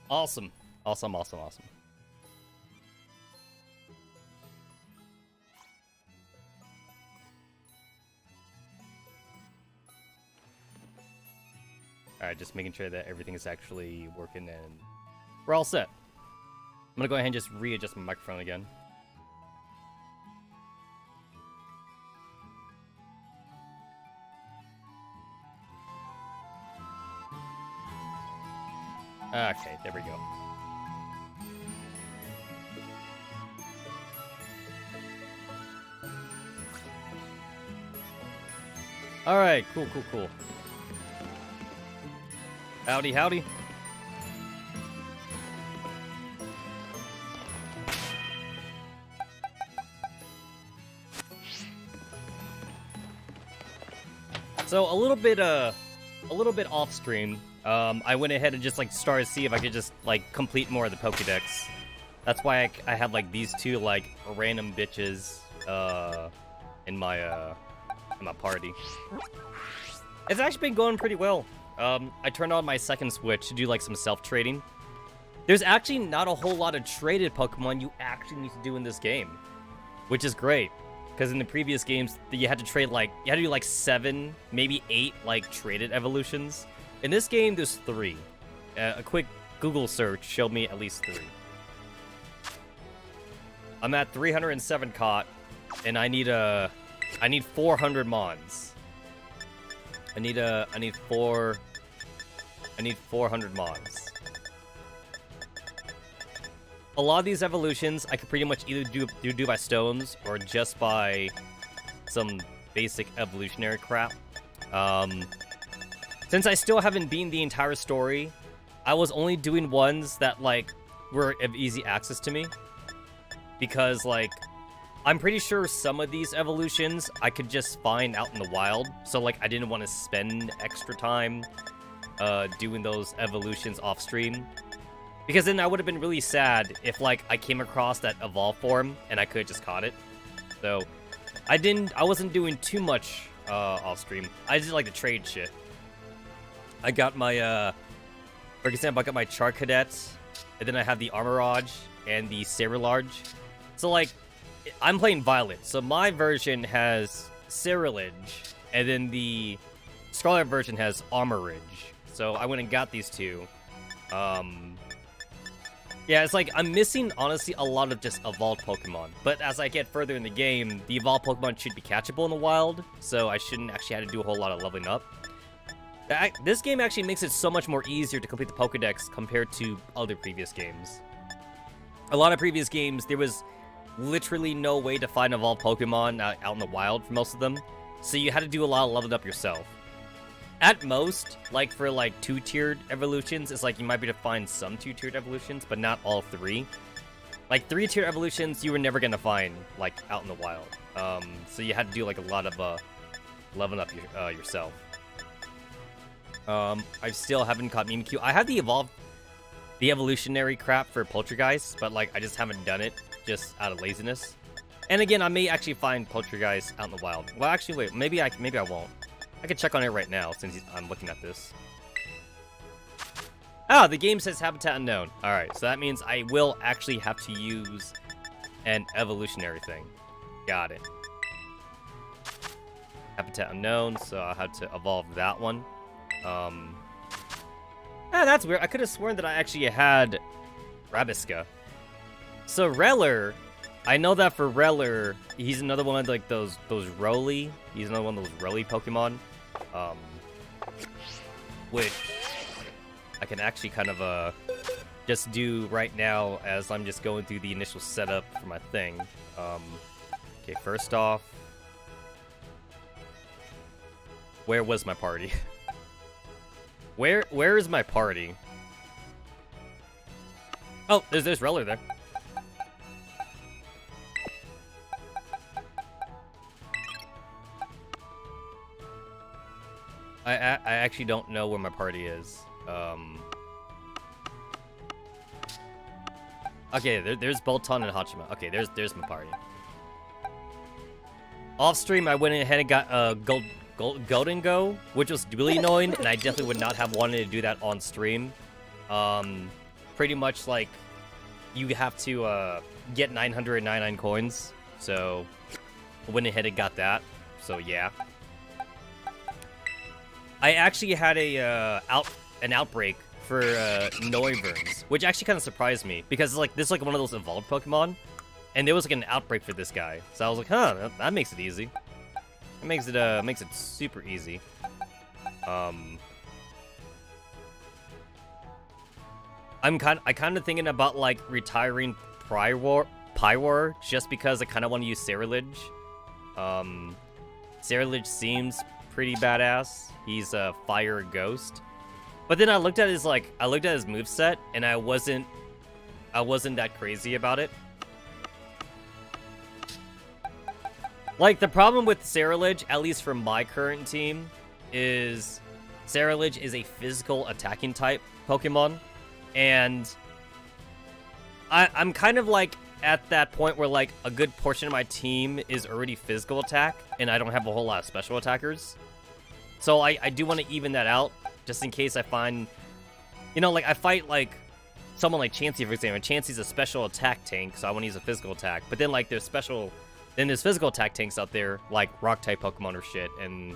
Awesome. Awesome. Alright, just making sure that everything is actually working and we're all set. I'm gonna go ahead and just readjust my microphone again. Okay, there we go. Alright, cool. Howdy. So a little bit off stream. I went ahead and just like started to see if I could just like complete more of the Pokédex. That's why I have like these two like random bitches in my party. It's actually been going pretty well. I turned on my second Switch to do like some self-trading. There's actually not a whole lot of traded Pokemon you actually need to do in this game, which is great. Because in the previous games, you had to trade like, you had to do like 7, maybe 8 like traded evolutions. In this game, there's 3. A quick Google search showed me at least 3. I'm at 307 caught, and I need 400 mons. I need 400 mons. A lot of these evolutions, I could pretty much either do by stones or just by some basic evolutionary crap. Since I still haven't beaten the entire story, I was only doing ones that like were of easy access to me. Because like, I'm pretty sure some of these evolutions I could just find out in the wild. So like, I didn't want to spend extra time doing those evolutions off stream. Because then I would have been really sad if, like, I came across that evolve form and I could have just caught it. So, I wasn't doing too much off stream. I just like to trade shit. I got my, for example, I got my Charcadet, and then I have the Armorage and the Cerulege. So, like, I'm playing Violet, so my version has Cerulege, and then the Scarlet version has Armorage. So, I went and got these two. Yeah, it's like, I'm missing, honestly, a lot of just evolved Pokemon. But as I get further in the game, the evolved Pokemon should be catchable in the wild, so I shouldn't actually have to do a whole lot of leveling up. This game actually makes it so much more easier to complete the Pokédex compared to other previous games. A lot of previous games, there was literally no way to find evolved Pokemon out in the wild for most of them, so you had to do a lot of leveling up yourself. At most, like for like 2-tiered evolutions, it's like you might be able to find some 2-tiered evolutions, but not all 3. Like 3-tiered evolutions, you were never gonna find like out in the wild. So you had to do like a lot of leveling up yourself. I still haven't caught Mimikyu. I have the evolutionary crap for Poltergeist, but like I just haven't done it just out of laziness. And again, I may actually find Poltergeist out in the wild. Well, actually, wait, maybe I won't. I can check on it right now, since I'm looking at this. Ah, the game says Habitat Unknown. Alright, so that means I will actually have to use an evolutionary thing. Got it. Habitat Unknown, so I'll have to evolve that one. Ah, that's weird. I could have sworn that I actually had Rabiska. So Reller, I know that for Reller, he's another one of like those Roly. He's another one of those Roly Pokemon. Which I can actually kind of just do right now as I'm just going through the initial setup for my thing. Okay, first off, where was my party? Where is my party? Oh, there's Reller there. I actually don't know where my party is. Okay, there's Bolton and Hachima. Okay, there's my party. Off stream, I went ahead and got Golden Go, which was really annoying, and I definitely would not have wanted to do that on stream. pretty much like you have to get 999 coins. So I went ahead and got that. So yeah. I actually had an outbreak for Noivern, which actually kind of surprised me because it's like this is like one of those evolved Pokemon, and there was like an outbreak for this guy. So I was like, huh, that makes it easy. It makes it super easy. I kind of thinking about like retiring Pyroar just because I kind of want to use Ceruledge. Ceruledge seems pretty badass. He's a fire ghost. But then I looked at his moveset and I wasn't that crazy about it. Like the problem with Ceruledge, at least for my current team, is Ceruledge is a physical attacking type Pokemon. And I'm kind of like at that point where like a good portion of my team is already physical attack and I don't have a whole lot of special attackers. So I do want to even that out just in case I find, you know, like I fight like someone like Chansey, for example. Chansey's a special attack tank, so I want to use a physical attack. But then like there's physical attack tanks out there like rock type Pokemon or shit, and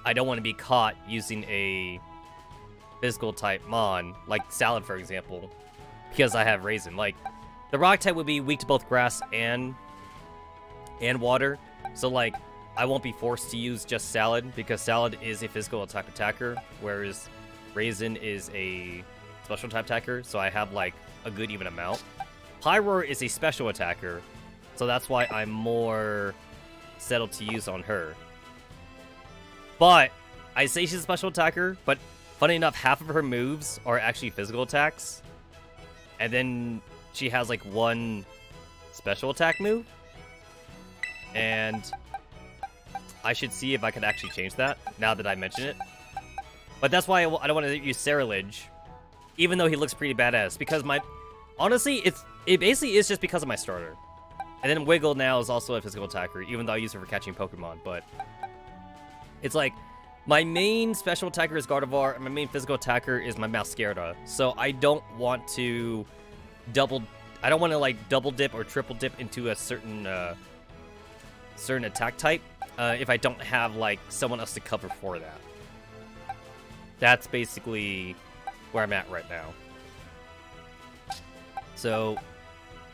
I don't want to be caught using a physical type Mon, like Salad, for example, because I have Raisin. Like, the rock type would be weak to both grass and water, so like, I won't be forced to use just Salad, because Salad is a physical type attacker, whereas Raisin is a special type attacker, so I have like a good even amount. Pyroar is a special attacker, so that's why I'm more settled to use on her. But, I say she's a special attacker, but funny enough, half of her moves are actually physical attacks. And then she has like one special attack move. And I should see if I could actually change that now that I mention it. But that's why I don't want to use Ceruledge, even though he looks pretty badass. Because honestly, it basically is just because of my starter. And then Wiggle now is also a physical attacker, even though I use it for catching Pokemon. But it's like, my main special attacker is Gardevoir, and my main physical attacker is my Masquerada. So I don't want to like double dip or triple dip into a certain attack type if I don't have like someone else to cover for that. That's basically where I'm at right now. So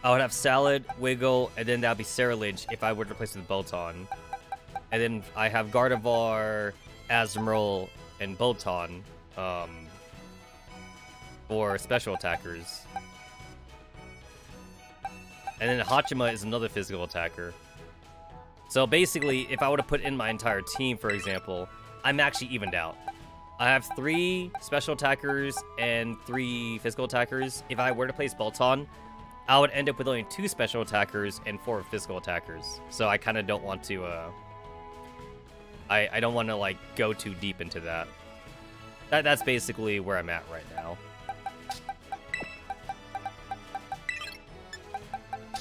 I would have Salad, Wiggle, and then that would be Ceruledge if I were to replace it with Bolton. And then I have Gardevoir, Azumarill, and Bolton for special attackers. And then Hachima is another physical attacker. So basically, if I were to put in my entire team, for example, I'm actually evened out. I have 3 special attackers and 3 physical attackers. If I were to place Bolton, I would end up with only 2 special attackers and 4 physical attackers. So I kind of don't want to I don't want to, like, go too deep into that. That's basically where I'm at right now.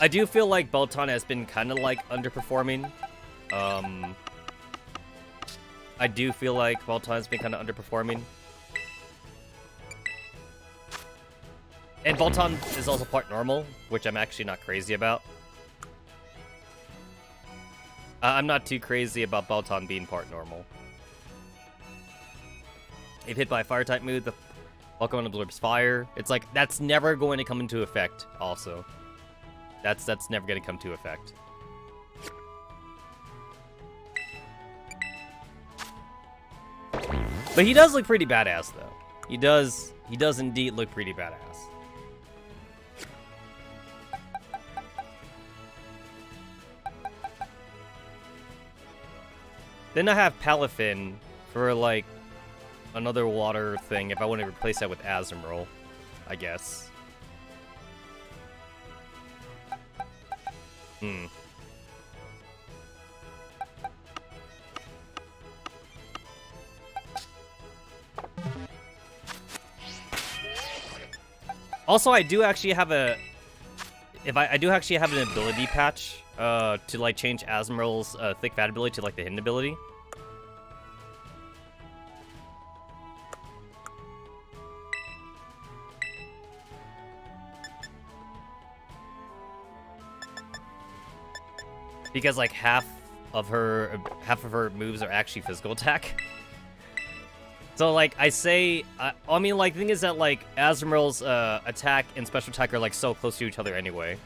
I do feel like Bolton has been kind of, like, underperforming. I do feel like Bolton has been kind of underperforming. And Bolton is also part normal, which I'm actually not crazy about. I'm not too crazy about Bolton being part normal. If hit by a fire-type move, the Pokemon absorbs fire. It's like, that's never going to come into effect, also. That's never going to come to effect. But he does look pretty badass, though. He does indeed look pretty badass. Then I have Palafin for, like, another water thing if I want to replace that with Azumarill, I guess. Also, I do actually have I do actually have an ability patch to like change Azumarill's thick fat ability to like the hidden ability. Because like half of her moves are actually physical attack. So like I say, I mean like the thing is that like Azumarill's attack and special attack are like so close to each other anyway.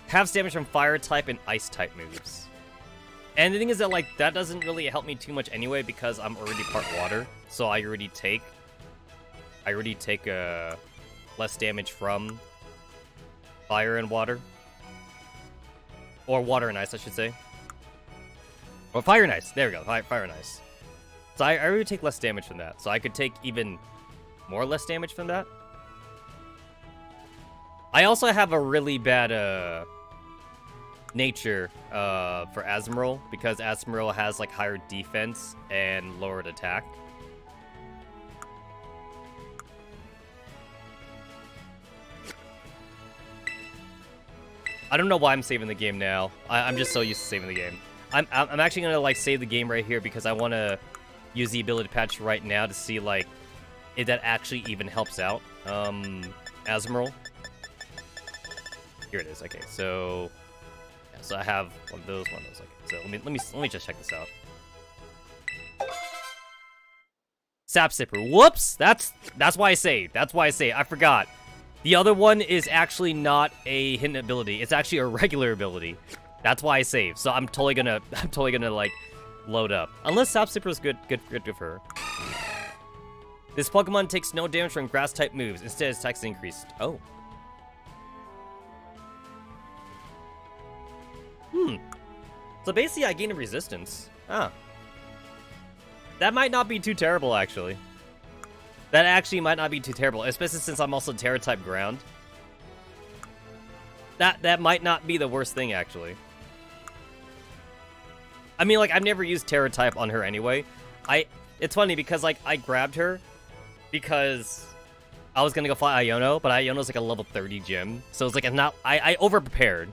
Halves damage from fire type and ice type moves. And the thing is that like that doesn't really help me too much anyway because I'm already part water, so I already take less damage from fire and water. Or water and ice, I should say. Or fire and ice. There we go. Fire and ice. So I already take less damage from that. So I could take even more less damage from that. I also have a really bad nature for Azumarill because Azumarill has like higher defense and lowered attack. I don't know why I'm saving the game now. I'm just so used to saving the game. I'm actually gonna like save the game right here because I want to use the ability patch right now to see like if that actually even helps out Azumarill. Here it is. Okay, so yeah, so I have one of those. Okay, so let me just check this out. Sap Sipper. Whoops! That's why I saved. That's why I saved. I forgot. The other one is actually not a hidden ability. It's actually a regular ability. That's why I saved. So I'm totally gonna like load up. Unless Sap Sipper is good for her. This Pokemon takes no damage from grass type moves. Instead, its attack is increased. Oh. So basically, I gain a resistance. Ah. That might not be too terrible, actually. That actually might not be too terrible, especially since I'm also Terra-type ground. That might not be the worst thing, actually. I mean, like, I've never used Terra-type on her anyway. It's funny because, like, I grabbed her because I was gonna go fight Iono, but Iono's like a level 30 gym. So it's like, I over-prepared.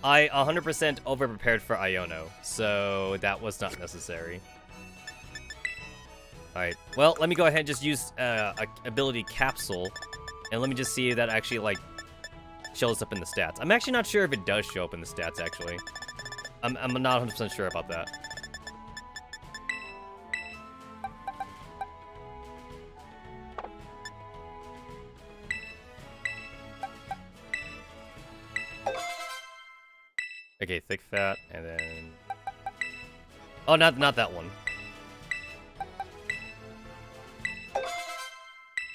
I 100% over-prepared for Iono, so that was not necessary. Alright, well, let me go ahead and just use ability Capsule, and let me just see if that actually, like, shows up in the stats. I'm actually not sure if it does show up in the stats, actually. I'm not 100% sure about that. Okay, thick fat, and then... Oh, not that one.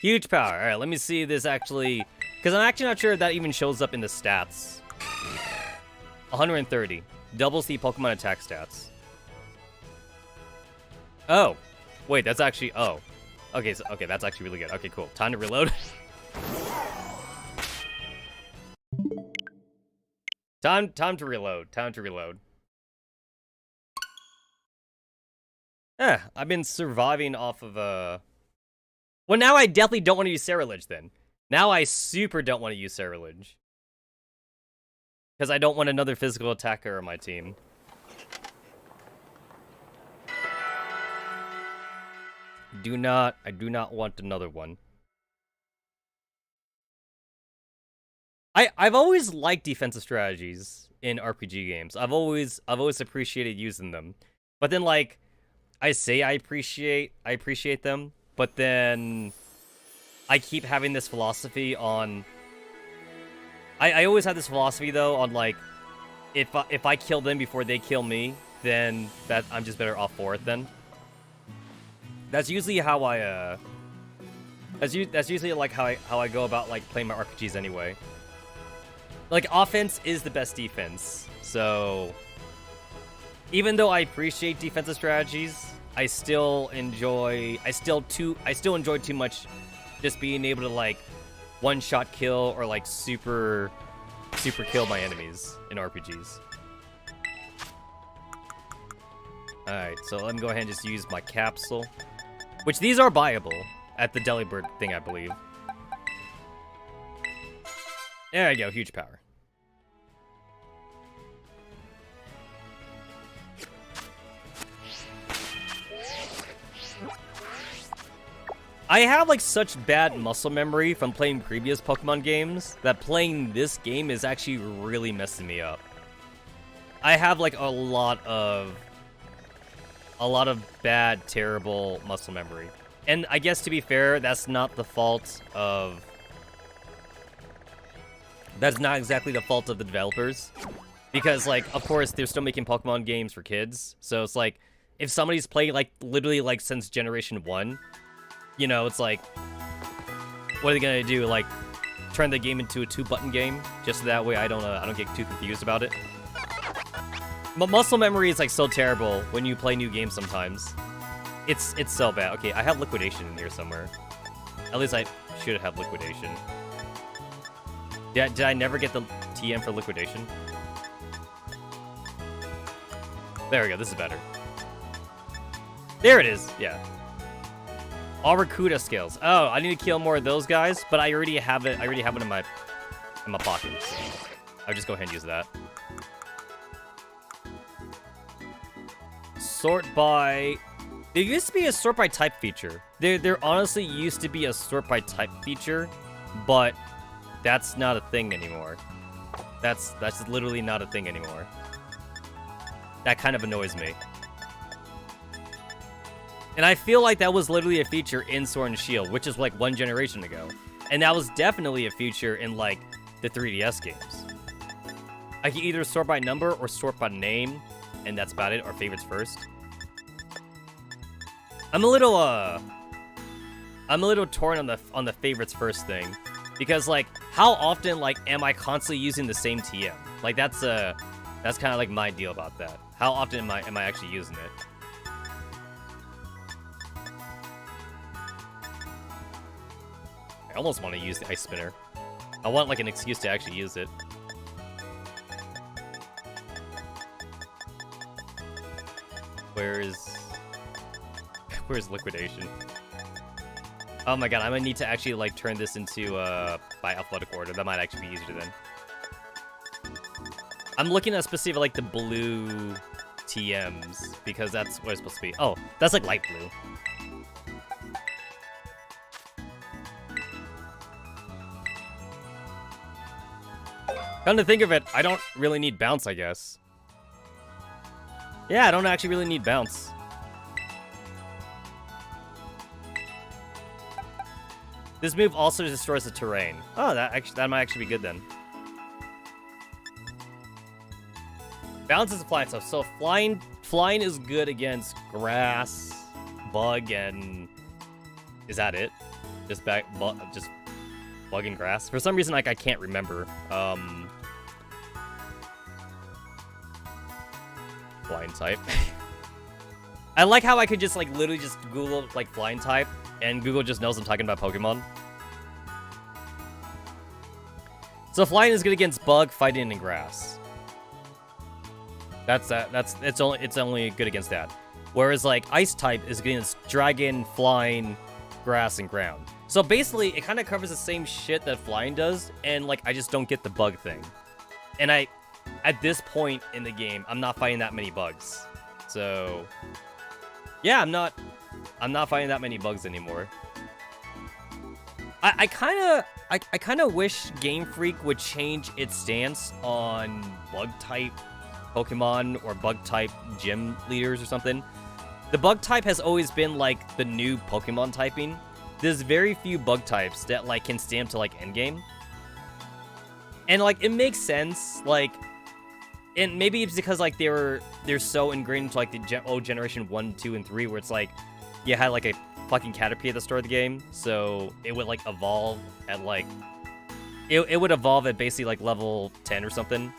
Huge power. Alright, let me see this actually... Because I'm actually not sure if that even shows up in the stats. 130. Doubles the Pokemon attack stats. Oh. Wait, that's actually... Oh. Okay, so, okay, that's actually really good. Okay, cool. Time to reload. Time to reload. Time to reload. Yeah, I've been surviving off of, Well, now I definitely don't want to use Ceruledge, then. Now I super don't want to use Ceruledge. Because I don't want another physical attacker on my team. I do not want another one. I've always liked defensive strategies in RPG games. I've always appreciated using them. But then, like, I say I appreciate them, but then I keep having this philosophy on... I always have this philosophy, though, on, like, if I kill them before they kill me, then I'm just better off for it, then. That's usually how I, That's usually, like, how I go about, like, playing my RPGs anyway. Like, offense is the best defense, so... Even though I appreciate defensive strategies, I still enjoy too much just being able to, like, one-shot kill or, like, super kill my enemies in RPGs. Alright, so let me go ahead and just use my capsule. Which, these are buyable at the Delibird thing, I believe. There you go, huge power. I have like such bad muscle memory from playing previous Pokemon games that playing this game is actually really messing me up. I have like a lot of bad, terrible muscle memory. And I guess to be fair, that's not the fault of... That's not exactly the fault of the developers. Because, like, of course, they're still making Pokemon games for kids. So it's like, if somebody's played, like, literally, like, since Generation 1, you know, it's like, what are they gonna do? Like, turn the game into a 2-button game? Just so that way I don't get too confused about it. But muscle memory is, like, so terrible when you play new games sometimes. It's so bad. Okay, I have Liquidation in here somewhere. At least I should have Liquidation. Did I never get the TM for Liquidation? There we go, this is better. There it is, yeah. All Rakuda skills. Oh, I need to kill more of those guys, but I already have it. I already have it in my pocket. So I'll just go ahead and use that. Sort by... There used to be a sort by type feature. There honestly used to be a sort by type feature, but that's not a thing anymore. That's literally not a thing anymore. That kind of annoys me. And I feel like that was literally a feature in Sword and Shield, which is like 1 generation ago. And that was definitely a feature in like the 3DS games. I can either sort by number or sort by name, and that's about it, or favorites first. I'm a little torn on the favorites first thing, because like how often like am I constantly using the same TM? Like that's kind of like my deal about that. How often am I actually using it? I almost want to use the Ice Spinner. I want like an excuse to actually use it. Where's Liquidation? Oh my god, I might need to actually like turn this into by alphabetic order. That might actually be easier then. I'm looking at specific like the blue TMs because that's what it's supposed to be. Oh, that's like light blue. Come to think of it, I don't really need bounce, I guess. Yeah, I don't actually really need bounce. This move also destroys the terrain. Oh, that might actually be good then. Bounce is flying stuff. So flying is good against grass, bug, and is that it? Just bug and grass. For some reason, like I can't remember. Flying type. I like how I could just like literally just Google like flying type, and Google just knows I'm talking about Pokemon. So flying is good against bug, fighting, and grass. It's only good against that. Whereas like ice type is good against dragon, flying, grass, and ground. So basically, it kind of covers the same shit that flying does, and like I just don't get the bug thing. And at this point in the game, I'm not fighting that many bugs. So yeah, I'm not fighting that many bugs anymore. I kind of wish Game Freak would change its stance on bug type Pokemon or bug type gym leaders or something. The bug type has always been like the new Pokemon typing. There's very few bug types that like can stand to like endgame. And like it makes sense, like, and maybe it's because like they're so ingrained into like the old generation 1, 2, and 3 where it's like you had like a fucking Caterpie at the start of the game, so it would like evolve at like it would evolve at basically like level 10 or something.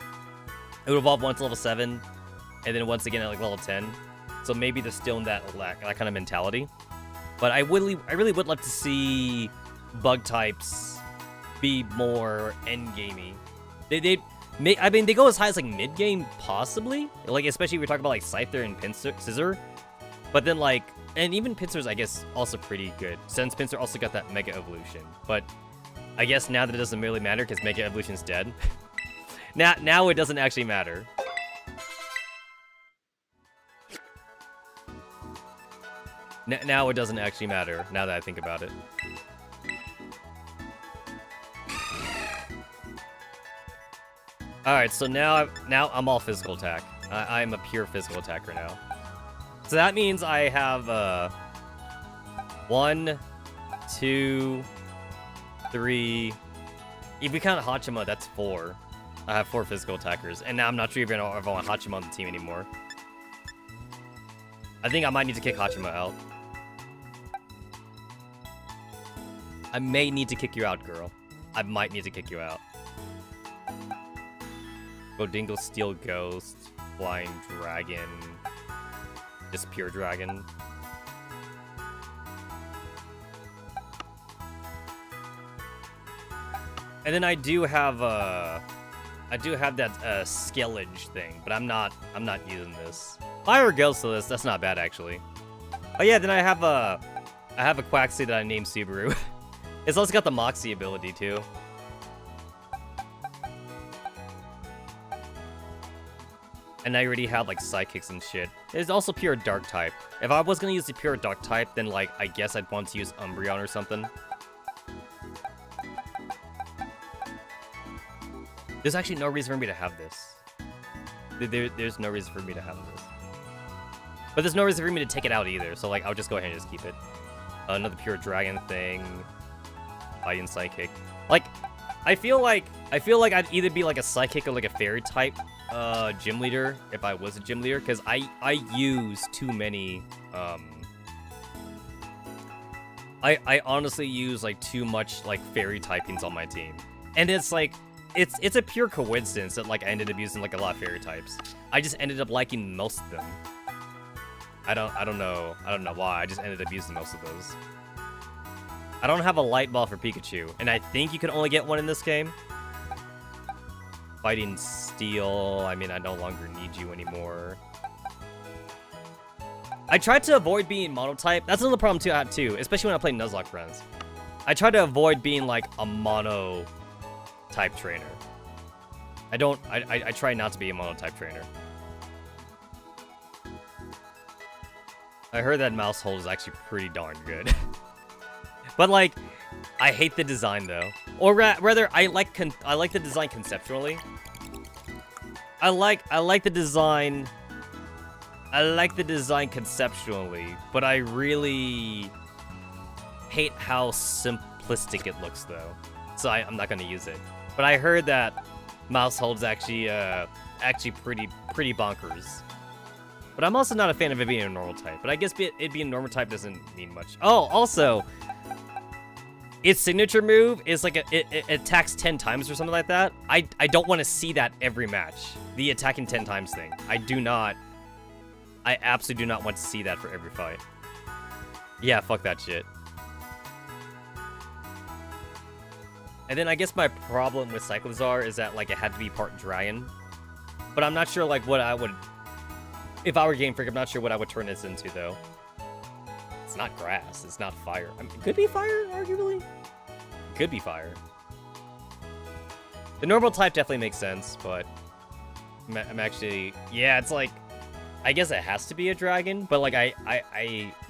It would evolve once to level 7, and then once again at like level 10. So maybe they're still in that kind of mentality. But I really would love to see bug types be more endgamey. I mean, they go as high as like mid game possibly, like especially if we're talking about like Scyther and Scissor. But then like, and even Pinsir's I guess also pretty good since Pinsir also got that Mega Evolution. But I guess now that it doesn't really matter because Mega Evolution's dead. Now it doesn't actually matter. Now it doesn't actually matter, now that I think about it. Alright, so now I'm all physical attack. I'm a pure physical attacker now. So that means I have 1, 2, 3. If we count Hachima, that's 4. I have 4 physical attackers, and now I'm not sure if I want Hachima on the team anymore. I think I might need to kick Hachima out. I may need to kick you out, girl. I might need to kick you out. Bodingle, Steel Ghost, Flying Dragon, just Pure Dragon. And then I do have that Skellage thing, but I'm not using this. Fire Ghost to this, that's not bad actually. Oh yeah, then I have a Quaxley that I named Subaru. It's also got the Moxie ability too. And I already have like Psychics and shit. It's also pure Dark type. If I was gonna use the pure Dark type, then like I guess I'd want to use Umbreon or something. There's actually no reason for me to have this. There's no reason for me to have this. But there's no reason for me to take it out either, so like I'll just go ahead and just keep it. Another pure Dragon thing. Fighting Psychic. Like, I feel like I'd either be like a Psychic or like a Fairy type gym leader if I was a gym leader, because I use too many I honestly use like too much like Fairy typings on my team. And it's like it's a pure coincidence that like I ended up using like a lot of Fairy types. I just ended up liking most of them. I don't know why. I just ended up using most of those. I don't have a Light Ball for Pikachu, and I think you can only get one in this game. Fighting Steel, I mean, I no longer need you anymore. I tried to avoid being monotype. That's another problem too, especially when I play Nuzlocke friends. I try to avoid being like a mono type trainer. I try not to be a monotype trainer. I heard that mouse hold is actually pretty darn good. But like, I hate the design though. Or rather, I like the design conceptually. I like the design. I like the design conceptually, but I really hate how simplistic it looks though. So I'm not gonna use it. But I heard that mouse hold's actually pretty bonkers. But I'm also not a fan of it being a normal type. But I guess it being a normal type doesn't mean much. Oh, also, its signature move is like it attacks 10 times or something like that. I don't want to see that every match. The attacking 10 times thing. I absolutely do not want to see that for every fight. Yeah, fuck that shit. And then I guess my problem with Cyclizar is that like it had to be part dragon. But I'm not sure like what I would, if I were Game Freak, I'm not sure what I would turn this into though. It's not grass, it's not fire. I mean, it could be fire, arguably. It could be fire. The normal type definitely makes sense, but I'm actually, yeah, it's like, I guess it has to be a dragon, but like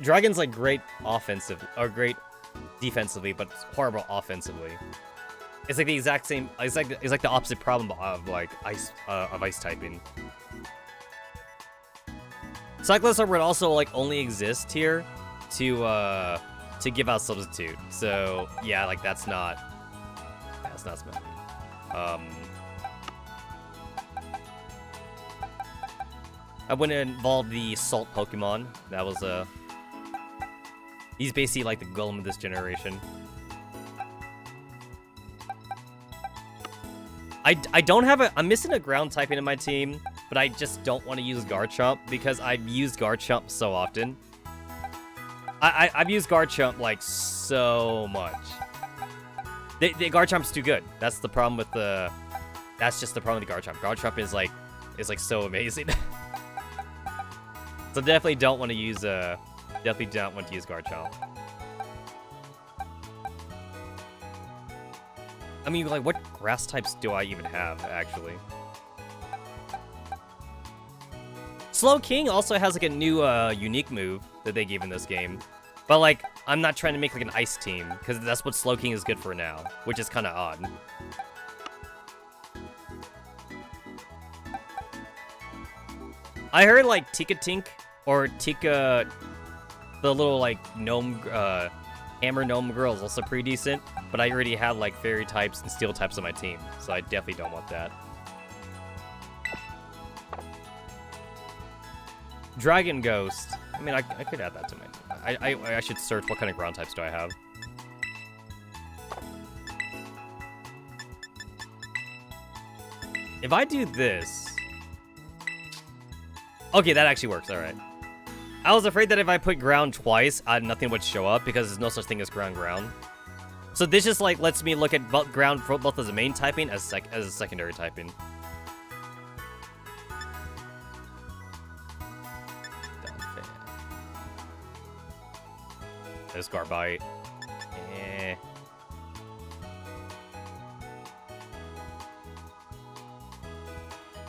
dragon's like great offensive, or great defensively, but horrible offensively. It's like the exact same, it's like the opposite problem of like ice typing. Cyclizar would also like only exist here to give out substitute. So yeah, like that's not smelly. I wouldn't involve the Salt Pokemon. That was he's basically like the Golem of this generation. I don't have I'm missing a ground typing in my team, but I just don't want to use Garchomp because I've used Garchomp so often. I've used Garchomp like so much. The Garchomp's too good. That's the problem with that's just the problem with the Garchomp. Garchomp is like so amazing. So definitely don't want to use Garchomp. I mean, like, what grass types do I even have, actually? Slow King also has, like, a new, unique move. that they gave in this game. But, like, I'm not trying to make, like, an ice team, because that's what Slowking is good for now, which is kind of odd. I heard, like, Tika Tink, or Tika, the little, like, gnome, hammer gnome girl is also pretty decent, but I already have, like, fairy types and steel types on my team, so I definitely don't want that. Dragon Ghost. I mean, I could add that to my team. I should search what kind of ground types do I have. If I do this... Okay, that actually works, alright. I was afraid that if I put ground twice, nothing would show up because there's no such thing as ground. So this just like lets me look at ground both as a main typing as a secondary typing. There's Garbite. Eh.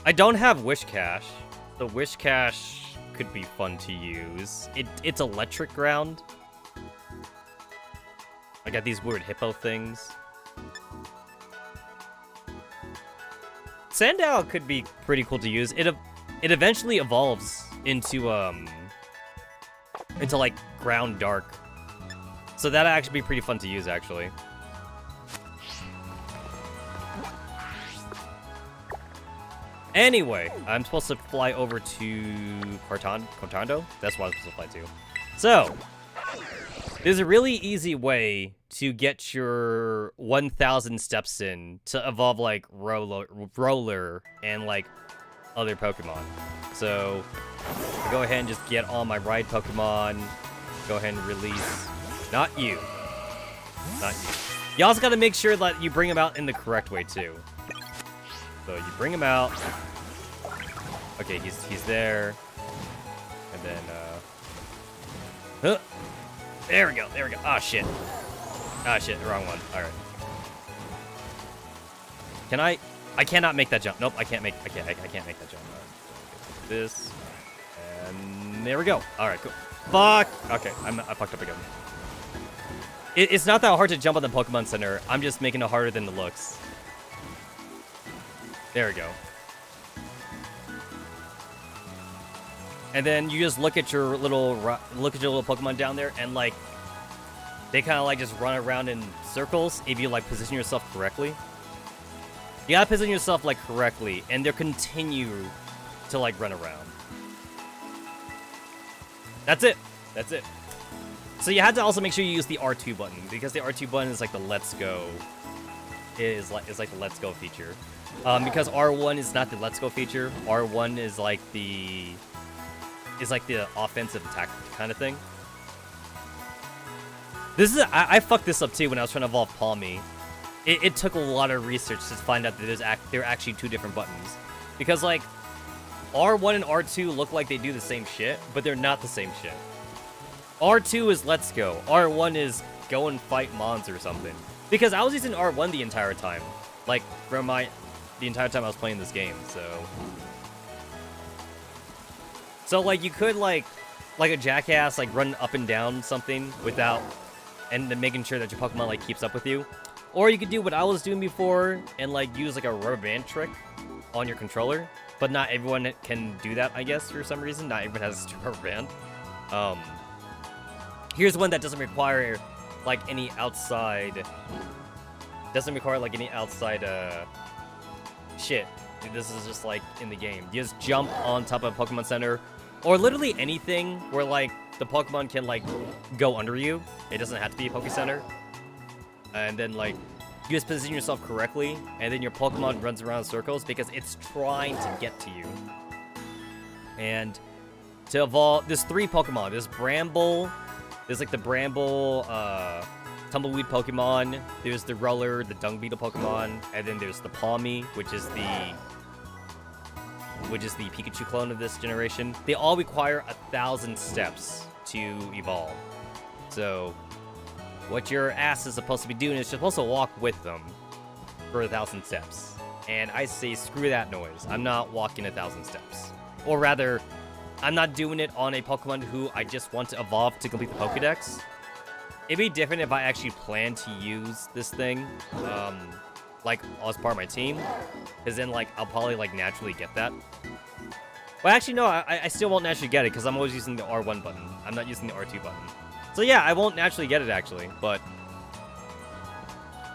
I don't have Wish Cache. The Wish Cache could be fun to use. It's electric ground. I got these weird hippo things. Sandow could be pretty cool to use. It eventually evolves into like ground dark. So that'd actually be pretty fun to use, actually. Anyway, I'm supposed to fly over to Cortando? That's what I'm supposed to fly to. So, there's a really easy way to get your 1,000 steps in to evolve, like, Roller and, like, other Pokemon. So, go ahead and just get all my ride Pokemon. Go ahead and release... Not you. Not you. You also gotta make sure that you bring them out in the correct way, too. So you bring him out. Okay, he's there. And then, there we go, there we go. Ah, shit. Ah, shit, the wrong one. Alright. Can I cannot make that jump. Nope, I can't make that jump. Right. This. And there we go. Alright, cool. Fuck! Okay, I fucked up again. It's not that hard to jump on the Pokemon Center. I'm just making it harder than it looks. There we go. And then you just look at your little Pokemon down there, and like they kind of like just run around in circles if you like position yourself correctly. You gotta position yourself like correctly, and they'll continue to like run around. That's it. That's it. So you had to also make sure you use the R2 button, because the R2 button is like the Let's Go. Is like the Let's Go feature. Because R1 is not the Let's Go feature. R1 is like the offensive attack kind of thing. This is I fucked this up too when I was trying to evolve Palmy. It took a lot of research to find out that there are actually two different buttons, because like R1 and R2 look like they do the same shit, but they're not the same shit. R2 is Let's Go. R1 is go and fight mons or something. Because I was using R1 the entire time. Like, from the entire time I was playing this game, so... So, like, you could, like a jackass, like, run up and down something without... And then making sure that your Pokemon, like, keeps up with you. Or you could do what I was doing before and, like, use, like, a rubber band trick on your controller. But not everyone can do that, I guess, for some reason. Not everyone has a rubber band. Here's one that doesn't require, like, any outside... shit. This is just, like, in the game. You just jump on top of a Pokemon Center. Or literally anything where, like, the Pokemon can, like, go under you. It doesn't have to be a Poke Center. And then, like, you just position yourself correctly, and then your Pokemon runs around in circles because it's trying to get to you. And to evolve... There's 3 Pokemon. There's Bramble... There's, like, the Bramble, Tumbleweed Pokemon. There's the Roller, the Dung Beetle Pokemon. And then there's the Palmy, which is the Pikachu clone of this generation. They all require 1,000 steps to evolve. So, what your ass is supposed to be doing is you're supposed to walk with them for 1,000 steps. And I say, screw that noise. I'm not walking 1,000 steps. Or rather, I'm not doing it on a Pokemon who I just want to evolve to complete the Pokedex. It'd be different if I actually plan to use this thing, like, as part of my team. Because then, like, I'll probably, like, naturally get that. Well, actually, no, I still won't naturally get it, because I'm always using the R1 button. I'm not using the R2 button. So, yeah, I won't naturally get it, actually. But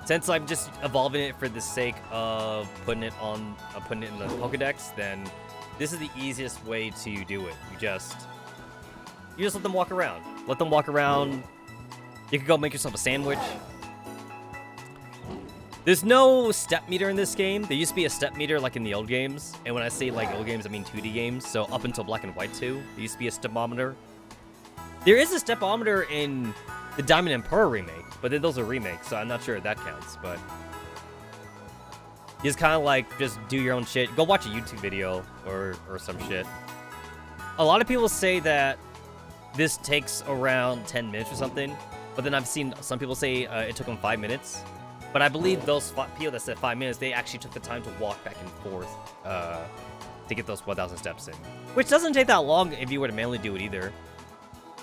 since I'm just evolving it for the sake of putting it in the Pokedex, then this is the easiest way to do it. You just let them walk around. Let them walk around. You can go make yourself a sandwich. There's no step meter in this game. There used to be a step meter like in the old games. And when I say like old games, I mean 2D games. So up until Black and White 2, there used to be a stepometer. There is a stepometer in the Diamond and Pearl remake, but then those are remakes, so I'm not sure if that counts, but you just kind of like just do your own shit. Go watch a YouTube video or some shit. A lot of people say that this takes around 10 minutes or something, but then I've seen some people say it took them 5 minutes. But I believe those people that said 5 minutes, they actually took the time to walk back and forth to get those 1,000 steps in. Which doesn't take that long if you were to manually do it either.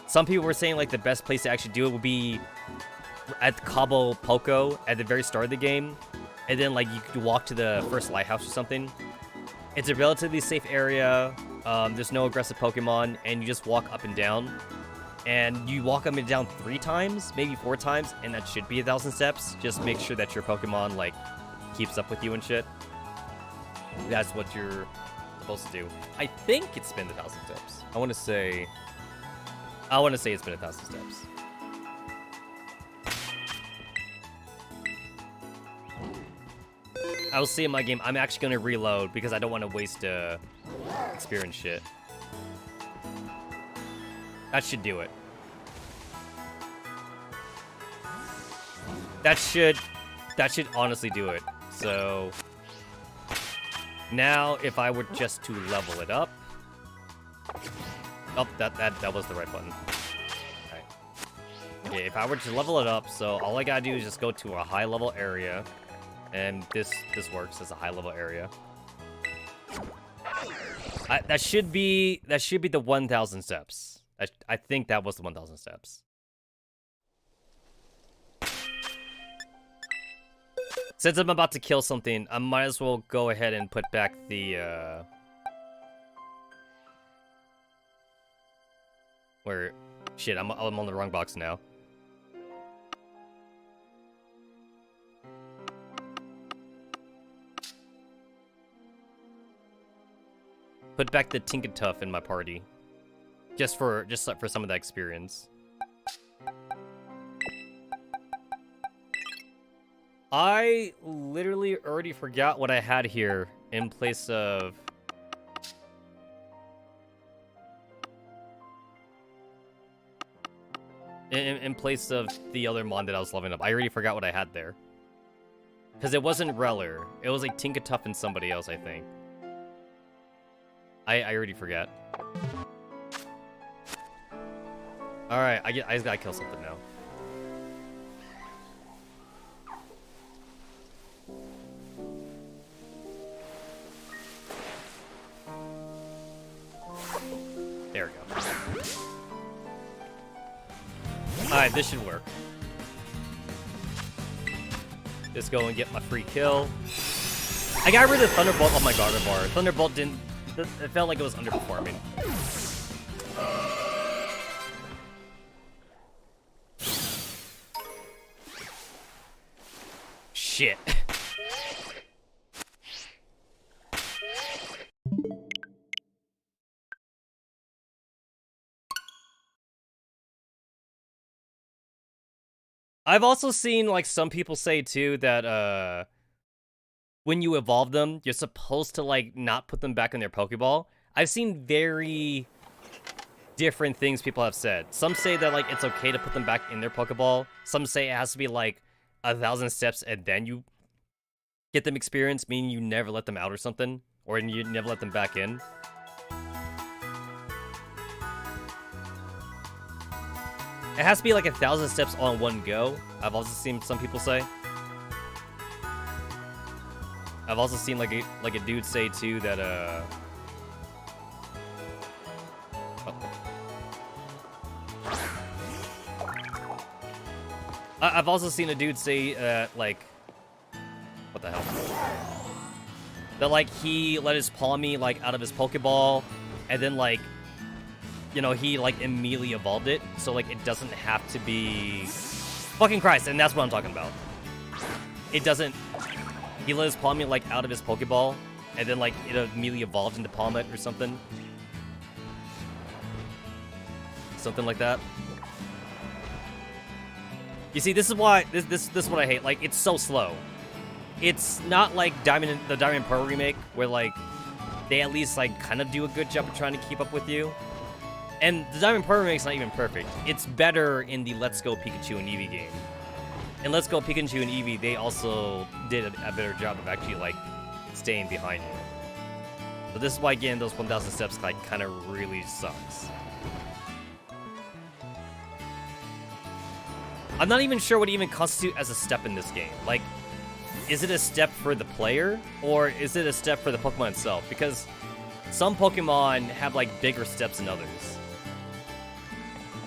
Some people were saying like the best place to actually do it would be at Cabo Poco at the very start of the game. And then like you could walk to the first lighthouse or something. It's a relatively safe area. There's no aggressive Pokemon, and you just walk up and down. And you walk up and down 3 times, maybe 4 times, and that should be 1,000 steps. Just make sure that your Pokemon, like, keeps up with you and shit. That's what you're supposed to do. I think it's been 1,000 steps. I want to say it's been 1,000 steps. I will see in my game. I'm actually going to reload because I don't want to waste experience shit. That should do it. That should honestly do it. So now if I were just to level it up. Oh, that was the right button. Alright. Okay, if I were to level it up, so all I gotta do is just go to a high level area. And this works as a high level area. That should be the 1,000 steps. I think that was the 1,000 steps. Since I'm about to kill something, I might as well go ahead and put back the, where... Shit, I'm on the wrong box now. Put back the Tinkertuff in my party. Just for some of that experience. I literally already forgot what I had here in place of... In place of the other mon that I was leveling up. I already forgot what I had there. Because it wasn't Reller. It was like Tinkertuff and somebody else, I think. I already forget. Alright, I just gotta kill something now. There we go. Alright, this should work. Just go and get my free kill. I got rid of Thunderbolt on my Gardevoir. Thunderbolt didn't... It felt like it was underperforming. Shit. I've also seen, like, some people say, too, that, when you evolve them, you're supposed to, like, not put them back in their Pokeball. I've seen very different things people have said. Some say that, like, it's okay to put them back in their Pokeball. Some say it has to be, like, 1,000 steps and then you get them experience, meaning you never let them out or something. Or you never let them back in. It has to be, like, 1,000 steps on one go. I've also seen some people say. I've also seen like a dude say too that I've also seen a dude say, like, what the hell? That, like, he let his Palmy, like, out of his Pokeball, and then, like, you know, he, like, immediately evolved it, so, like, it doesn't have to be... Fucking Christ, and that's what I'm talking about. It doesn't... He let his Palmy, like, out of his Pokeball, and then, like, it immediately evolved into Palmet or something. Something like that. You see, this is why... This is what I hate. Like, it's so slow. It's not like the Diamond Pearl remake, where, like, they at least, like, kind of do a good job of trying to keep up with you. And the Diamond Pearl remake's not even perfect. It's better in the Let's Go Pikachu and Eevee game. In Let's Go Pikachu and Eevee, they also did a better job of actually, like, staying behind you. So this is why getting those 1,000 steps, like, kind of really sucks. I'm not even sure what even constitutes as a step in this game. Like, is it a step for the player, or is it a step for the Pokemon itself? Because some Pokemon have, like, bigger steps than others.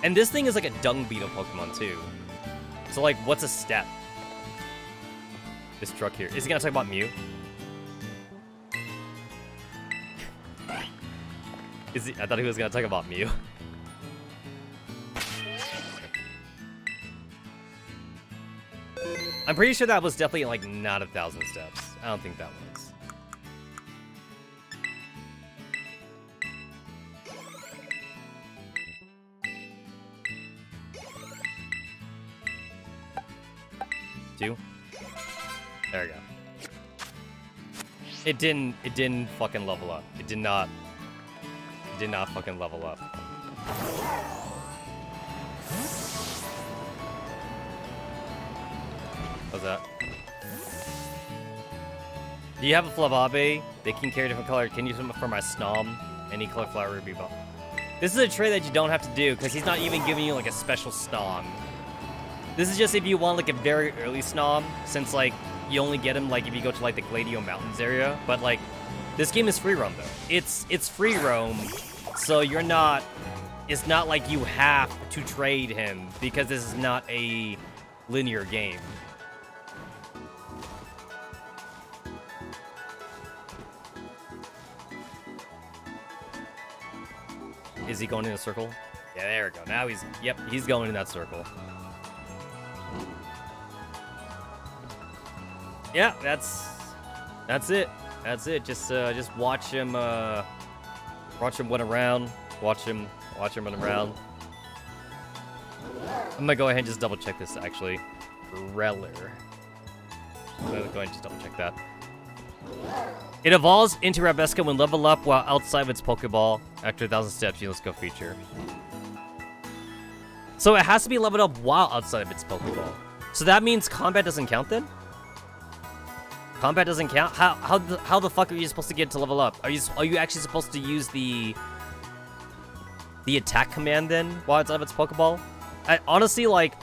And this thing is like a dung beetle Pokemon, too. So, like, what's a step? This truck here. Is he gonna talk about Mew? Is he? I thought he was gonna talk about Mew. I'm pretty sure that was definitely, like, not 1,000 steps. I don't think that was. Two? There we go. It didn't fucking level up. It did not fucking level up. What's that? Do you have a Flavabe? They can carry different color. Can you use them for my Snom? Any color flower ruby ball. This is a trade that you don't have to do, because he's not even giving you, like, a special Snom. This is just if you want, like, a very early Snom, since, like, you only get him, like, if you go to, like, the Gladio Mountains area. But, like, this game is free roam, though. It's free roam, so you're not... It's not like you have to trade him, because this is not a linear game. Is he going in a circle? Yeah, there we go. Now he's going in that circle. Yeah, that's it. That's it. Just watch him run around. Watch him run around. I'm gonna go ahead and just double check this actually. Reller. I'm gonna go ahead and just double check that. It evolves into Rabeska when level up while outside of its Pokeball. After 1,000 steps, Let's Go feature. So it has to be leveled up while outside of its Pokeball. So that means combat doesn't count then? Combat doesn't count? How the fuck are you supposed to get to level up? Are you actually supposed to use the attack command then while it's out of its Pokeball? Honestly, like,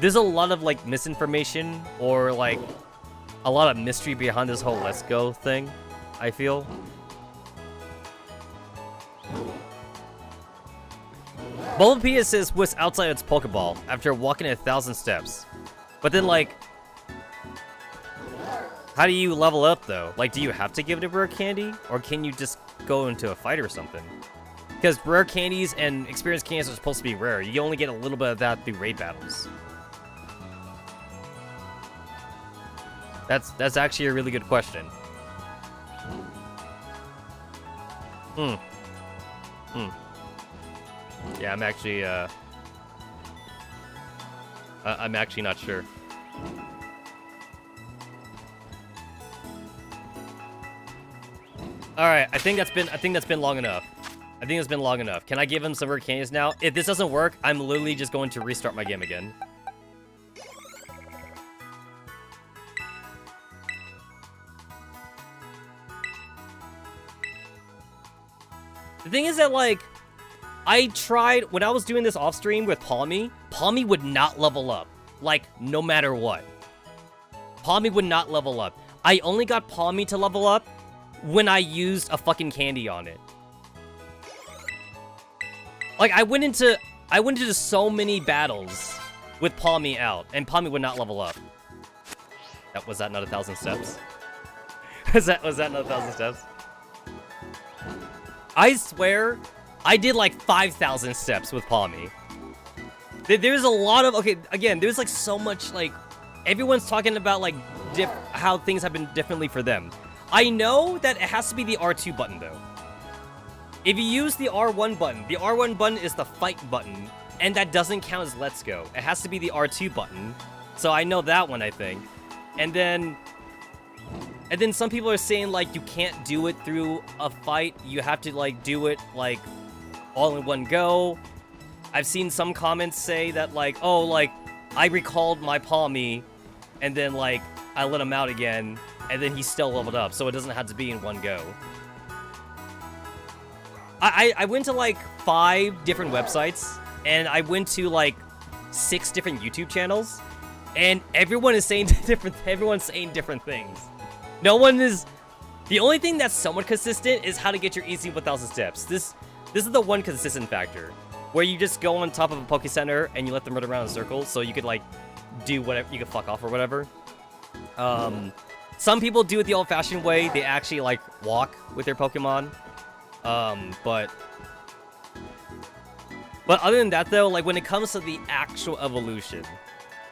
there's a lot of, like, misinformation or, like, a lot of mystery behind this whole Let's Go thing, I feel. Bulbapedia says was outside its Pokeball after walking 1,000 steps. But then, like, how do you level up, though? Like, do you have to give it a rare candy? Or can you just go into a fight or something? Because rare candies and experience candies are supposed to be rare. You only get a little bit of that through raid battles. That's actually a really good question. Yeah, I'm actually not sure. All right, I think that's been long enough. I think it's been long enough. Can I give him some rare candies now? If this doesn't work, I'm literally just going to restart my game again. The thing is that, like, I tried, when I was doing this off stream with Palmy would not level up. Like, no matter what. Palmy would not level up. I only got Palmy to level up when I used a fucking candy on it. Like, I went into so many battles with Palmy out, and Palmy would not level up. Was that not 1,000 steps? was that not 1,000 steps? I swear, I did like 5,000 steps with Palmy. There's a lot of, okay, again, there's like so much, like, everyone's talking about like how things have been differently for them. I know that it has to be the R2 button though. If you use the R1 button is the fight button, and that doesn't count as let's go. It has to be the R2 button. So I know that one, I think. And then some people are saying like you can't do it through a fight. You have to like do it like all in one go. I've seen some comments say that like, oh, like I recalled my Palmy and then like I let him out again and then he's still leveled up, so it doesn't have to be in one go. I went to like 5 different websites and I went to like 6 different YouTube channels, and everyone is saying everyone's saying different things. No one is. The only thing that's somewhat consistent is how to get your easy 1,000 steps. This is the one consistent factor, where you just go on top of a Poke Center and you let them run around in circles, so you could like do whatever, you could fuck off or whatever. Some people do it the old-fashioned way. They actually like walk with their Pokemon. But other than that though, like when it comes to the actual evolution,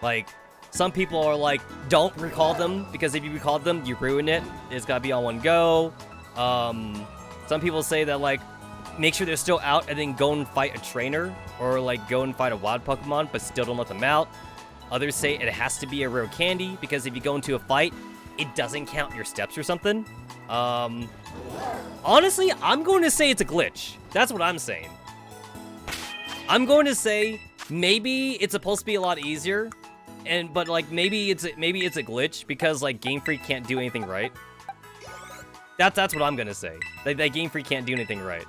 like some people are like, don't recall them, because if you recall them, you ruin it. It's gotta be on one go. Some people say that like, make sure they're still out and then go and fight a trainer, or like go and fight a wild Pokemon, but still don't let them out. Others say it has to be a rare candy, because if you go into a fight, it doesn't count your steps or something. Honestly, I'm going to say it's a glitch. That's what I'm saying. I'm going to say maybe it's supposed to be a lot easier, but like maybe it's a glitch because like Game Freak can't do anything right. That's what I'm gonna say. That Game Freak can't do anything right.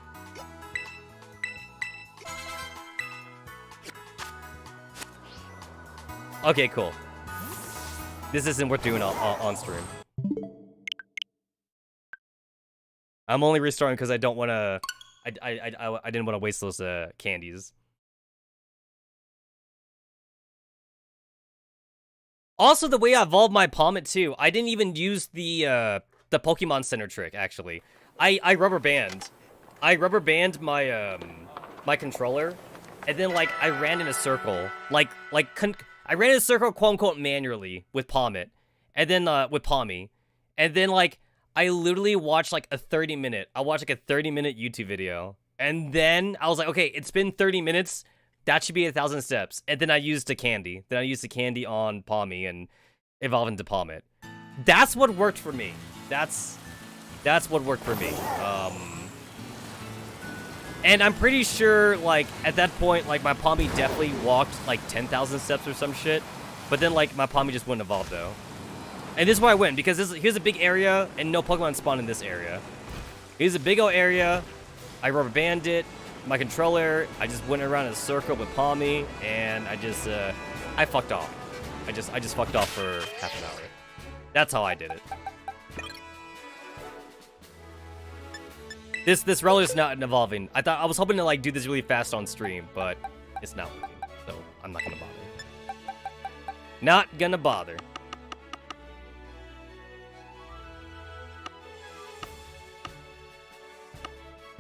Okay, cool. This isn't worth doing on stream. I'm only restarting because I don't want to. I didn't want to waste those candies. Also, the way I evolved my Palmet too, I didn't even use the Pokemon Center trick. Actually, I rubber band my my controller, and then like I ran in a circle, I ran in a circle, quote unquote, manually with Palmet, and then with Palmy, and then like I literally watched like a 30-minute. I watched like a 30-minute YouTube video, and then I was like, okay, it's been 30 minutes. That should be 1,000 steps. And then I used a candy. Then I used the candy on Palmy and evolved into Palmet. That's what worked for me. That's what worked for me. And I'm pretty sure, like, at that point, like, my Palmy definitely walked, like, 10,000 steps or some shit. But then, like, my Palmy just wouldn't evolve, though. And this is why I win, because here's a big area, and no Pokemon spawn in this area. Here's a big old area. I rubber banded it. My controller, I just went around in a circle with Palmy, and I just, I fucked off. I just fucked off for half an hour. That's how I did it. This roller is not evolving. I was hoping to like do this really fast on stream, but it's not working. So I'm not gonna bother. Not gonna bother.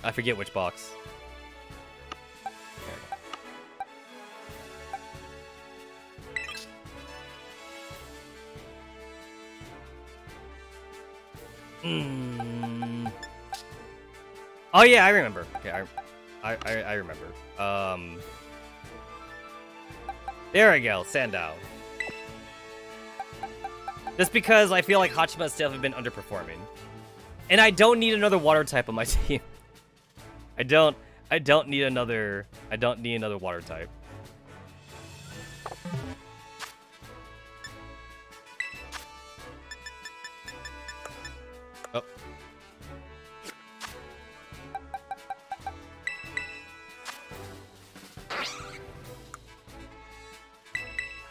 I forget which box. Oh yeah, I remember. Okay, I remember. There we go, Sandow. Just because I feel like Hachima's still have been underperforming, and I don't need another water type on my team. I don't need another water type. Oh.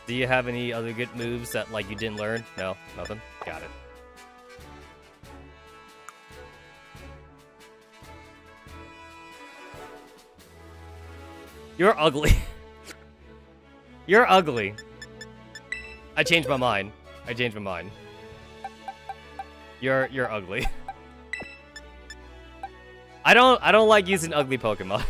Do you have any other good moves that like you didn't learn? No, nothing. Got it. You're ugly. You're ugly. I changed my mind. I changed my mind. You're ugly. I don't like using ugly Pokemon.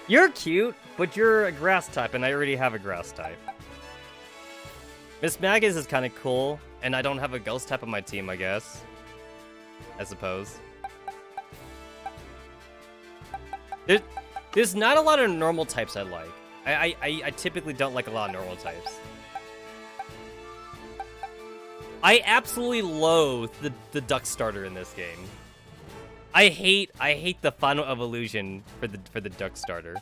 You're cute, but you're a grass type, and I already have a grass type. Miss Magus is kind of cool, and I don't have a ghost type on my team, I guess. I suppose. There's not a lot of normal types I like. I typically don't like a lot of normal types. I absolutely loathe the duck starter in this game. I hate the final evolution for the duck starter.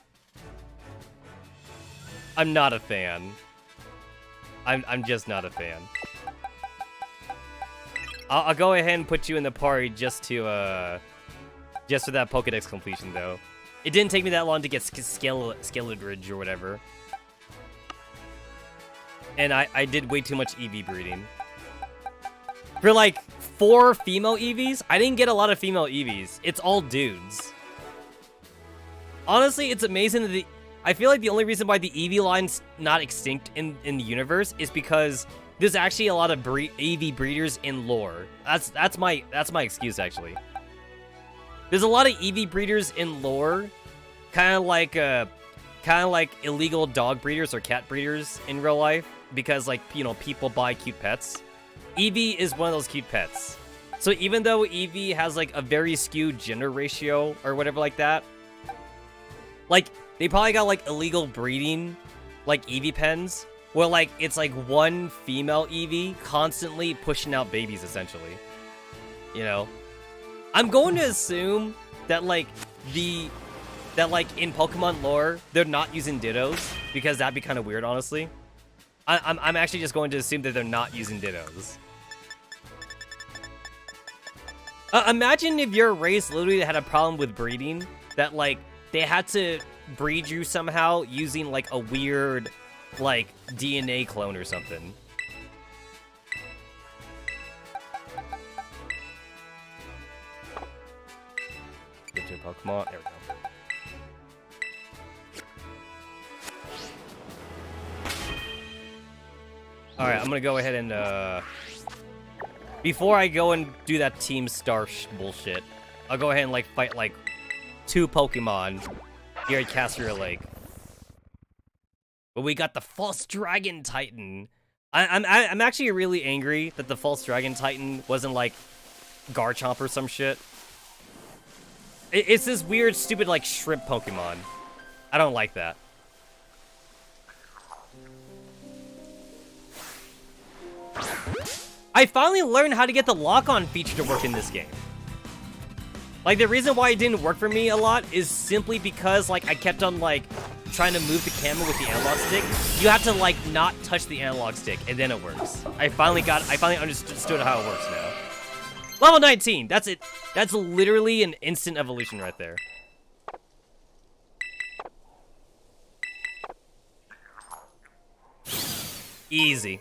I'm not a fan. I'm just not a fan. I'll go ahead and put you in the party just for that Pokedex completion though. It didn't take me that long to get Skeletor or whatever. And I did way too much EV breeding. For like 4 female EVs, I didn't get a lot of female EVs. It's all dudes. Honestly, it's amazing that I feel like the only reason why the EV line's not extinct in the universe is because there's actually a lot of EV breeders in lore. That's my excuse actually. There's a lot of EV breeders in lore, kind of like illegal dog breeders or cat breeders in real life, because like, you know, people buy cute pets. Eevee is one of those cute pets. So even though Eevee has like a very skewed gender ratio or whatever like that, like they probably got like illegal breeding, like Eevee pens, where like it's like one female Eevee constantly pushing out babies essentially. You know? I'm going to assume that like in Pokemon lore, they're not using Dittos, because that'd be kind of weird, honestly. I'm actually just going to assume that they're not using Dittos. Imagine if your race literally had a problem with breeding, that like they had to breed you somehow using like a weird like DNA clone or something. Get to a Pokemon. There we go. Alright, I'm gonna go ahead and, before I go and do that Team Star bullshit, I'll go ahead and, like, fight, like, 2 Pokemon here at Castrier Lake. But we got the False Dragon Titan. I'm actually really angry that the False Dragon Titan wasn't, like, Garchomp or some shit. It's this weird, stupid, like, shrimp Pokemon. I don't like that. I finally learned how to get the lock-on feature to work in this game. Like, the reason why it didn't work for me a lot is simply because, like, I kept on, like, trying to move the camera with the analog stick. You have to, like, not touch the analog stick, and then it works. I finally understood how it works now. Level 19! That's it. That's literally an instant evolution right there. Easy.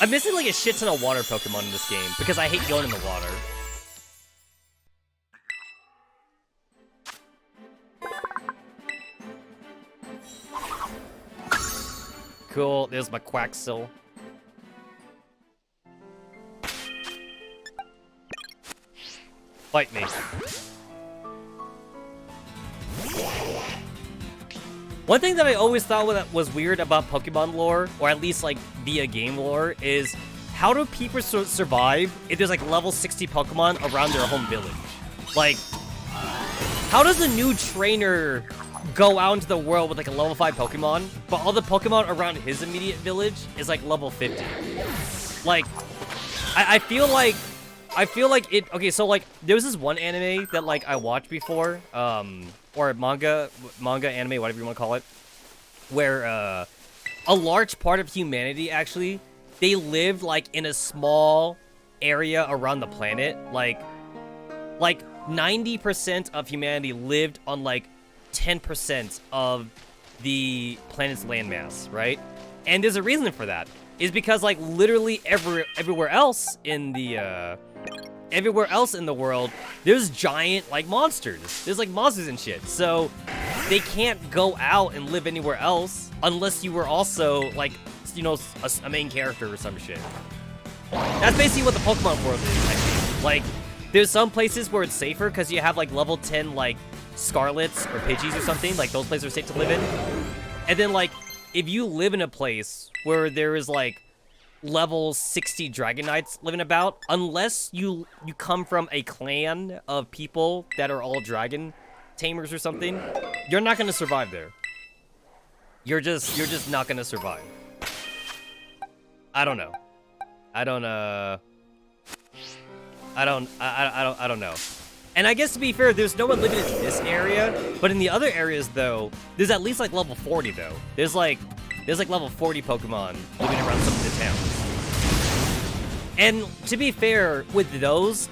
I'm missing like a shit ton of water Pokemon in this game because I hate going in the water. Cool, there's my Quaxel. Fight me. One thing that I always thought was weird about Pokemon lore, or at least like via game lore, is how do people survive if there's like level 60 Pokemon around their home village? Like, how does a new trainer go out into the world with like a level 5 Pokemon, but all the Pokemon around his immediate village is like level 50? Like, I feel like it. Okay, so like there was this one anime that like I watched before, or manga, anime, whatever you want to call it, where a large part of humanity actually, they lived like in a small area around the planet. Like 90% of humanity lived on like 10% of the planet's landmass, right? And there's a reason for that. Is because like literally everywhere else in the everywhere else in the world, there's giant, like, monsters. There's, like, monsters and shit. So they can't go out and live anywhere else unless you were also, like, you know, a main character or some shit. That's basically what the Pokemon world is, I think. Like, there's some places where it's safer because you have, like, level 10, like, Scarlets or Pidgeys or something. Like, those places are safe to live in. And then, like, if you live in a place where there is, like, level 60 Dragonites living about, unless you come from a clan of people that are all dragon tamers or something, you're not going to survive there. You're just not going to survive. I don't know. I don't know. And I guess, to be fair, there's no one living in this area, but in the other areas, though, there's at least, like, level 40, though. There's like level 40 Pokemon living around some of the towns. And to be fair, with those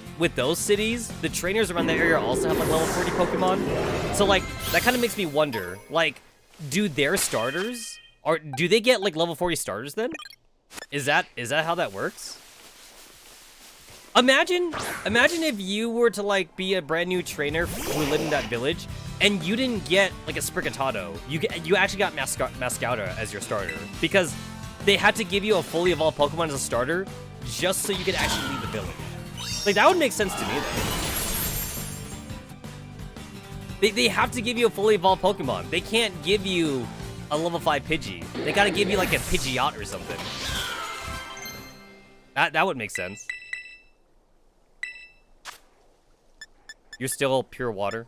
cities, the trainers around that area also have, like, level 40 Pokemon. So, like, that kind of makes me wonder, like, do their starters, or do they get, like, level 40 starters then? Is that how that works? Imagine if you were to, like, be a brand new trainer who lived in that village, and you didn't get, like, a Sprigatito. You actually got Mascouta as your starter, because they had to give you a fully evolved Pokemon as a starter just so you could actually leave the village. Like, that would make sense to me, though. They have to give you a fully evolved Pokemon. They can't give you a level 5 Pidgey. They gotta give you, like, a Pidgeot or something. That would make sense. You're still pure water.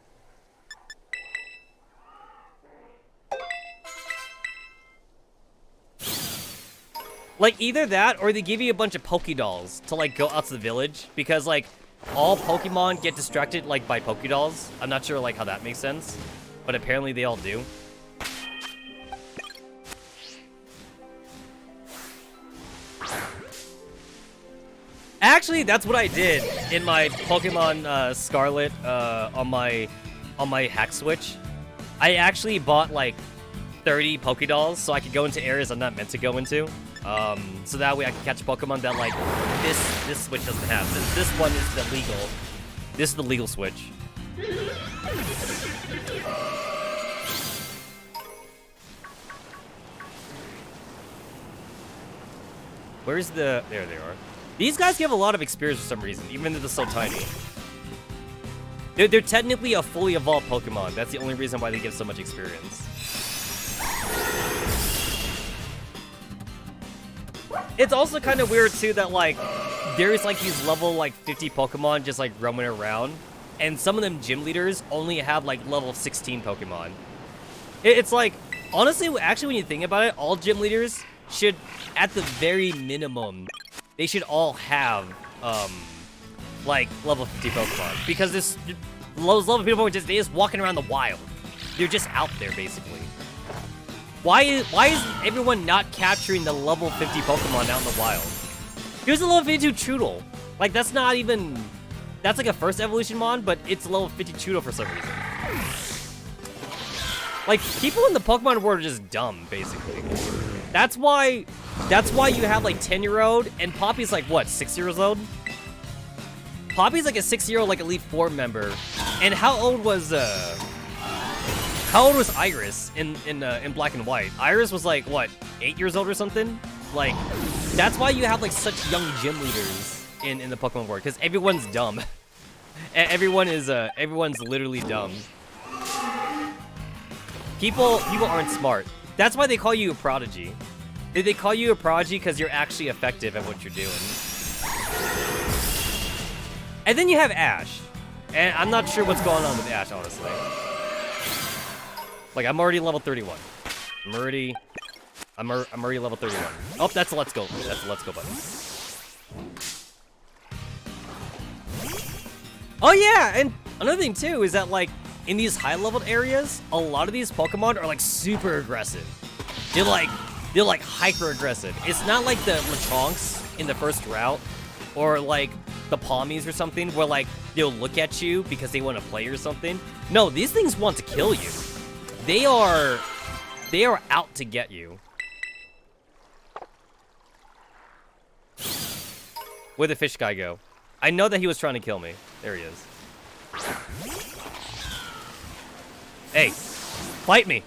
Like, either that, or they give you a bunch of Pokédolls to, like, go out to the village. Because, like, all Pokemon get distracted, like, by Pokédolls. I'm not sure, like, how that makes sense. But apparently they all do. Actually, that's what I did in my Pokemon Scarlet on my hack switch. I actually bought, like, 30 Pokédolls so I could go into areas I'm not meant to go into. So that way I can catch a Pokemon that, like, this switch doesn't have. This one is the legal. This is the legal switch. Where's the... There they are. These guys give a lot of experience for some reason, even though they're so tiny. They're technically a fully evolved Pokemon. That's the only reason why they give so much experience. It's also kind of weird, too, that, like, there's, like, these level, like, 50 Pokemon just, like, roaming around. And some of them gym leaders only have, like, level 16 Pokemon. It's like, honestly, actually, when you think about it, all gym leaders should, at the very minimum, they should all have, like, level 50 Pokemon. Because those level 50 Pokemon, they just walking around the wild. They're just out there, basically. Why is everyone not capturing the level 50 Pokemon out in the wild? Here's a level 52 Choodle. Like, that's not even... That's like a first evolution mon, but it's level 50 Choodle for some reason. Like, people in the Pokemon world are just dumb, basically. That's why you have, like, 10-year-old, and Poppy's, like, what, 6 years old? Poppy's, like, a 6-year-old, like, Elite Four member. And how old was Iris in Black and White? Iris was, like, what, 8 years old or something? Like, that's why you have, like, such young gym leaders in the Pokemon world, because everyone's dumb. Everyone's literally dumb. People aren't smart. That's why they call you a prodigy. They call you a prodigy because you're actually effective at what you're doing. And then you have Ash. And I'm not sure what's going on with Ash, honestly. Like, I'm already level 31. I'm already level 31. Oh, that's a let's go. That's a let's go button. Oh yeah, and another thing too is that, like, in these high-leveled areas, a lot of these Pokemon are, like, super aggressive. They're like hyper-aggressive. It's not like the Lechonks in the first route, or like the Palmies or something, where, like, they'll look at you because they want to play or something. No, these things want to kill you. They are out to get you. Where'd the fish guy go? I know that he was trying to kill me. There he is. Hey, fight me.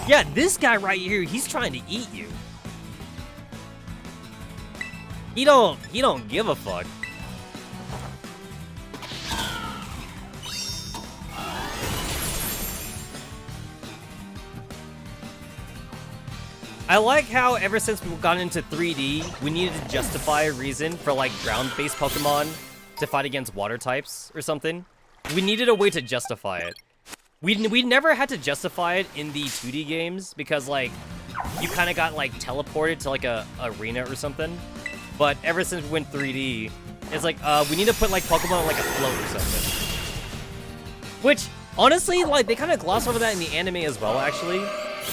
Yeah, this guy right here, he's trying to eat you. He don't give a fuck. I like how ever since we've gotten into 3D, we needed to justify a reason for like ground-based Pokemon to fight against water types or something. We needed a way to justify it. We never had to justify it in the 2D games because like you kind of got like teleported to like a arena or something. But ever since we went 3D, it's like we need to put like Pokemon on like a float or something. Which honestly, like they kind of gloss over that in the anime as well. Actually,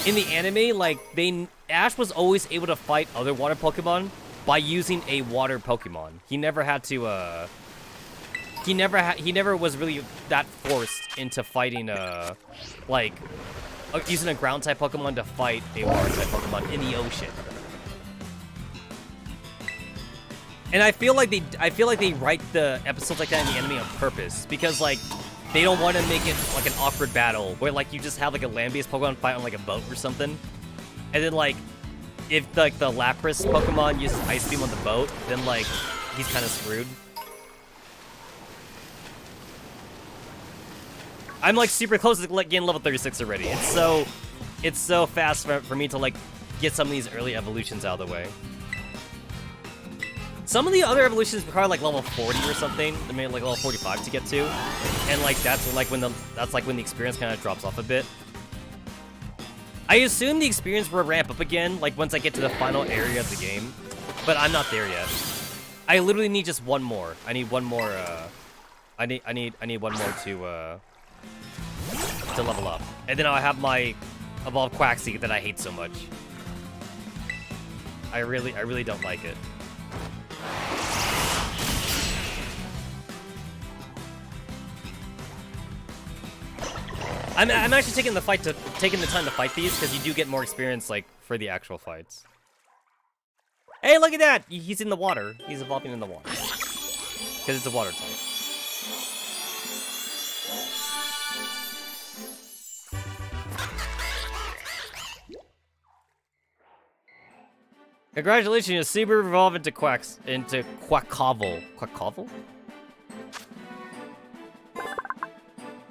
in the anime, like Ash was always able to fight other water Pokemon by using a water Pokemon. He never had to he never was really that forced into fighting using a ground type Pokemon to fight a water type Pokemon in the ocean. And I feel like they write the episodes like that in the anime on purpose because like they don't want to make it like an awkward battle where like you just have like a land-based Pokemon fight on like a boat or something, and then like if like the Lapras Pokemon uses Ice Beam on the boat, then like he's kind of screwed. I'm like super close to getting level 36 already. It's so fast for me to like get some of these early evolutions out of the way. Some of the other evolutions require like level 40 or something. I mean like level 45 to get to, and like that's when the experience kind of drops off a bit. I assume the experience will ramp up again like once I get to the final area of the game, but I'm not there yet. I literally need just one more. I need one more. I need one more to level up, and then I'll have my evolved Quaxly that I hate so much. I really don't like it. I'm actually taking the time to fight these because you do get more experience like for the actual fights. Hey, look at that! He's in the water. He's evolving in the water because it's a water type. Congratulations, Subaru evolved into Quackcovel. Quackcovel?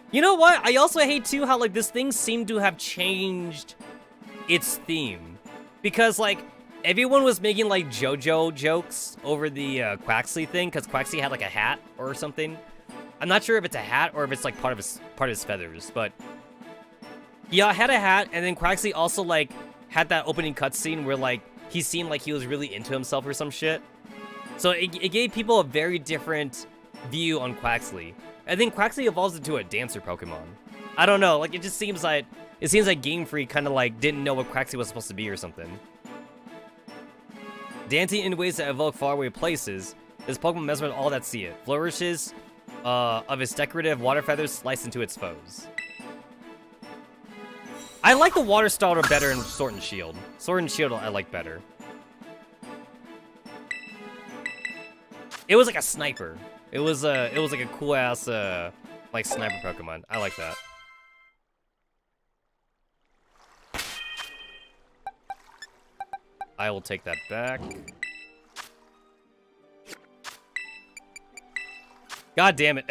You know what? I also hate too how like this thing seemed to have changed its theme. Because like everyone was making like JoJo jokes over the Quaxly thing because Quaxly had like a hat or something. I'm not sure if it's a hat or if it's like part of his feathers, but yeah, I had a hat, and then Quaxly also like had that opening cutscene where like he seemed like he was really into himself or some shit. So it gave people a very different view on Quaxly. I think Quaxly evolves into a dancer Pokemon. I don't know, like it seems like Game Freak kind of like didn't know what Quaxly was supposed to be or something. Dancing in ways that evoke faraway places, this Pokemon messes with all that see it. Flourishes of its decorative water feathers slice into its foes. I like the water starter better in Sword and Shield. Sword and Shield I like better. It was like a sniper. It was like a cool ass like sniper Pokemon. I like that. I will take that back. God damn it.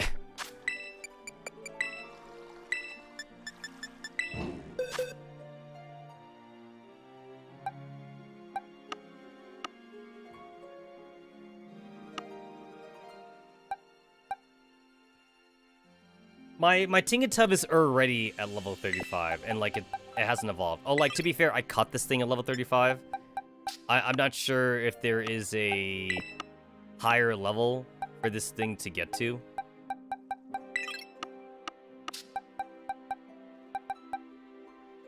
My Tingatub is already at level 35, and like it hasn't evolved. Oh, like to be fair, I caught this thing at level 35. I'm not sure if there is a higher level for this thing to get to.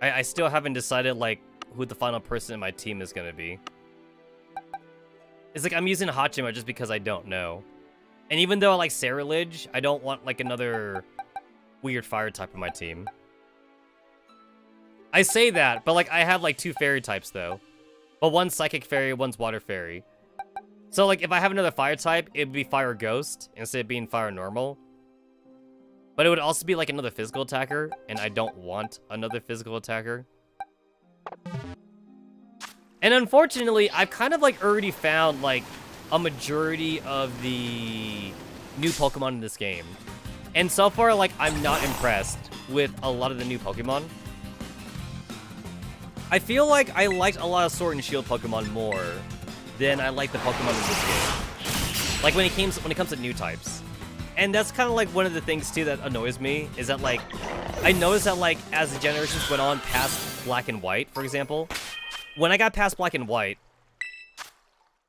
I still haven't decided like who the final person in my team is gonna be. It's like I'm using Hachima just because I don't know. And even though I like Ceruledge, I don't want like another weird fire type in my team. I say that, but like I have like 2 fairy types though. But one's psychic fairy, one's water fairy. So, like, if I have another fire type, it'd be fire ghost instead of being fire normal. But it would also be, like, another physical attacker, and I don't want another physical attacker. And unfortunately, I've kind of, like, already found, like, a majority of the new Pokemon in this game. And so far, like, I'm not impressed with a lot of the new Pokemon. I feel like I liked a lot of Sword and Shield Pokemon more than I like the Pokemon in this game. Like, when it comes to new types. And that's kind of, like, one of the things, too, that annoys me, is that, like, I noticed that, like, as the generations went on past Black and White, for example, when I got past Black and White,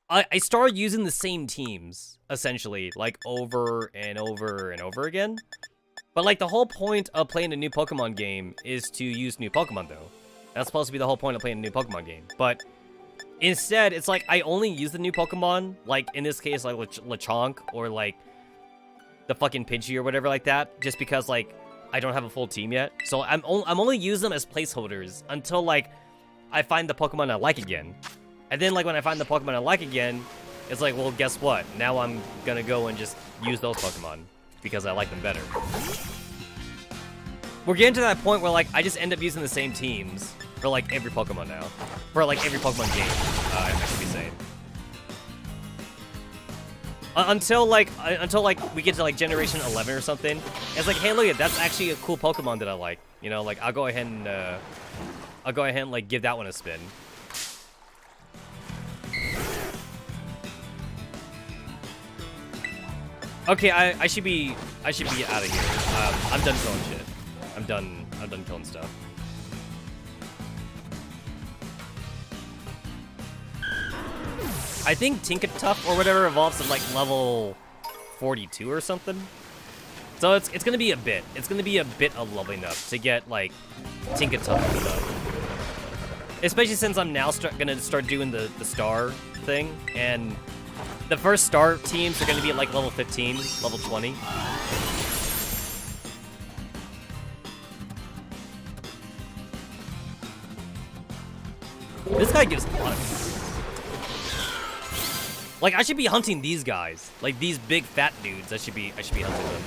I started using the same teams, essentially, like, over and over and over again. But, like, the whole point of playing a new Pokemon game is to use new Pokemon, though. That's supposed to be the whole point of playing a new Pokemon game. But instead, it's like, I only use the new Pokemon, like, in this case, like, Lechonk, or, like, the fucking Pidgey or whatever like that, just because, like, I don't have a full team yet. So I'm only using them as placeholders until, like, I find the Pokemon I like again. And then, like, when I find the Pokemon I like again, it's like, well, guess what? Now I'm gonna go and just use those Pokemon because I like them better. We're getting to that point where, like, I just end up using the same teams for, like, every Pokemon now. For, like, every Pokemon game, I should be saying. Until like we get to like generation 11 or something, it's like, hey, look at that's actually a cool Pokemon that I like. You know, like I'll go ahead and like give that one a spin. Okay, I should be out of here. I'm done killing shit. I'm done killing stuff. I think Tinkatuff or whatever evolves at like level 42 or something. So it's gonna be a bit. It's gonna be a bit of leveling up to get like Tinkatuff and stuff. Especially since I'm now gonna start doing the star thing, and the first star teams are gonna be at like level 15, level 20. This guy gives a lot of. Like, I should be hunting these guys. Like, these big fat dudes. I should be hunting them.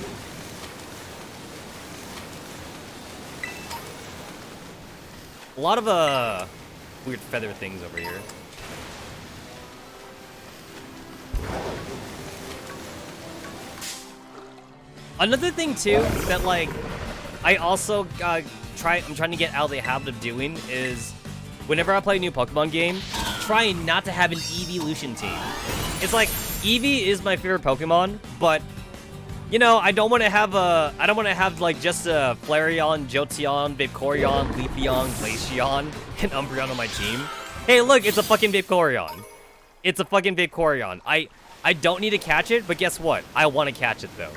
A lot of, weird feather things over here. Another thing, too, that, like, I also, I'm trying to get out of the habit of doing is, whenever I play a new Pokemon game, trying not to have an evolution team. It's like, Eevee is my favorite Pokemon, but, you know, I don't want to have, like, just a Flareon, Jolteon, Vaporeon, Leafeon, Glaceon, and Umbreon on my team. Hey, look, it's a fucking Vaporeon. It's a fucking Vaporeon. I don't need to catch it, but guess what? I want to catch it, though.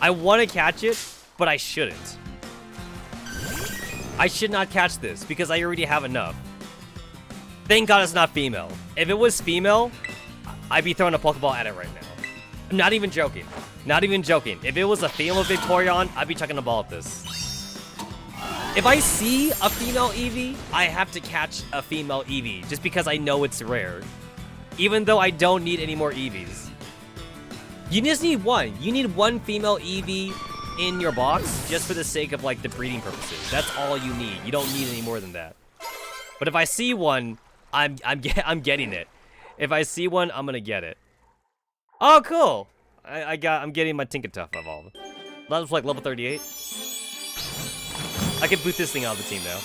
I want to catch it, but I shouldn't. I should not catch this, because I already have enough. Thank God it's not female. If it was female, I'd be throwing a Pokeball at it right now. I'm not even joking. Not even joking. If it was a female Vaporeon, I'd be chucking a ball at this. If I see a female Eevee, I have to catch a female Eevee, just because I know it's rare. Even though I don't need any more Eevees. You just need one. You need one female Eevee in your box, just for the sake of, like, the breeding purposes. That's all you need. You don't need any more than that. But if I see one, I'm getting it. If I see one, I'm gonna get it. Oh, cool! I'm getting my Tinkatuff evolved. That was like level 38. I can boot this thing out of the team now.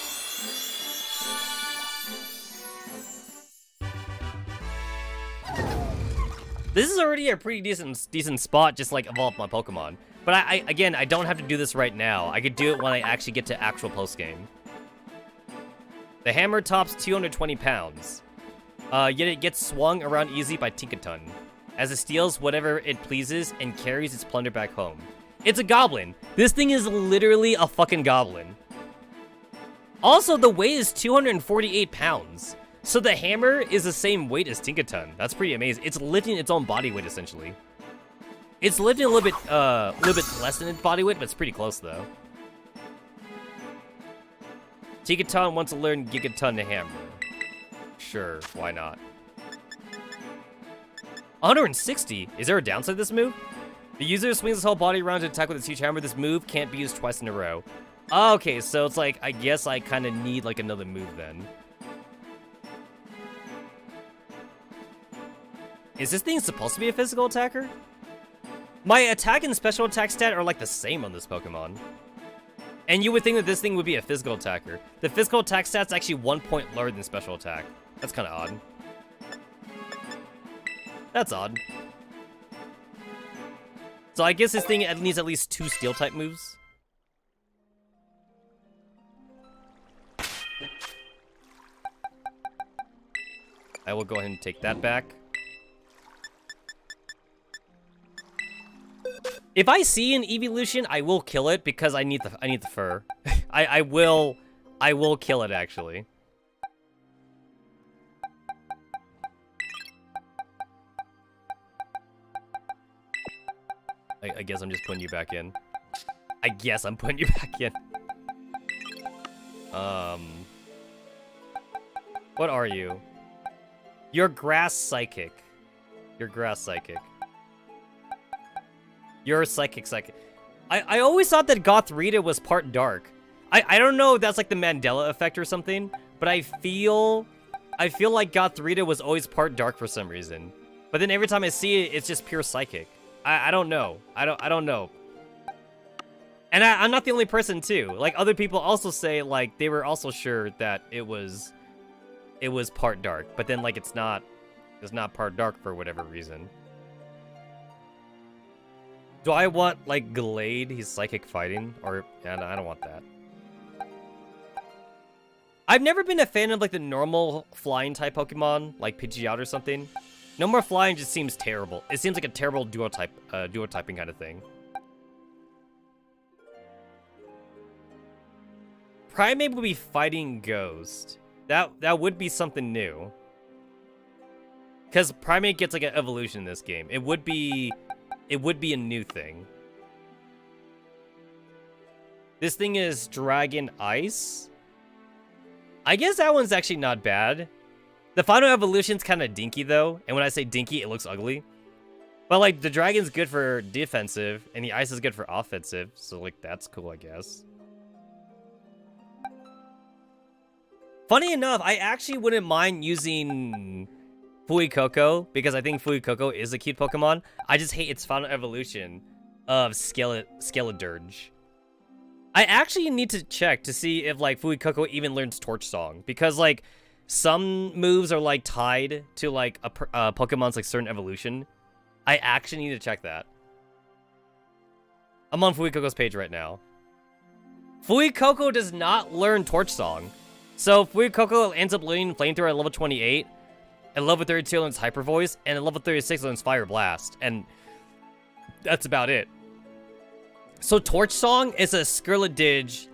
This is already a pretty decent spot, just like evolve my Pokemon. But again, I don't have to do this right now. I could do it when I actually get to actual post game. The hammer tops 220 pounds. Yet it gets swung around easily by Tinkaton, as it steals whatever it pleases and carries its plunder back home. It's a goblin. This thing is literally a fucking goblin. Also, the weight is 248 pounds. So the hammer is the same weight as Tinkaton. That's pretty amazing. It's lifting its own body weight, essentially. It's lifting a little bit less than its body weight, but it's pretty close, though. Tinkaton wants to learn Gigaton to hammer. Sure, why not? 160? Is there a downside to this move? The user swings his whole body around to attack with his huge hammer. This move can't be used twice in a row. Okay, so it's like, I guess I kind of need like another move then. Is this thing supposed to be a physical attacker? My attack and special attack stat are like the same on this Pokemon. And you would think that this thing would be a physical attacker. The physical attack stat's actually 1 point lower than special attack. That's kind of odd. That's odd. So I guess this thing needs at least 2 steel type moves. I will go ahead and take that back. If I see an evolution, I will kill it because I need the fur. I will kill it actually. I guess I'm just putting you back in. I guess I'm putting you back in. What are you? You're grass psychic. You're grass psychic. You're a psychic. I always thought that Gothorita was part dark. I don't know if that's like the Mandela effect or something, but I feel like Gothorita was always part dark for some reason. But then every time I see it, it's just pure psychic. I don't know. I don't know. And I'm not the only person too. Like other people also say like they were also sure that it was part dark, but then like it's not part dark for whatever reason. Do I want like Glade? He's psychic fighting, or yeah, I don't want that. I've never been a fan of like the normal flying type Pokemon, like Pidgeot or something. No more flying just seems terrible. It seems like a terrible duo typing kind of thing. Primeape would be fighting Ghost. That would be something new. Because Primeape gets like an evolution in this game. It would be a new thing. This thing is Dragon Ice. I guess that one's actually not bad. The final evolution's kind of dinky though, and when I say dinky, it looks ugly. But like the dragon's good for defensive, and the ice is good for offensive, so like that's cool, I guess. Funny enough, I actually wouldn't mind using Fuecoco, because I think Fuecoco is a cute Pokemon. I just hate its final evolution of Skeledirge. I actually need to check to see if like Fuecoco even learns Torch Song, because like some moves are like tied to like a Pokemon's like certain evolution. I actually need to check that. I'm on Fuecoco's page right now. Fuecoco does not learn Torch Song. So Fuecoco ends up learning Flamethrower at level 28. At level 32 learns Hyper Voice, and at level 36 learns Fire Blast, and that's about it. So Torch Song is a Skirlidige,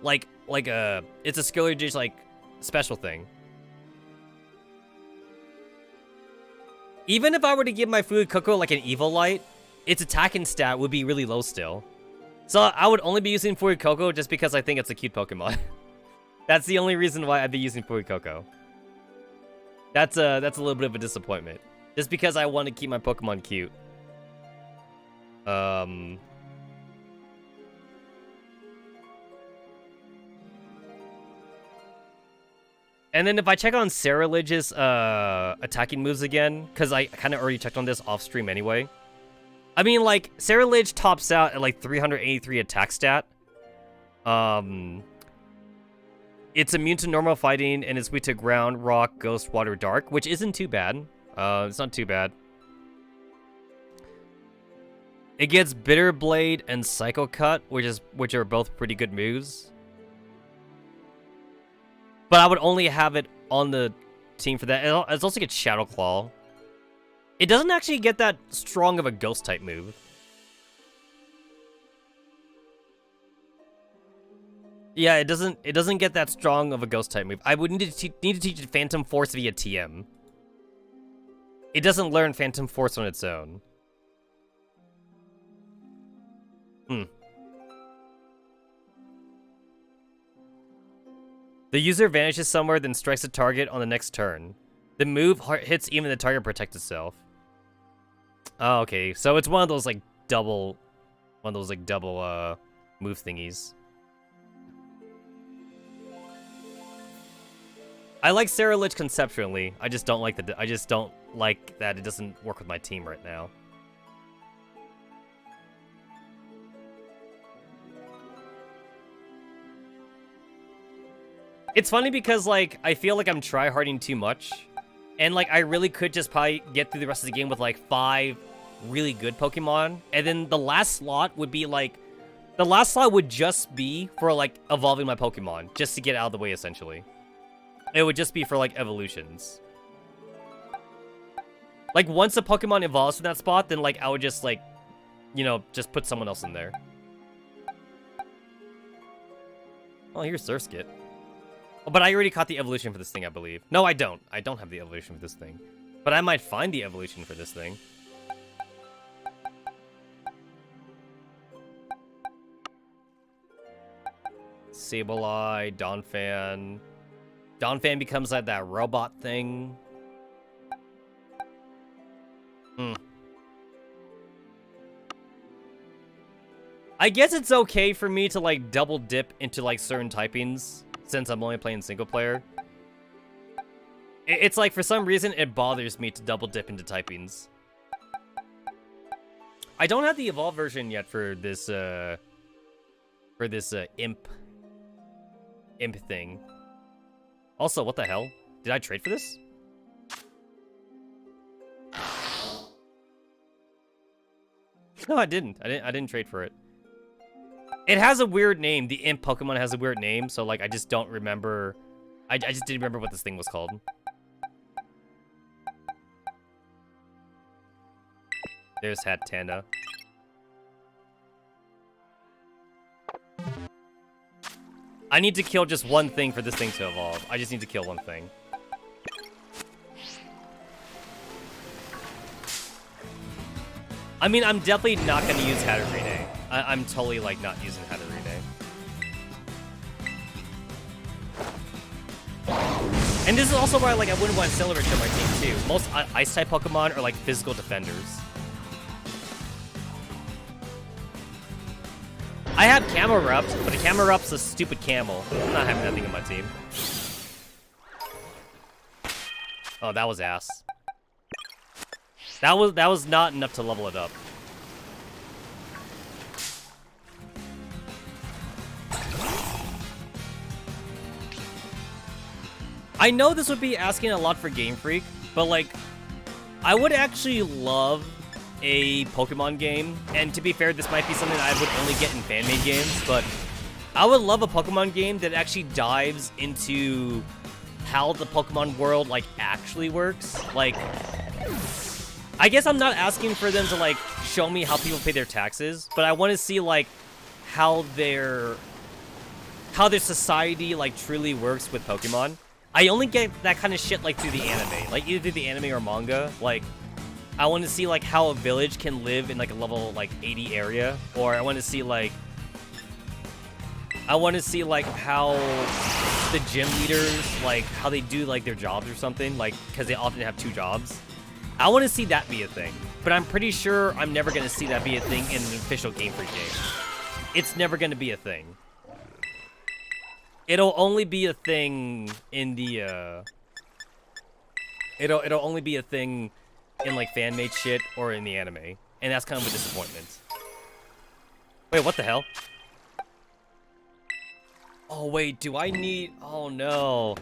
it's a Skirlidige like special thing. Even if I were to give my Fuecoco like an Evil Light, its attacking stat would be really low still. So I would only be using Fuecoco just because I think it's a cute Pokemon. That's the only reason why I'd be using Fuecoco. That's a little bit of a disappointment. Just because I want to keep my Pokemon cute. And then if I check on Ceralige's attacking moves again, because I kind of already checked on this off stream anyway. I mean, like, Ceralige tops out at like 383 attack stat. It's immune to normal fighting, and it's weak to ground, rock, ghost, water, dark, which isn't too bad. It's not too bad. It gets Bitter Blade and Psycho Cut, which are both pretty good moves. But I would only have it on the team for that. It also gets Shadow Claw. It doesn't actually get that strong of a ghost type move. Yeah, it doesn't get that strong of a ghost type move. I would need to teach it Phantom Force via TM. It doesn't learn Phantom Force on its own. The user vanishes somewhere, then strikes a target on the next turn. The move hits even the target protect itself. Oh, okay. So it's one of those like double move thingies. I like Sarah Lich conceptually. I just don't like that it doesn't work with my team right now. It's funny because like I feel like I'm tryharding too much. And like I really could just probably get through the rest of the game with like 5 really good Pokemon. And then the last slot would be like the last slot would just be for like evolving my Pokemon, just to get out of the way essentially. It would just be for, like, evolutions. Like, once a Pokemon evolves from that spot, then, like, I would just, like, you know, just put someone else in there. Oh, here's Surskit. Oh, but I already caught the evolution for this thing, I believe. No, I don't. I don't have the evolution for this thing. But I might find the evolution for this thing. Sableye, Donphan... Donphan becomes like that robot thing. I guess it's okay for me to like double dip into like certain typings since I'm only playing single player. It's like for some reason it bothers me to double dip into typings. I don't have the evolved version yet for this imp thing. Also, what the hell? Did I trade for this? No, I didn't. I didn't trade for it. It has a weird name. The imp Pokemon has a weird name, so like I just don't remember. I just didn't remember what this thing was called. There's Hattana. I need to kill just one thing for this thing to evolve. I just need to kill one thing. I mean, I'm definitely not going to use Hatterene. I'm totally, like, not using Hatterene. And this is also why, like, I wouldn't want Celebrity on my team, too. Most Ice-type Pokemon are, like, physical defenders. I have Camerupt, but a Camerupt's a stupid camel. I'm not having that thing in my team. Oh, that was ass. That was not enough to level it up. I know this would be asking a lot for Game Freak, but like, I would actually love a Pokemon game, and to be fair, this might be something I would only get in fan-made games, but I would love a Pokemon game that actually dives into how the Pokemon world, like, actually works. Like, I guess I'm not asking for them to, like, show me how people pay their taxes, but I want to see, like, how their society, like, truly works with Pokemon. I only get that kind of shit, like, through the anime. Like, either through the anime or manga. Like, I want to see, like, how a village can live in, like, a level, like, 80 area. Or I want to see, like, how the gym leaders, like, how they do, like, their jobs or something. Like, because they often have 2 jobs. I want to see that be a thing. But I'm pretty sure I'm never going to see that be a thing in an official Game Freak game. It's never going to be a thing. It'll only be a thing in the, It'll only be a thing in, like, fan-made shit or in the anime. And that's kind of a disappointment. Wait, what the hell? Oh, wait, do I need... Oh, no.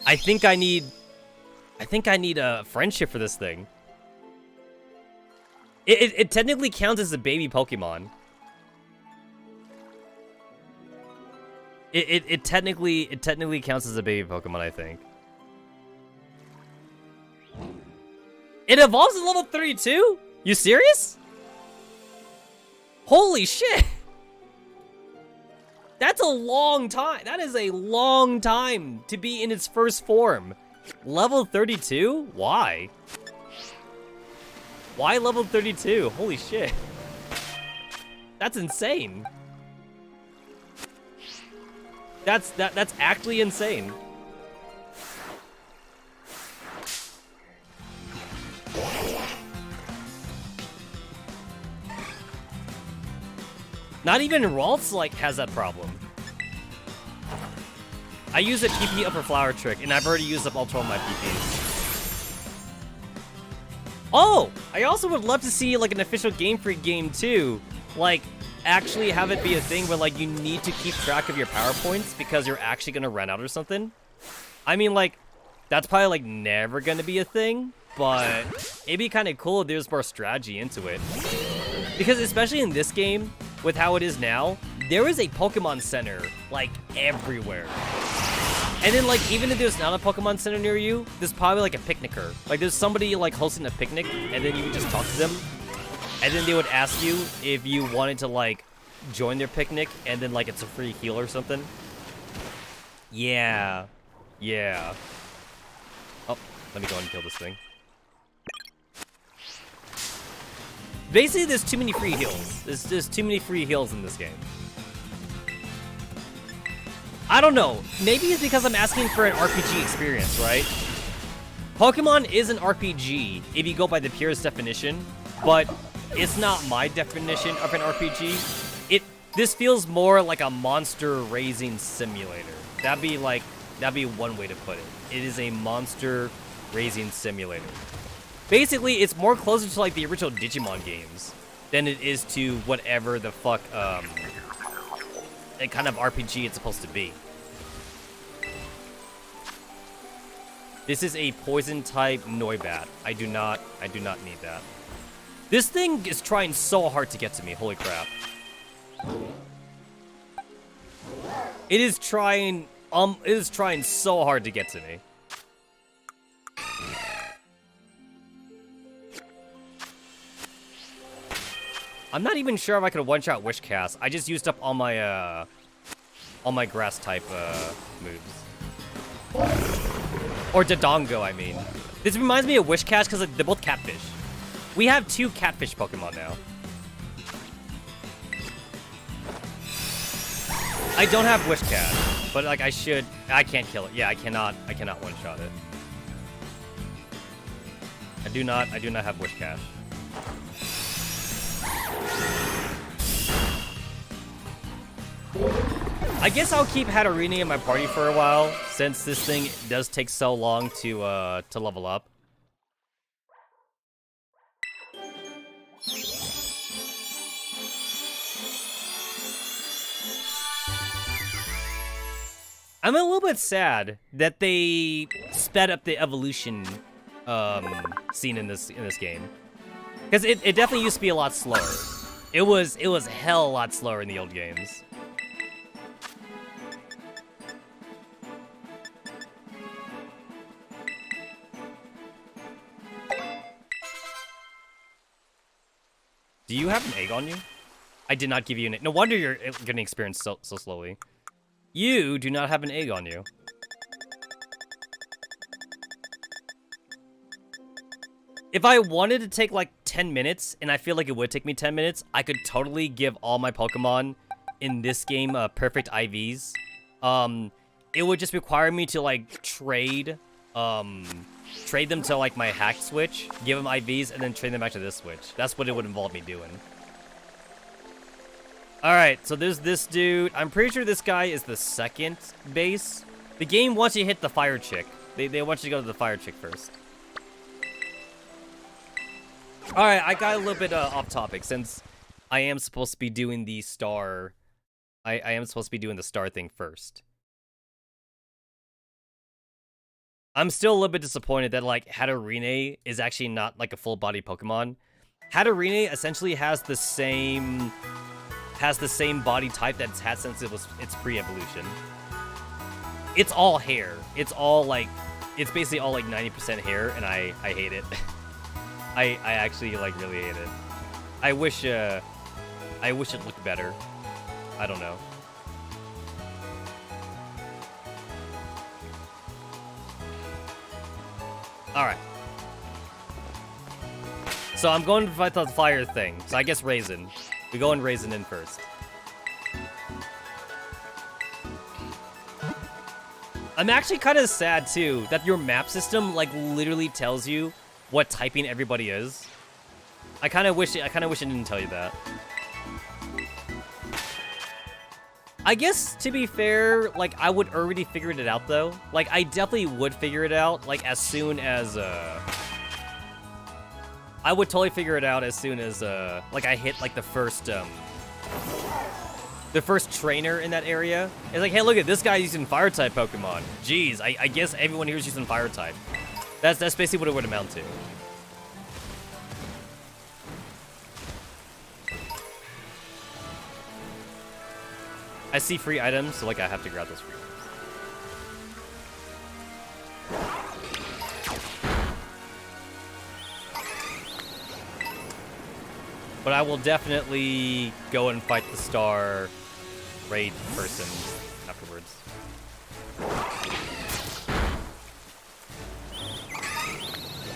I think I need a friendship for this thing. It technically counts as a baby Pokemon. It technically counts as a baby Pokemon, I think. It evolves at level 32? You serious? Holy shit! That's a long time. That is a long time to be in its first form. Level 32? Why? Why level 32? Holy shit. That's insane. That's actually insane. Not even Ralts, like, has that problem. I use a PP upper flower trick, and I've already used up all 12 of my PPs. Oh! I also would love to see, like, an official Game Freak game, too. Like, actually have it be a thing where, like, you need to keep track of your power points because you're actually gonna run out or something. I mean, like, that's probably, like, never gonna be a thing, but it'd be kind of cool if there's more strategy into it. Because especially in this game, with how it is now, there is a Pokemon Center, like, everywhere. And then, like, even if there's not a Pokemon Center near you, there's probably, like, a picnicker. Like, there's somebody, like, hosting a picnic, and then you can just talk to them. And then they would ask you if you wanted to, like, join their picnic, and then, like, it's a free heal or something. Yeah. Yeah. Oh, let me go ahead and kill this thing. Basically, there's too many free heals. There's too many free heals in this game. I don't know. Maybe it's because I'm asking for an RPG experience, right? Pokemon is an RPG if you go by the purest definition, but it's not my definition of an RPG. This feels more like a monster raising simulator. That'd be one way to put it. It is a monster raising simulator. Basically, it's more closer to like the original Digimon games than it is to whatever the fuck kind of RPG it's supposed to be. This is a poison type Noibat. I do not need that. This thing is trying so hard to get to me. Holy crap. It is trying so hard to get to me. I'm not even sure if I could one-shot Wish Cast. I just used up all my grass type moves. Or Dodongo, I mean. This reminds me of Wish Cast because they're both catfish. We have 2 catfish Pokemon now. I don't have Wish Cast, but like I should. I can't kill it. Yeah, I cannot one-shot it. I do not have Wish Cast. I guess I'll keep Hatterene in my party for a while, since this thing does take so long to level up. I'm a little bit sad that they sped up the evolution scene in this game, because it definitely used to be a lot slower. It was hell a lot slower in the old games. Do you have an egg on you? I did not give you an egg. No wonder you're getting experience so slowly. You do not have an egg on you. If I wanted to take like 10 minutes, and I feel like it would take me 10 minutes, I could totally give all my Pokemon in this game perfect IVs. It would just require me to like trade them to like my hack switch, give them IVs, and then trade them back to this switch. That's what it would involve me doing. Alright, so there's this dude. I'm pretty sure this guy is the second base. The game wants you to hit the fire chick. They want you to go to the fire chick first. Alright, I got a little bit off topic since I am supposed to be doing the star. I am supposed to be doing the star thing first. I'm still a little bit disappointed that like Hatterene is actually not like a full body Pokemon. Hatterene essentially has the same body type that it's had since its pre-evolution. It's all hair. It's basically all like 90% hair, and I hate it. I actually like really hate it. I wish it looked better. I don't know. Alright. So I'm going to fight the fire thing. So I guess Raisin. We go and Raisin in first. I'm actually kind of sad too that your map system like literally tells you what typing everybody is. I kind of wish it didn't tell you that. I guess, to be fair, like, I would already figured it out, though. Like, I definitely would figure it out, like, as soon as, I would totally figure it out as soon as, like, I hit, like, the first trainer in that area. It's like, hey, look at this guy using Fire-type Pokemon. Jeez, I guess everyone here is using Fire-type. That's basically what it would amount to. I see free items, so, like, I have to grab those free items. But I will definitely go and fight the star raid person afterwards.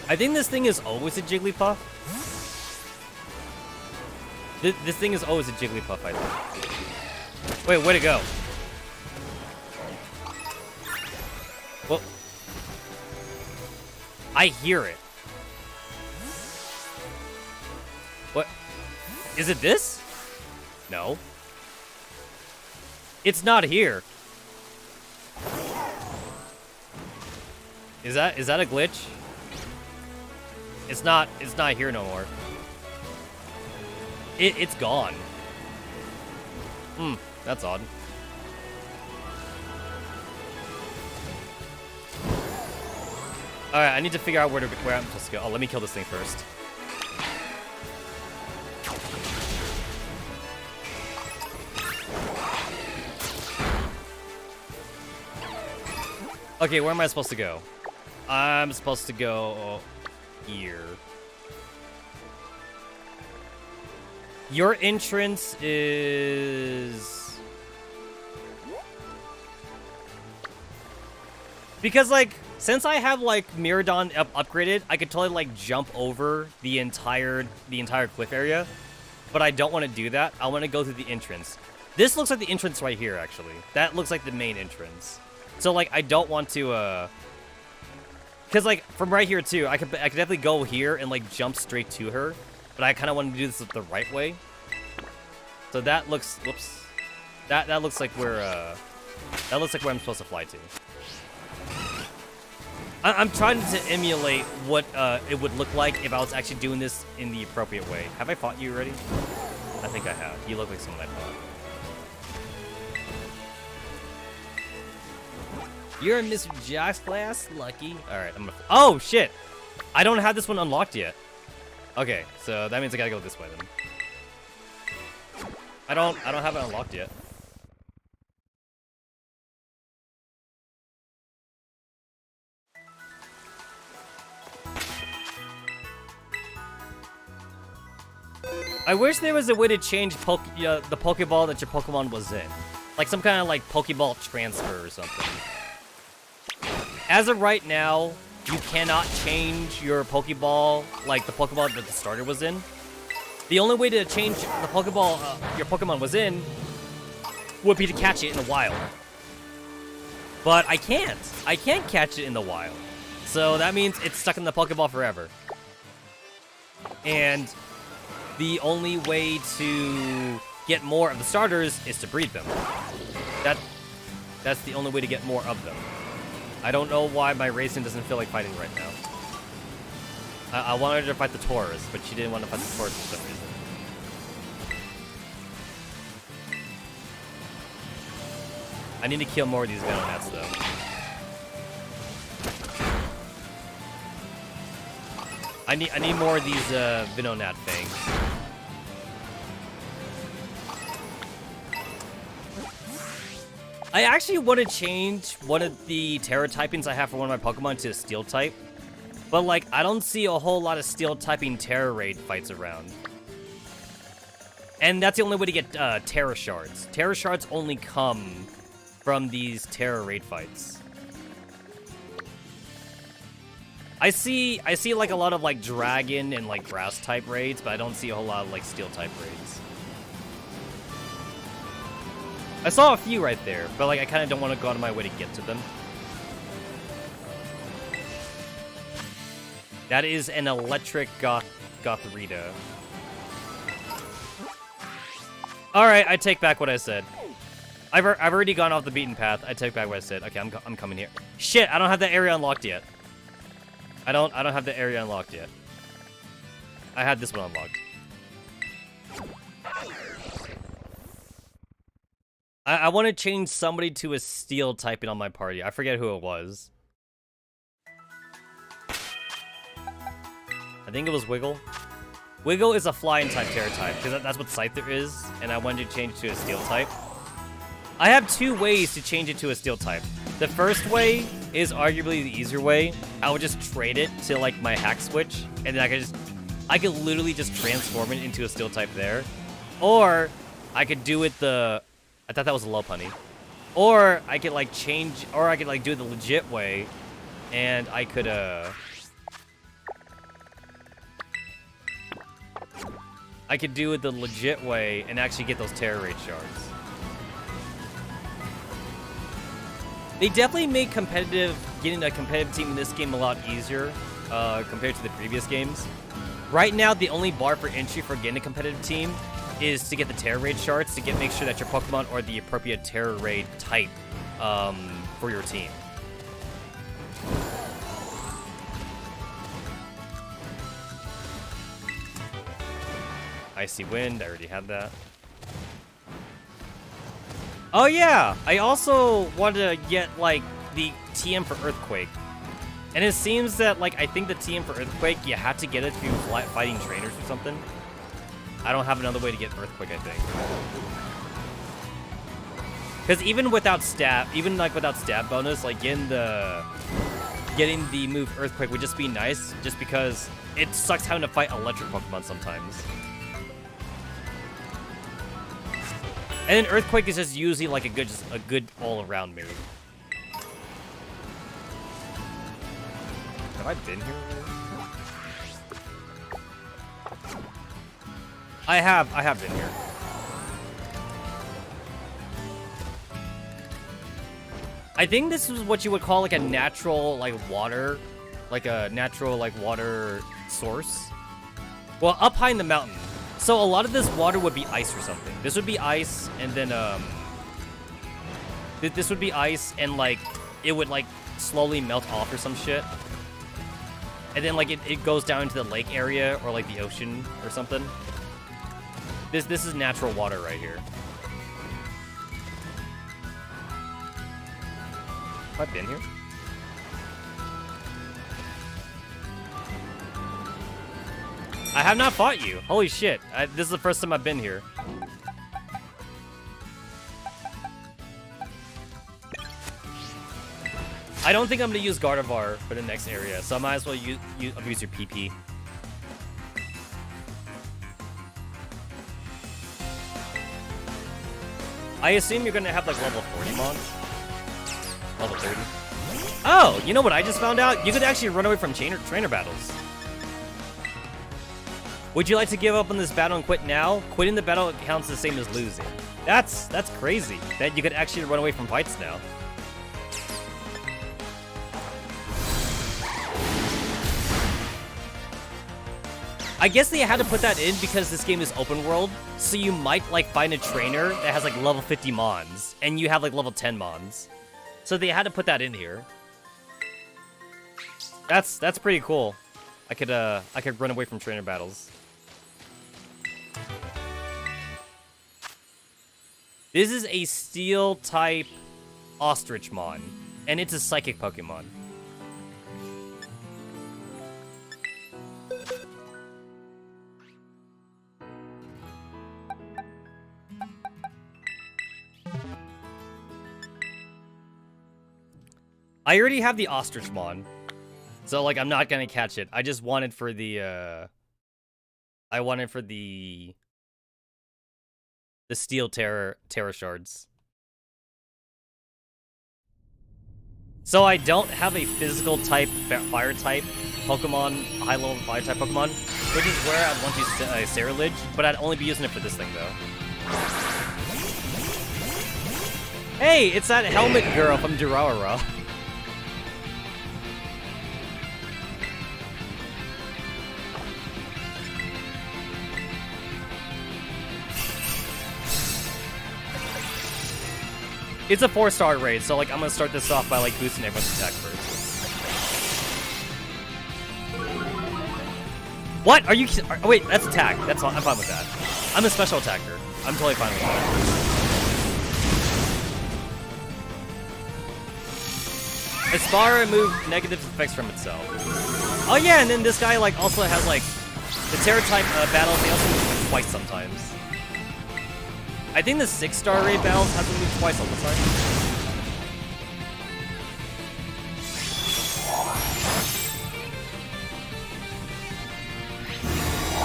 I think this thing is always a Jigglypuff. This thing is always a Jigglypuff, I think. Wait, where'd it go? Well, I hear it. What? Is it this? No. It's not here. Is that a glitch? It's not here no more. It's gone. That's odd. Alright, I need to figure out where I'm supposed to go. Oh, let me kill this thing first. Okay, where am I supposed to go? I'm supposed to go here. Your entrance is... Because, like, since I have, like, Miradon upgraded, I could totally, like, jump over the entire cliff area. But I don't want to do that. I want to go through the entrance. This looks like the entrance right here, actually. That looks like the main entrance. So, like, I don't want to, because, like, from right here, too, I could definitely go here and, like, jump straight to her. But I kind of want to do this the right way. So that looks, whoops. That looks like where, that looks like where I'm supposed to fly to. I'm trying to emulate what it would look like if I was actually doing this in the appropriate way. Have I fought you already? I think I have. You look like someone I fought. You're in Mr. Jock's class? Lucky. Alright, I'm gonna... Oh, shit! I don't have this one unlocked yet. Okay, so that means I gotta go this way then. I don't have it unlocked yet. I wish there was a way to change the Pokeball that your Pokemon was in. Like some kind of like Pokeball transfer or something. As of right now, you cannot change your Pokeball, like the Pokeball that the starter was in. The only way to change the Pokeball your Pokemon was in would be to catch it in the wild. But I can't. I can't catch it in the wild. So that means it's stuck in the Pokeball forever. And the only way to get more of the starters is to breed them. That's the only way to get more of them. I don't know why my Raisin doesn't feel like fighting right now. I wanted her to fight the Taurus, but she didn't want to fight the Taurus for some reason. I need to kill more of these Venonats, though. I need more of these Venonat things. I actually want to change one of the Terra typings I have for one of my Pokemon to a Steel type. But, like, I don't see a whole lot of Steel typing Terra Raid fights around. And that's the only way to get Terra Shards. Terra Shards only come from these Terra Raid fights. I see like a lot of like Dragon and like Grass type raids, but I don't see a whole lot of like Steel type raids. I saw a few right there, but like I kind of don't want to go out of my way to get to them. That is an electric Gotharita. Alright, I take back what I said. I've already gone off the beaten path. I take back what I said. Okay, I'm coming here. Shit, I don't have that area unlocked yet. I don't have the area unlocked yet. I had this one unlocked. I want to change somebody to a steel typing on my party. I forget who it was. I think it was Wiggle. Wiggle is a flying type terror type, because that's what Scyther is, and I wanted to change to a steel type. I have two ways to change it to a steel type. The first way is arguably the easier way. I would just trade it to like my hack switch, and then I could literally just transform it into a steel type there. Or I could do it I thought that was a low punny. Or I could like do it the legit way, and I could do it the legit way and actually get those terror rate shards. They definitely made getting a competitive team in this game a lot easier compared to the previous games. Right now, the only bar for entry for getting a competitive team is to get the terror raid shards to make sure that your Pokemon are the appropriate terror raid type for your team. Icy Wind, I already had that. Oh yeah, I also wanted to get like the TM for Earthquake. And it seems that like I think the TM for Earthquake, you have to get it through fighting trainers or something. I don't have another way to get Earthquake, I think. Because even without stab bonus, like getting the move Earthquake would just be nice, just because it sucks having to fight electric Pokemon sometimes. And then Earthquake is just usually like a good all-around move. Have I been here already? I have been here. I think this is what you would call like a natural water source. Well, up high in the mountain. So a lot of this water would be ice or something. This would be ice, and then this would be ice, and like it would like slowly melt off or some shit. And then like it goes down into the lake area or like the ocean or something. This is natural water right here. Have I been here? I have not fought you. Holy shit. This is the first time I've been here. I don't think I'm going to use Gardevoir for the next area, so I might as well abuse your PP. I assume you're going to have like level 40 mons? Level 30? Oh, you know what I just found out? You could actually run away from trainer battles. Would you like to give up on this battle and quit now? Quitting the battle counts the same as losing. That's crazy, that you could actually run away from fights now. I guess they had to put that in because this game is open world, so you might like find a trainer that has like level 50 mons, and you have like level 10 mons. So they had to put that in here. That's pretty cool. I could run away from trainer battles. This is a steel type Ostrichmon, and it's a psychic Pokemon. I already have the Ostrichmon, so like I'm not gonna catch it. I just wanted for the the steel terror shards. So I don't have a physical type fire type Pokemon, high level fire type Pokemon, which is where I'd want to use Ceruledge, but I'd only be using it for this thing though. Hey, it's that helmet girl from Durarara. It's a 4-star raid, so like I'm gonna start this off by like boosting everyone's attack first. What? Are you? Oh, wait, that's attack. That's I'm fine with that. I'm a special attacker. I'm totally fine with that. Aspire remove negative effects from itself. Oh yeah, and then this guy like also has like the Terra type battles. They also move twice sometimes. I think the 6-star raid battles have to move twice all the time.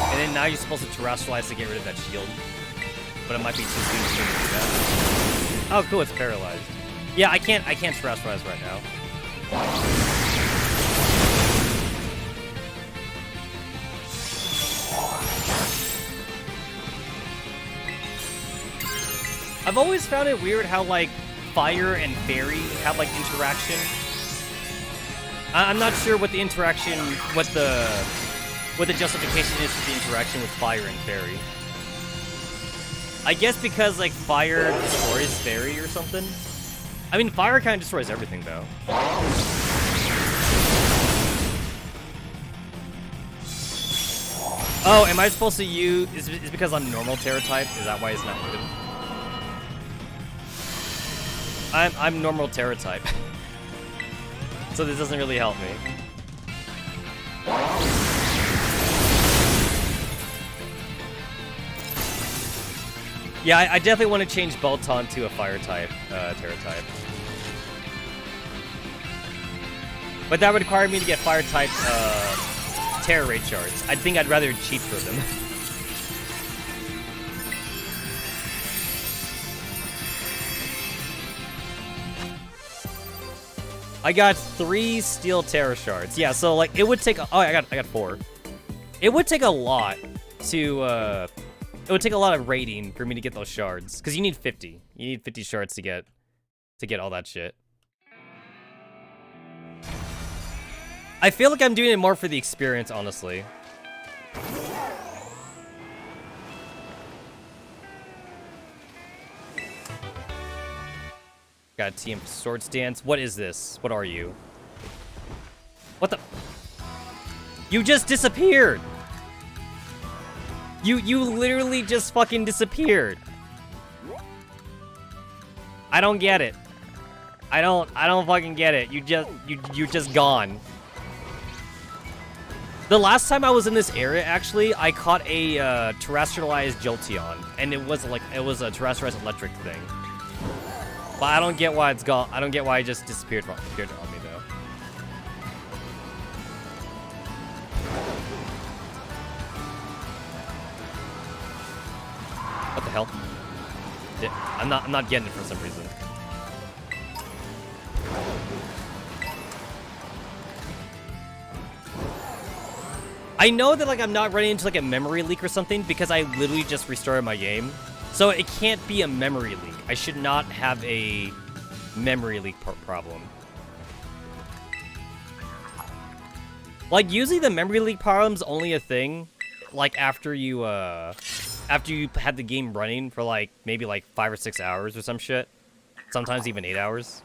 And then now you're supposed to terrestrialize to get rid of that shield, but it might be too soon to do that. Oh, cool! It's paralyzed. Yeah, I can't terrestrialize right now. I've always found it weird how like fire and fairy have like interaction. I'm not sure what the interaction, what the justification is for the interaction with fire and fairy. I guess because like fire destroys fairy or something. I mean, fire kind of destroys everything though. Oh, am I supposed to use? Is because I'm normal Terra type? Is that why it's not good? I'm normal Terra type, so this doesn't really help me. Yeah, I definitely want to change Bolton to a fire type, Terra type. But that would require me to get fire type Terra raid shards. I think I'd rather cheat for them. I got 3 steel Terra shards. Yeah, so like it would take. Oh, I got 4. It would take a lot to. It would take a lot of raiding for me to get those shards, because you need 50. You need 50 shards to get all that shit. I feel like I'm doing it more for the experience, honestly. Got a team sword stance. What is this? What are you? What the? You just disappeared! You literally just fucking disappeared. I don't get it. I don't fucking get it. You just gone. The last time I was in this area, actually, I caught a terrestrialized Jolteon, and it was a terrestrialized electric thing. But I don't get why it's gone. I don't get why it just disappeared on me though. What the hell? I'm not getting it for some reason. I know that like I'm not running into like a memory leak or something because I literally just restarted my game. So it can't be a memory leak. I should not have a memory leak problem. Like usually the memory leak problem's only a thing like after you had the game running for like maybe like 5 or 6 hours or some shit. Sometimes even 8 hours.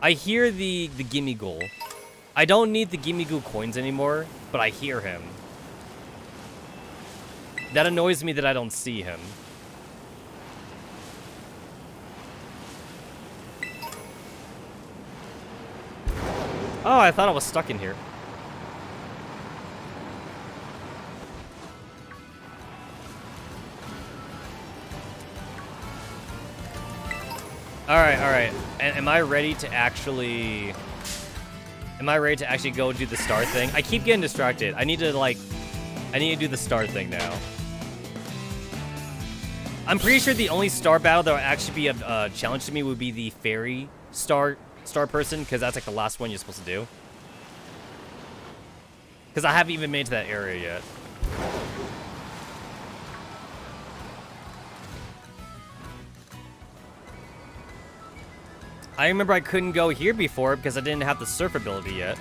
I hear the gimme goal. I don't need the gimme goo coins anymore, but I hear him. That annoys me that I don't see him. Oh, I thought I was stuck in here. Alright. And am I ready to actually go do the star thing? I keep getting distracted. I need to do the star thing now. I'm pretty sure the only star battle that would actually be a challenge to me would be the fairy star person, because that's like the last one you're supposed to do. Because I haven't even made it to that area yet. I remember I couldn't go here before because I didn't have the surf ability yet.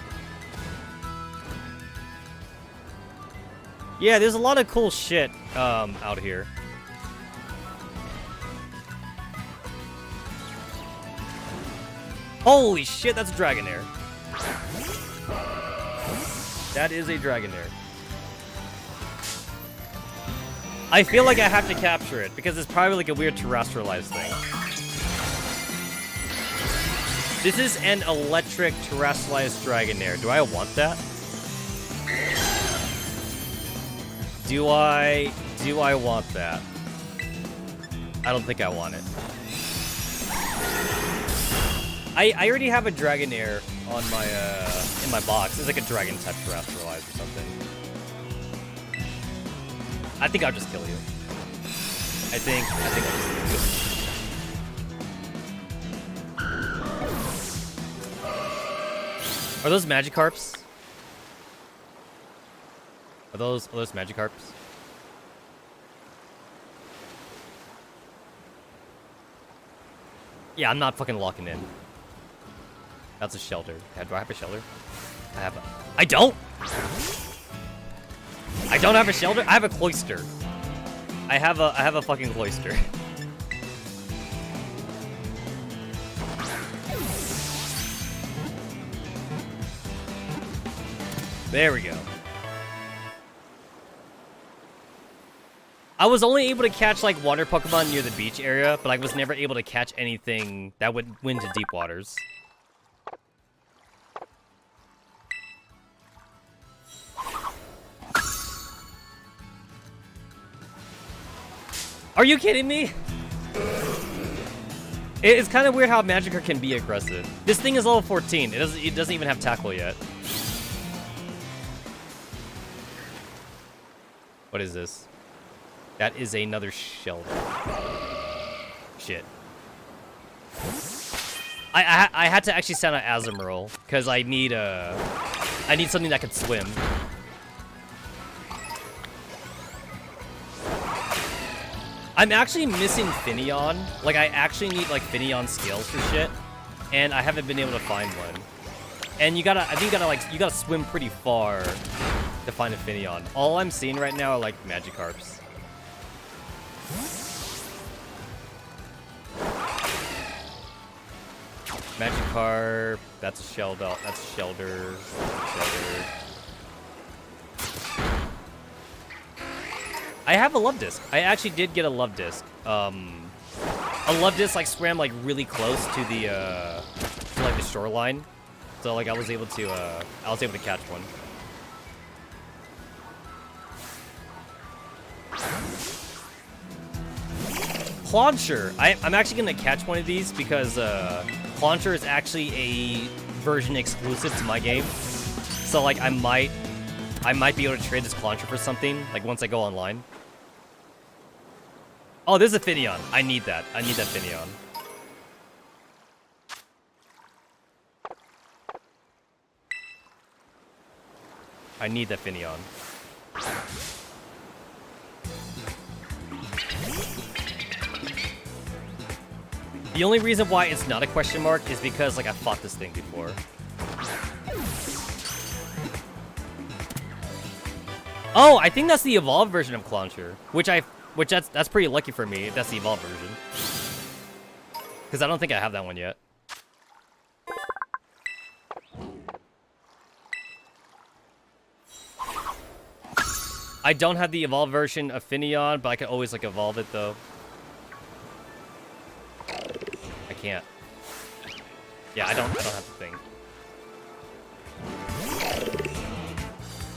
Yeah, there's a lot of cool shit out here. Holy shit, that's a Dragonair. That is a Dragonair. I feel like I have to capture it, because it's probably like a weird terrestrialized thing. This is an electric terrestrialized Dragonair. Do I want that? Do I want that? I don't think I want it. I already have a Dragonair on my in my box. It's like a dragon type terrestrialized or something. I think I'll just kill you. I think I'll just kill you. Are those Magikarps? Are those Magikarps? Yeah, I'm not fucking locking in. That's a shelter. Yeah, do I have a shelter? I have a... I don't! I don't have a shelter? I have a cloister. I have a fucking cloister. There we go. I was only able to catch, like, water Pokemon near the beach area, but I was never able to catch anything that would win to deep waters. Are you kidding me? It's kind of weird how Magikarp can be aggressive. This thing is level 14. It doesn't even have tackle yet. What is this? That is another shelter. Shit. I had to actually send out Azumarill because I need something that can swim. I'm actually missing Finneon. Like, I actually need, like, Finneon scales for shit. And I haven't been able to find one. And I think you gotta swim pretty far to find a Finneon. All I'm seeing right now are, like, Magikarps. Magikarp, that's a Shelder, that's a Shelder. I have a Love Disc. I actually did get a Love Disc. A Love Disc like swam like really close to the the shoreline, so like I was able to catch one. Clauncher. I'm actually gonna catch one of these because Clauncher is actually a version exclusive to my game. So like I might be able to trade this Clauncher for something like once I go online. Oh, there's a Finneon. I need that. I need that Finneon. I need that Finneon. The only reason why it's not a question mark is because like I fought this thing before. Oh, I think that's the evolved version of Clauncher, which that's pretty lucky for me if that's the evolved version. Because I don't think I have that one yet. I don't have the evolved version of Finneon, but I can always like evolve it though. I can't. Yeah, I don't have the thing.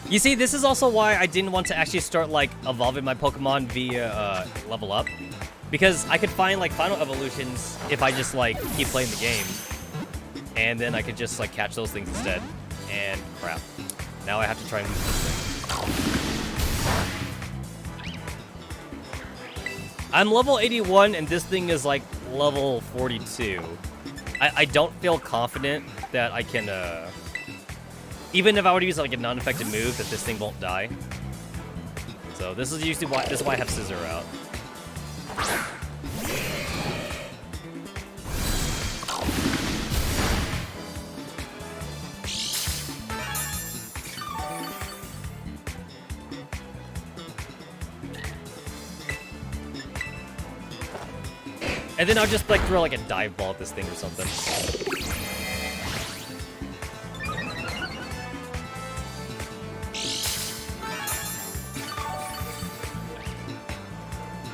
You see, this is also why I didn't want to actually start, like, evolving my Pokemon via, level up. Because I could find, like, final evolutions if I just, like, keep playing the game. And then I could just, like, catch those things instead. And crap. Now I have to try and lose this thing. I'm level 81, and this thing is, like, level 42. I don't feel confident that I can, even if I were to use like a non-effective move, that this thing won't die. So this is usually why I have Scissor out. And then I'll just like throw like a dive ball at this thing or something.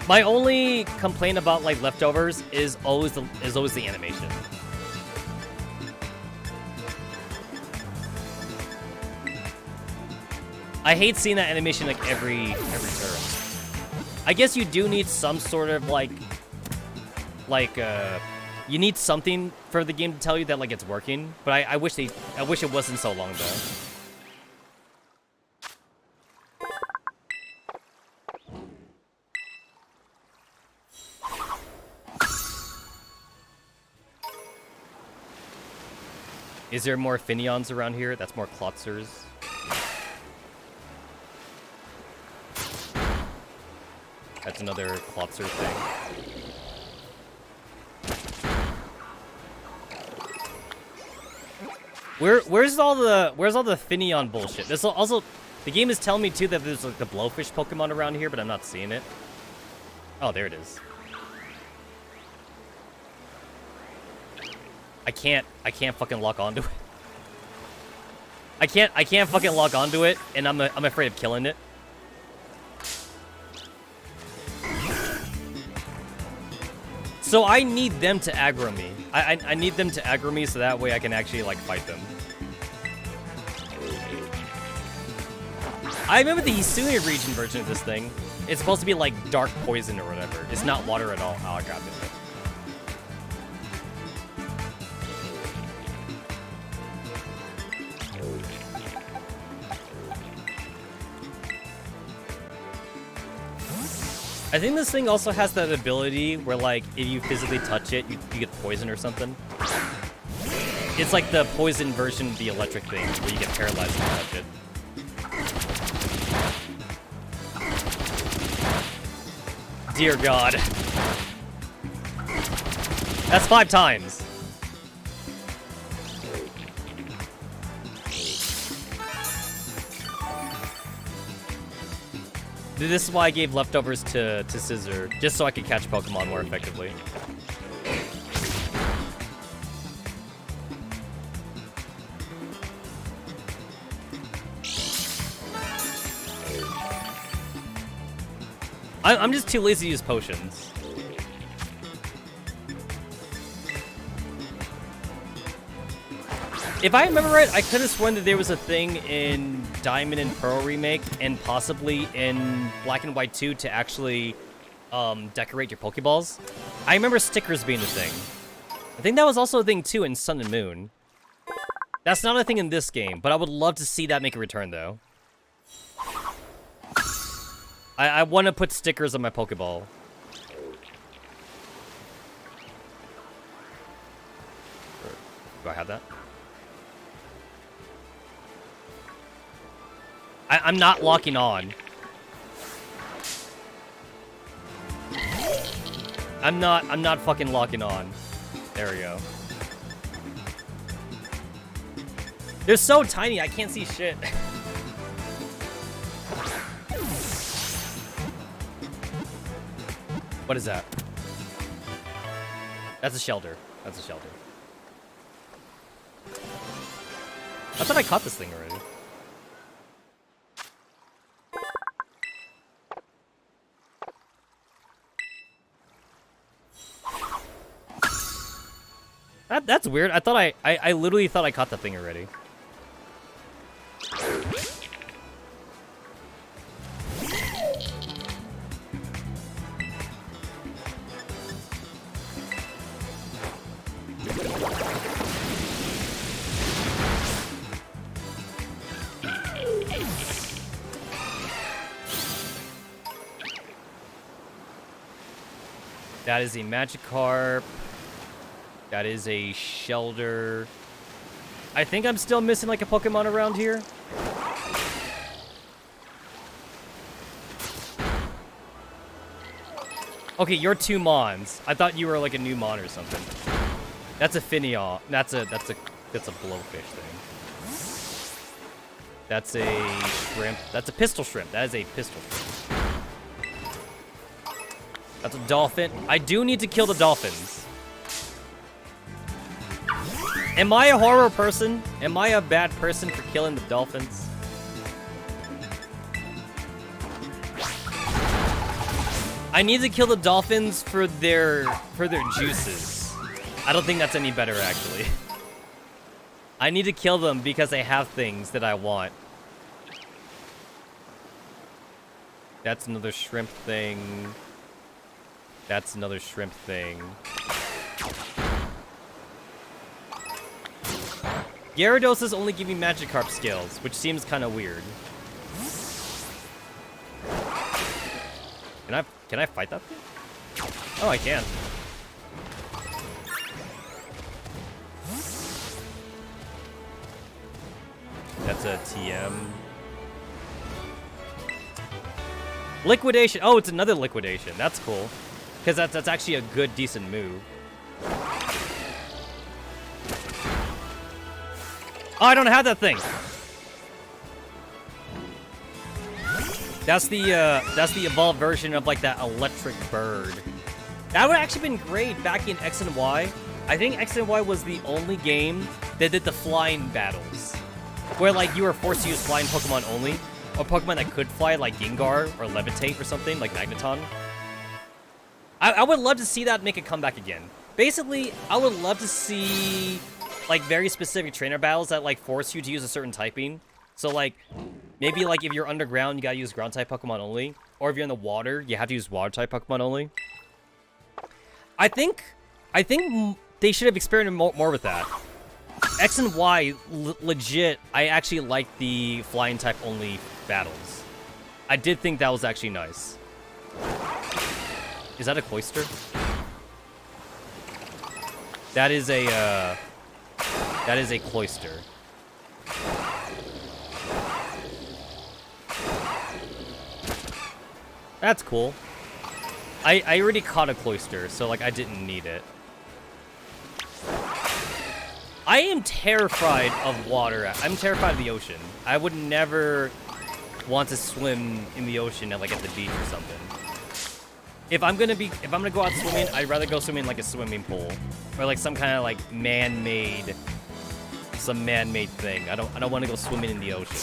My only complaint about like leftovers is always the animation. I hate seeing that animation like every turn. I guess you do need some sort of you need something for the game to tell you that like it's working. But I wish it wasn't so long though. Is there more Finions around here? That's more Klotzers. That's another Klotzer thing. Where's all the Finion bullshit? There's also the game is telling me too that there's like the Blowfish Pokemon around here, but I'm not seeing it. Oh, there it is. I can't fucking lock onto it. I can't fucking lock onto it, and I'm afraid of killing it. So I need them to aggro me. I need them to aggro me so that way I can actually like fight them. I remember the Hisui region version of this thing. It's supposed to be like dark poison or whatever. It's not water at all. Oh, I grabbed it. I think this thing also has that ability where, like, if you physically touch it, you get poison or something. It's like the poison version of the electric thing, where you get paralyzed if you touch it. Dear God. That's 5 times. This is why I gave leftovers to Scissor, just so I could catch Pokemon more effectively. I'm just too lazy to use potions. If I remember right, I could have sworn that there was a thing in Diamond and Pearl Remake and possibly in Black and White 2 to actually decorate your Pokeballs. I remember stickers being a thing. I think that was also a thing too in Sun and Moon. That's not a thing in this game, but I would love to see that make a return though. I want to put stickers on my Pokeball. Do I have that? I'm not locking on. I'm not fucking locking on. There we go. They're so tiny, I can't see shit. What is that? That's a shelter. That's a shelter. I thought I caught this thing already. That's weird. I thought I literally thought I caught the thing already. That is a Magikarp. That is a Shelter. I think I'm still missing like a Pokemon around here. Okay, you're 2 Mons. I thought you were like a new Mon or something. That's a Finion. That's a Blowfish thing. That's a Shrimp. That's a Pistol Shrimp. That is a Pistol Shrimp. That's a Dolphin. I do need to kill the Dolphins. Am I a horror person? Am I a bad person for killing the I need to kill the dolphins for their juices. I don't think that's any better, actually. I need to kill them because they have things that I want. That's another shrimp thing. That's another shrimp thing. Gyarados only give me Magikarp skills, which seems kind of weird. Can I fight that thing? Oh, I can. That's a TM. Liquidation. Oh, it's another liquidation. That's cool. Because that's actually a good, decent move. Oh, I don't have that thing. That's the evolved version of like that electric bird. That would have actually been great back in X and Y. I think X and Y was the only game that did the flying battles, where like you were forced to use flying Pokemon only, or Pokemon that could fly like Gengar or Levitate or something like Magneton. I would love to see that make a comeback again. Basically, I would love to see like very specific trainer battles that like force you to use a certain typing. So like maybe like if you're underground, you gotta use ground type Pokemon only, or if you're in the water, you have to use water type Pokemon only. I think they should have experimented more with that. X and Y, legit, I actually like the flying type only battles. I did think that was actually nice. Is that a Cloyster? That is a Cloyster. That's cool. I already caught a Cloyster, so like I didn't need it. I am terrified of water. I'm terrified of the ocean. I would never want to swim in the ocean at like at the beach or something. If I'm gonna go out swimming, I'd rather go swimming like a swimming pool or like some kind of like man-made thing. I don't want to go swimming in the ocean.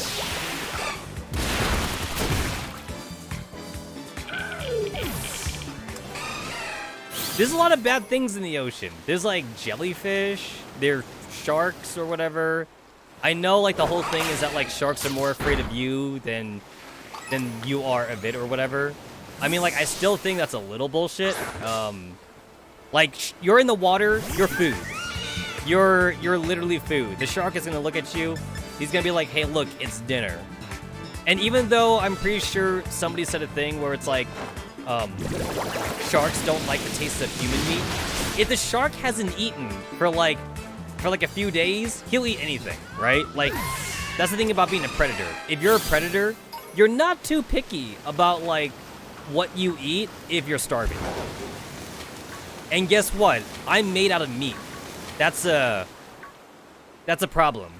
There's a lot of bad things in the ocean. There's like jellyfish, there's sharks or whatever. I know like the whole thing is that like sharks are more afraid of you than you are of it or whatever. I mean, like, I still think that's a little bullshit. Like, you're in the water, you're food. You're literally food. The shark is gonna look at you. He's gonna be like, hey, look, it's dinner. And even though I'm pretty sure somebody said a thing where it's like, sharks don't like the taste of human meat. If the shark hasn't eaten for like a few days, he'll eat anything, right? Like, that's the thing about being a predator. If you're a predator, you're not too picky about, like, what you eat if you're starving. And guess what? I'm made out of meat. That's a problem.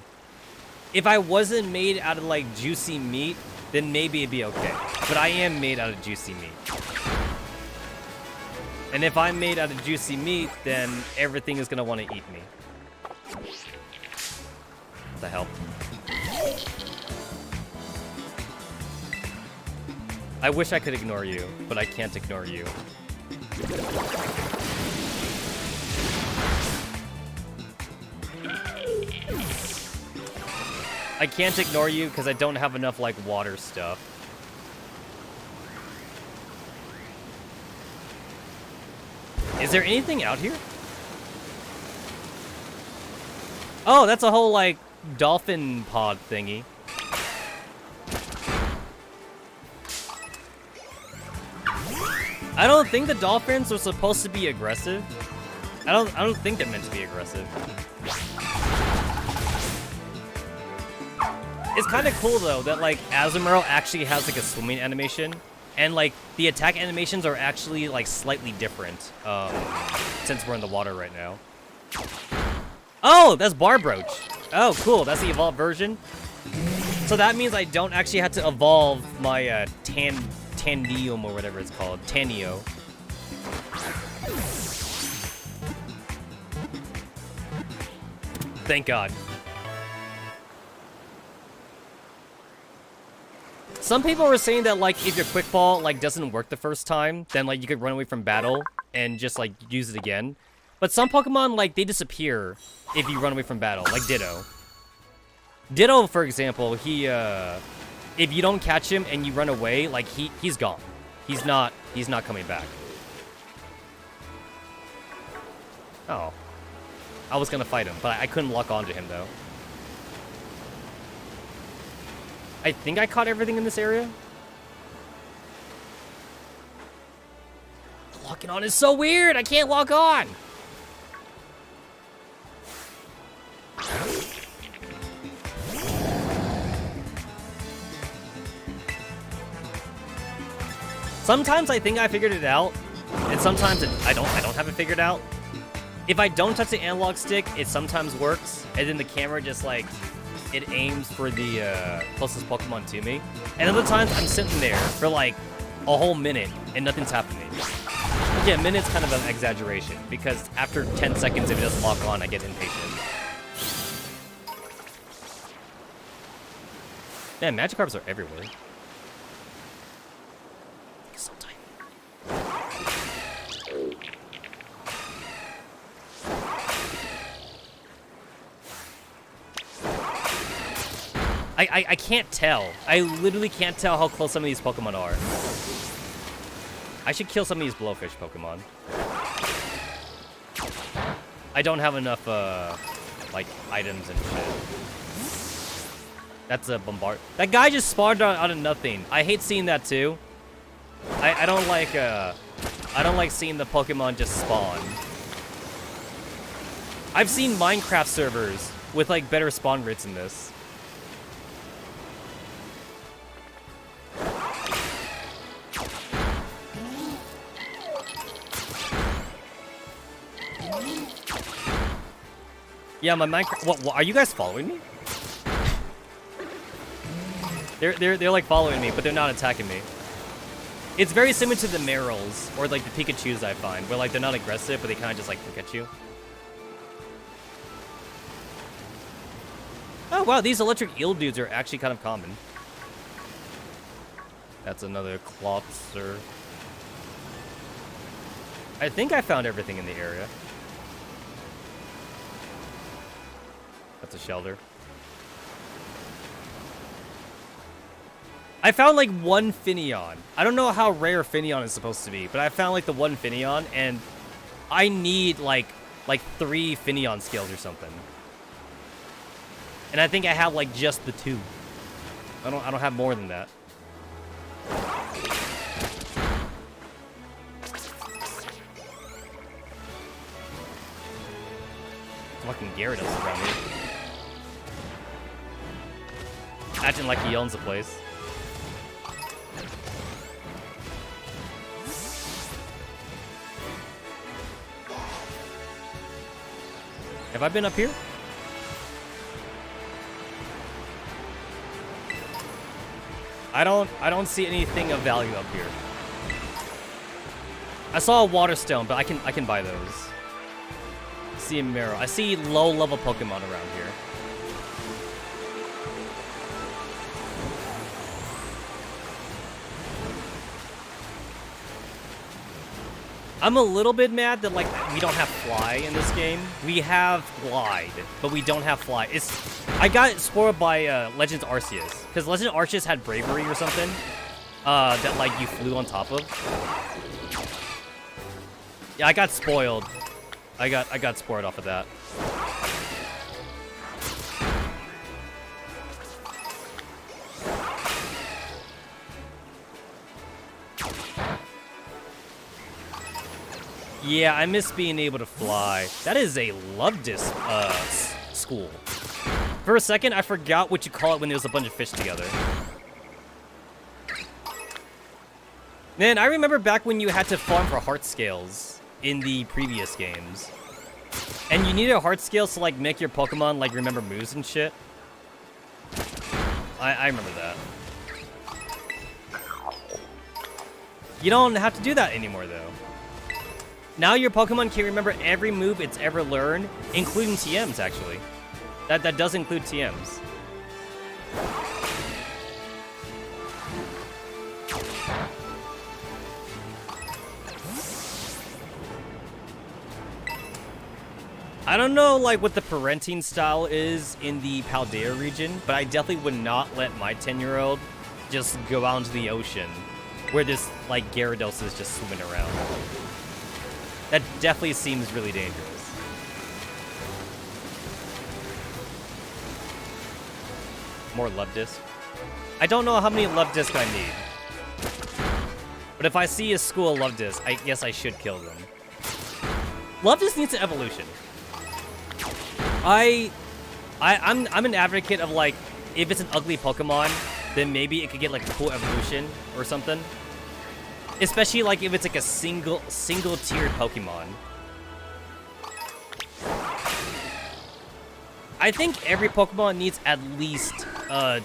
If I wasn't made out of like juicy meat, then maybe it'd be okay. But I am made out of juicy meat. And if I'm made out of juicy meat, then everything is gonna want to eat me. What the hell? I wish I could ignore you, but I can't ignore you. I can't ignore you because I don't have enough, like, water stuff. Is there anything out here? Oh, that's a whole, like, dolphin pod thingy. I don't think the dolphins are supposed to be aggressive. I don't think they're meant to be aggressive. It's kind of cool though that like Azumarill actually has like a swimming animation, and like the attack animations are actually like slightly different since we're in the water right now. Oh, that's Barbroach. Oh, cool. That's the evolved version. So that means I don't actually have to evolve my Tandium or whatever it's called. Tanio. Thank God. Some people were saying that, like, if your quick ball, like, doesn't work the first time, then, like, you could run away from battle and just, like, use it again. But some Pokemon, like, they disappear if you run away from battle, like Ditto. Ditto, for example, he, if you don't catch him and you run away, like, he's gone. He's not coming back. Oh. I was gonna fight him, but I couldn't lock onto him, though. I think I caught everything in this area. Locking on is so weird! I can't lock on! Sometimes I think I figured it out, and sometimes I don't have it figured out. If I don't touch the analog stick, it sometimes works, and then the camera just, like, it aims for the closest Pokemon to me. And other times, I'm sitting there for, like, a whole minute, and nothing's happening. Yeah, a minute's kind of an exaggeration, because after 10 seconds, if it doesn't lock on, I get impatient. Man, Magikarps are everywhere. So tight. I can't tell. I literally can't tell how close some of these Pokemon are. I should kill some of these Blowfish Pokemon. I don't have enough, like, items and shit. That's a Bombard. That guy just spawned out of nothing. I hate seeing that, too. I don't like seeing the Pokemon just spawn. I've seen Minecraft servers with, like, better spawn rates than this. Yeah, my Minecraft. What? Are you guys following me? They're like following me, but they're not attacking me. It's very similar to the Merrills or like the Pikachus I find, where like they're not aggressive, but they kind of just like look at you. Oh wow, these electric eel dudes are actually kind of common. That's another Clotzer. I think I found everything in the area. That's a shelter. I found like one Finneon. I don't know how rare Finneon is supposed to be, but I found like the one Finneon, and I need like 3 Finneon skills or something. And I think I have like just the 2. I don't have more than that. Fucking Gyarados around here. Acting like he owns the place. Have I been up here? I don't see anything of value up here. I saw a water stone, but I can buy those. I see a mirror. I see low level Pokemon around here. I'm a little bit mad that like we don't have Fly in this game. We have Glide, but we don't have Fly. I got spoiled by Legends Arceus, because Legends Arceus had Bravery or something that like you flew on top of. Yeah, I got spoiled. I got spoiled off of that. Yeah, I miss being able to fly. That is a Lovedis school. For a second, I forgot what you call it when there's a bunch of fish together. Man, I remember back when you had to farm for heart scales in the previous games. And you needed heart scales to like make your Pokemon like remember moves and shit. I remember that. You don't have to do that anymore though. Now your Pokemon can remember every move it's ever learned, including TMs, actually. That does include TMs. I don't know, like, what the parenting style is in the Paldea region, but I definitely would not let my 10-year-old just go out into the ocean where this, like, Gyarados is just swimming around. That definitely seems really dangerous. More love disc. I don't know how many love disc I need. But if I see a school of love disc, I guess I should kill them. Love disc needs an evolution. I'm an advocate of, like, if it's an ugly Pokemon, then maybe it could get, like, a cool evolution or something. Especially, like, if it's, like, a single-tiered Pokemon. I think every Pokemon needs at least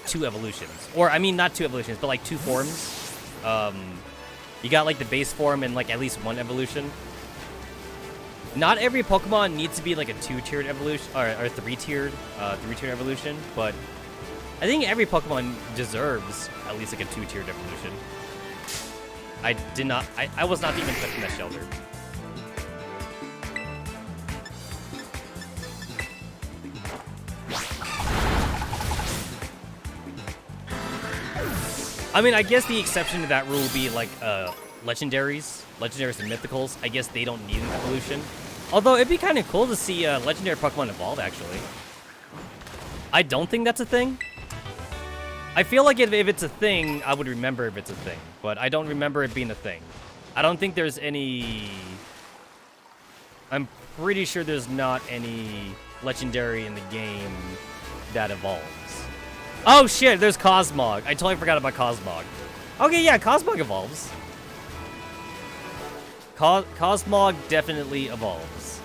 2 evolutions. Or, I mean, not 2 evolutions, but, like, 2 forms. You got, like, the base form and, like, at least 1 evolution. Not every Pokemon needs to be, like, a 2-tiered evolution, or 3-tiered evolution, but I think every Pokemon deserves at least, like, a 2-tiered evolution. I was not even touching that shelter. I mean, I guess the exception to that rule would be, like, legendaries and mythicals. I guess they don't need an evolution. Although, it'd be kind of cool to see a legendary Pokemon evolve, actually. I don't think that's a thing. I feel like if it's a thing, I would remember if it's a thing. But I don't remember it being a thing. I don't think there's any... I'm pretty sure there's not any legendary in the game that evolves. Oh shit, there's Cosmog. I totally forgot about Cosmog. Okay, yeah, Cosmog evolves. Cosmog definitely evolves.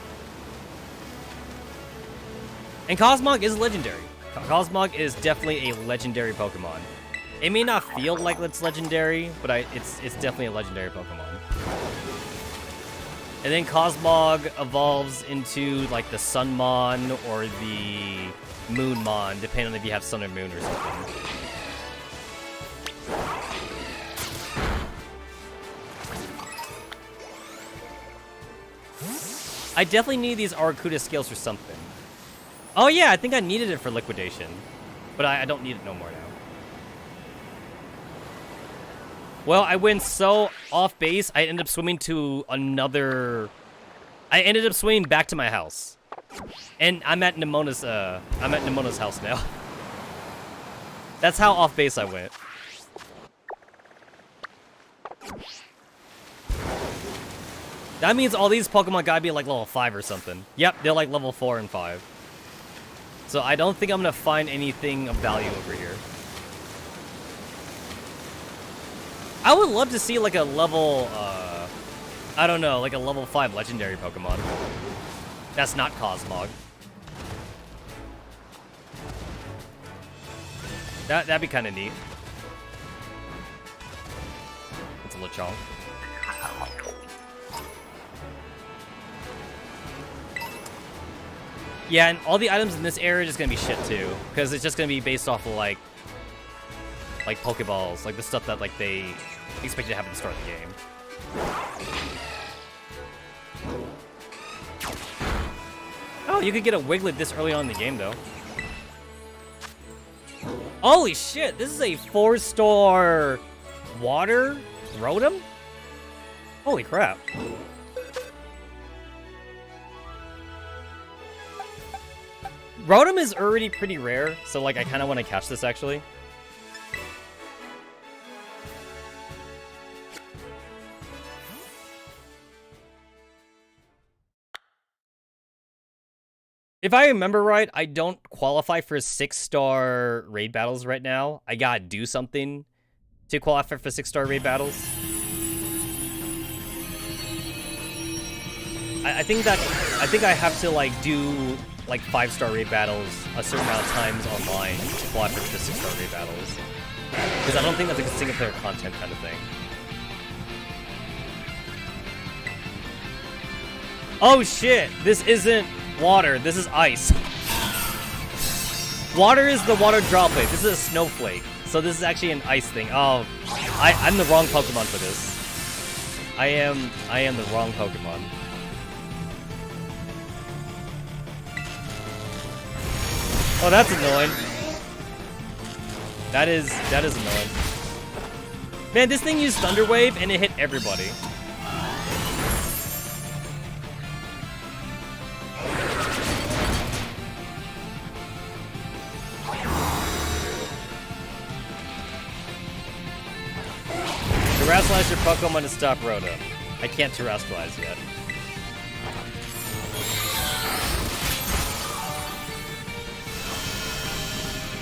And Cosmog is legendary. Cosmog is definitely a legendary Pokemon. It may not feel like it's legendary, but it's definitely a legendary Pokemon. And then Cosmog evolves into, like, the Sunmon or the Moonmon, depending on if you have Sun or Moon or something. I definitely need these Arcuda scales for something. Oh yeah, I think I needed it for liquidation. But I don't need it no more now. Well, I went so off base, I ended up swimming to another... I ended up swimming back to my house. And I'm at Nemona's house now. That's how off base I went. That means all these Pokemon gotta be like level 5 or something. Yep, they're like level 4 and 5. So I don't think I'm gonna find anything of value over here. I would love to see like a level, I don't know, like a level 5 legendary Pokemon. That's not Cosmog. That'd be kind of neat. It's a Lechonk. Yeah, and all the items in this area are just gonna be shit too, because it's just gonna be based off of like Pokeballs, like the stuff that like they expect you to have at the start of the game. Oh, you could get a Wiglet this early on in the game though. Holy shit, this is a 4-star water Rotom? Holy crap. Rotom is already pretty rare, so like I kind of want to catch this actually. If I remember right, I don't qualify for 6-star raid battles right now. I gotta do something to qualify for 6-star raid battles. I think I have to like do like 5-star raid battles a certain amount of times online to qualify for the 6-star raid battles. Because I don't think that's like a single player content kind of thing. Oh shit, this isn't water, this is ice. Water is the water droplet, this is a snowflake. So this is actually an ice thing. Oh, I'm the wrong Pokemon for this. I am the wrong Pokemon. Oh, that's annoying. That is annoying. Man, this thing used Thunder Wave and it hit everybody. Terrasilize your Pokemon to stop Rhoda. I can't Terrasilize yet.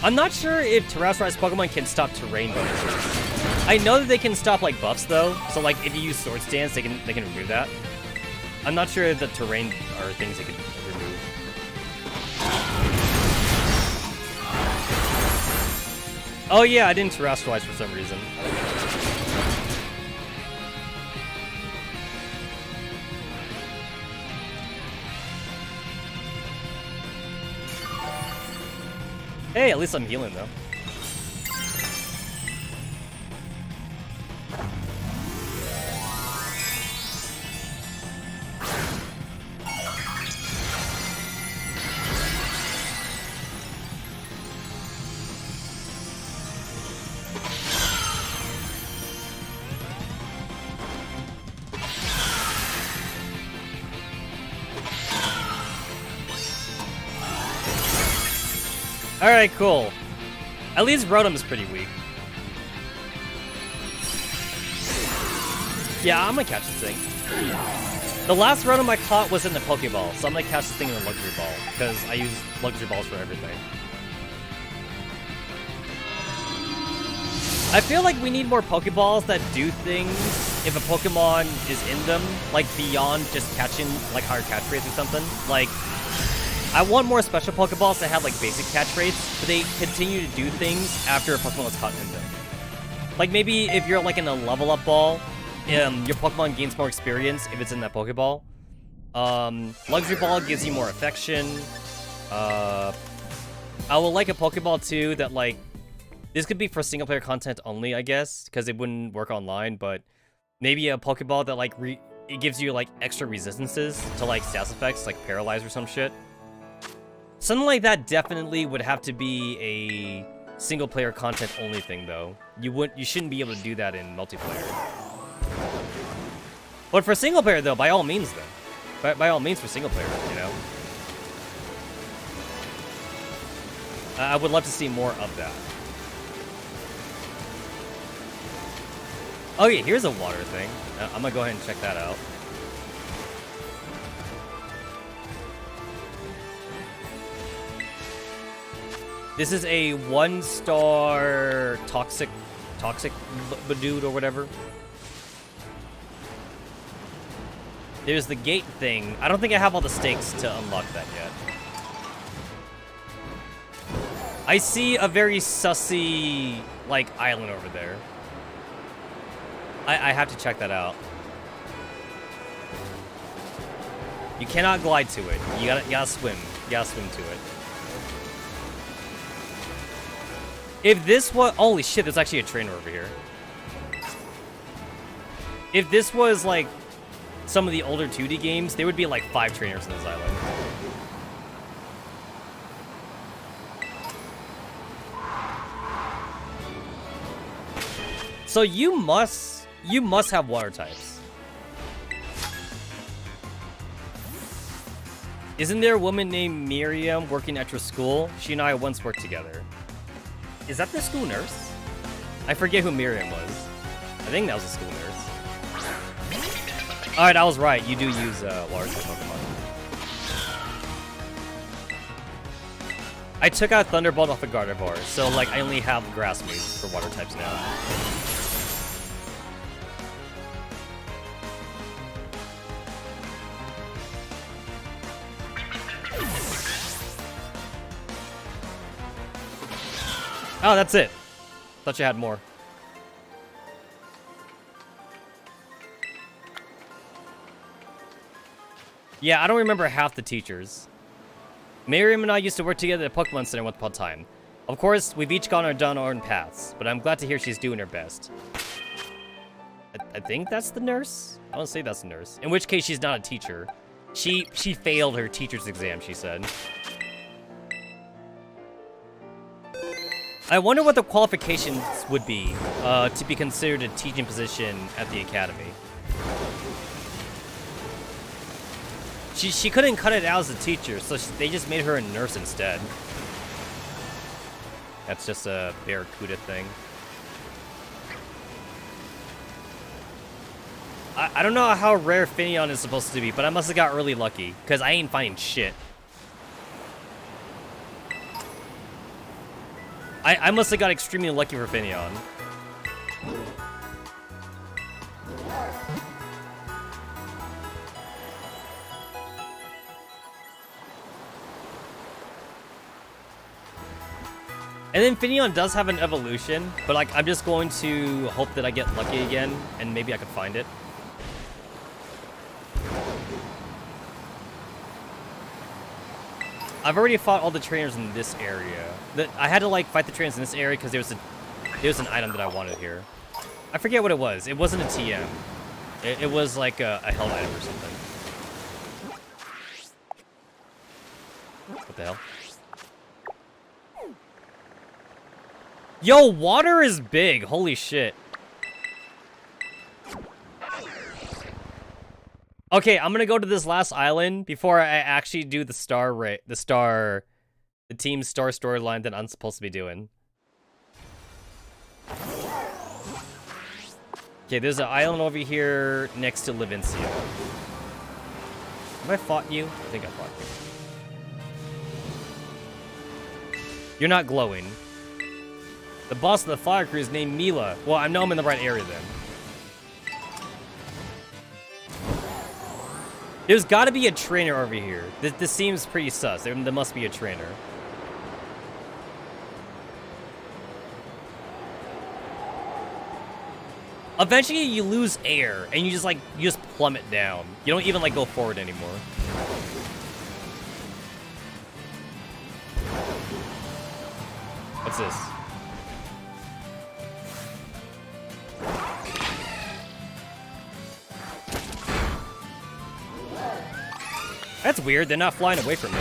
I'm not sure if Terrasilize Pokemon can stop terrain bonuses. I know that they can stop like buffs though, so like if you use Sword Stance, they can remove that. I'm not sure if the terrain are things they can remove. Oh yeah, I didn't Terrasilize for some reason. Hey, at least I'm healing though. Alright, cool. At least Rotom's pretty weak. Yeah, I'm gonna catch this thing. The last Rotom I caught was in the Pokeball, so I'm gonna catch this thing in the Luxury Ball, because I use Luxury Balls for everything. I feel like we need more Pokeballs that do things if a Pokemon is in them, like beyond just catching like higher catch rates or something. Like, I want more special Pokeballs that have like basic catch rates, but they continue to do things after a Pokemon is caught in them. Like maybe if you're like in a level up ball, your Pokemon gains more experience if it's in that Pokeball. Luxury Ball gives you more affection. I would like a Pokeball too that like, this could be for single player content only, I guess, because it wouldn't work online, but maybe a Pokeball that like, it gives you like extra resistances to like status effects, like Paralyze or some shit. Something like that definitely would have to be a single player content only thing though. You shouldn't be able to do that in multiplayer. But for single player though, by all means though. By all means for single player, you know. I would love to see more of that. Oh yeah, here's a water thing. I'm gonna go ahead and check that out. This is a 1-star toxic dude or whatever. There's the gate thing. I don't think I have all the stakes to unlock that yet. I see a very sussy, like, island over there. I have to check that out. You cannot glide to it. You gotta swim. You gotta swim to it. If this was... Holy shit, there's actually a trainer over here. If this was, like, some of the older 2D games, there would be, like, 5 trainers in this island. So you must have water types. Isn't there a woman named Miriam working at your school? She and I once worked together. Is that the school nurse? I forget who Miriam was. I think that was a school nurse. Alright, I was right. You do use water type Pokemon. I took out Thunderbolt off of Gardevoir, so like I only have grass moves for water types now. Oh, that's it. Thought you had more. Yeah, I don't remember half the teachers. Miriam and I used to work together at Pokemon Center once upon a time. Of course, we've each gone down our own paths, but I'm glad to hear she's doing her best. I think that's the nurse? I want to say that's the nurse. In which case, she's not a teacher. She failed her teacher's exam, she said. I wonder what the qualifications would be to be considered a teaching position at the academy. She couldn't cut it out as a teacher, so they just made her a nurse instead. That's just a Barracuda thing. I don't know how rare Finneon is supposed to be, but I must have got really lucky, because I ain't finding shit. I must have got extremely lucky for Finneon. And then Finneon does have an evolution, but like I'm just going to hope that I get lucky again, and maybe I can find it. I've already fought all the trainers in this area. I had to like fight the trainers in this area because there was an item that I wanted here. I forget what it was. It wasn't a TM. It was like a held item or something. What the hell? Yo, water is big. Holy shit. Okay, I'm gonna go to this last island before I actually do the team star storyline that I'm supposed to be doing. Okay, there's an island over here next to Levincia. Have I fought you? I think I fought you. You're not glowing. The boss of the fire crew is named Mila. Well, I know I'm in the right area then. There's got to be a trainer over here. This seems pretty sus. There must be a trainer. Eventually, you lose air, and you just plummet down. You don't even like go forward anymore. What's this? That's weird, they're not flying away from me.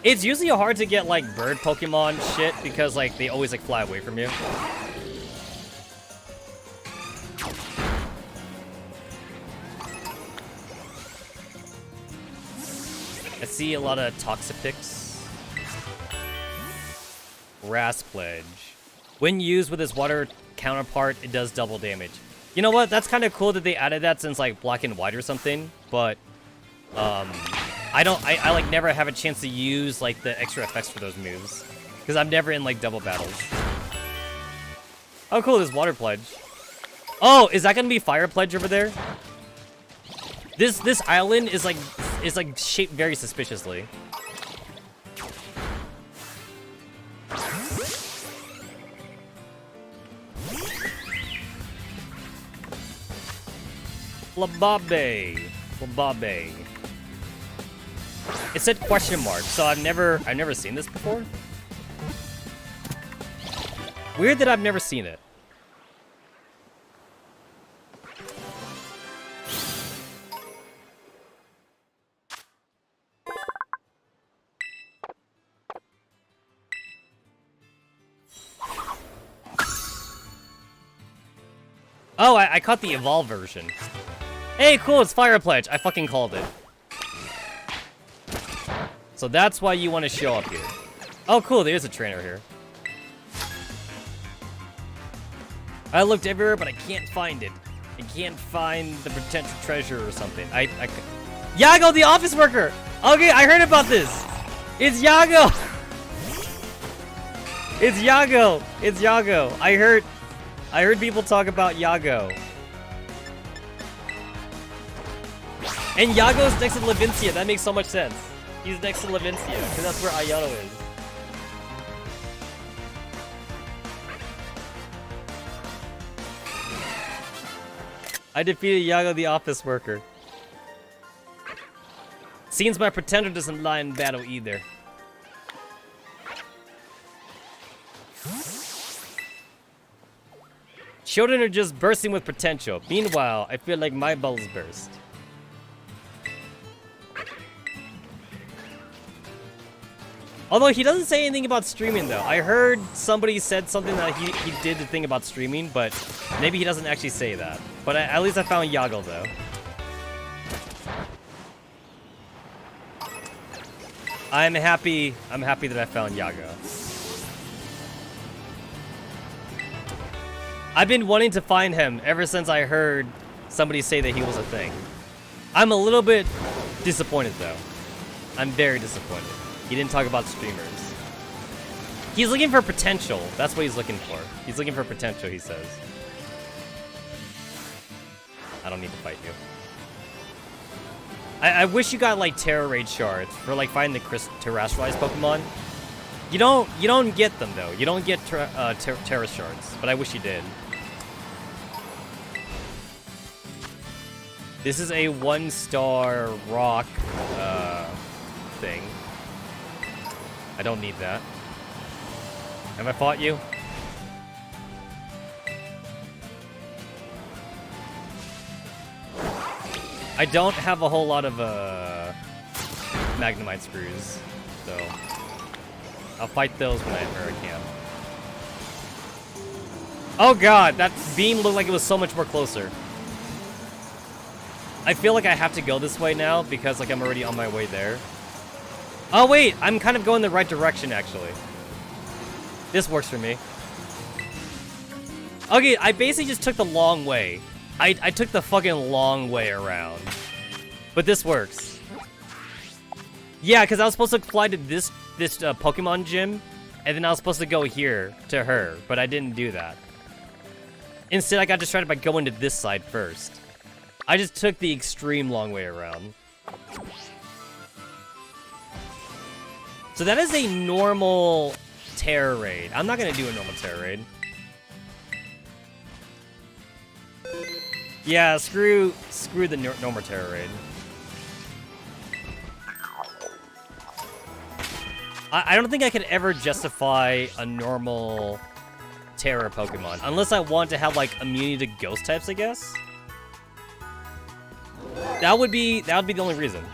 It's usually hard to get like bird Pokemon shit because like they always like fly away from you. I see a lot of Toxapex. Grass Pledge. When used with his water counterpart, it does double damage. You know what? That's kind of cool that they added that since like Black and White or something. But I like never have a chance to use like the extra effects for those moves because I'm never in like double battles. Oh, cool! This Water Pledge. Oh, is that gonna be Fire Pledge over there? This island is like shaped very suspiciously. Lababe. It said question mark, so I've never seen this before. Weird that I've never seen it. Oh, I caught the evolve version. Hey, cool, it's Fire Pledge. I fucking called it. So that's why you want to show up here. Oh, cool, there's a trainer here. I looked everywhere, but I can't find it. I can't find the potential treasure or something. Yago, the office worker! Okay, I heard about this! It's Yago! It's Yago! It's Yago! I heard people talk about Yago. And Yago's next to Levincia. That makes so much sense. He's next to Levincia, because that's where Ayano is. I defeated Yago the office worker. Seems my pretender doesn't lie in battle either. Children are just bursting with potential. Meanwhile, I feel like my bubbles burst. Although he doesn't say anything about streaming, though. I heard somebody said something that he did the thing about streaming, but maybe he doesn't actually say that. But at least I found Yago, though. I'm happy that I found Yago. I've been wanting to find him ever since I heard somebody say that he was a thing. I'm a little bit disappointed, though. I'm very disappointed. He didn't talk about streamers. He's looking for potential. That's what he's looking for. He's looking for potential, he says. I don't need to fight you. I wish you got, like, Terra Raid shards for, like, finding the terrestrialized Pokemon. You don't get them, though. You don't get Terra shards, but I wish you did. This is a 1-star rock thing. I don't need that. Have I fought you? I don't have a whole lot of Magnemite screws, so I'll fight those when I can. Oh god, that beam looked like it was so much more closer. I feel like I have to go this way now because like I'm already on my way there. Oh wait, I'm kind of going the right direction actually. This works for me. Okay, I basically just took the long way. I took the fucking long way around. But this works. Yeah, because I was supposed to fly to this Pokemon gym, and then I was supposed to go here to her, but I didn't do that. Instead, I got distracted by going to this side first. I just took the extreme long way around. So that is a normal Terra Raid. I'm not going to do a normal Terra Raid. Yeah, screw the normal Terra Raid. I don't think I could ever justify a normal Terra Pokemon. Unless I want to have, like, immunity to ghost types, I guess. That would be the only reason.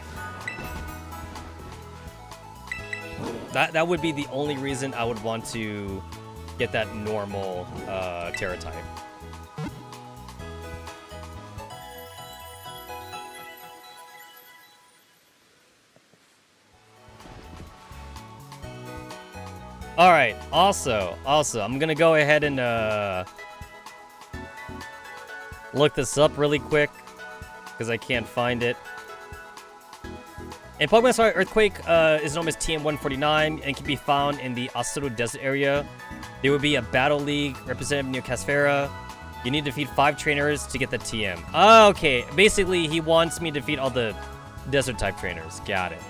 That would be the only reason I would want to get that normal Terra type. Alright, also, I'm gonna go ahead and look this up really quick, because I can't find it. In Pokemon Sword, Earthquake is known as TM-149 and can be found in the Asuru Desert area. There will be a Battle League representative near Casfera. You need to defeat 5 trainers to get the TM. Oh, okay, basically he wants me to defeat all the Desert-type trainers. Got it.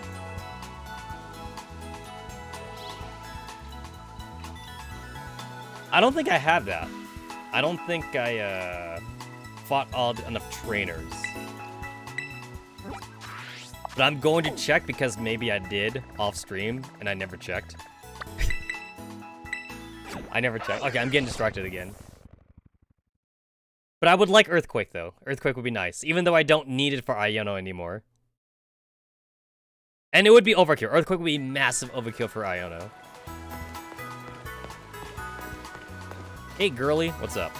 I don't think I have that. I don't think I fought enough trainers. But I'm going to check because maybe I did off stream and I never checked. I never checked. Okay, I'm getting distracted again. But I would like Earthquake though. Earthquake would be nice, even though I don't need it for Iono anymore. And it would be overkill. Earthquake would be massive overkill for Iono. Hey girly, what's up?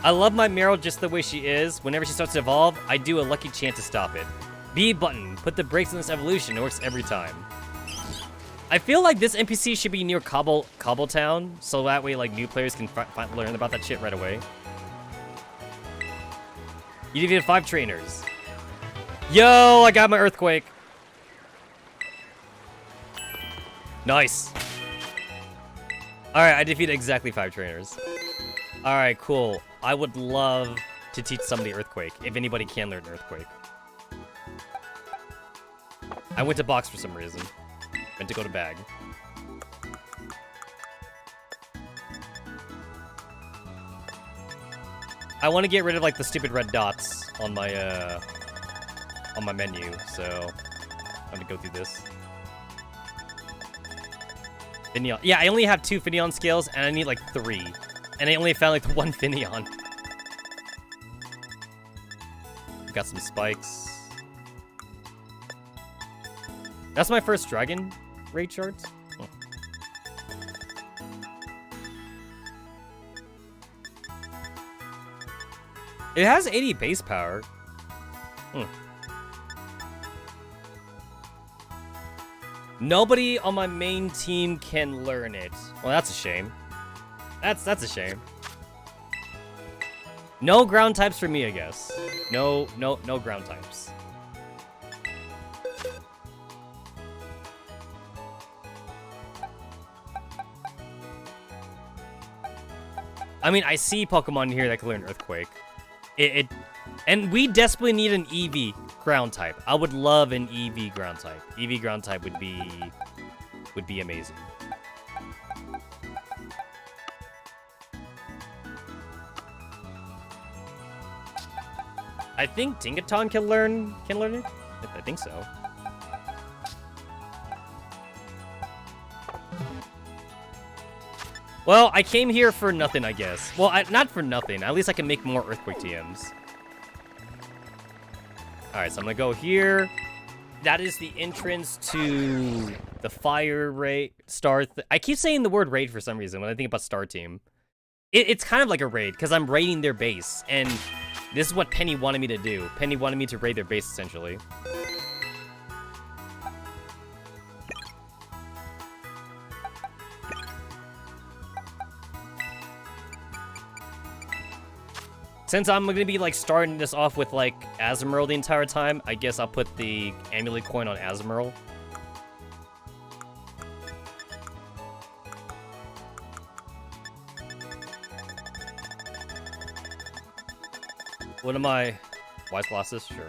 I love my Meryl just the way she is. Whenever she starts to evolve, I do a lucky chant to stop it. B button, put the brakes on this evolution, it works every time. I feel like this NPC should be near Cobbletown, so that way like new players can learn about that shit right away. You defeated 5 trainers. Yo, I got my Earthquake. Nice. Alright, I defeated exactly 5 trainers. Alright, cool. I would love to teach somebody Earthquake, if anybody can learn Earthquake. I went to box for some reason. Went to go to bag. I want to get rid of like the stupid red dots on my menu, so I'm gonna go through this. Finneon. Yeah, I only have 2 Finneon scales, and I need like 3. And I only found like 1 Finneon. Got some spikes. That's my first dragon. raid charts? Hmm. It has 80 base power. Hmm. Nobody on my main team can learn it. Well, that's a shame. That's a shame. No ground types for me, I guess. No ground types. I mean, I see Pokemon here that can learn Earthquake. And we desperately need an EV ground type. I would love an EV ground type. EV ground type would be amazing. I think Tinkaton can learn it. I think so. Well, I came here for nothing, I guess. Well, not for nothing. At least I can make more Earthquake TMs. Alright, so I'm gonna go here. That is the entrance to the fire raid star. I keep saying the word raid for some reason when I think about Star Team. It's kind of like a raid, because I'm raiding their base, and this is what Penny wanted me to do. Penny wanted me to raid their base, essentially. Since I'm gonna be like starting this off with like Azumarill the entire time, I guess I'll put the amulet coin on Azumarill. What am I? Wise Colossus? Sure.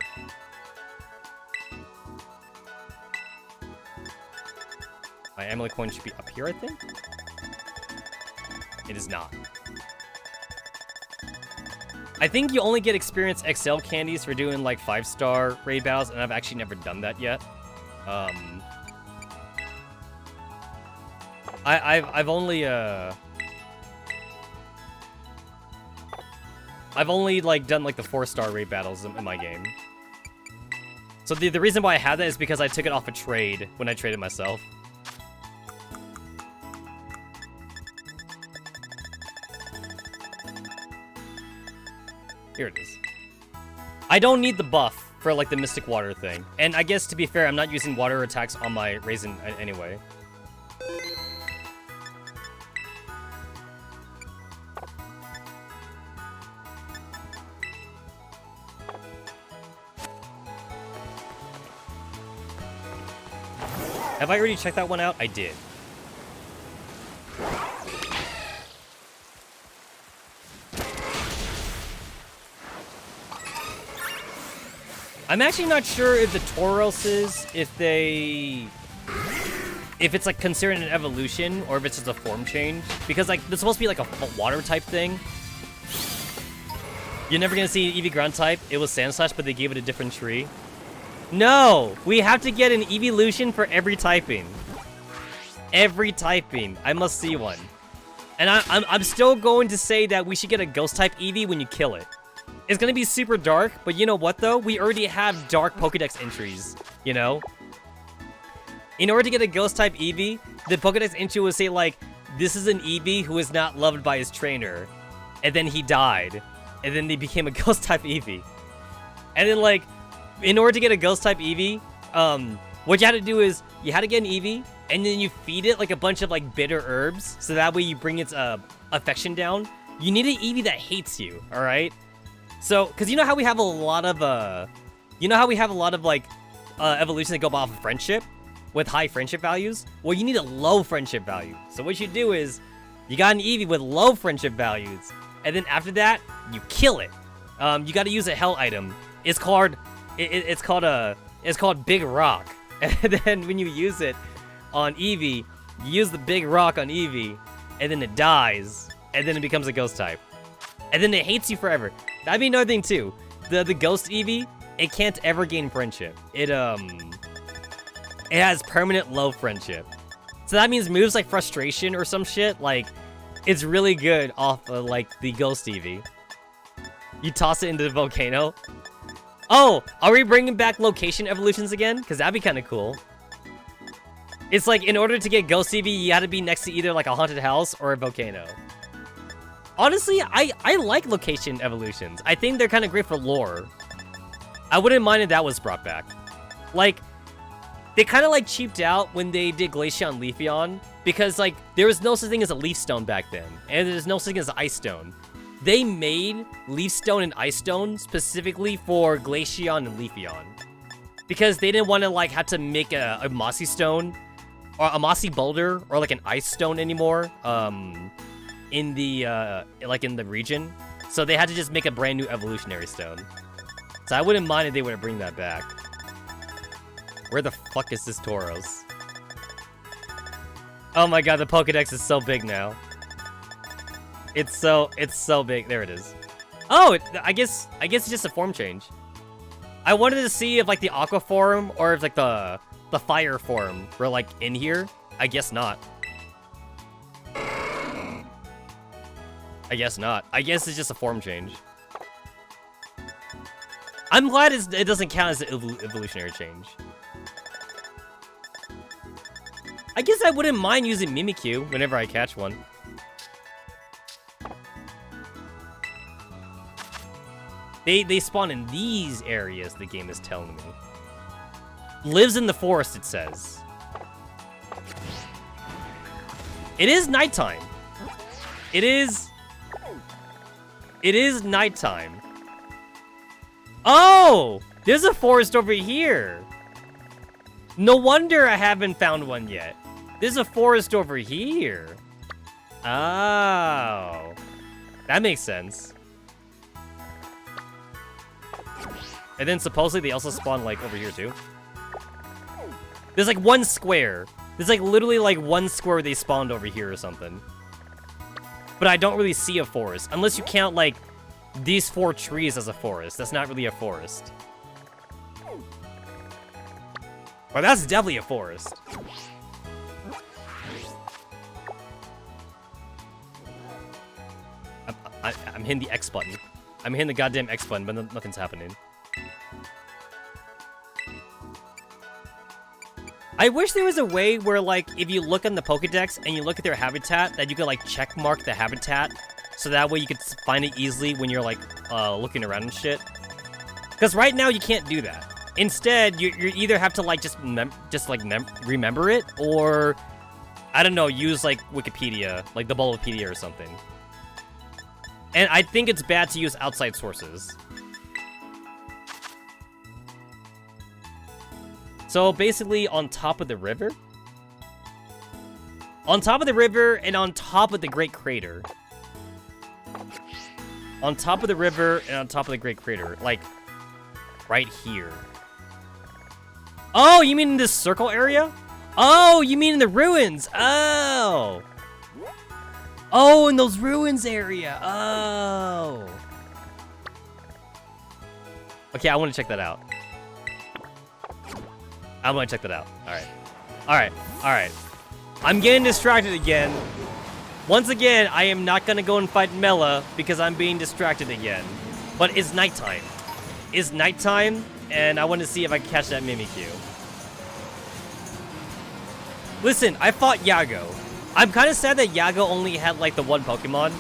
My amulet coin should be up here, I think? It is not. I think you only get experience XL candies for doing like 5-star raid battles, and I've actually never done that yet. I've only like done like the 4-star raid battles in my game. So the reason why I had that is because I took it off a trade when I traded myself. Here it is. I don't need the buff for like the Mystic Water thing. And I guess to be fair, I'm not using water attacks on my Raisin anyway. Have I already checked that one out? I did. I'm actually not sure if the Tauroses, if it's like considered an evolution or if it's just a form change, because like it's supposed to be like a water type thing. You're never gonna see an EV ground type. It was Sandslash, but they gave it a different tree. No, we have to get an evolution for every typing. Every typing, I must see one. And I'm still going to say that we should get a ghost type Eevee when you kill it. It's gonna be super dark, but you know what though? We already have dark Pokedex entries, you know? In order to get a ghost type Eevee, the Pokedex entry would say like, this is an Eevee who is not loved by his trainer. And then he died. And then they became a ghost type Eevee. And then like, in order to get a ghost type Eevee, what you had to do is, you had to get an Eevee, and then you feed it like a bunch of like bitter herbs, so that way you bring its affection down. You need an Eevee that hates you, alright? So, because you know how we have a lot of, like, evolutions that go off of friendship? With high friendship values? Well, you need a low friendship value. So what you do is, you got an Eevee with low friendship values, and then after that, you kill it. You gotta use a hell item. It's called Big Rock. And then when you use it on Eevee, you use the Big Rock on Eevee, and then it dies, and then it becomes a ghost type. And then it hates you forever. That'd be another thing too. The ghost Eevee, it can't ever gain friendship. It has permanent low friendship. So that means moves like Frustration or some shit, like, it's really good off of like the ghost Eevee. You toss it into the volcano. Oh, are we bringing back location evolutions again? Because that'd be kind of cool. It's like, in order to get Ghost Eevee, you gotta be next to either like a haunted house or a volcano. Honestly, I like location evolutions. I think they're kind of great for lore. I wouldn't mind if that was brought back. Like, they kind of like cheaped out when they did Glaceon Leafeon, because like, there was no such thing as a Leaf Stone back then, and there's no such thing as an Ice Stone. They made Leaf Stone and Ice Stone specifically for Glaceon and Leafeon, because they didn't want to like have to make a Mossy Stone, or a Mossy Boulder, or like an Ice Stone anymore, in the region. So they had to just make a brand new evolutionary stone. So I wouldn't mind if they were to bring that back. Where the fuck is this Tauros? Oh my god, the Pokedex is so big now. It's so big. There it is. Oh, I guess it's just a form change. I wanted to see if like the Aqua form or if like the Fire form were like in here. I guess not. I guess not. I guess it's just a form change. I'm glad it doesn't count as an evolutionary change. I guess I wouldn't mind using Mimikyu whenever I catch one. They spawn in these areas, the game is telling me. Lives in the forest, it says. It is nighttime. It is nighttime. Oh! There's a forest over here. No wonder I haven't found one yet. There's a forest over here. Oh. That makes sense. And then supposedly they also spawn like over here too. There's like one square. There's like literally like one square they spawned over here or something. But I don't really see a forest. Unless you count like these 4 trees as a forest. That's not really a forest. Well, that's definitely a forest. I'm hitting the X button. I'm hitting the goddamn X button, but nothing's happening. I wish there was a way where, like, if you look on the Pokedex and you look at their habitat, that you could, like, check mark the habitat, so that way you could find it easily when you're, like, looking around and shit. Because right now, you can't do that. Instead, you either have to, like, just remember it, or, I don't know, use, like, Wikipedia, like the Bulbapedia or something. And I think it's bad to use outside sources. So basically, on top of the river? On top of the river and on top of the Great Crater. On top of the river and on top of the Great Crater. Like, right here. Oh, you mean in this circle area? Oh, you mean in the ruins? Oh. Oh, in those ruins area. Oh. Okay, I want to check that out. I want to check that out. Alright. I'm getting distracted again. Once again, I am not going to go and fight Mela because I'm being distracted again. But it's nighttime. It's nighttime, and I want to see if I can catch that Mimikyu. Listen, I fought Yago. I'm kind of sad that Yago only had, like, the one Pokemon.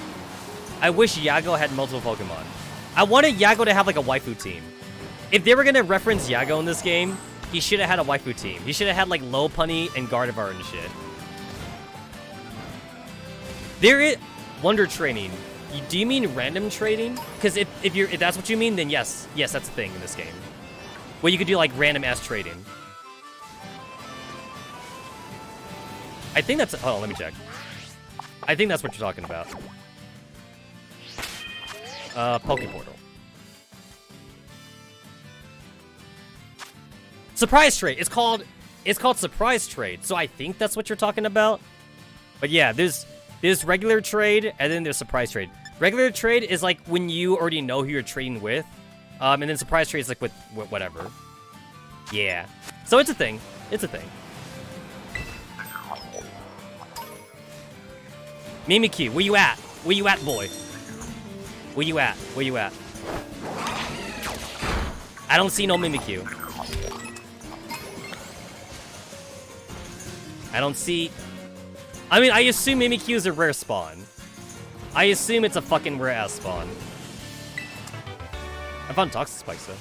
I wish Yago had multiple Pokemon. I wanted Yago to have, like, a waifu team. If they were going to reference Yago in this game, he should have had a waifu team. He should have had, like, Lopunny and Gardevoir and shit. There is... Wonder Training. Do you mean random trading? Because if that's what you mean, then yes. Yes, that's a thing in this game. Where you could do, like, random-ass trading. I think that's... Oh, let me check. I think that's what you're talking about. Pokeportal. Surprise trade. It's called surprise trade. So I think that's what you're talking about. But yeah, there's regular trade and then there's surprise trade. Regular trade is like when you already know who you're trading with. And then surprise trade is like with whatever. Yeah. So it's a thing. It's a thing. Mimikyu, where you at? Where you at, boy? Where you at? Where you at? I don't see no Mimikyu. I don't see... I mean, I assume Mimikyu is a rare spawn. I assume it's a fucking rare-ass spawn. I found Toxic Spikes, though.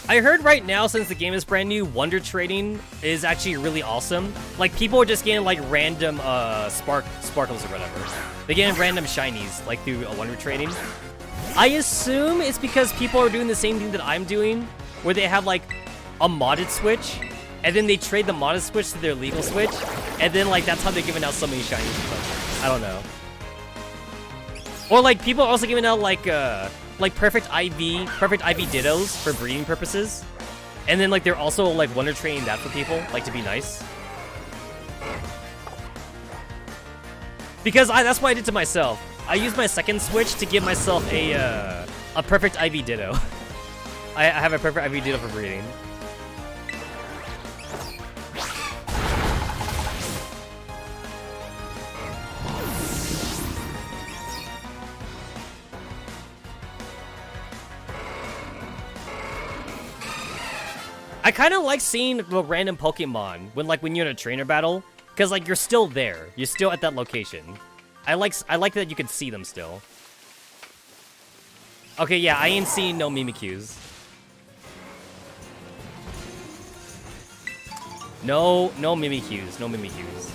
I heard right now, since the game is brand new, Wonder Trading is actually really awesome. Like, people are just getting, like, random, sparkles or whatever. They're getting random shinies, like, through Wonder Trading. I assume it's because people are doing the same thing that I'm doing, where they have, like, a modded Switch, and then they trade the modded Switch to their legal Switch, and then, like, that's how they're giving out so many shinies or something. I don't know. Or, like, people are also giving out, like perfect IV Dittos for breeding purposes. And then, like, they're also, like, Wonder Trading that for people, like, to be nice. Because that's what I did to myself. I used my second Switch to give myself a perfect IV Ditto. I have a perfect IV Ditto for breeding. I kind of like seeing the random Pokemon when you're in a trainer battle, because like you're still there, you're still at that location. I like that you can see them still. Okay, yeah, I ain't seeing no Mimikyus. No Mimikyus, no Mimikyus.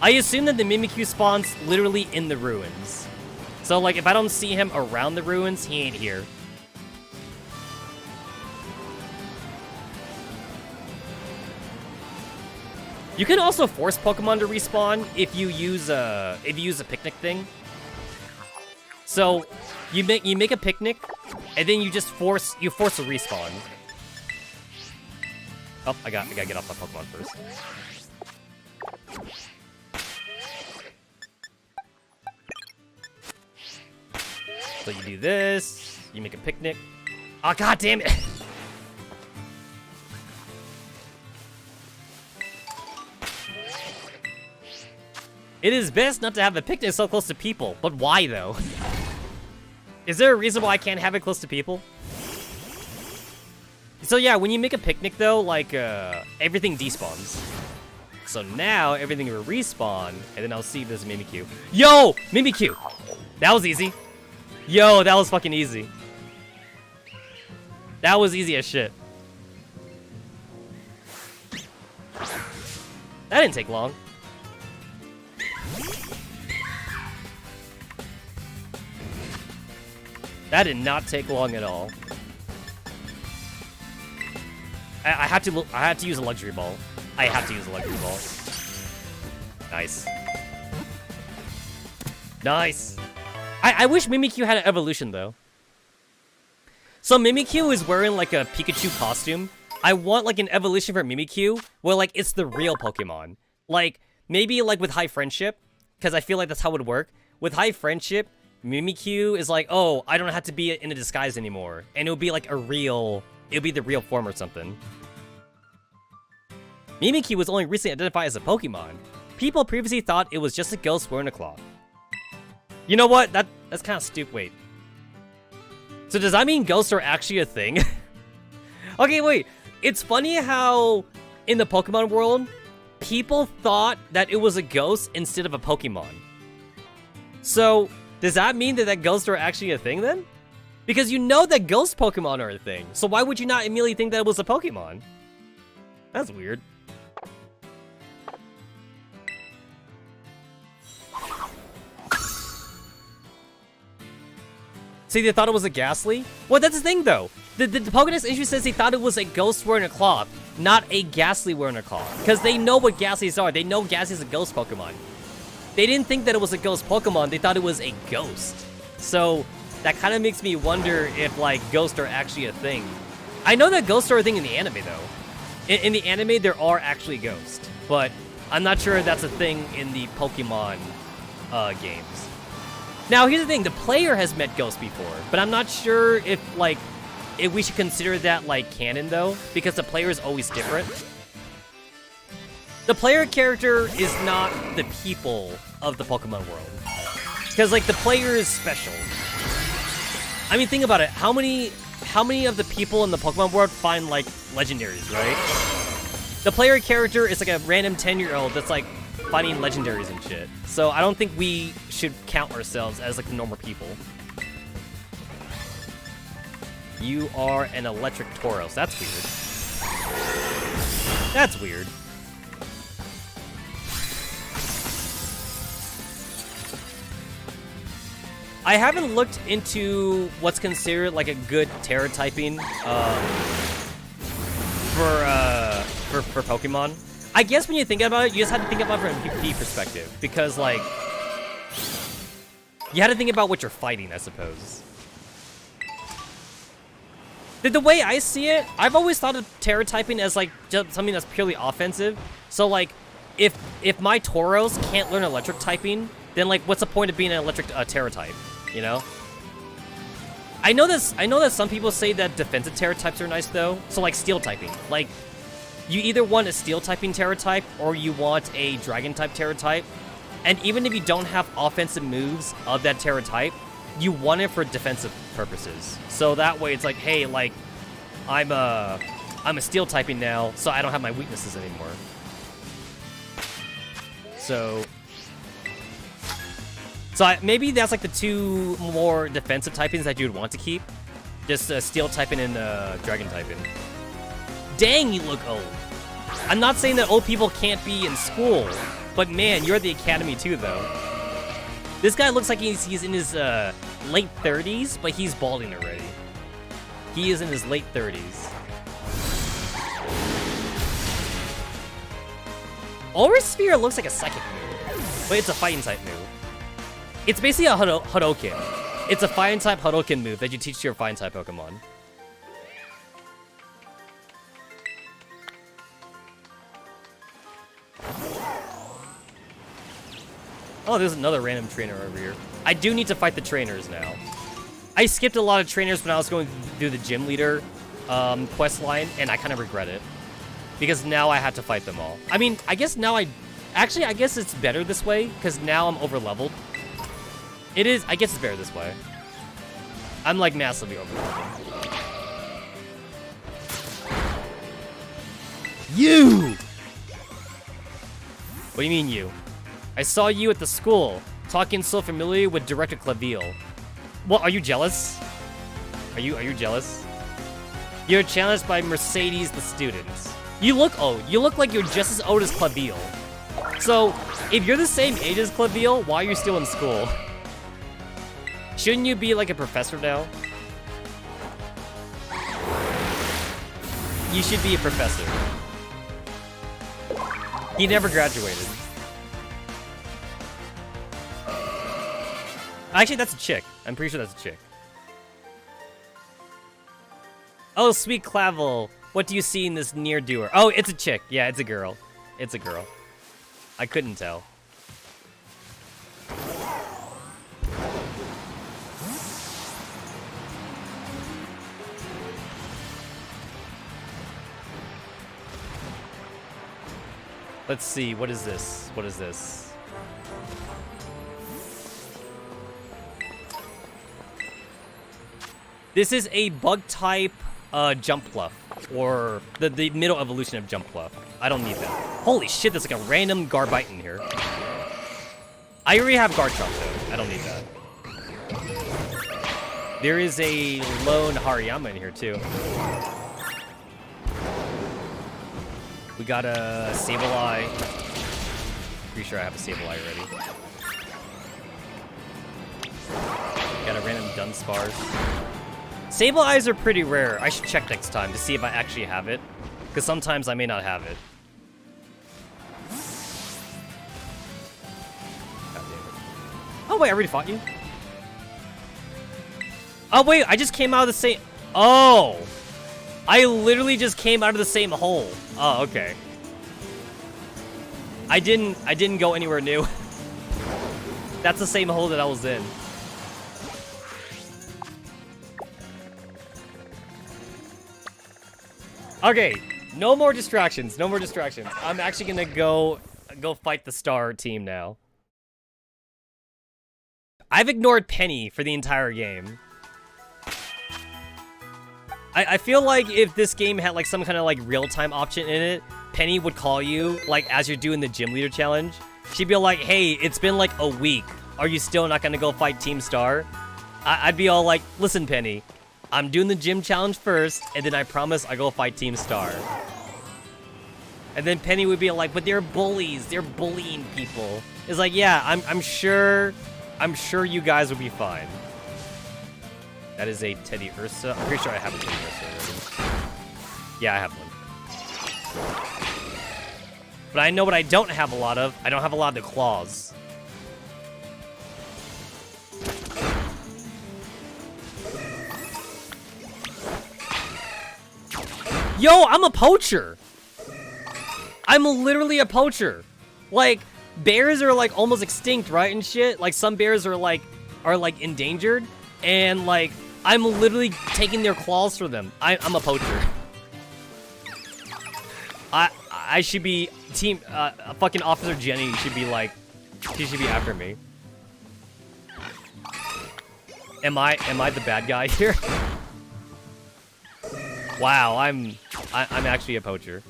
I assume that the Mimikyu spawns literally in the ruins. So like if I don't see him around the ruins, he ain't here. You can also force Pokemon to respawn if you use a picnic thing. So you make a picnic, and then you just force a respawn. Oh, I gotta get off my Pokemon first. So you do this, you make a picnic. Oh, god damn it! It is best not to have a picnic so close to people, but why though? Is there a reason why I can't have it close to people? So yeah, when you make a picnic though, like, everything despawns. So now, everything will respawn, and then I'll see if there's a Mimikyu. Yo! Mimikyu! That was easy. Yo, that was fucking easy. That was easy as shit. That didn't take long. That did not take long at all. I had to use a luxury ball. I have to use a luxury ball. Nice. Nice. I wish Mimikyu had an evolution though. So Mimikyu is wearing like a Pikachu costume. I want like an evolution for Mimikyu where like it's the real Pokemon. Like maybe like with high friendship, because I feel like that's how it would work. With high friendship, Mimikyu is like, oh, I don't have to be in a disguise anymore. And it'll be like it'll be the real form or something. Mimikyu was only recently identified as a Pokemon. People previously thought it was just a ghost wearing a cloth. You know what? That's kind of stupid. Wait. So does that mean ghosts are actually a thing? Okay, wait. It's funny how in the Pokemon world, people thought that it was a ghost instead of a Pokemon. So does that mean that ghosts are actually a thing then? Because you know that ghost Pokemon are a thing. So why would you not immediately think that it was a Pokemon? That's weird. See, they thought it was a Ghastly? Well, that's the thing, though. The Pokédex issue says they thought it was a ghost wearing a cloth, not a Ghastly wearing a cloth. Because they know what Ghastlies are. They know Ghastly is a ghost Pokemon. They didn't think that it was a ghost Pokemon. They thought it was a ghost. So that kind of makes me wonder if, like, ghosts are actually a thing. I know that ghosts are a thing in the anime, though. In the anime, there are actually ghosts. But I'm not sure if that's a thing in the Pokemon games. Now, here's the thing. The player has met ghosts before. But I'm not sure if we should consider that, like, canon, though. Because the player is always different. The player character is not the people of the Pokemon world. Because, like, the player is special. I mean, think about it. How many of the people in the Pokemon world find, like, legendaries, right? The player character is like a random 10-year-old that's, like, finding legendaries and shit. So I don't think we should count ourselves as, like, the normal people. You are an electric Tauros. That's weird. That's weird. I haven't looked into what's considered like a good Terra typing for Pokemon. I guess when you think about it, you just have to think about it from a PvP perspective, because like you had to think about what you're fighting, I suppose. The way I see it, I've always thought of Terra typing as like just something that's purely offensive. So like, if my Tauros can't learn electric typing, then like, what's the point of being an electric Terra type? You know? I know that some people say that defensive Terra types are nice though. So like steel typing, like you either want a steel typing Terra type or you want a dragon type Terra type. And even if you don't have offensive moves of that Terra type, you want it for defensive purposes. So that way it's like, hey, like I'm a steel typing now, so I don't have my weaknesses anymore. So maybe that's like the two more defensive typings that you'd want to keep. Just steel typing and dragon typing. Dang, you look old. I'm not saying that old people can't be in school, but man, you're at the academy too, though. This guy looks like he's in his late 30s, but he's balding already. He is in his late 30s. Aura Sphere looks like a psychic move, but it's a fighting type move. It's basically a Hadouken. It's a fighting type Hadouken move that you teach to your fighting type Pokemon. Oh, there's another random trainer over here. I do need to fight the trainers now. I skipped a lot of trainers when I was going through the gym leader quest line, and I kind of regret it. Because now I have to fight them all. I mean, I guess now actually, I guess it's better this way, because now I'm over-leveled. It is, I guess it's better this way. I'm like massively over-leveled. You! What do you mean you? I saw you at the school, talking so familiar with Director Claviel. What, are you jealous? Are you jealous? You're challenged by Mercedes the student. You look old. You look like you're just as old as Claviel. So, if you're the same age as Claviel, why are you still in school? Shouldn't you be like a professor now? You should be a professor. He never graduated. Actually, that's a chick. I'm pretty sure that's a chick. Oh, sweet Clavel. What do you see in this near-doer? Oh, it's a chick. Yeah, it's a girl. It's a girl. I couldn't tell. Let's see. What is this? What is this? This is a bug-type Jump Pluff, or the middle evolution of Jump Pluff. I don't need that. Holy shit, there's like a random Garbite in here. I already have Garchomp, though. I don't need that. There is a lone Hariyama in here, too. We got a Sableye. Pretty sure I have a Sableye already. Got a random Dunsparce. Sableyes are pretty rare. I should check next time to see if I actually have it, because sometimes I may not have it. God damn it. Oh wait, I already fought you? Oh wait, I just came out of the same... Oh! I literally just came out of the same hole. Oh, okay. I didn't go anywhere new. That's the same hole that I was in. Okay, no more distractions. No more distractions. I'm actually gonna go fight the star team now. I've ignored Penny for the entire game. I feel like if this game had like some kind of like real-time option in it, Penny would call you like as you're doing the gym leader challenge. She'd be like, hey, it's been like a week. Are you still not gonna go fight Team Star? I'd be all like, listen, Penny, I'm doing the gym challenge first, and then I promise I go fight Team Star. And then Penny would be like, but they're bullies. They're bullying people. It's like, yeah, I'm sure you guys will be fine. That is a Teddy Ursa. I'm pretty sure I have a Teddy Ursa already. Yeah, I have one. But I know what I don't have a lot of. I don't have a lot of the claws. Yo, I'm a poacher. I'm literally a poacher. Like, bears are like almost extinct, right, and shit? Like, some bears are like endangered, and like I'm literally taking their claws for them. I'm a poacher. I should be team fucking Officer Jenny should be like, she should be after me. Am I the bad guy here? Wow, I'm actually a poacher.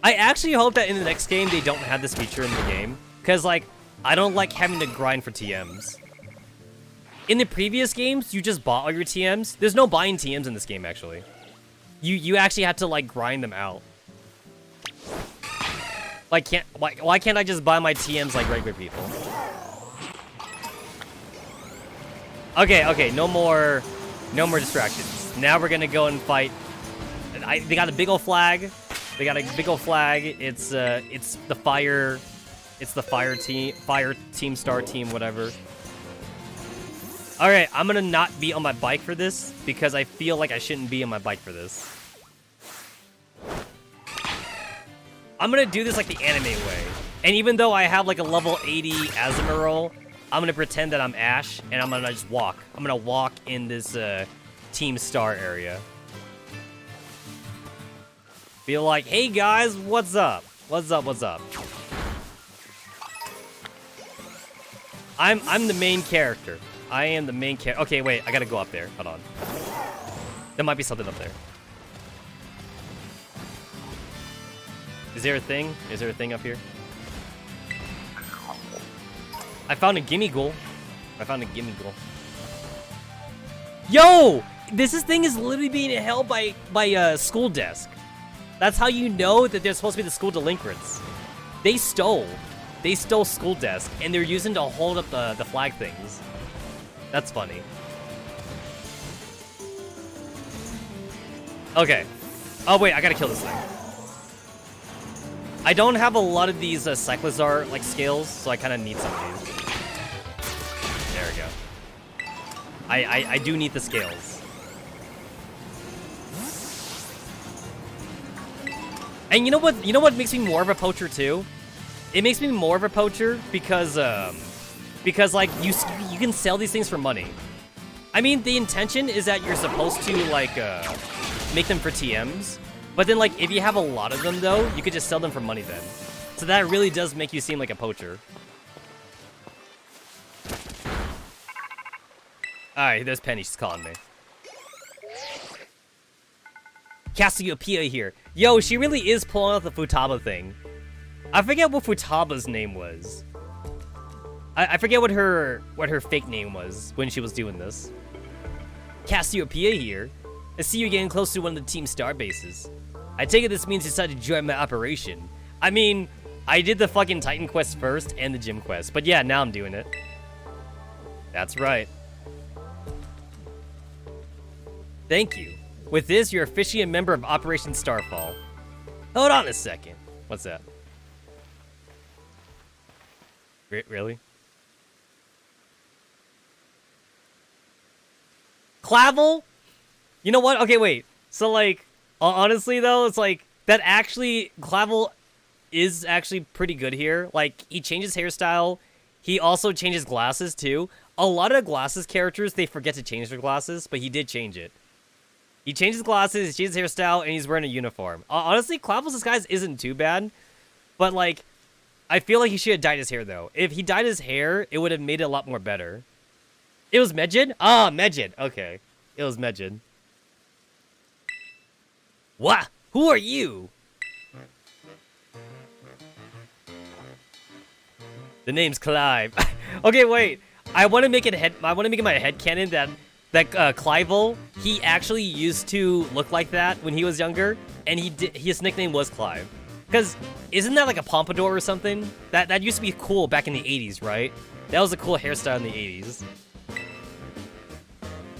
I actually hope that in the next game they don't have this feature in the game, because like I don't like having to grind for TMs. In the previous games, you just bought all your TMs. There's no buying TMs in this game actually. You actually have to like grind them out. Like why can't I just buy my TMs like regular people? Okay, no more distractions. Now we're gonna go and fight. They got a big ol' flag. They got a big ol' flag. It's the fire team, star team, whatever. All right, I'm gonna not be on my bike for this because I feel like I shouldn't be on my bike for this. I'm gonna do this like the anime way. And even though I have like a level 80 Tetsamaru, I'm gonna pretend that I'm Ash and I'm gonna just walk. I'm gonna walk in this Team Star area. Feel like, hey guys, what's up? What's up? I'm the main character. I am the main character. Okay, wait, I gotta go up there. Hold on. There might be something up there. Is there a thing? Is there a thing up here? I found a gimme ghoul. Yo! This thing is literally being held by school desk. That's how you know that they're supposed to be the school delinquents. They stole school desk, and they're using to hold up the flag things. That's funny. Okay. Oh wait, I gotta kill this thing. I don't have a lot of these Cyclizar like scales, so I kind of need some of these. There we go. I do need the scales. And you know what? You know what makes me more of a poacher too? It makes me more of a poacher because like you can sell these things for money. I mean, the intention is that you're supposed to like make them for TMs, but then like if you have a lot of them though, you could just sell them for money then. So that really does make you seem like a poacher. All right, there's Penny. She's calling me. Cassiopeia here. Yo, she really is pulling out the Futaba thing. I forget what Futaba's name was. I forget what her fake name was when she was doing this. Cassiopeia here. I see you getting close to one of the Team Star bases. I take it this means you decided to join my operation. I mean, I did the fucking Titan quest first and the gym quest, but yeah, now I'm doing it. That's right. Thank you. With this, you're officially a member of Operation Starfall. Hold on a second. What's that? Really? Clavel? You know what? Okay, wait. So, like, honestly, though, it's like, that actually, Clavel is actually pretty good here. Like, he changed his hairstyle. he also changes glasses too. A lot of glasses characters, they forget to change their glasses, but he did change it. He changed his glasses, he changed his hairstyle, and he's wearing a uniform. Honestly, Clavel's disguise isn't too bad, but like, I feel like he should have dyed his hair though. If he dyed his hair, it would have made it a lot more better. It was Medjid? Ah, Medjid. Okay. It was Medjid. What? Who are you? The name's Clive. Okay, wait. I want to make it my headcanon that Clive, he actually used to look like that when he was younger, and his nickname was Clive. Cause isn't that like a pompadour or something? That used to be cool back in the 80s, right? That was a cool hairstyle in the 80s.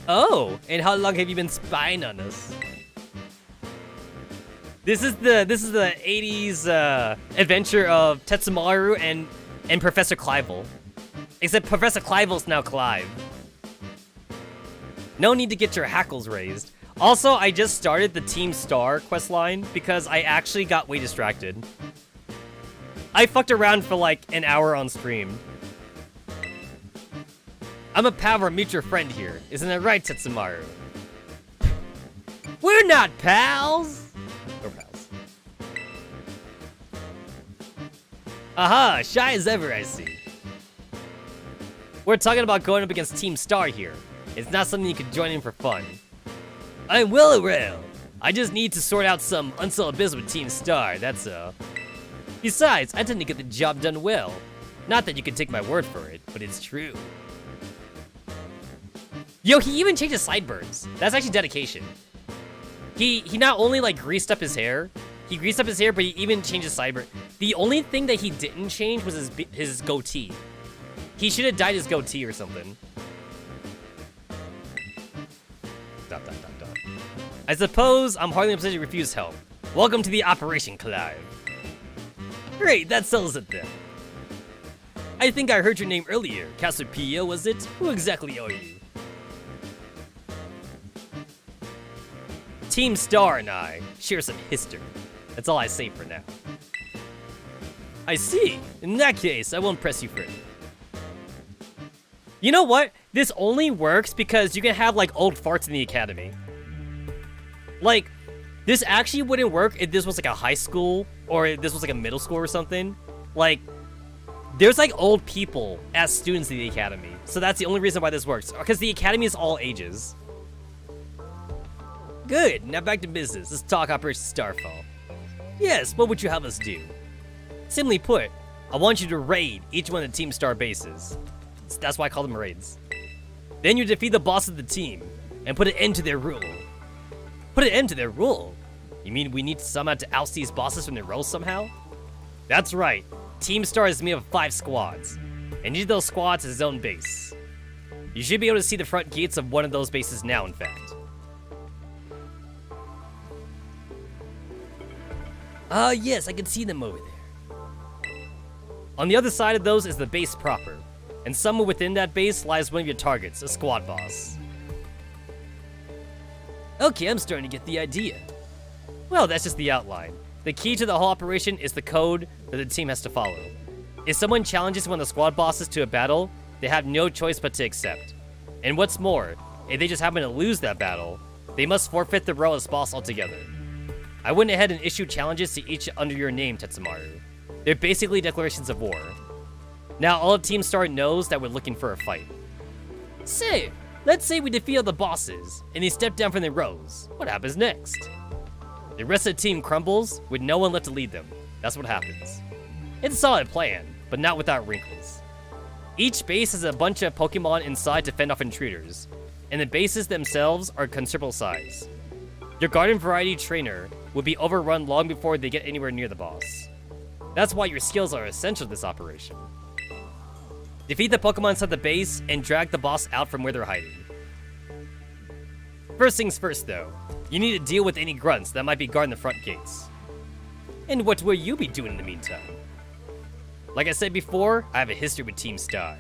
Oh, and how long have you been spying on us? This is the 80s adventure of Tetsamaru and Professor Clive. Except Professor Clive's now Clive. No need to get your hackles raised. Also, I just started the Team Star questline because I actually got way distracted. I fucked around for like an hour on stream. I'm a pal or meet your friend here. Isn't that right, Tetsamaru? We're not pals! We're pals. Aha, shy as ever, I see. We're talking about going up against Team Star here. It's not something you can join in for fun. I'm well aware. I just need to sort out some unsolved business with Team Star, that's all. Besides, I tend to get the job done well. Not that you can take my word for it, but it's true. Yo, he even changed his sideburns. That's actually dedication. He not only like greased up his hair, but he even changed his sideburn. The only thing that he didn't change was his goatee. He should have dyed his goatee or something. I suppose I'm hardly in a position to refuse help. Welcome to the operation, Clive. Great, that settles it then. I think I heard your name earlier. Castle Pio, was it? Who exactly are you? Team Star and I share some history. That's all I say for now. I see. In that case, I won't press you further. You know what? This only works because you can have like old farts in the academy. Like, this actually wouldn't work if this was like a high school or if this was like a middle school or something. Like, there's like old people as students in the academy. So that's the only reason why this works. Because the academy is all ages. Good, now back to business. Let's talk Operation Starfall. Yes, what would you have us do? Simply put, I want you to raid each one of the Team Star bases. That's why I call them raids. Then you defeat the boss of the team and put an end to their rule. Put an end to their rule? You mean we need somehow to oust these bosses from their roles somehow? That's right. Team Star is made of 5 squads, and each of those squads has its own base. You should be able to see the front gates of one of those bases now, in fact. Yes, I can see them over there. On the other side of those is the base proper, and somewhere within that base lies one of your targets, a squad boss. Okay, I'm starting to get the idea. Well, that's just the outline. The key to the whole operation is the code that the team has to follow. If someone challenges one of the squad bosses to a battle, they have no choice but to accept. And what's more, if they just happen to lose that battle, they must forfeit the role as boss altogether. I went ahead and issued challenges to each under your name, Tetsamaru. They're basically declarations of war. Now all of Team Star knows that we're looking for a fight. Say, let's say we defeat all the bosses, and they step down from their rows. What happens next? The rest of the team crumbles, with no one left to lead them. That's what happens. It's a solid plan, but not without wrinkles. Each base has a bunch of Pokemon inside to fend off intruders, and the bases themselves are considerable size. Your garden variety trainer would be overrun long before they get anywhere near the boss. That's why your skills are essential to this operation. Defeat the Pokemon inside the base and drag the boss out from where they're hiding. First things first though, you need to deal with any grunts that might be guarding the front gates. And what will you be doing in the meantime? Like I said before, I have a history with Team Star.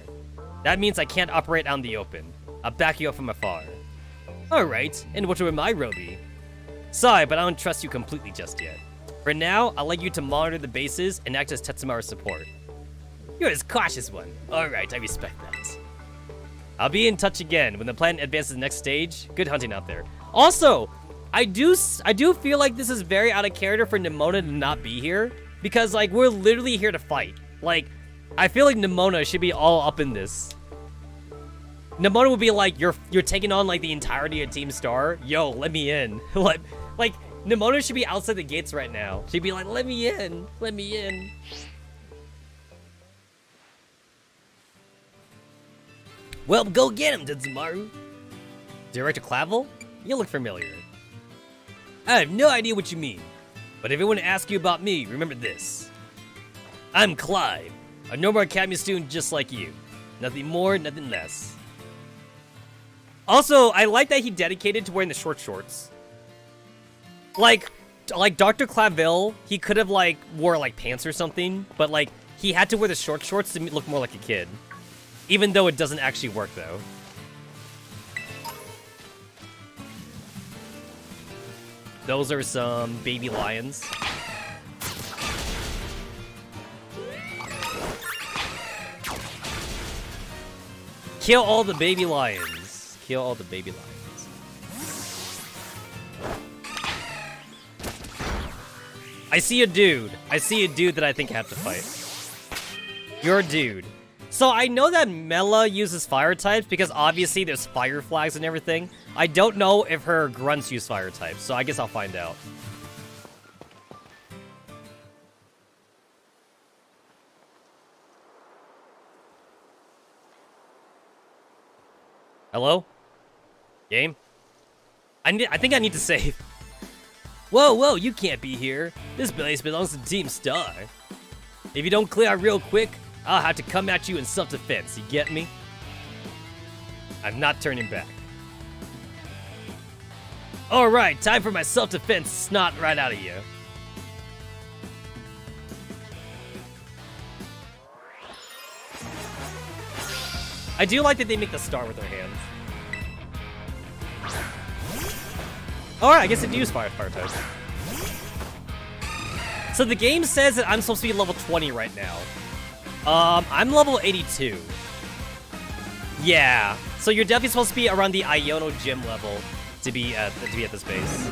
That means I can't operate out in the open. I'll back you up from afar. Alright, and what will my role be? Sorry, but I don't trust you completely just yet. For now, I'll let you to monitor the bases and act as Tetsamaru's support. You're a cautious one. Alright, I respect that. I'll be in touch again when the plan advances to the next stage. Good hunting out there. Also, I do feel like this is very out of character for Nimona to not be here. Because, like, we're literally here to fight. Like, I feel like Nimona should be all up in this. Nimona would be like, you're taking on, like, the entirety of Team Star. Yo, let me in. like, Nimona should be outside the gates right now. She'd be like, let me in. Let me in. Well, go get him, Tetsamaru. Director Clavel? You look familiar. I have no idea what you mean, but if anyone asks you about me, remember this. I'm Clive, a normal academy student just like you. Nothing more, nothing less. Also, I like that he dedicated to wearing the short shorts. Like Dr. Clavel, he could have, like, wore, like, pants or something, but, like, he had to wear the short shorts to look more like a kid. Even though it doesn't actually work, though. Those are some baby lions. Kill all the baby lions. Kill all the baby lions. I see a dude. I see a dude that I think I have to fight. You're a dude. So I know that Mela uses fire types because obviously there's fire flags and everything. I don't know if her grunts use fire types, so I guess I'll find out. Hello? Game? I think I need to save. Whoa, you can't be here. This place belongs to Team Star. If you don't clear out real quick, I'll have to come at you in self-defense, you get me? I'm not turning back. Alright, time for my self-defense snot right out of you. I do like that they make the star with their hands. Alright, I guess they do use fire types. So the game says that I'm supposed to be level 20 right now. I'm level 82. Yeah, so you're definitely supposed to be around the Iono gym level to be at this base.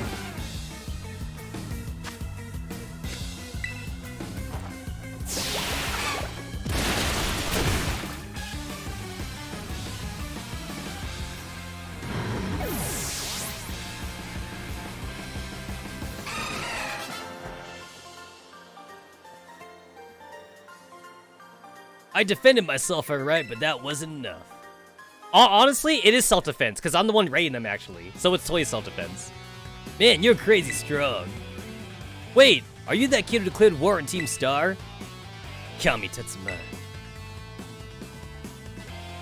I defended myself alright, but that wasn't enough. Honestly, it is self-defense, because I'm the one raiding them, actually. So it's totally self-defense. Man, you're crazy strong. Wait, are you that kid who declared war on Team Star? Call me Tetsamaru.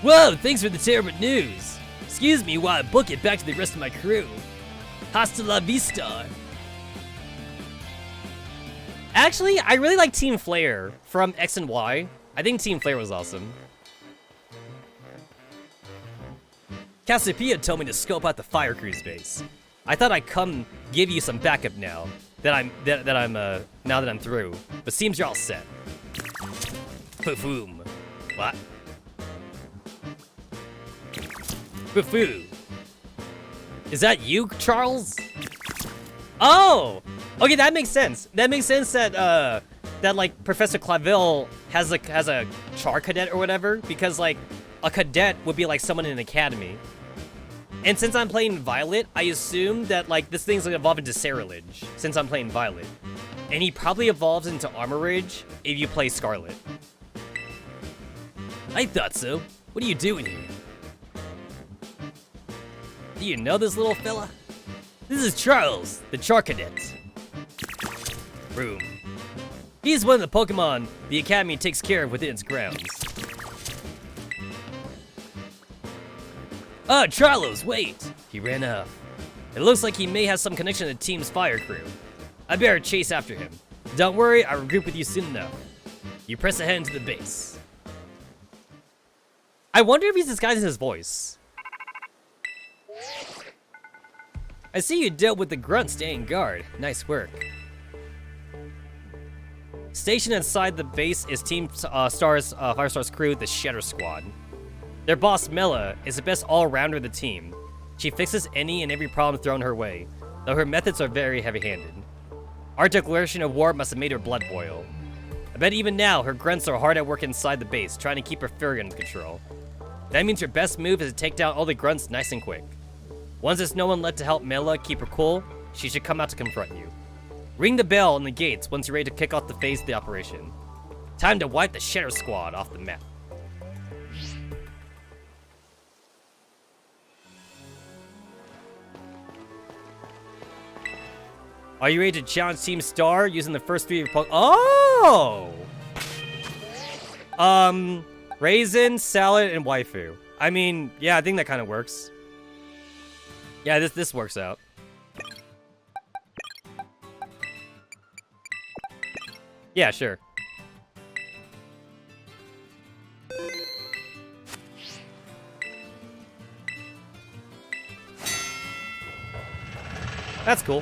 Whoa, thanks for the terrible news. Excuse me while I book it back to the rest of my crew. Hasta la vista. Actually, I really like Team Flare from X and Y. I think Team Flare was awesome. Cassiopeia told me to scope out the fire crew's base. I thought I'd come give you some backup now that I'm through. But seems you're all set. Boom. What? Boo. Is that you, Charles? Oh! Okay, that makes sense. That makes sense that like Professor Clavel has a char cadet or whatever, because like a cadet would be like someone in an academy. And since I'm playing Violet, I assume that like this thing's gonna evolve into Ceruledge since I'm playing Violet. And he probably evolves into Armorage if you play Scarlet. I thought so. What are you doing here? Do you know this little fella? This is Charles, the Char Cadet. Room. He's one of the Pokemon the Academy takes care of within its grounds. Ah, Charlos, wait! He ran off. It looks like he may have some connection to the team's fire crew. I better chase after him. Don't worry, I'll regroup with you soon enough. You press ahead into the base. I wonder if he's disguising his voice. I see you dealt with the grunt staying guard. Nice work. Stationed inside the base is Team Firestar's crew, the Shatter Squad. Their boss, Mela, is the best all-rounder of the team. She fixes any and every problem thrown her way, though her methods are very heavy-handed. Our declaration of war must have made her blood boil. I bet even now, her grunts are hard at work inside the base, trying to keep her fury under control. That means her best move is to take down all the grunts nice and quick. Once there's no one left to help Mela keep her cool, she should come out to confront you. Ring the bell on the gates once you're ready to kick off the phase of the operation. Time to wipe the Shatter Squad off the map. Are you ready to challenge Team Star using the first 3 of your Oh! Raisin, salad, and waifu. I mean, yeah, I think that kind of works. Yeah, this works out. Yeah, sure. That's cool.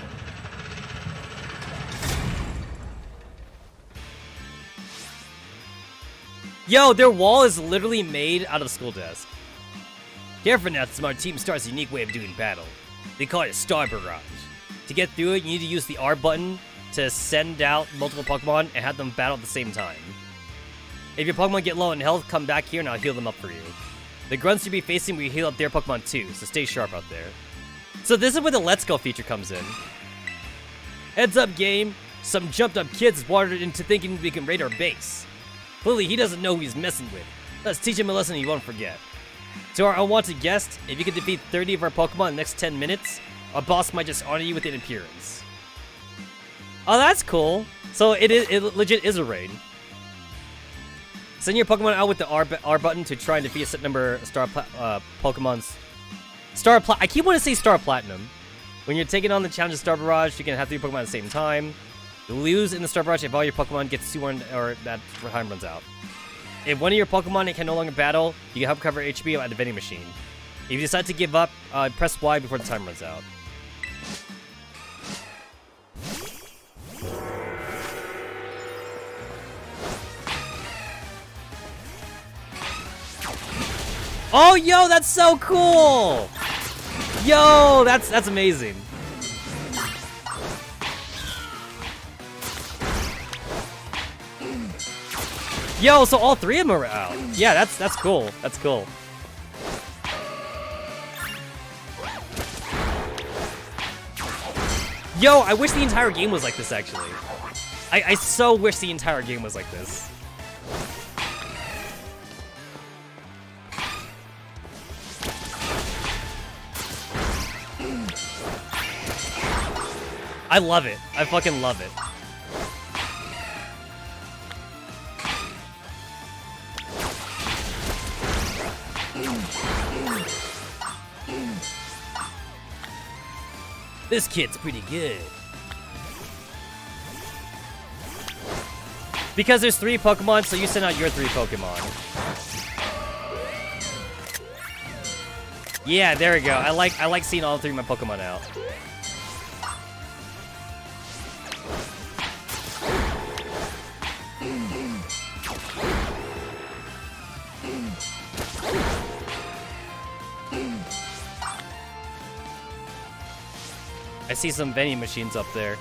Yo, their wall is literally made out of school desk. Careful now, it's our Team Star's unique way of doing battle. They call it Star Barrage. To get through it, you need to use the R button to send out multiple Pokemon and have them battle at the same time. If your Pokemon get low in health, come back here and I'll heal them up for you. The grunts you'll be facing will heal up their Pokemon too, so stay sharp out there. So this is where the Let's Go feature comes in. Heads up, game. Some jumped up kids wandered into thinking we can raid our base. Clearly, he doesn't know who he's messing with. Let's teach him a lesson he won't forget. To our unwanted guest, if you can defeat 30 of our Pokemon in the next 10 minutes, our boss might just honor you with an appearance. Oh, that's cool. So it legit is a raid. Send your Pokemon out with the R button to try and defeat a set number of Pokemon's I keep wanting to say Star Platinum. When you're taking on the challenge of Star Barrage, you can have 3 Pokemon at the same time. You lose in the Star Barrage if all your Pokemon gets 2-1 or that time runs out. If one of your Pokemon can no longer battle, you can help cover HP at the vending machine. If you decide to give up, press Y before the time runs out. Oh, yo, that's so cool! Yo, that's amazing. Yo, so all 3 of them are out. Yeah, that's cool. That's cool. Yo, I wish the entire game was like this, actually. I so wish the entire game was like this. I love it. I fucking love it. This kid's pretty good. Because there's 3 Pokemon, so you send out your 3 Pokemon. Yeah, there we go. I like seeing all 3 of my Pokemon out. I see some vending machines up there.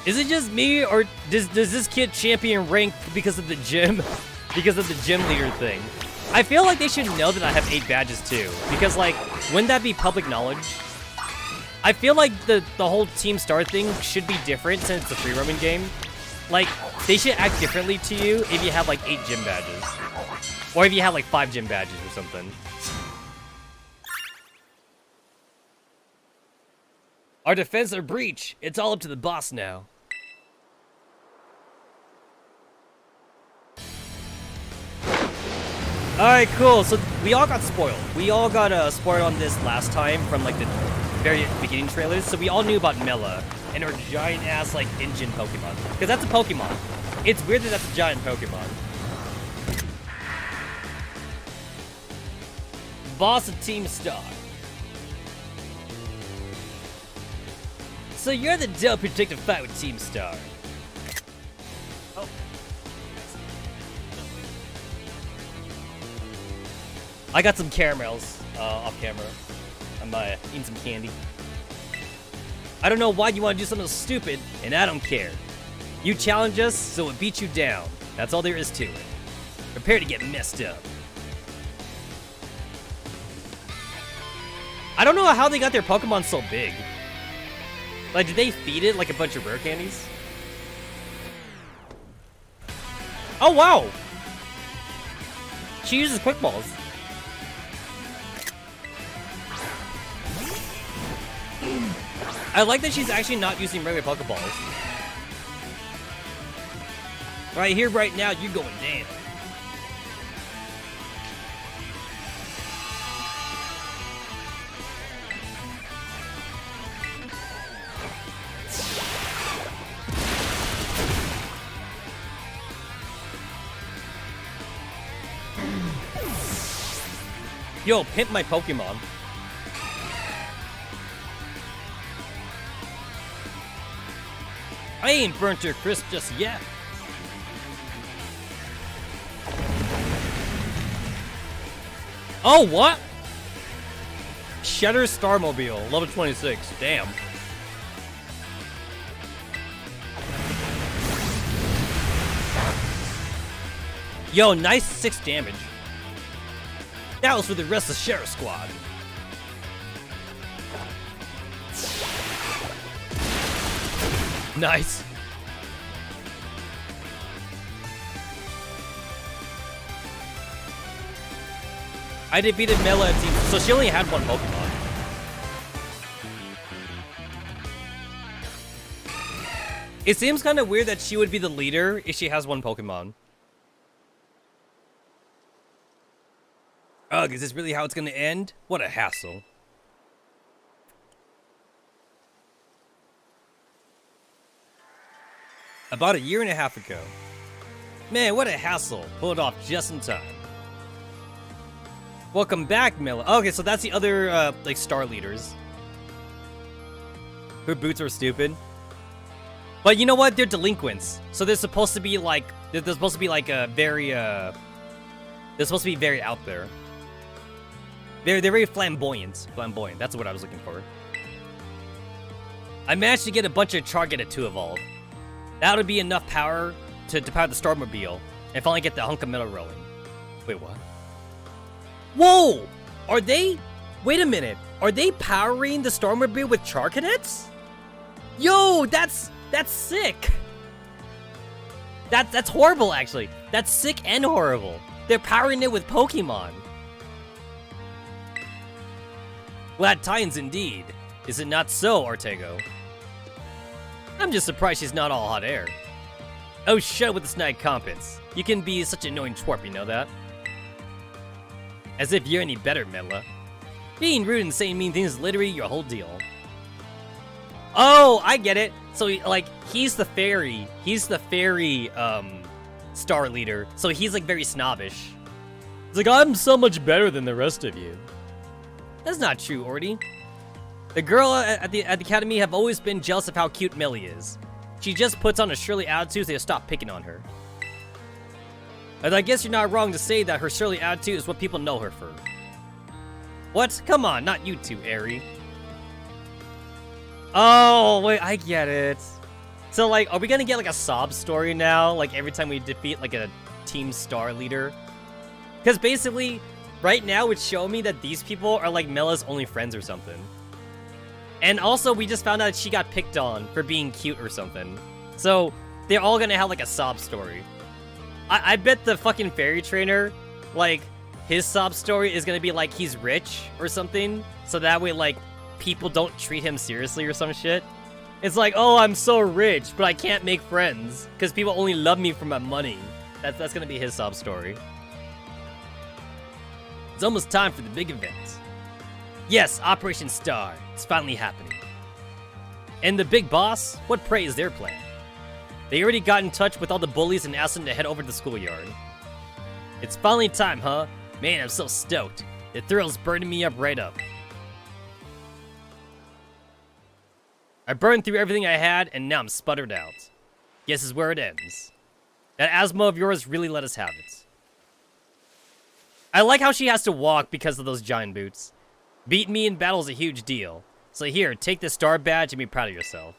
Is it just me, or does this kid champion rank because of the gym? Because of the gym leader thing? I feel like they should know that I have 8 badges too. Because, like, wouldn't that be public knowledge? I feel like the whole Team Star thing should be different since it's a free roaming game. Like, they should act differently to you if you have like 8 gym badges. Or if you have like 5 gym badges or something. Our defense or breach. It's all up to the boss now. Alright, cool. So we all got spoiled. We all got spoiled on this last time from like the very beginning trailers. So we all knew about Mela and her giant ass like engine Pokemon. Because that's a Pokemon. It's weird that that's a giant Pokemon. boss of Team Star. So you're the dope predictive fight with Team Star. Oh. I got some caramels off camera. I'm eating some candy. I don't know why you want to do something stupid, and I don't care. You challenge us, so it beats you down. That's all there is to it. Prepare to get messed up. I don't know how they got their Pokemon so big. Like, did they feed it like a bunch of rare candies? Oh, wow! She uses quick balls. I like that she's actually not using regular Pokeballs. Right here, right now, you're going down. Yo, pimp my Pokemon. I ain't burnt her crisp just yet. Oh, what? Shedder Starmobile, level 26. Damn. Yo, nice 6 damage. That was for the rest of the Sheriff Squad. Nice. I defeated Mela and Team, so she only had one Pokemon. It seems kind of weird that she would be the leader if she has one Pokemon. Ugh, is this really how it's gonna end? What a hassle. About a year and a half ago. Man, what a hassle. Pulled off just in time. Welcome back, Mela. Okay, so that's the other, like, star leaders. Her boots are stupid. But you know what? They're delinquents. So they're supposed to be, like, they're supposed to be, like, very, they're supposed to be very out there. They're very flamboyant. Flamboyant, that's what I was looking for. I managed to get a bunch of Chargated to evolve. That would be enough power to power the Starmobile and finally get the hunk of metal rolling. Wait, what? Whoa! Are they... Wait a minute. Are they powering the Starmobile with Charcadets? Yo, that's sick. That's horrible, actually. That's sick and horrible. They're powering it with Pokemon. Glad tidings indeed. Is it not so, Artego? I'm just surprised she's not all hot air. Oh, shut up with the snide compets. You can be such an annoying twerp, you know that? As if you're any better, Mela. Being rude and saying mean things is literally your whole deal. Oh, I get it. So, like, he's the fairy. He's the fairy, star leader. So he's, like, very snobbish. He's like, I'm so much better than the rest of you. That's not true, Orty. The girl at the academy have always been jealous of how cute Millie is. She just puts on a Shirley attitude so they stop picking on her. And I guess you're not wrong to say that her Shirley attitude is what people know her for. What? Come on, not you two, Aerie. Oh, wait, I get it. So, like, are we gonna get, like, a sob story now? Like, every time we defeat, like, a Team Star leader? Because basically, right now it's showing me that these people are, like, Mela's only friends or something. And also, we just found out she got picked on for being cute or something. So, they're all gonna have, like, a sob story. I bet the fucking fairy trainer, like, his sob story is gonna be, like, he's rich or something. So that way, like, people don't treat him seriously or some shit. It's like, oh, I'm so rich, but I can't make friends because people only love me for my money. That's gonna be his sob story. It's almost time for the big event. Yes, Operation Star. It's finally happening. And the big boss? What pray is their plan? They already got in touch with all the bullies and asked them to head over to the schoolyard. It's finally time, huh? Man, I'm so stoked. The thrill's burning me up right up. I burned through everything I had, and now I'm sputtered out. Guess is where it ends. That asthma of yours really let us have it. I like how she has to walk because of those giant boots. Beating me in battle is a huge deal. So here, take this star badge and be proud of yourself.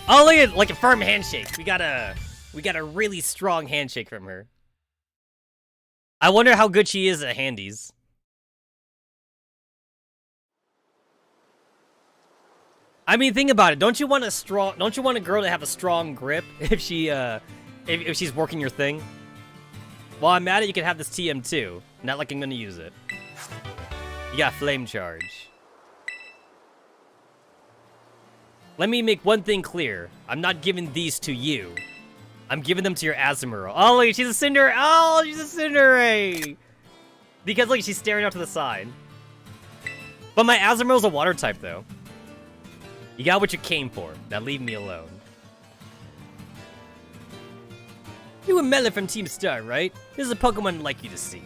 Oh, look at like a firm handshake. We got a really strong handshake from her. I wonder how good she is at handies. I mean, think about it. Don't you want a girl to have a strong grip if she if she's working your thing? While I'm at it, you can have this TM too. Not like I'm gonna use it. You got flame charge. Let me make one thing clear. I'm not giving these to you. I'm giving them to your Tetsamaru. Oh, look, she's a Cinder. Oh, she's a Cinderace. Because, look, she's staring out to the side. But my Tetsamaru's a water type, though. You got what you came for. Now leave me alone. You were Mela from Team Star, right? This is a Pokemon I'd like you to see.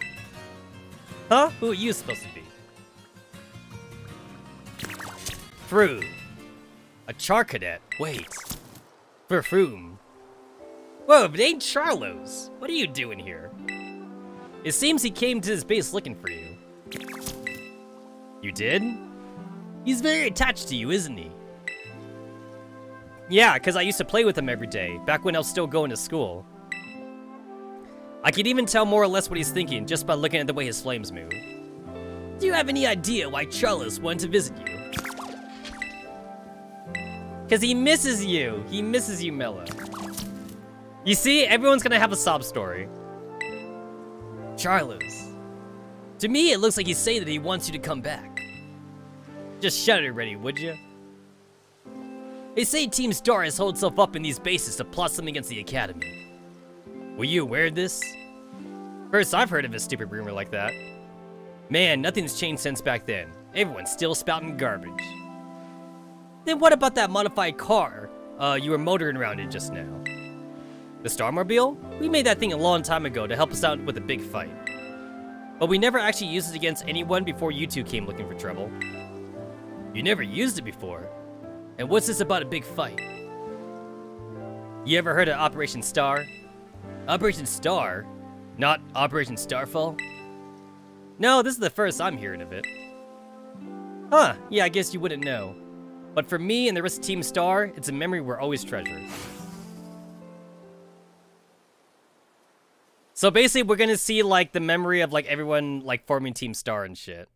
Huh? Who are you supposed to be? Froom. A Char Cadet. Wait. Froom. Whoa, but it ain't Charlos. What are you doing here? It seems he came to this base looking for you. You did? He's very attached to you, isn't he? Yeah, because I used to play with him every day, back when I was still going to school. I can even tell more or less what he's thinking just by looking at the way his flames move. Do you have any idea why Charles wanted to visit you? Because he misses you. He misses you, Mela. You see, everyone's gonna have a sob story. Charlos. To me, it looks like he's saying that he wants you to come back. Just shut it already, would you? They say Team Star has holed itself up in these bases to plot something against the Academy. Were you aware of this? First I've heard of a stupid rumor like that. Man, nothing's changed since back then. Everyone's still spouting garbage. Then what about that modified car you were motoring around in just now? The Starmobile? We made that thing a long time ago to help us out with a big fight. But we never actually used it against anyone before you two came looking for trouble. You never used it before? And what's this about a big fight? You ever heard of Operation Star? Operation Star? Not Operation Starfall? No, this is the first I'm hearing of it. Huh, yeah, I guess you wouldn't know. But for me and the rest of Team Star, it's a memory we're always treasuring. So basically, we're gonna see, like, the memory of, like, everyone, like, forming Team Star and shit.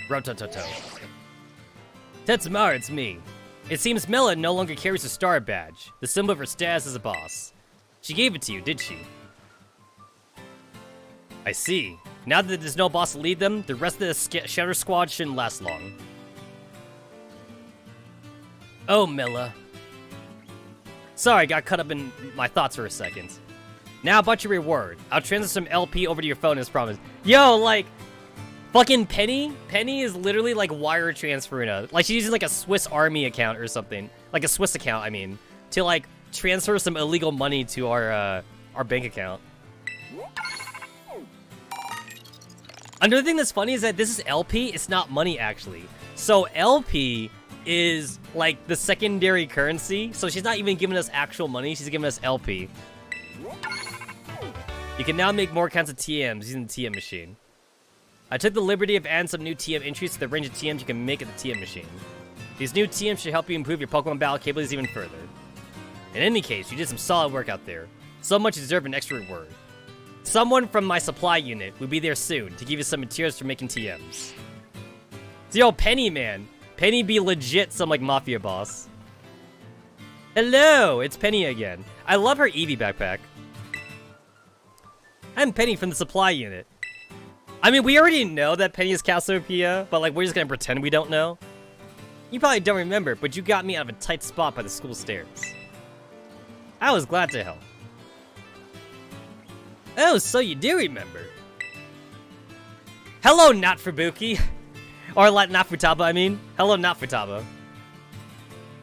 Rotototo. Tetsamaru, it's me. It seems Mela no longer carries a star badge, the symbol of her status as a boss. She gave it to you, did she? I see. Now that there's no boss to lead them, the rest of the Shatter Squad shouldn't last long. Oh, Mela. Sorry, got caught up in my thoughts for a second. Now about your reward. I'll transfer some LP over to your phone as promised. Yo, like, fucking Penny? Penny is literally, like, wire transferring us. Like, she's using, like, a Swiss Army account or something. Like, a Swiss account, I mean. To, like, transfer some illegal money to our bank account. Another thing that's funny is that this is LP. It's not money, actually. So, LP is, like, the secondary currency. So, she's not even giving us actual money. She's giving us LP. You can now make more kinds of TMs using the TM machine. I took the liberty of adding some new TM entries to the range of TMs you can make at the TM machine. These new TMs should help you improve your Pokemon battle capabilities even further. In any case, you did some solid work out there. So much you deserve an extra reward. Someone from my supply unit will be there soon to give you some materials for making TMs. So, yo, Penny, man. Penny be legit some, like, mafia boss. Hello, it's Penny again. I love her Eevee backpack. I'm Penny from the supply unit. I mean, we already know that Penny is Cassiopeia, but, like, we're just gonna pretend we don't know. You probably don't remember, but you got me out of a tight spot by the school stairs. I was glad to help. Oh, so you do remember. Hello, Not Fubuki. Or not Futaba, I mean. Hello, not Futaba.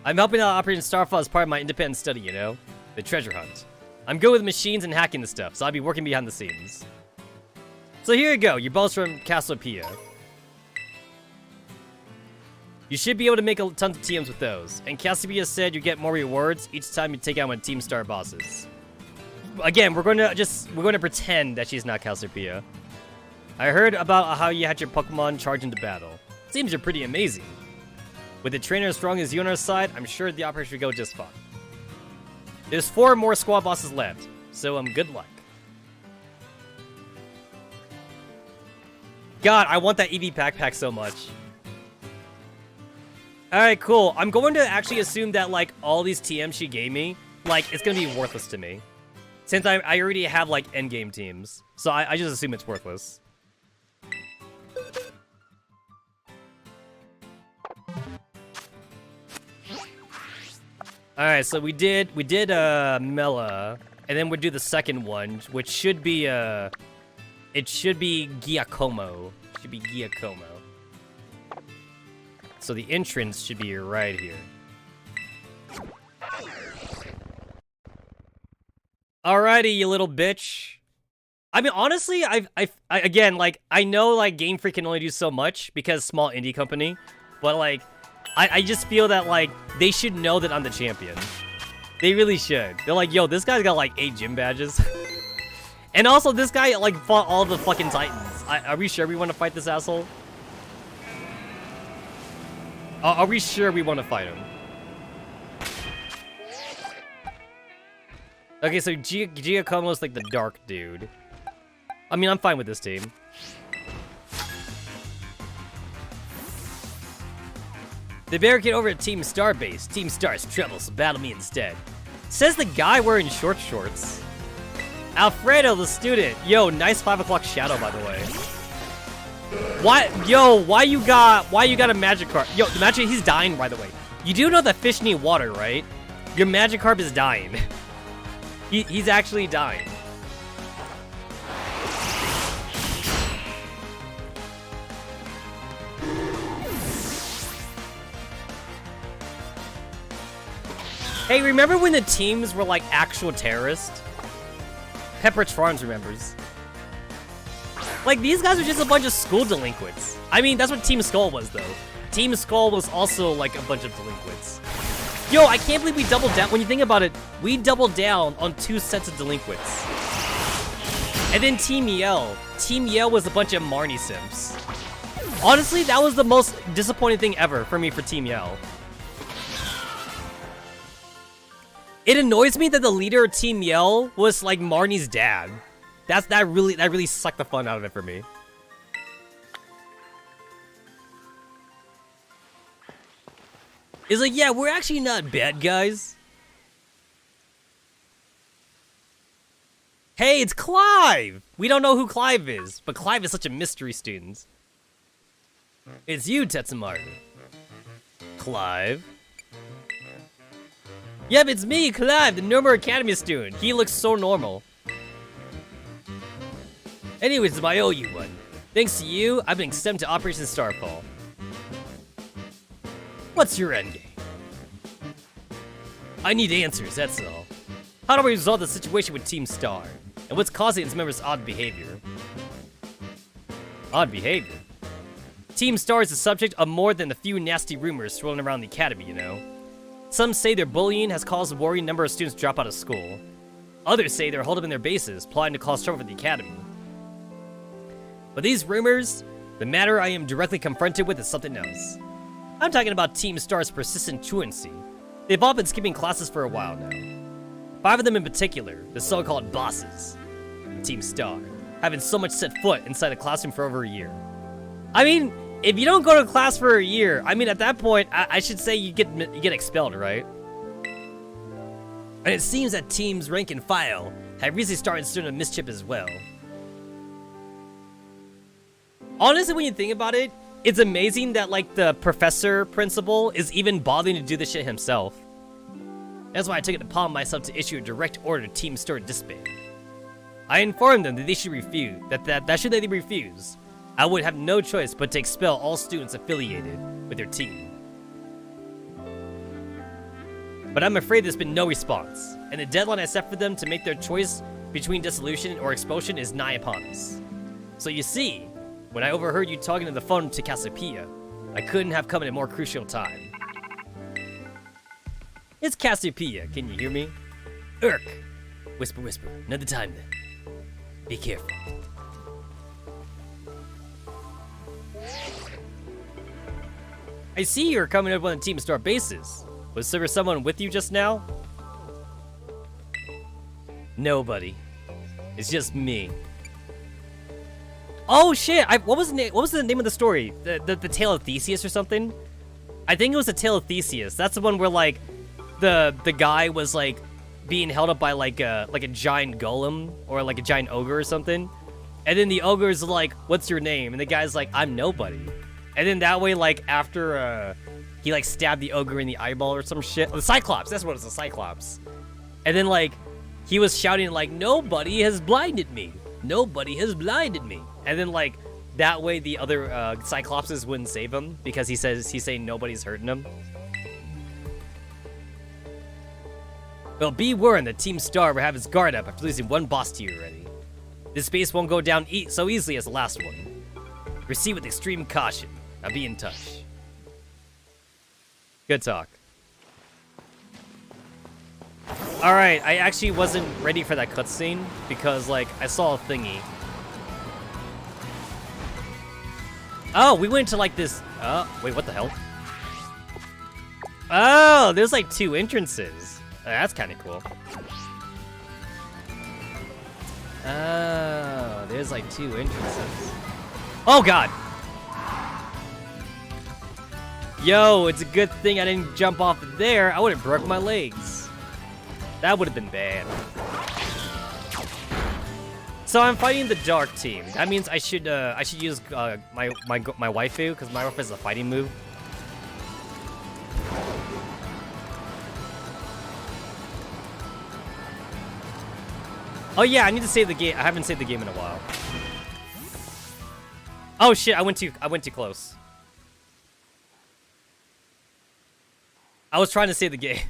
I'm helping out Operation Starfall as part of my independent study, you know? The treasure hunt. I'm good with machines and hacking the stuff, so I'll be working behind the scenes. So here you go, your bonus from Cassiopeia. You should be able to make tons of TMs with those. And Cassiopeia said you get more rewards each time you take out one of Team Star bosses. Again, we're going to pretend that she's not Cassiopeia. I heard about how you had your Pokemon charge into battle. Seems you're pretty amazing. With the trainer as strong as you on our side, I'm sure the operation will go just fine. There's 4 more squad bosses left, so good luck. God, I want that EV backpack so much. Alright, cool. I'm going to actually assume that, like, all these TMs she gave me, like, it's gonna be worthless to me. Since I already have, like, endgame teams. So I just assume it's worthless. Alright, so we did Mela, and then we'll do the second one, which should be it should be Giacomo. Should be Giacomo. So the entrance should be right here. Alrighty, you little bitch. I mean, honestly, again, like, I know, like, Game Freak can only do so much because small indie company, but, like, I just feel that, like, they should know that I'm the champion. They really should. They're like, yo, this guy's got, like, 8 gym badges. And also, this guy, like, fought all the fucking Titans. Are we sure we want to fight this asshole? Are we sure we want to fight him? Okay, so Giacomo's, like, the dark dude. I mean, I'm fine with this team. They barricade over at Team Star base. Team Star's trouble, so battle me instead. Says the guy wearing short shorts. Alfredo, the student. Yo, nice 5 o'clock shadow, by the way. What? Yo, why you got a Magikarp? Yo, the Magikarp, he's dying, by the way. You do know that fish need water, right? Your Magikarp is dying. He's actually dying. Hey, remember when the teams were like actual terrorists? Pepperidge Farms remembers. Like, these guys are just a bunch of school delinquents. I mean, that's what Team Skull was, though. Team Skull was also like a bunch of delinquents. Yo, I can't believe we doubled down. When you think about it, we doubled down on 2 sets of delinquents. And then Team Yell. Team Yell was a bunch of Marnie simps. Honestly, that was the most disappointing thing ever for me for Team Yell. It annoys me that the leader of Team Yell was like Marnie's dad. That really sucked the fun out of it for me. It's like, yeah, we're actually not bad guys. Hey, it's Clive! We don't know who Clive is, but Clive is such a mystery student. It's you, Tetsamaru. Clive? Yep, it's me, Clive, the Normal Academy student. He looks so normal. Anyways, I owe you one. Thanks to you, I've been extended to Operation Starfall. What's your endgame? I need answers, that's all. How do we resolve the situation with Team Star? And what's causing its members' odd behavior? Odd behavior? Team Star is the subject of more than a few nasty rumors swirling around the academy, you know. Some say their bullying has caused a worrying number of students to drop out of school. Others say they're holed up in their bases, plotting to cause trouble for the academy. But these rumors, the matter I am directly confronted with is something else. I'm talking about Team Star's persistent truancy. They've all been skipping classes for a while now. 5 of them in particular, the so-called bosses, Team Star, haven't so much set foot inside a classroom for over a year. I mean, if you don't go to class for a year, I mean, at that point, I should say you get expelled, right? And it seems that Team's rank and file have recently started stirring a mischief as well. Honestly, when you think about it, it's amazing that, like, the professor principal is even bothering to do this shit himself. That's why I took it upon myself to issue a direct order to Team Star to disband. I informed them that they should refuse, that should they refuse, I would have no choice but to expel all students affiliated with their team. But I'm afraid there's been no response, and the deadline I set for them to make their choice between dissolution or expulsion is nigh upon us. So you see, when I overheard you talking on the phone to Cassiopeia, I couldn't have come at a more crucial time. It's Cassiopeia, can you hear me? Urk! Whisper, whisper, another time then. Be careful. I see you're coming up on the Team Star bases. Was there someone with you just now? Nobody. It's just me. Oh shit! What was the name of the story? The Tale of Theseus or something? I think it was the Tale of Theseus. That's the one where like the guy was like being held up by like a giant golem or like a giant ogre or something, and then the ogre's like, "What's your name?" And the guy's like, "I'm nobody." And then that way, like after he like stabbed the ogre in the eyeball or some shit. Oh, the Cyclops. That's what it's, the Cyclops. And then like he was shouting like, "Nobody has blinded me. Nobody has blinded me." And then like that way the other Cyclopses wouldn't save him because he's saying nobody's hurting him. Well, be warned that Team Star will have his guard up after losing one boss tier already. This space won't go down so easily as the last one. Proceed with extreme caution. I'll be in touch. Good talk. Alright, I actually wasn't ready for that cutscene because, like, I saw a thingy. Oh, we went to, like, this... wait, what the hell? Oh, there's, like, 2 entrances. That's kind of cool. Oh, there's, like, 2 entrances. Oh, God! Yo, it's a good thing I didn't jump off there. I would have broke my legs. That would have been bad. So I'm fighting the dark team. That means I should use my waifu because my waifu has a fighting move. Oh yeah, I need to save the game. I haven't saved the game in a while. Oh shit, I went too close. I was trying to save the game.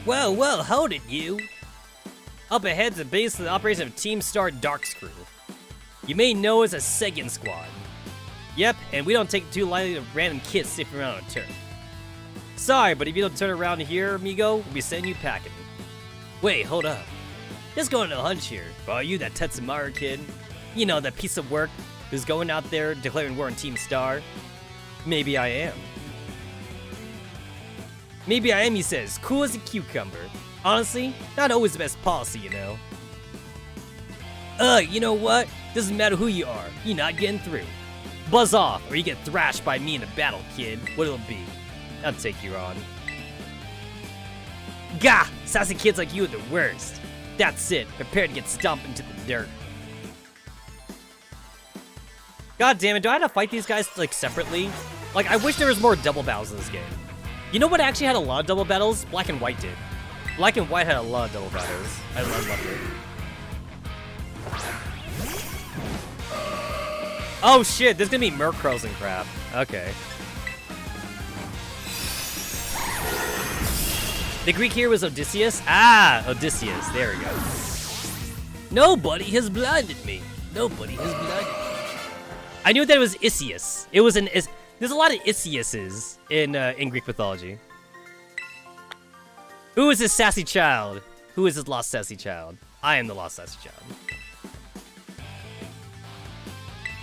Well, hold it, you. Up ahead's the base of the operation of Team Star Dark's crew. You may know as a second squad. Yep, and we don't take it too lightly to random kids sniffing around on turf. Sorry, but if you don't turn around here, amigo, we'll be sending you packing. Wait, hold up. Just going on a hunch here. But are you that Tetsamaru kid? You know, that piece of work who's going out there declaring war on Team Star? Maybe I am. Maybe I am, he says. Cool as a cucumber. Honestly, not always the best policy, you know. You know what? Doesn't matter who you are. You're not getting through. Buzz off, or you get thrashed by me in a battle, kid. What'll it be? I'll take you on. Gah! Sassy kids like you are the worst. That's it. Prepare to get stomped into the dirt. God damn it, do I have to fight these guys, like, separately? Like, I wish there was more double battles in this game. You know what actually had a lot of double battles? Black and White did. Black and White had a lot of double battles. I loved it. Oh shit, there's gonna be Murkrows and crap. Okay. The Greek hero was Odysseus? Ah, Odysseus. There we go. Nobody has blinded me. Nobody has blinded me. I knew that it was Isius. It was an there's a lot of Isiuses in Greek mythology. Who is this sassy child? Who is this lost sassy child? I am the lost sassy child.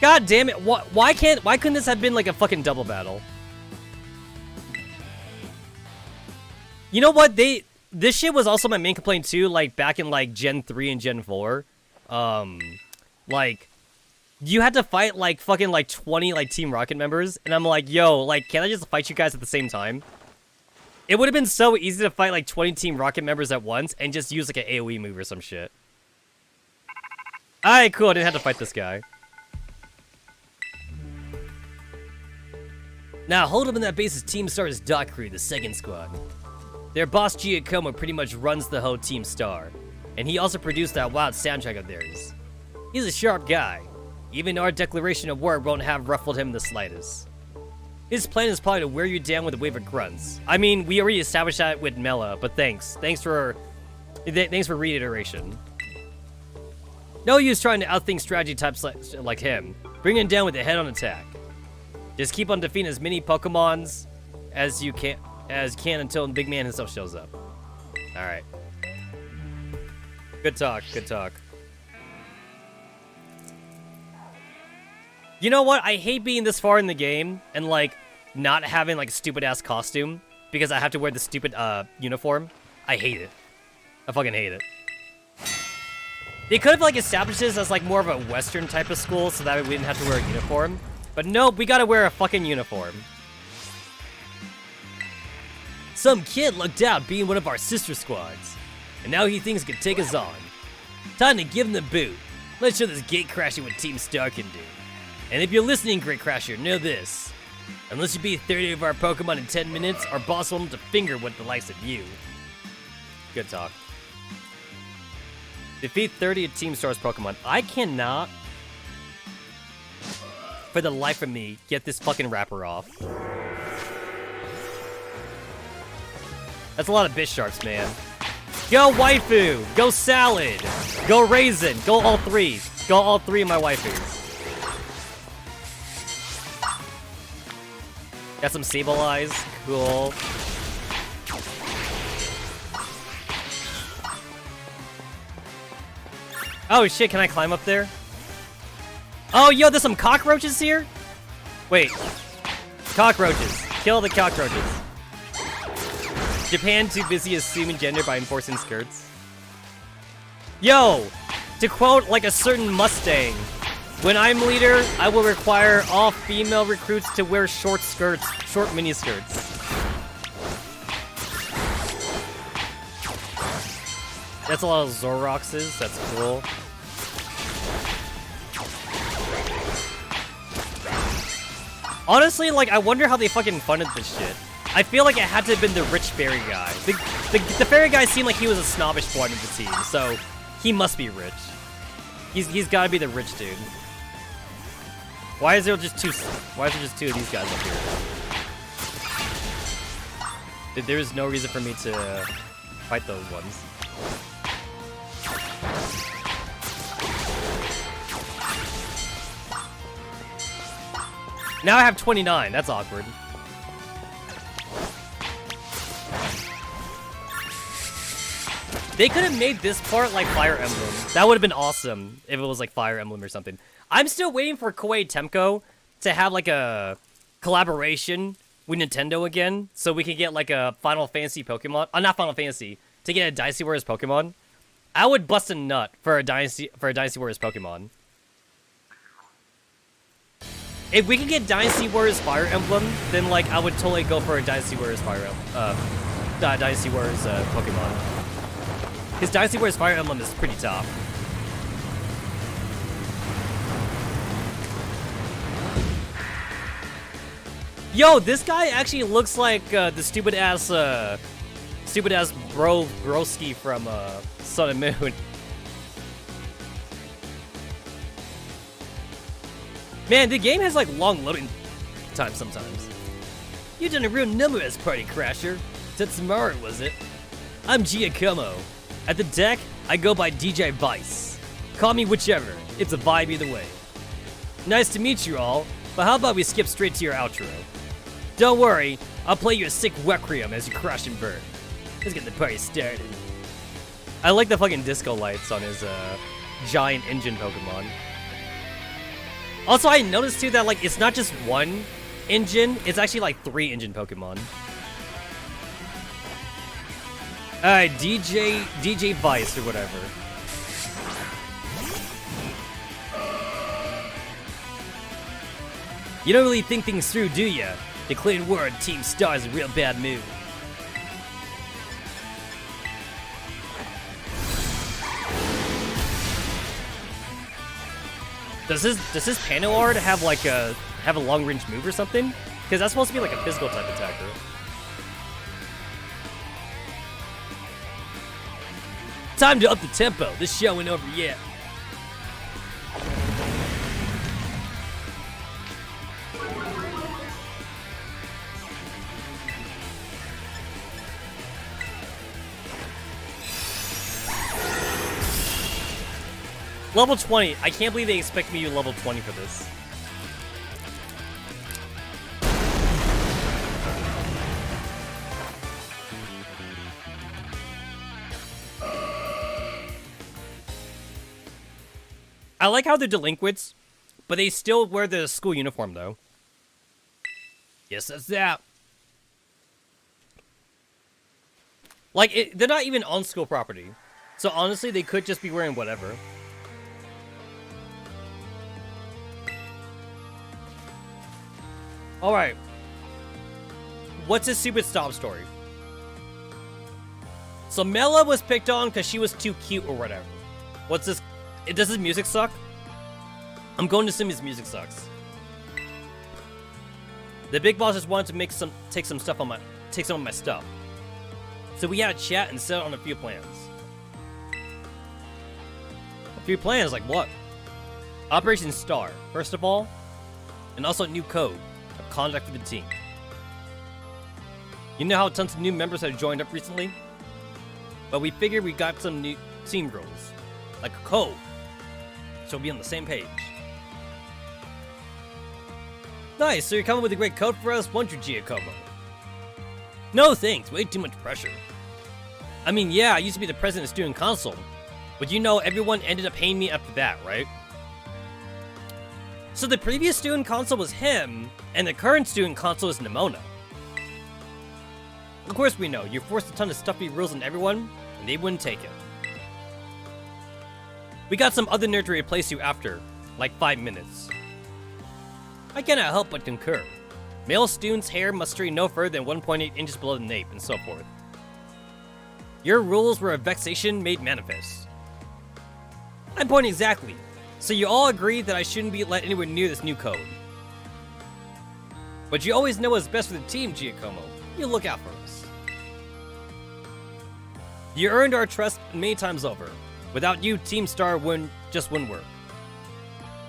God damn it! Why couldn't this have been like a fucking double battle? You know what? This shit was also my main complaint too. Like back in like Gen 3 and Gen 4, like you had to fight like fucking like 20 like Team Rocket members, and I'm like, yo, like, can't I just fight you guys at the same time? It would have been so easy to fight like 20 Team Rocket members at once and just use like an AoE move or some shit. Alright, cool. I didn't have to fight this guy. Now, hold up in that base is Team Star's Dark Crew, the second squad. Their boss Giacomo pretty much runs the whole Team Star. And he also produced that wild soundtrack of theirs. He's a sharp guy. Even our declaration of war won't have ruffled him the slightest. His plan is probably to wear you down with a wave of grunts. I mean, we already established that with Mela, but thanks. Thanks for reiteration. No use trying to outthink strategy types like him. Bring him down with a head-on attack. Just keep on defeating as many Pokemons as you can until the big man himself shows up. Alright. Good talk, good talk. You know what? I hate being this far in the game and, like, not having, like, a stupid-ass costume because I have to wear the stupid, uniform. I hate it. I fucking hate it. They could have, like, established this as, like, more of a Western type of school so that way we didn't have to wear a uniform. But nope, we gotta wear a fucking uniform. Some kid lucked out being one of our sister squads, and now he thinks he can take us on. Time to give him the boot. Let's show this gate crashing what Team Star can do. And if you're listening, Great Crasher, know this. Unless you beat 30 of our Pokemon in 10 minutes, our boss will want to finger with the likes of you. Good talk. Defeat 30 of Team Star's Pokemon. I cannot, for the life of me, get this fucking wrapper off. That's a lot of Bisharps, man. Go Waifu! Go Salad! Go Raisin! Go all three! Go all three of my waifus. Got some Sableyes. Cool. Oh shit, can I climb up there? Oh, yo, there's some cockroaches here? Wait. Cockroaches. Kill the cockroaches. Japan too busy assuming gender by enforcing skirts. Yo! To quote, like, a certain Mustang, when I'm leader, I will require all female recruits to wear short skirts, short mini skirts. That's a lot of Zoroxes, that's cool. Honestly, like, I wonder how they fucking funded this shit. I feel like it had to have been the rich fairy guy. The fairy guy seemed like he was a snobbish one of the team, so he must be rich. He's gotta be the rich dude. Why is there just two of these guys up here? There is no reason for me to fight those ones. Now I have 29. That's awkward. They could have made this part like Fire Emblem. That would have been awesome if it was like Fire Emblem or something. I'm still waiting for Koei Temco to have like a collaboration with Nintendo again, so we can get like a Final Fantasy Pokemon. Not Final Fantasy. To get a Dynasty Warriors Pokemon. I would bust a nut for a Dynasty Warriors Pokemon. If we could get Dynasty Warriors Fire Emblem, then like I would totally go for a Dynasty Warriors Dynasty Warriors Pokemon. His Dynasty Warriors Fire Emblem is pretty top. Yo, this guy actually looks like the stupid ass broski from Sun and Moon. Man, the game has like long loading time sometimes. You done a real number as Party Crasher. Tetsamaru, was it? I'm Giacomo. At the deck, I go by DJ Vice. Call me whichever. It's a vibe either way. Nice to meet you all, but how about we skip straight to your outro? Don't worry, I'll play you a sick Requiem as you crash and burn. Let's get the party started. I like the fucking disco lights on his giant engine Pokemon. Also, I noticed too that like it's not just one engine, it's actually like 3 engine Pokemon. Alright, DJ Vice or whatever. You don't really think things through, do ya? Declaring war on Team Star's a real bad move. Does his Panoward have like a long range move or something? Because that's supposed to be like a physical type attacker. Time to up the tempo. This show ain't over yet. Level 20. I can't believe they expect me to level 20 for this. I like how they're delinquents, but they still wear the school uniform, though. Yes, that's that. Like, they're not even on school property. So honestly, they could just be wearing whatever. Alright. What's his stupid stop story? So Mela was picked on because she was too cute or whatever. What's this? Does his music suck? I'm going to assume his music sucks. The big boss just wanted to take some of my stuff. So we had a chat and settled on a few plans. A few plans like what? Operation Star, first of all, and also a new code of conduct for the team. You know how tons of new members have joined up recently? But we figured we got some new team rules, like a code, so we'll be on the same page. Nice, so you're coming with a great code for us, won't you, Giacomo? No thanks, way too much pressure. I mean, yeah, I used to be the president of Student Council, but you know everyone ended up paying me after that, right? So the previous Student Council was him, and the current Student Council is Nimona. Of course we know, you forced a ton of stuffy rules on everyone, and they wouldn't take it. We got some other nerd to replace you after, like 5 minutes. I cannot help but concur. Male students' hair must stray no further than 1.8 inches below the nape, and so forth. Your rules were a vexation made manifest. My point exactly. So you all agree that I shouldn't be let anywhere near this new code. But you always know what's best for the team, Giacomo. You look out for us. You earned our trust many times over. Without you, Team Star wouldn't work.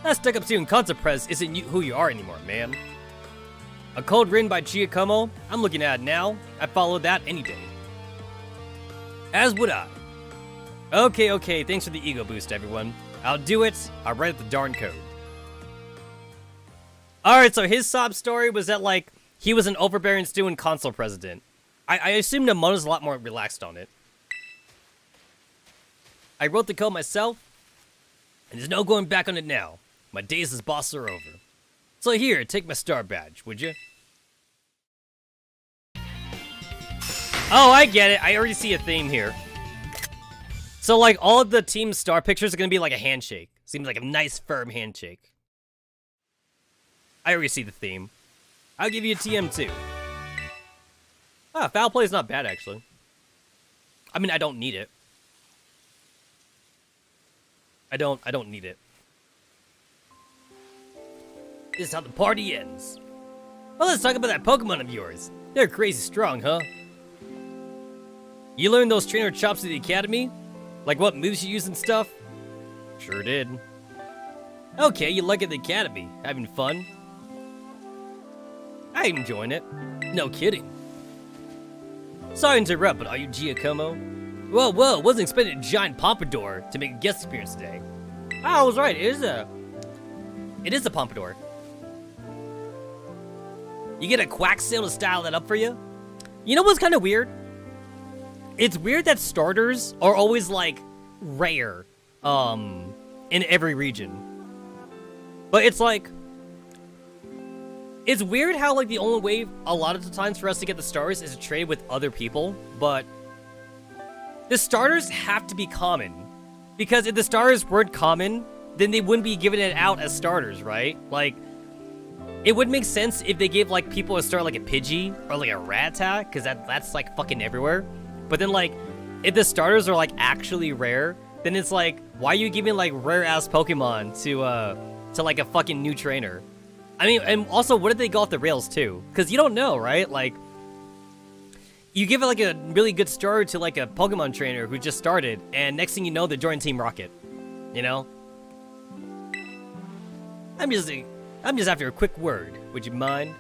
That stuck-up student concept press isn't who you are anymore, man. A code written by Giacomo, I'm looking at it now. I'd follow that any day. As would I. Okay, thanks for the ego boost, everyone. I'll do it. I'll write the darn code. Alright, so his sob story was that, like, he was an overbearing student council president. I assume Nimona's a lot more relaxed on it. I wrote the code myself, and there's no going back on it now. My days as boss are over. So here, take my star badge, would you? Oh, I get it. I already see a theme here. So, like, all of the Team Star pictures are gonna be like a handshake. Seems like a nice, firm handshake. I already see the theme. I'll give you a TM too. Ah, foul play is not bad, actually. I mean, I don't need it. I don't need it. This is how the party ends. Well, let's talk about that Pokemon of yours. They're crazy strong, huh? You learned those trainer chops at the academy? Like what moves you use and stuff? Sure did. Okay, you like it at the academy. Having fun? I'm enjoying it. No kidding. Sorry to interrupt, but are you Giacomo? Whoa, wasn't expecting a giant pompadour to make a guest appearance today. I was right, it is a pompadour. You get a quack sale to style that up for you? You know what's kind of weird? It's weird that starters are always, like, rare, in every region. But it's like, it's weird how, like, the only way a lot of the times for us to get the stars is to trade with other people, but the starters have to be common. Because if the starters weren't common, then they wouldn't be giving it out as starters, right? Like, it would make sense if they gave, like, people a star like a Pidgey or, like, a Rattata, because that's, like, fucking everywhere. But then, like, if the starters are, like, actually rare, then it's like, why are you giving, like, rare-ass Pokemon to, like, a fucking new trainer? I mean, and also, what did they go off the rails, too? Because you don't know, right? Like, you give it like a really good start to like a Pokemon trainer who just started, and next thing you know, they're joining Team Rocket. You know? I'm just after a quick word. Would you mind?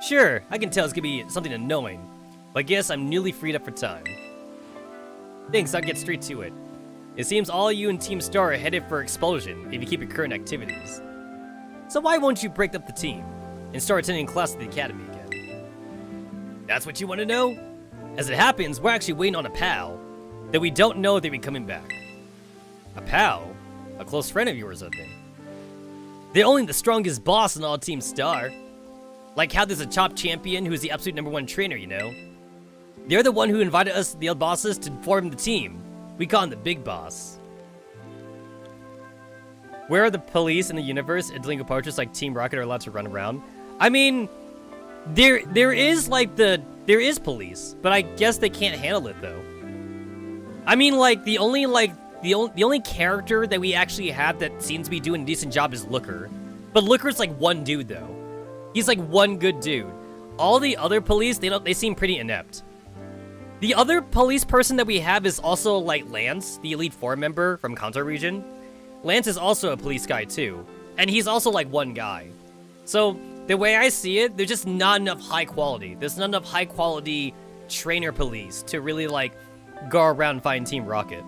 Sure, I can tell it's gonna be something annoying, but I guess I'm newly freed up for time. Thanks, I'll get straight to it. It seems all you and Team Star are headed for expulsion if you keep your current activities. So why won't you break up the team and start attending class at the academy again? That's what you want to know? As it happens, we're actually waiting on a pal that we don't know they'll be coming back. A pal? A close friend of yours, I think. They're only the strongest boss in all Team Star. Like how there's a top champion who's the absolute #1 trainer, you know? They're the one who invited us, the other bosses, to form the team. We call him the Big Boss. Where are the police in the universe and delinquent poachers like Team Rocket are allowed to run around? I mean, there is police, but I guess they can't handle it though. I mean, like the only character that we actually have that seems to be doing a decent job is Looker. But Looker's like one dude though. He's like one good dude. All the other police, they seem pretty inept. The other police person that we have is also like Lance, the Elite Four member from Kanto region. Lance is also a police guy too, and he's also like one guy. So the way I see it, there's just not enough high quality. There's not enough high quality trainer police to really like go around and find Team Rocket.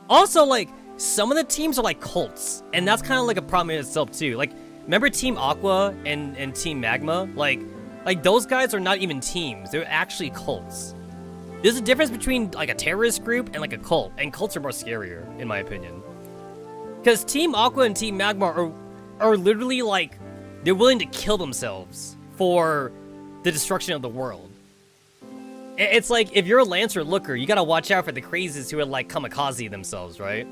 Also, like some of the teams are like cults, and that's kind of like a problem in itself too. Like remember Team Aqua and Team Magma? Like those guys are not even teams. They're actually cults. There's a difference between like a terrorist group and like a cult, and cults are more scarier in my opinion. Because Team Aqua and Team Magma are literally like, they're willing to kill themselves for the destruction of the world. It's like, if you're a Lance or Looker, you gotta watch out for the crazies who are like kamikaze themselves, right?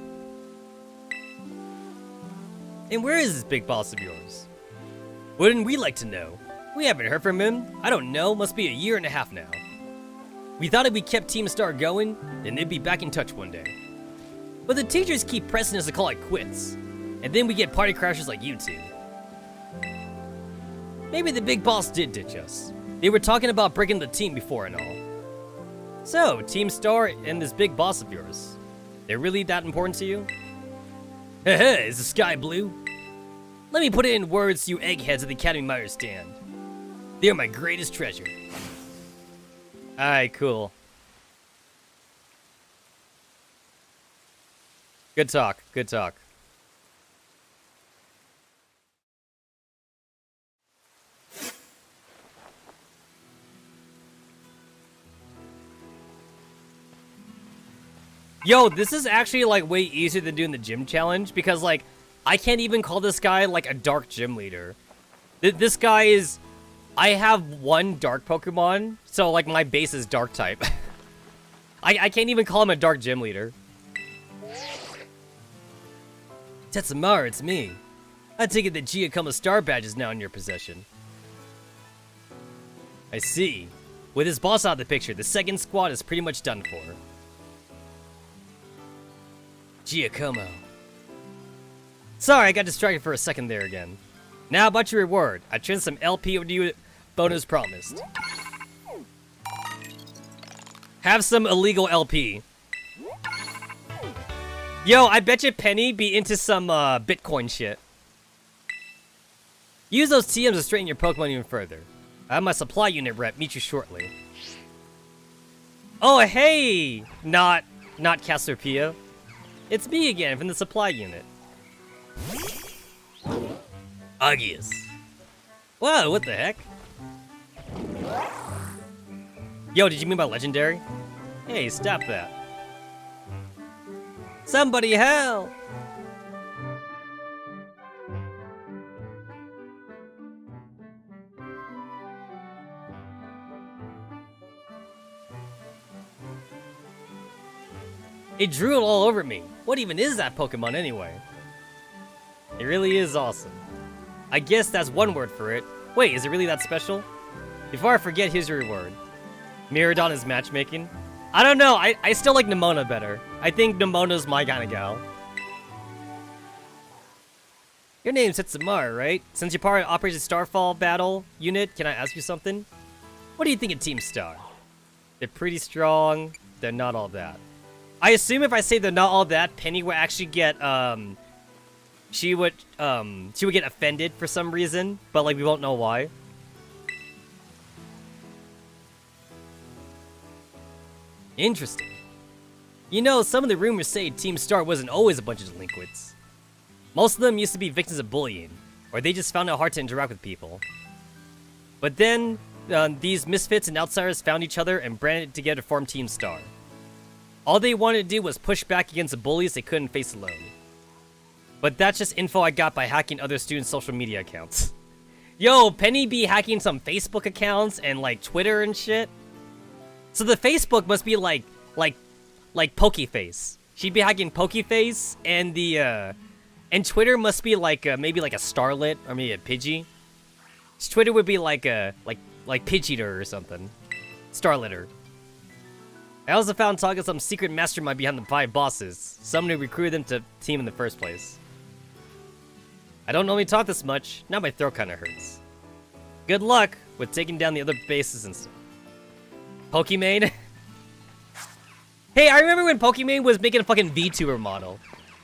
And where is this big boss of yours? Wouldn't we like to know? We haven't heard from him. I don't know, must be a year and a half now. We thought if we kept Team Star going, then they'd be back in touch one day. But the teachers keep pressing us to call it quits. And then we get party crashers like you two. Maybe the big boss did ditch us. They were talking about breaking the team before and all. So, Team Star and this big boss of yours, they're really that important to you? Heh, is the sky blue? Let me put it in words you eggheads at the Academy might understand. They're my greatest treasure. Alright, cool. Good talk, good talk. Yo, this is actually like way easier than doing the gym challenge because like I can't even call this guy like a dark gym leader. This guy is, I have one dark Pokemon, so like my base is dark type. I can't even call him a dark gym leader. Tetsamaru, it's me. I take it that Giacomo's star badge is now in your possession. I see. With his boss out of the picture, the second squad is pretty much done for. Giacomo. Sorry, I got distracted for a second there again. Now about your reward. I turned some LP over to you, bonus promised. Have some illegal LP. Yo, I bet you Penny be into some Bitcoin shit. Use those TMs to straighten your Pokemon even further. I have my supply unit rep meet you shortly. Oh, hey! Not Cassiopeia. It's me again from the supply unit. Uggies. Whoa, what the heck? Yo, did you mean by legendary? Hey, stop that. Somebody help! It drew it all over me. What even is that Pokemon anyway? It really is awesome. I guess that's one word for it. Wait, is it really that special? Before I forget, here's your reward. Miradon is matchmaking. I don't know, I still like Nemona better. I think Nemona's my kind of gal. Your name's Tetsamaru, right? Since you're part of Operation Starfall battle unit, can I ask you something? What do you think of Team Star? They're pretty strong. They're not all that. I assume if I say they're not all that, Penny would actually get, she would get offended for some reason, but, like, we won't know why. Interesting. You know, some of the rumors say Team Star wasn't always a bunch of delinquents. Most of them used to be victims of bullying, or they just found it hard to interact with people. But then, these misfits and outsiders found each other and banded together to form Team Star. All they wanted to do was push back against the bullies they couldn't face alone. But that's just info I got by hacking other students' social media accounts. Yo, Penny be hacking some Facebook accounts and, like, Twitter and shit. So the Facebook must be like Pokeface. She'd be hacking Pokeface, and and Twitter must be like maybe like a Starlet or maybe a Pidgey. Twitter would be like a like Pidgeeter or something. Starlitter. I also found talk of some secret mastermind behind the 5 bosses, someone who recruited them to team in the first place. I don't normally talk this much, now my throat kinda hurts. Good luck with taking down the other bases and stuff. Pokimane? Hey, I remember when Pokimane was making a fucking VTuber model.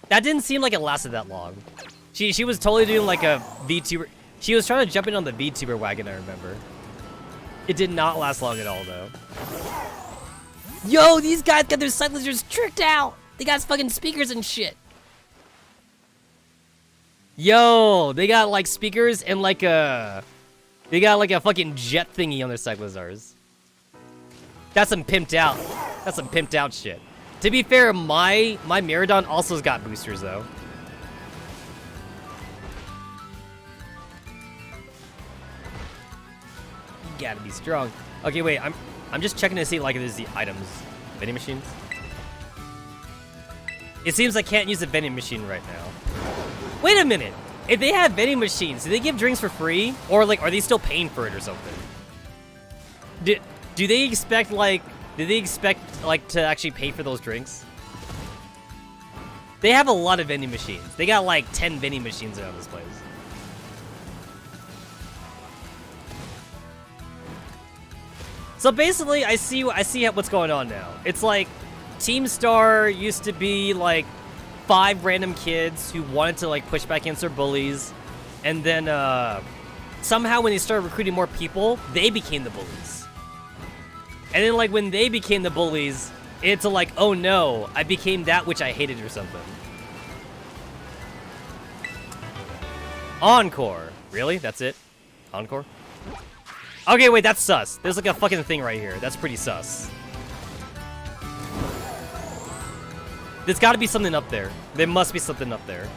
That didn't seem like it lasted that long. She was totally doing like a VTuber. She was trying to jump in on the VTuber wagon, I remember. It did not last long at all, though. Yo, these guys got their sight lasers tricked out! They got fucking speakers and shit. Yo, they got like speakers and like a... They got like a fucking jet thingy on their sight lasers. That's some pimped out. That's some pimped out shit. To be fair, my Miradon also's got boosters though. You gotta be strong. Okay, wait. I'm just checking to see like if there's the items, vending machines. It seems I can't use the vending machine right now. Wait a minute. If they have vending machines, do they give drinks for free, or like are they still paying for it or something? Do they expect like? Do they expect like to actually pay for those drinks? They have a lot of vending machines. They got like 10 vending machines around this place. So basically, I see what's going on now. It's like Team Star used to be like 5 random kids who wanted to like push back against their bullies, and then somehow when they started recruiting more people, they became the bullies. And then, like, when they became the bullies, it's like, oh no, I became that which I hated or something. Encore. Really? That's it? Encore? Okay, wait, that's sus. There's like a fucking thing right here. That's pretty sus. There's gotta be something up there. There must be something up there.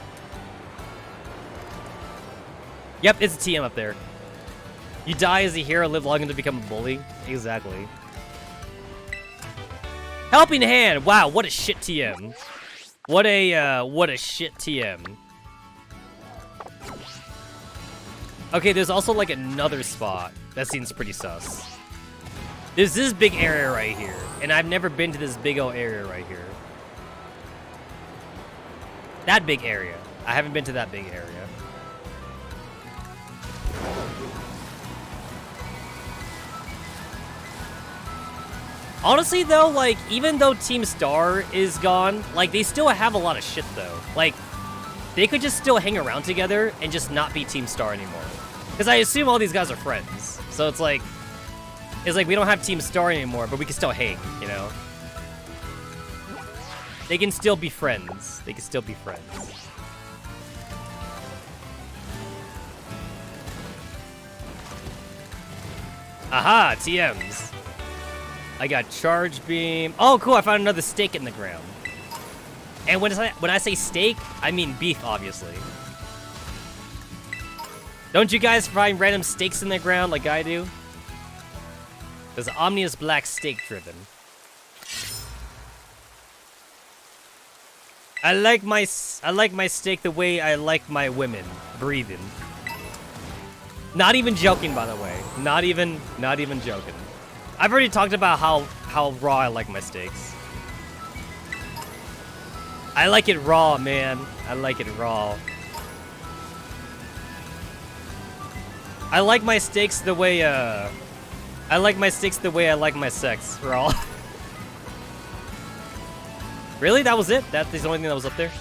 Yep, it's a TM up there. You die as a hero, live long enough to become a bully. Exactly. Helping Hand! Wow, what a shit TM. What a shit TM. Okay, there's also like another spot that seems pretty sus. There's this big area right here, and I've never been to this big old area right here. That big area. I haven't been to that big area. Honestly, though, like, even though Team Star is gone, like, they still have a lot of shit, though. Like, they could just still hang around together and just not be Team Star anymore. Because I assume all these guys are friends. So it's like we don't have Team Star anymore, but we can still hang, you know? They can still be friends. They can still be friends. Aha, TMs. I got Charge Beam. Oh, cool, I found another steak in the ground. And when I say steak, I mean beef, obviously. Don't you guys find random steaks in the ground like I do? There's Omnius Black Steak driven. I like my steak the way I like my women, breathing. Not even joking, by the way. Not even joking. I've already talked about how raw I like my steaks. I like it raw, man. I like it raw. I like my steaks the way I like my sticks the way I like my sex, Raw. Really? That was it? That is the only thing that was up there?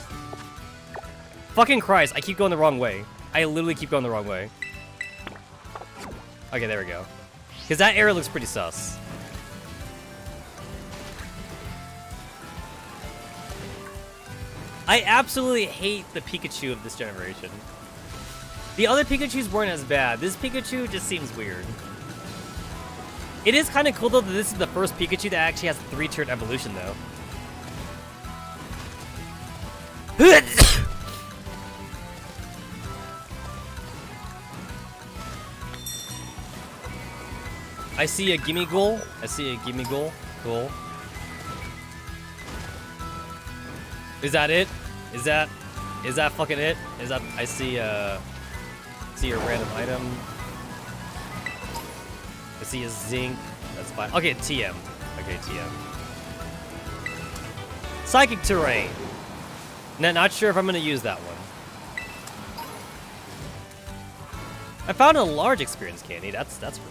Fucking Christ, I keep going the wrong way. I literally keep going the wrong way. Okay, there we go. Because that area looks pretty sus. I absolutely hate the Pikachu of this generation. The other Pikachus weren't as bad. This Pikachu just seems weird. It is kind of cool, though, that this is the first Pikachu that actually has 3-tiered evolution, though. I see a gimme goal. I see a gimme goal. Cool. Is that it? Is that fucking it? Is that I see a random item. I see a zinc. That's fine. Okay, TM. Okay, TM. Psychic terrain. Not sure if I'm gonna use that one. I found a large experience candy. That's really nice.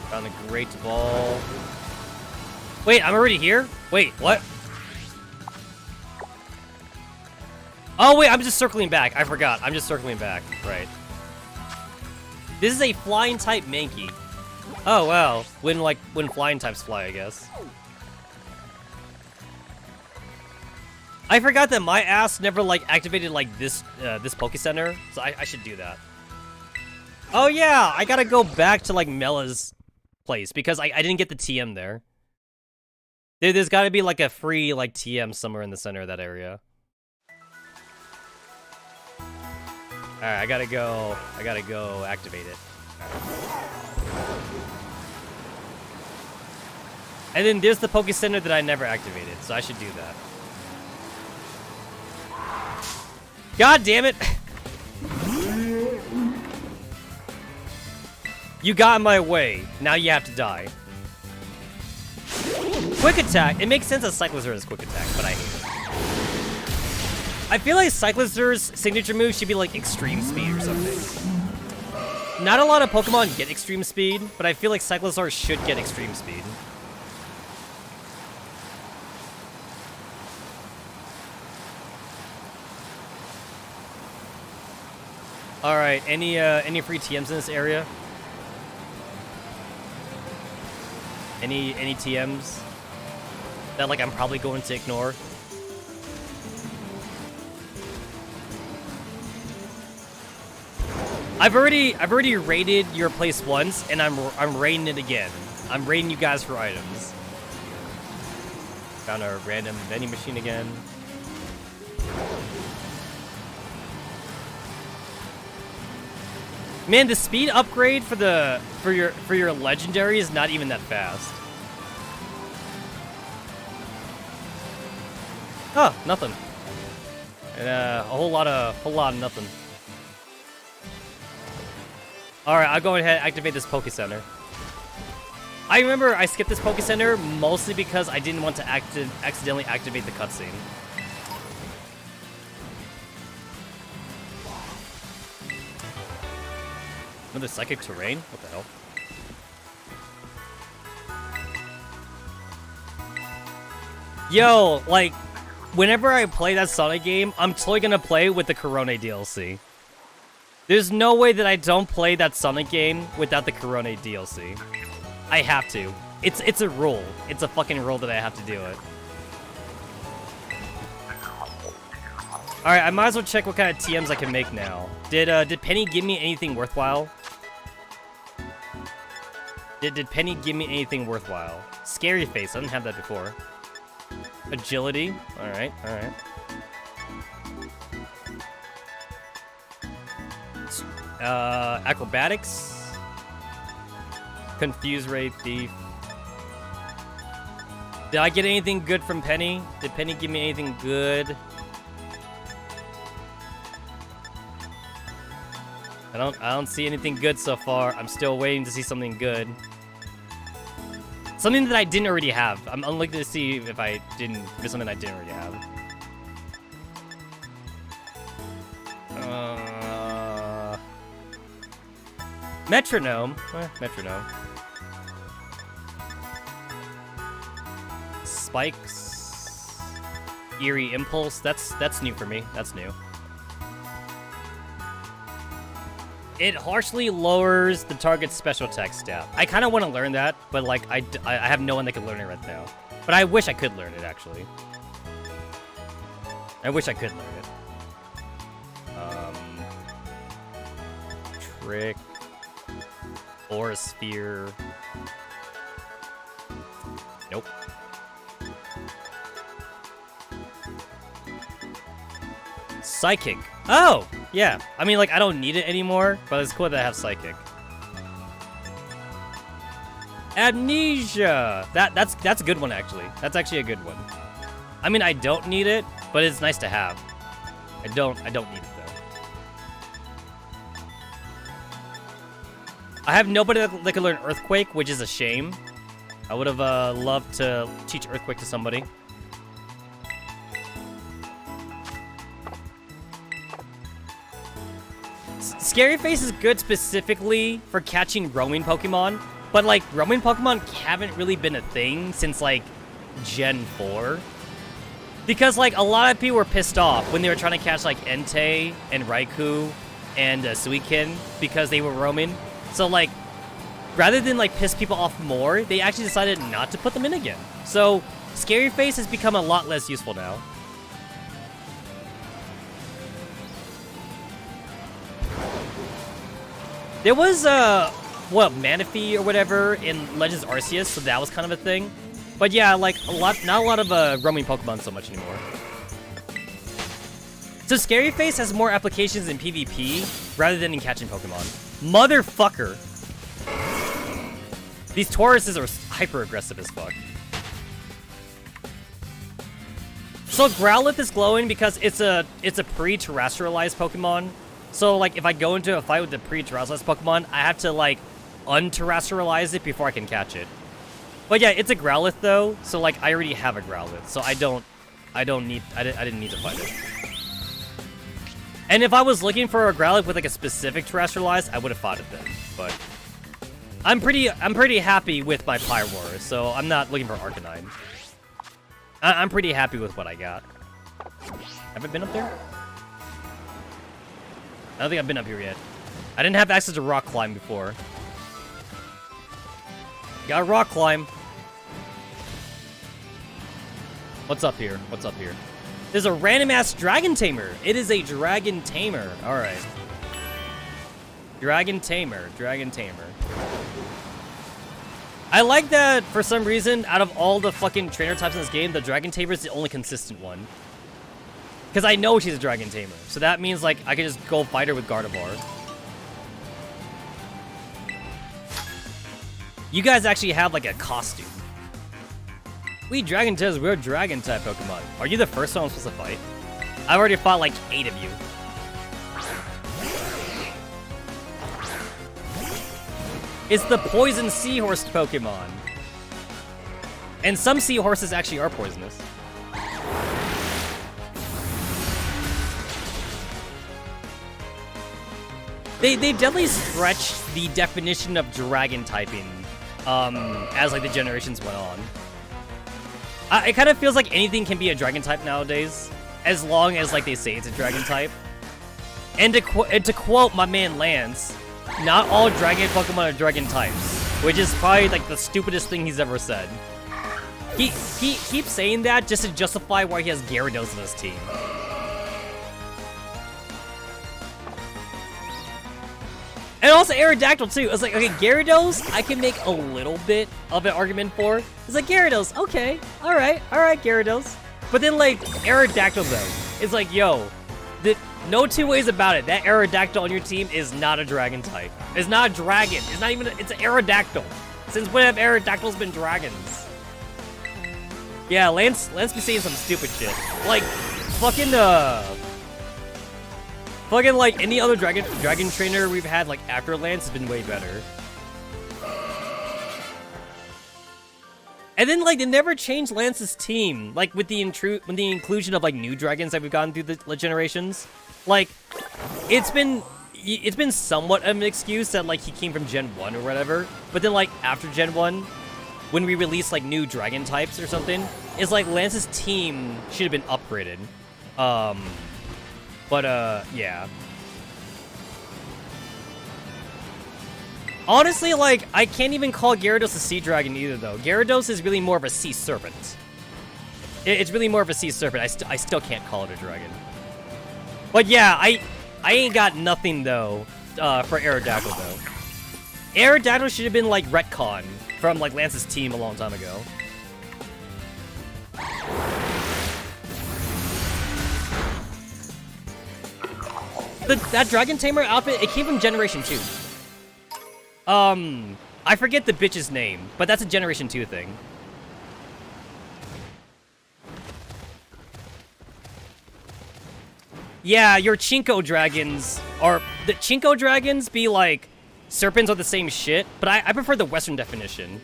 Found a great ball. Wait, I'm already here? Wait, what? Oh wait, I'm just circling back. I forgot. I'm just circling back. Right. This is a flying type Mankey. Oh wow. When flying types fly, I guess. I forgot that my ass never activated this Poke Center, so I should do that. Oh yeah, I gotta go back to Mela's place because I didn't get the TM there. There's gotta be a free TM somewhere in the center of that area. Alright, I gotta go activate it. And then there's the Poke Center that I never activated, so I should do that. God damn it! You got in my way. Now you have to die. Quick attack. It makes sense that Cyclizar is quick attack, but I hate it. I feel like Cyclizar's signature move should be extreme speed or something. Not a lot of Pokemon get extreme speed, but I feel like Cyclizar should get extreme speed. Alright, any free TMs in this area? Any TMs that I'm probably going to ignore? I've already raided your place once, and I'm raiding it again. I'm raiding you guys for items. Found a random vending machine again. Man, the speed upgrade for your legendary is not even that fast. Oh, nothing. And a whole lot of nothing. Alright, I'll go ahead and activate this Poke Center. I remember I skipped this Poke Center mostly because I didn't want to accidentally activate the cutscene. Another Psychic Terrain? What the hell? Yo, whenever I play that Sonic game, I'm totally gonna play with the Corone DLC. There's no way that I don't play that Sonic game without the Corone DLC. I have to. It's a rule. It's a fucking rule that I have to do it. Alright, I might as well check what kind of TMs I can make now. Did Penny give me anything worthwhile? Did Penny give me anything worthwhile? Scary Face, I didn't have that before. Agility, alright. Acrobatics. Confuse Ray, Thief. Did I get anything good from Penny? Did Penny give me anything good? I don't see anything good so far. I'm still waiting to see something good. Something that I didn't already have. I'm looking to see if there's something I didn't already have. Metronome. Metronome. Spikes. Eerie Impulse. That's new for me. That's new. It harshly lowers the target's special attack stat. I kind of want to learn that, but like I have no one that can learn it right now. But I wish I could learn it, actually. I wish I could learn it. Trick. Aura Sphere. Nope. Psychic. Oh! Yeah. I mean, like, I don't need it anymore, but it's cool that I have Psychic. Amnesia! That's a good one, actually. That's actually a good one. I mean, I don't need it, but it's nice to have. I don't need it, though. I have nobody that can learn Earthquake, which is a shame. I would have loved to teach Earthquake to somebody. Scary Face is good specifically for catching roaming Pokemon, but like roaming Pokemon haven't really been a thing since like Gen 4. Because like a lot of people were pissed off when they were trying to catch like Entei and Raikou and Suiken because they were roaming. So like, rather than like piss people off more, they actually decided not to put them in again. So Scary Face has become a lot less useful now. There was Manaphy or whatever in Legends Arceus, so that was kind of a thing. But yeah, like not a lot of roaming Pokemon so much anymore. So Scary Face has more applications in PvP rather than in catching Pokemon. Motherfucker! These Tauruses are hyper aggressive as fuck. So Growlithe is glowing because it's a pre-terrestrialized Pokemon. So like if I go into a fight with the pre-terrestrialized Pokemon, I have to like unterrestrialize it before I can catch it. But yeah, it's a Growlithe though, so like I already have a Growlithe, so I didn't need to fight it. And if I was looking for a Growlithe with like a specific terrestrialized, I would have fought it then. But I'm pretty happy with my Pyroar, so I'm not looking for Arcanine. I'm pretty happy with what I got. Have I been up there? I don't think I've been up here yet. I didn't have access to Rock Climb before. Got Rock Climb. What's up here? What's up here? There's a random-ass Dragon Tamer. It is a Dragon Tamer. All right. Dragon Tamer. Dragon Tamer. I like that, for some reason, out of all the fucking trainer types in this game, the Dragon Tamer is the only consistent one. Because I know she's a Dragon Tamer. So that means, like, I can just go fight her with Gardevoir. You guys actually have, like, a costume. We Dragon Tamers, we're Dragon-type Pokemon. Are you the first one I'm supposed to fight? I've already fought, like, 8 of you. It's the Poison Seahorse Pokemon. And some seahorses actually are poisonous. They definitely stretched the definition of dragon typing as like the generations went on. It kind of feels like anything can be a dragon type nowadays, as long as like they say it's a dragon type. And to quote my man Lance, not all dragon Pokemon are dragon types, which is probably like the stupidest thing he's ever said. He keeps saying that just to justify why he has Gyarados in his team. And also Aerodactyl too. It's like, okay, Gyarados, I can make a little bit of an argument for. It's like, Gyarados, okay, alright, Gyarados. But then like, Aerodactyl though, it's like, yo, no two ways about it. That Aerodactyl on your team is not a dragon type. It's not a dragon. It's not even, it's an Aerodactyl. Since when have Aerodactyls been dragons? Yeah, Lance be saying some stupid shit. Like, fucking like any other dragon trainer we've had like after Lance has been way better. And then like they never changed Lance's team, like with the inclusion of like new dragons that we've gotten through the generations. Like it's been it's been somewhat of an excuse that like he came from Gen 1 or whatever, but then like after Gen 1, when we released like new dragon types or something, it's like Lance's team should have been upgraded. Yeah. Honestly, like, I can't even call Gyarados a Sea Dragon either, though. Gyarados is really more of a Sea Serpent. It's really more of a Sea Serpent. I still can't call it a dragon. But yeah, I ain't got nothing, though, for Aerodactyl, though. Aerodactyl should have been, like, retcon from, like, Lance's team a long time ago. That Dragon Tamer outfit, it came from Generation 2. I forget the bitch's name, but that's a Generation 2 thing. Yeah, your Chinko dragons are... The Chinko dragons be like... Serpents are the same shit, but I prefer the Western definition.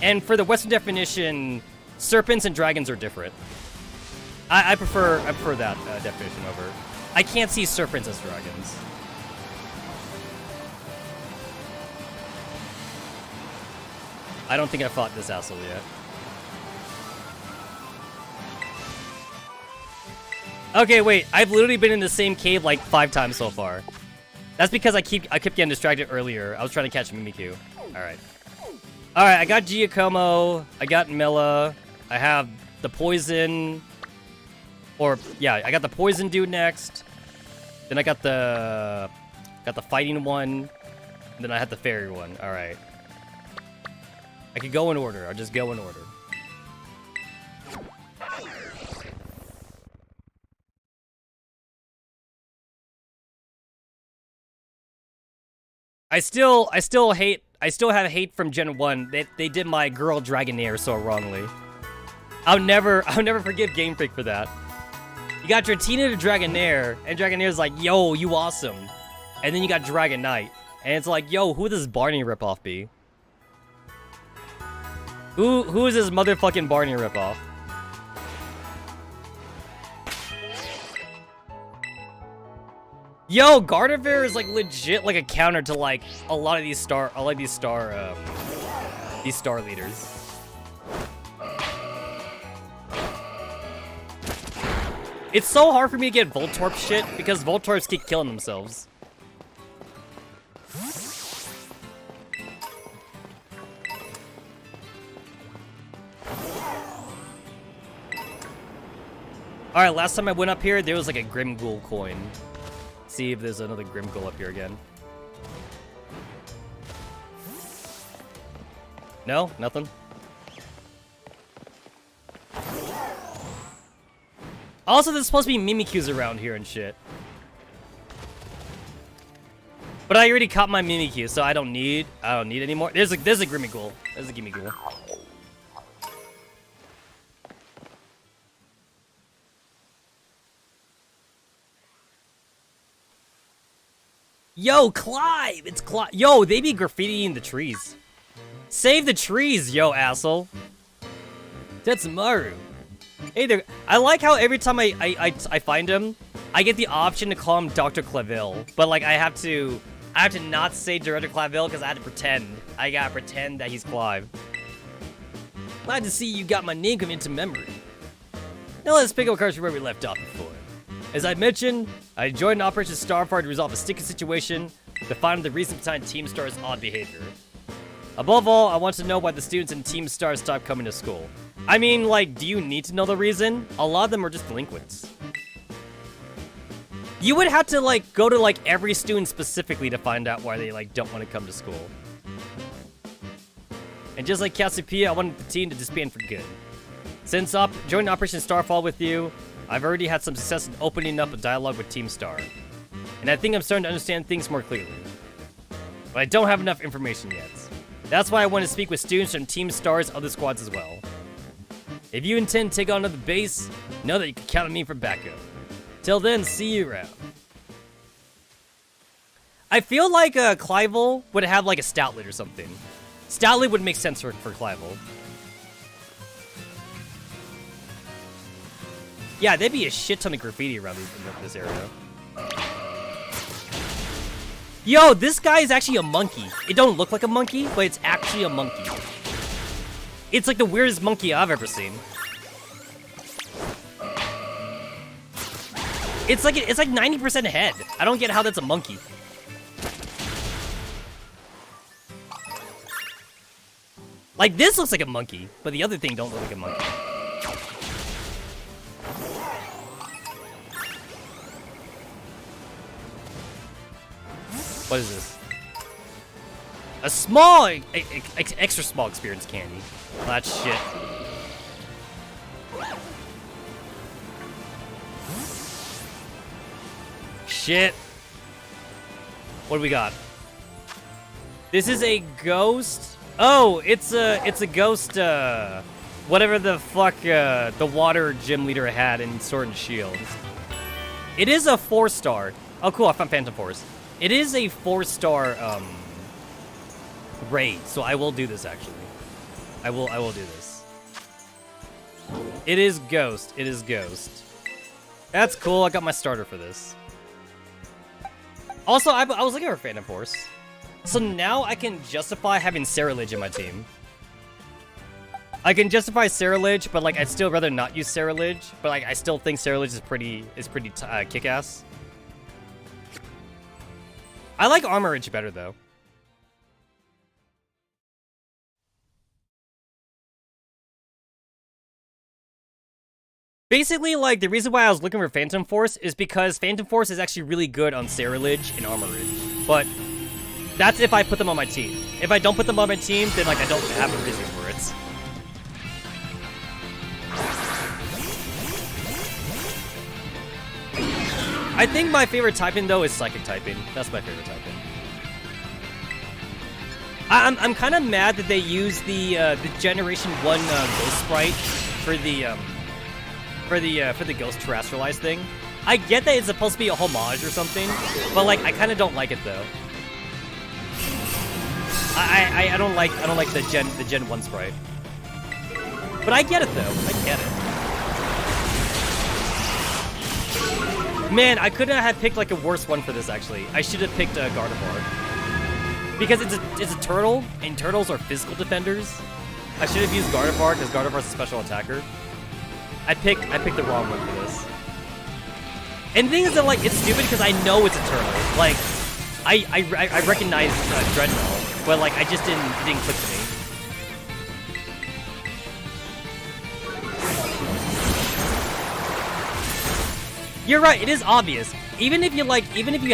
And for the Western definition, serpents and dragons are different. I prefer that definition over... I can't see serpents as dragons. I don't think I fought this asshole yet. Okay, wait. I've literally been in the same cave like 5 times so far. That's because I kept getting distracted earlier. I was trying to catch Mimikyu. Alright. Alright, I got Giacomo. I got Mela. I have the poison. Or, yeah, I got the poison dude next. Then I got the fighting one. And then I had the fairy one. Alright. I could go in order. I'll just go in order. I still have hate from Gen 1. They did my girl Dragonair so wrongly. I'll never forgive Game Freak for that. You got Dratini to Dragonair, and Dragonair's like, yo, you awesome. And then you got Dragonite. And it's like, yo, who would this Barney ripoff be? Who is this motherfucking Barney ripoff? Yo, Gardevoir is like legit like a counter to like a lot of these star leaders. It's so hard for me to get Voltorb shit because Voltorbs keep killing themselves. Alright, last time I went up here, there was like a Grimghoul coin. Let's see if there's another Grimghoul up here again. No? Nothing? Also, there's supposed to be Mimikyus around here and shit. But I already caught my Mimikyu, so I don't need any more. There's a Grimghoul. There's a Gimmighoul. Yo, Clive! It's Clive. Yo, they be graffitiing the trees. Save the trees, yo, asshole. Tetsamaru. Hey there. I like how every time I find him, I get the option to call him Dr. Clavel. But, like, I have to not say Director Clavel because I have to pretend. I gotta pretend that he's Clive. Glad to see you got my name come into memory. Now let's pick up cards from where we left off before. As I mentioned, I joined Operation Starfire to resolve a sticky situation to find the reason behind Team Star's odd behavior. Above all, I want to know why the students in Team Star stopped coming to school. I mean, like, do you need to know the reason? A lot of them are just delinquents. You would have to, like, go to, like, every student specifically to find out why they, like, don't want to come to school. And just like Cassiopeia, I wanted the team to disband for good. Since joining Operation Starfall with you, I've already had some success in opening up a dialogue with Team Star. And I think I'm starting to understand things more clearly. But I don't have enough information yet. That's why I want to speak with students from Team Star's other squads as well. If you intend to take on another base, know that you can count on me for backup. Till then, see you around. I feel like Clivel would have like a Stoutlet or something. Stoutlet would make sense for Clivel. Yeah, there'd be a shit ton of graffiti around this area. Yo, this guy is actually a monkey. It don't look like a monkey, but it's actually a monkey. It's like the weirdest monkey I've ever seen. It's like 90% head. I don't get how that's a monkey. Like, this looks like a monkey, but the other thing don't look like a monkey. What is this? A small, extra small experience candy. Well, that's shit. Shit. What do we got? This is a ghost. Oh, it's a ghost, whatever the fuck, the water gym leader had in Sword and Shield. It is a 4-star. Oh, cool, I found Phantom Force. It is a 4-star, raid, so I will do this, actually. I will do this. It is Ghost. It is Ghost. That's cool, I got my starter for this. Also, I was looking for Phantom Force. So now I can justify having Ceruledge in my team. I can justify Ceruledge, but like I'd still rather not use Ceruledge. But like I still think Ceruledge is pretty kick-ass. I like Armorage better though. Basically, like, the reason why I was looking for Phantom Force is because Phantom Force is actually really good on Ceruledge and Armorage. But that's if I put them on my team. If I don't put them on my team, then like I don't have a reason for it. I think my favorite typing though is Psychic typing. That's my favorite typing. I'm kind of mad that they use the Generation 1 Ghost Sprite for the Ghost Terrestrialized thing. I get that it's supposed to be a homage or something, but like I kind of don't like it though. I don't like the Gen 1 sprite. But I get it though. I get it. Man, I couldn't have picked like a worse one for this actually. I should have picked Gardevoir. Because it's a turtle, and turtles are physical defenders. I should have used Gardevoir because Gardevoir's a special attacker. I picked the wrong one for this. And the thing is that like it's stupid because I know it's a turtle. Like I recognize Dreadnought, but like it didn't click to me. You're right, it is obvious. Even if you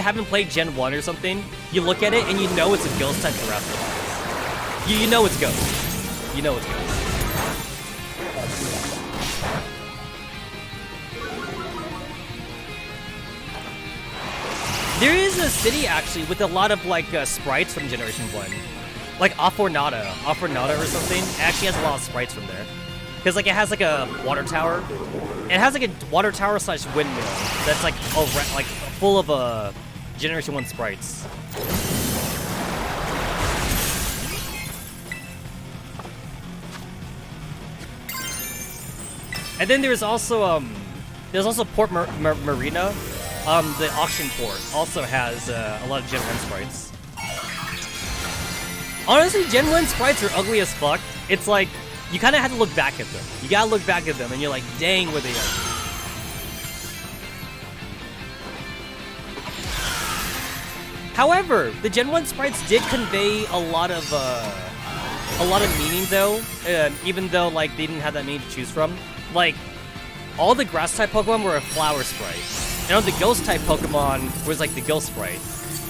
haven't played Gen 1 or something, you look at it and you know it's a ghost type Terrestrialized. You know it's ghost. You know it's ghost. There is a city actually with a lot of like sprites from Generation 1. Like Afornata or something. It actually has a lot of sprites from there. Because like it has like a water tower. It has like a water tower / windmill that's like full of Generation 1 sprites. And then there's also Port Marina. The auction port also has a lot of Gen 1 sprites. Honestly, Gen 1 sprites are ugly as fuck. It's like, you kind of have to look back at them. You gotta look back at them and you're like, dang, were they ugly. However, the Gen 1 sprites did convey a lot of meaning though, even though like they didn't have that many to choose from. Like, all the grass type Pokemon were a flower sprite. And on the ghost type Pokemon was like the ghost sprite.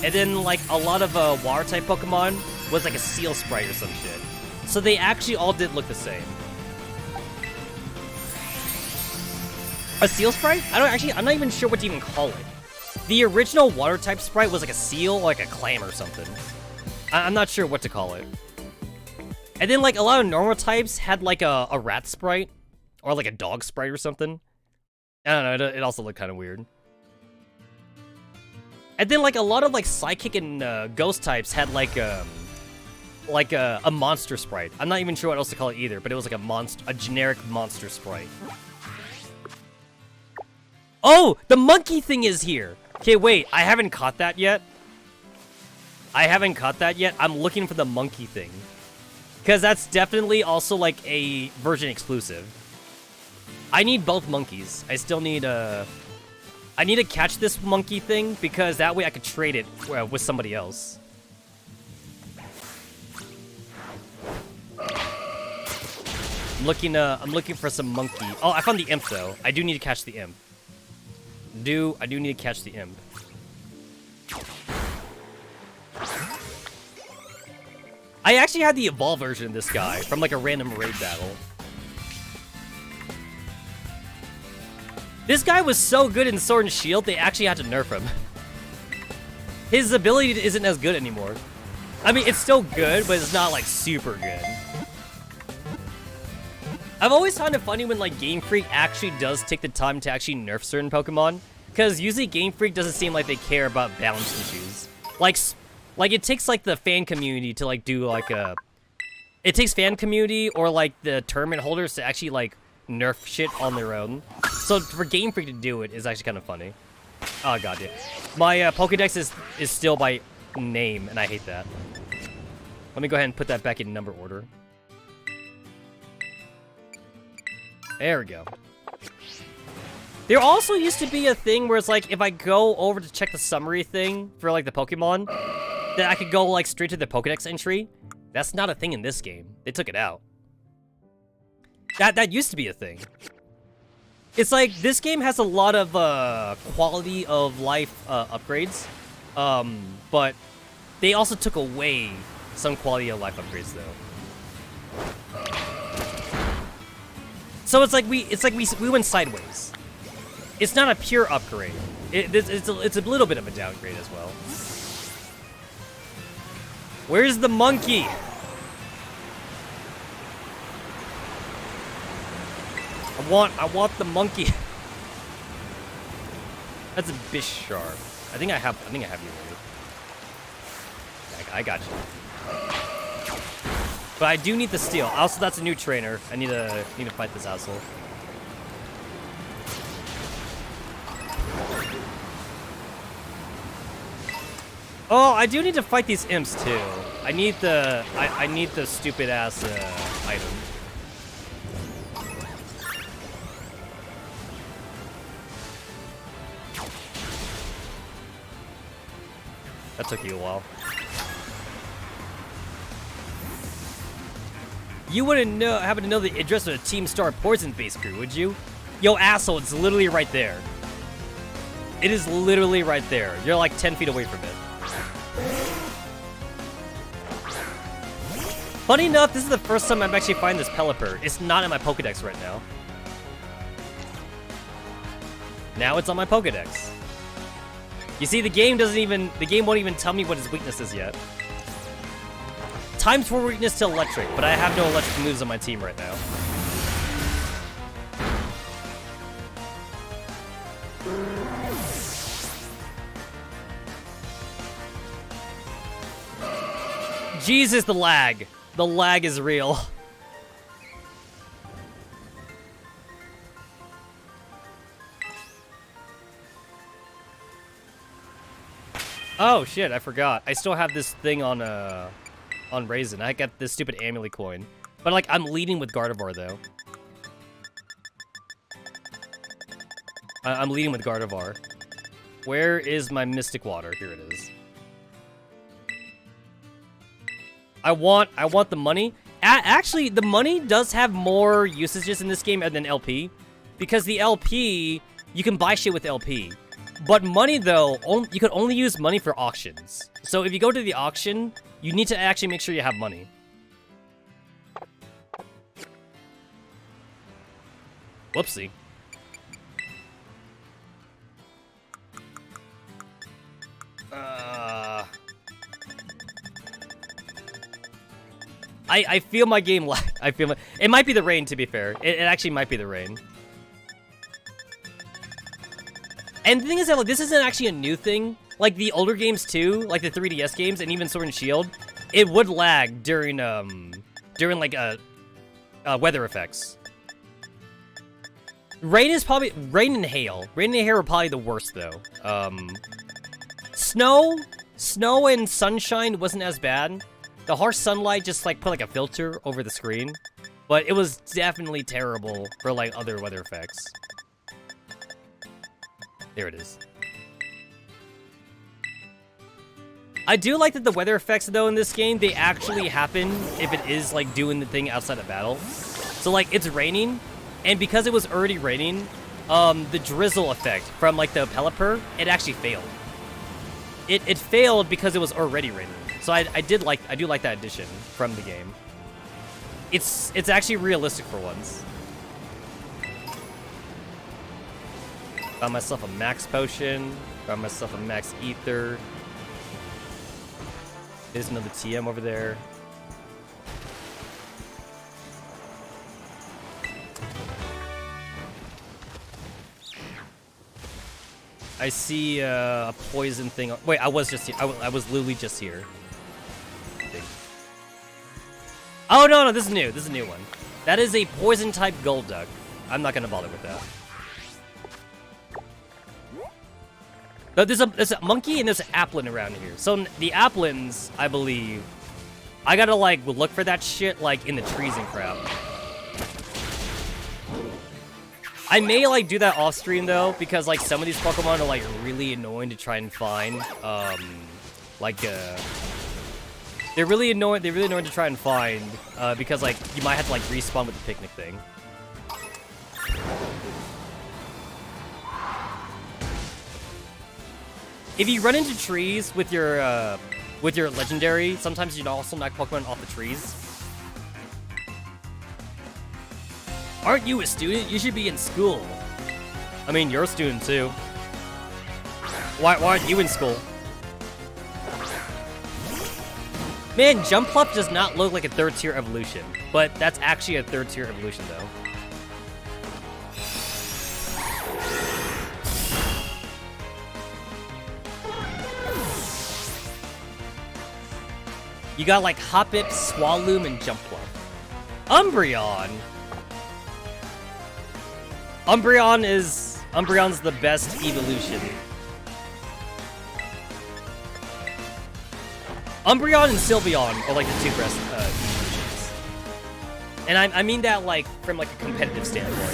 And then like a lot of water type Pokemon was like a seal sprite or some shit. So they actually all did look the same. A seal sprite? I'm not even sure what to even call it. The original water type sprite was like a seal, like a clam or something. I'm not sure what to call it. And then like a lot of normal types had like a rat sprite or like a dog sprite or something. I don't know, it also looked kind of weird. And then like a lot of like psychic and ghost types had like a monster sprite. I'm not even sure what else to call it either, but it was like a generic monster sprite. Oh, the monkey thing is here. Okay, wait, I haven't caught that yet. I haven't caught that yet. I'm looking for the monkey thing. Because that's definitely also like a version exclusive. I need both monkeys. I still need I need to catch this monkey thing because that way I could trade it with somebody else. I'm looking for some monkey. Oh, I found the imp though. I do need to catch the imp. I do need to catch the imp. I actually had the evolved version of this guy from like a random raid battle. This guy was so good in Sword and Shield, they actually had to nerf him. His ability isn't as good anymore. I mean, it's still good, but it's not like super good. I've always found it funny when like Game Freak actually does take the time to actually nerf certain Pokemon, because usually Game Freak doesn't seem like they care about balance issues. Like it takes like the fan community to like do like a... It takes fan community or like the tournament holders to actually like nerf shit on their own. So for Game Freak to do it is actually kind of funny. Oh god, yeah. My Pokedex is still by name, and I hate that. Let me go ahead and put that back in number order. There we go. There also used to be a thing where it's like, if I go over to check the summary thing for like the Pokemon, that I could go like straight to the Pokedex entry. That's not a thing in this game. They took it out. That used to be a thing. It's like, this game has a lot of quality of life upgrades, but they also took away some quality of life upgrades though. So it's like we went sideways. It's not a pure upgrade. It's a little bit of a downgrade as well. Where's the monkey? I want the monkey. That's a Bisharp. I think I have you already. I got you. But I do need the steel. Also, that's a new trainer. I need to fight this asshole. Oh, I do need to fight these imps too. I need the stupid ass item. That took you a while. You wouldn't happen to know the address of the Team Star Poison Base crew, would you? Yo, asshole, it's literally right there. It is literally right there. You're like 10 feet away from it. Funny enough, this is the first time I'm actually finding this Pelipper. It's not in my Pokedex right now. Now it's on my Pokedex. You see, the game won't even tell me what his weakness is yet. Times 4 weakness to electric, but I have no electric moves on my team right now. Jesus, the lag. The lag is real. Oh shit, I forgot. I still have this thing on Raisin. I got this stupid amulet coin. But like, I'm leading with Gardevoir though. I'm leading with Gardevoir. Where is my Mystic Water? Here it is. I want the money. Actually, the money does have more usages in this game than LP. Because the LP, you can buy shit with LP. But money, though, you can only use money for auctions. So if you go to the auction, you need to actually make sure you have money. Whoopsie. I feel my game lag. It might be the rain, to be fair. It actually might be the rain. And the thing is that like, this isn't actually a new thing. Like the older games too, like the 3DS games and even Sword and Shield, it would lag during like weather effects. Rain and hail. Rain and hail are probably the worst though. Snow, Snow and sunshine wasn't as bad. The harsh sunlight just like put like a filter over the screen, but it was definitely terrible for like other weather effects. There it is. I do like that the weather effects though in this game, they actually happen if it is like doing the thing outside of battle. So like it's raining, and because it was already raining, the drizzle effect from like the pelipper, it actually failed. It failed because it was already raining. So I do like that addition from the game. It's actually realistic for once. Found myself a max potion. Found myself a max ether. There's another TM over there. I see a poison thing. Wait, I was just here. I was literally just here. I think. Oh, no, this is new. This is a new one. That is a poison-type gold duck. I'm not going to bother with that. But there's a monkey and there's an applin around here. So the applins, I believe, I gotta like look for that shit like in the trees and crap. I may like do that off stream though, because like some of these Pokemon are like really annoying to try and find. They're really annoying. They're really annoying to try and find because like you might have to like respawn with the picnic thing. If you run into trees with your legendary, sometimes you can also knock Pokemon off the trees. Aren't you a student? You should be in school. I mean, you're a student too. Why aren't you in school? Man, Jumpluff does not look like a third tier evolution, but that's actually a third tier evolution though. You got like Hoppip, Swaloom, and Jumpluff. Umbreon! Umbreon's the best evolution. Umbreon and Sylveon are like the two best evolutions. And I mean that like from like a competitive standpoint.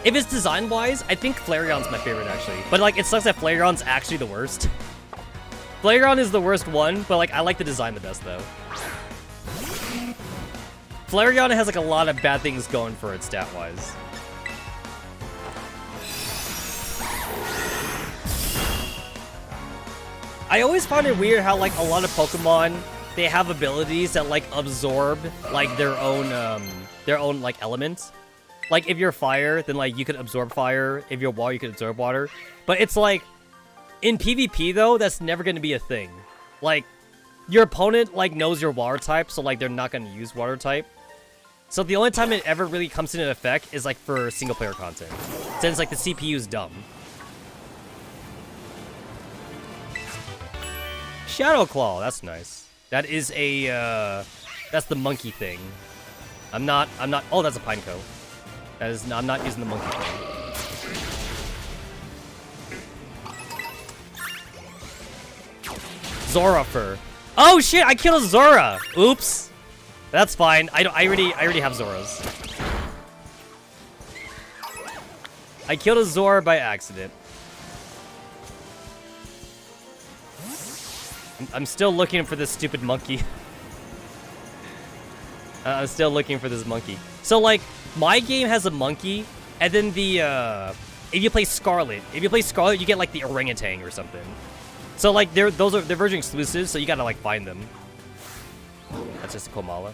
If it's design-wise, I think Flareon's my favorite actually. But like it sucks that Flareon's actually the worst. Flareon is the worst one, but like I like the design the best though. Flareon has like a lot of bad things going for it stat-wise. I always find it weird how like a lot of Pokemon, they have abilities that like absorb like their own like elements. Like if you're fire, then like you could absorb fire. If you're water, you could absorb water. But it's like in PvP though, that's never going to be a thing. Like your opponent like knows your water type, so like they're not going to use water type. So the only time it ever really comes into effect is like for single player content, since like the CPU is dumb. Shadow Claw, that's nice. That is a that's the monkey thing. I'm not oh, that's a Pineco. That is I'm not using the monkey thing. Zora fur. Oh shit, I killed a Zora. Oops. That's fine. I already have Zoras. I killed a Zora by accident. I'm still looking for this stupid monkey. I'm still looking for this monkey. So like my game has a monkey, and then the if you play Scarlet, you get like the orangutan or something. So like they're version exclusives, so you gotta like find them. That's just a Komala.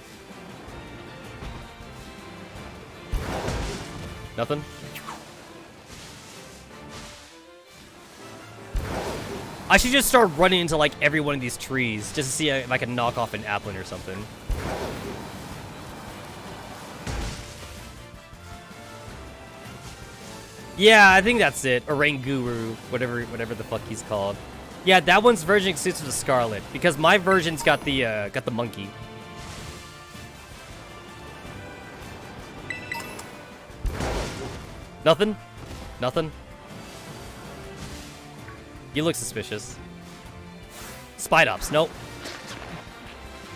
Nothing? I should just start running into like every one of these trees just to see if I can knock off an Applin or something. Yeah, I think that's it. Oranguru, whatever the fuck he's called. Yeah, that one's version exclusive to Scarlet because my version's got the monkey. Nothing? Nothing? You look suspicious. Spite Ops. Nope.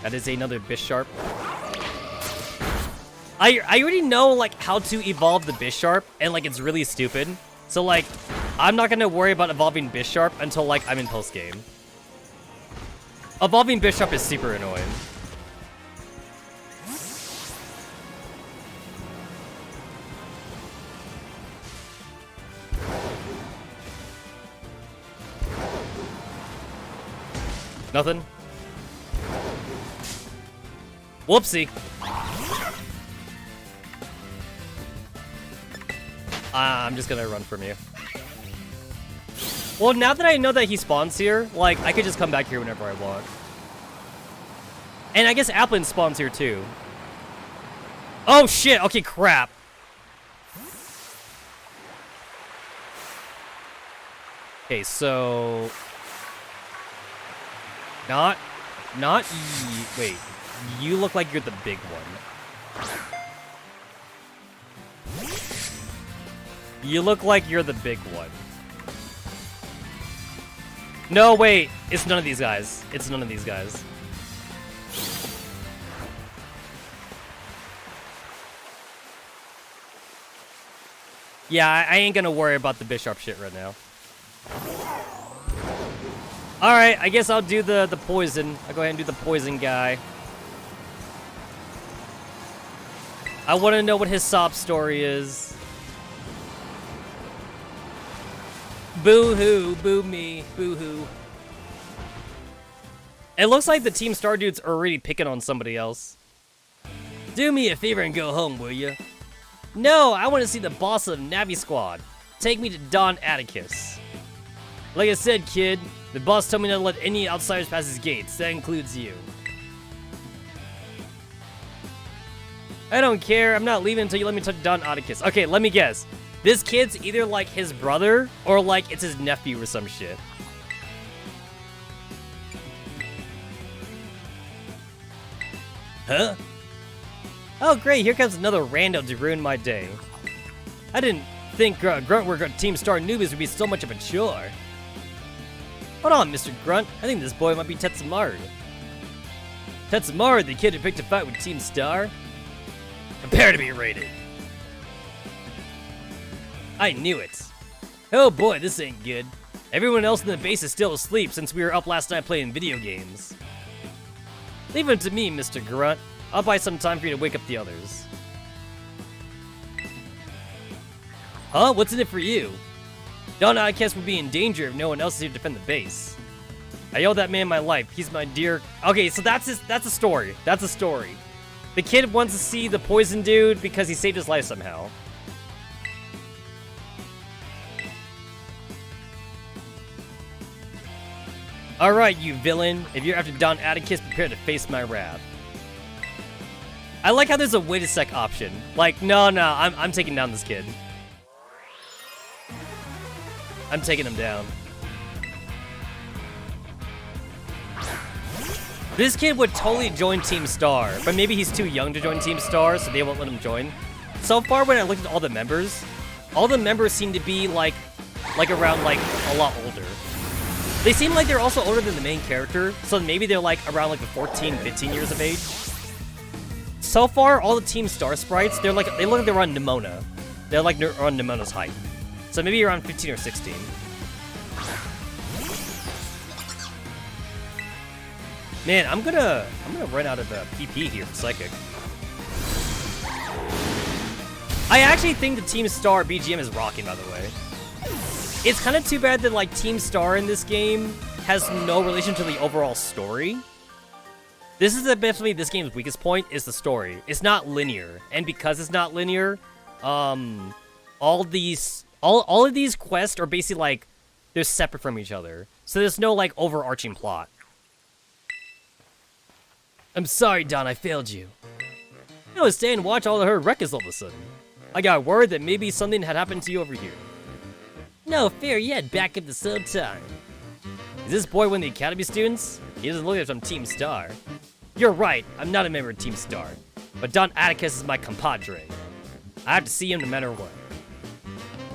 That is another Bisharp. I already know, like, how to evolve the Bisharp, and, like, it's really stupid. So, like, I'm not gonna worry about evolving Bisharp until, like, I'm in post-game. Evolving Bisharp is super annoying. Nothing. Whoopsie. I'm just gonna run from you. Well, now that I know that he spawns here, like, I could just come back here whenever I want. And I guess Applin spawns here too. Oh shit, okay, crap. Okay, so... Wait, you look like you're the big one. You look like you're the big one. No, wait, it's none of these guys. It's none of these guys. Yeah, I ain't gonna worry about the Bisharp shit right now. Alright, I guess I'll do the poison. I'll go ahead and do the poison guy. I want to know what his sob story is. Boo-hoo, boo me, boo-hoo. It looks like the Team Star dudes are already picking on somebody else. Do me a favor and go home, will you? No, I want to see the boss of Navi Squad. Take me to Don Atticus. Like I said, kid, the boss told me not to let any outsiders pass his gates. That includes you. I don't care. I'm not leaving until you let me touch Don Atticus. Okay, let me guess. This kid's either like his brother or like it's his nephew or some shit. Huh? Oh great, here comes another rando to ruin my day. I didn't think Gruntwork on Team Star newbies would be so much of a chore. Hold on, Mr. Grunt. I think this boy might be Tetsamaru. Tetsamaru, the kid who picked a fight with Team Star? Prepare to be raided. I knew it. Oh boy, this ain't good. Everyone else in the base is still asleep since we were up last night playing video games. Leave it to me, Mr. Grunt. I'll buy some time for you to wake up the others. Huh? What's in it for you? Don Atticus would be in danger if no one else is here to defend the base. I owe that man my life. He's my dear... Okay, so that's a story. That's a story. The kid wants to see the poison dude because he saved his life somehow. Alright, you villain. If you're after Don Atticus, prepare to face my wrath. I like how there's a wait a sec option. Like, no, I'm taking down this kid. I'm taking him down. This kid would totally join Team Star, but maybe he's too young to join Team Star, so they won't let him join. So far, when I looked at all the members seem to be like around like a lot older. They seem like they're also older than the main character, so maybe they're like around like the 14, 15 years of age. So far, all the Team Star sprites, they look like they're on Nimona. They're like on Nimona's height. So maybe around 15 or 16. Man, I'm gonna run out of PP here for Psychic. I actually think the Team Star BGM is rocking, by the way. It's kind of too bad that like Team Star in this game has no relation to the overall story. This is definitely this game's weakest point, is the story. It's not linear, and because it's not linear, all of these quests are basically like they're separate from each other. So there's no like overarching plot. I'm sorry, Don, I failed you. I was staying and watch all of her records all of a sudden. I got word that maybe something had happened to you over here. No, fair yet, back at the same time. Is this boy one of the Academy students? He doesn't look like from Team Star. You're right, I'm not a member of Team Star. But Don Atticus is my compadre. I have to see him no matter what.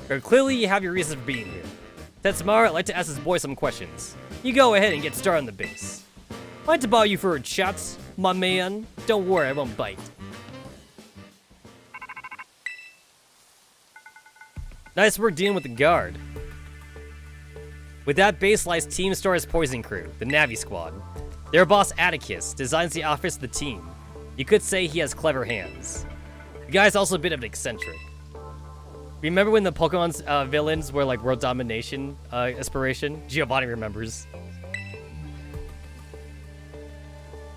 But clearly you have your reasons for being here. Tetsamaru, I'd like to ask this boy some questions. You go ahead and get started on the base. I'd like to borrow you for a chat, my man. Don't worry, I won't bite. Nice work dealing with the guard. With that base lies Team Star's Poison Crew, the Navi Squad. Their boss Atticus designs the outfits of the team. You could say he has clever hands. The guy's also a bit of an eccentric. Remember when the Pokemon's villains were like world domination aspiration? Giovanni remembers.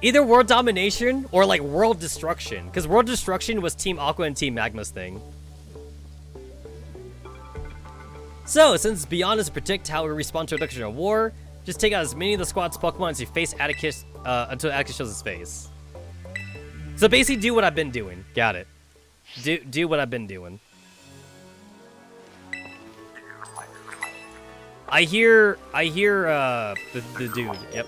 Either world domination or like world destruction, because world destruction was Team Aqua and Team Magma's thing. So, since it's beyond us to predict how we respond to a declaration of war, just take out as many of the squad's Pokemon as you face Atticus until Atticus shows his face. So basically do what I've been doing. Got it. Do what I've been doing. I hear the dude. Yep.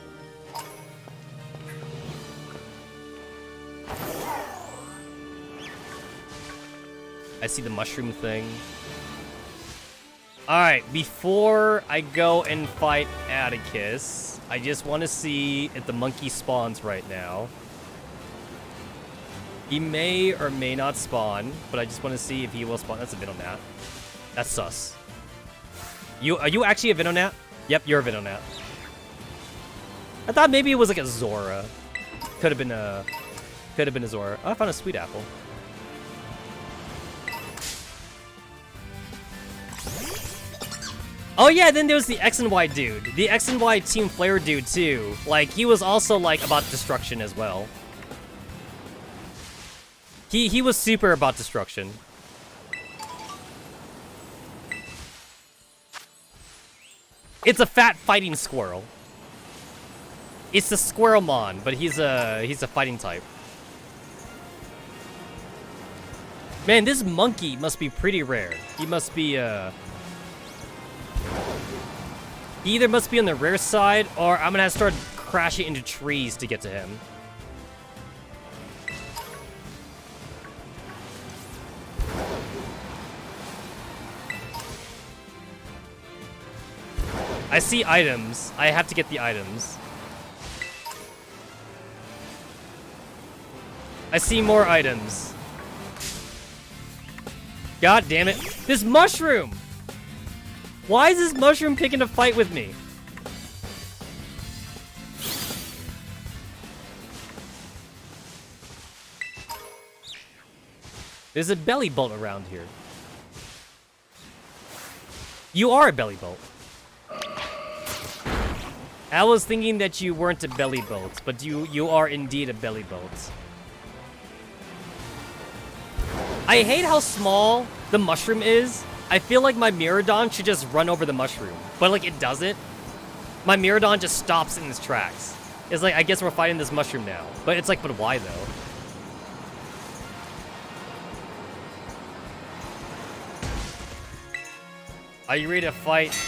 I see the mushroom thing. Alright, before I go and fight Atticus, I just want to see if the monkey spawns right now. He may or may not spawn, but I just want to see if he will spawn. That's a Venonat. That's sus. Are you actually a Venonat? Yep, you're a Venonat. I thought maybe it was like a Zora. Could have been a Zora. Oh, I found a sweet apple. Oh yeah, then there was the X and Y dude. The X and Y Team Flare dude too. Like, he was also like about destruction as well. He was super about destruction. It's a fat fighting squirrel. It's the Squirrelmon, but he's a fighting type. Man, this monkey must be pretty rare. He must be he either must be on the rare side, or I'm gonna have to start crashing into trees to get to him. I see items. I have to get the items. I see more items. God damn it. This mushroom! Why is this mushroom picking a fight with me? There's a belly bolt around here. You are a belly bolt. I was thinking that you weren't a belly bolt, but you are indeed a belly bolt. I hate how small the mushroom is. I feel like my Miradon should just run over the mushroom, but like it doesn't. My Miradon just stops in its tracks. It's like, I guess we're fighting this mushroom now. But it's like, but why though? Are you ready to fight?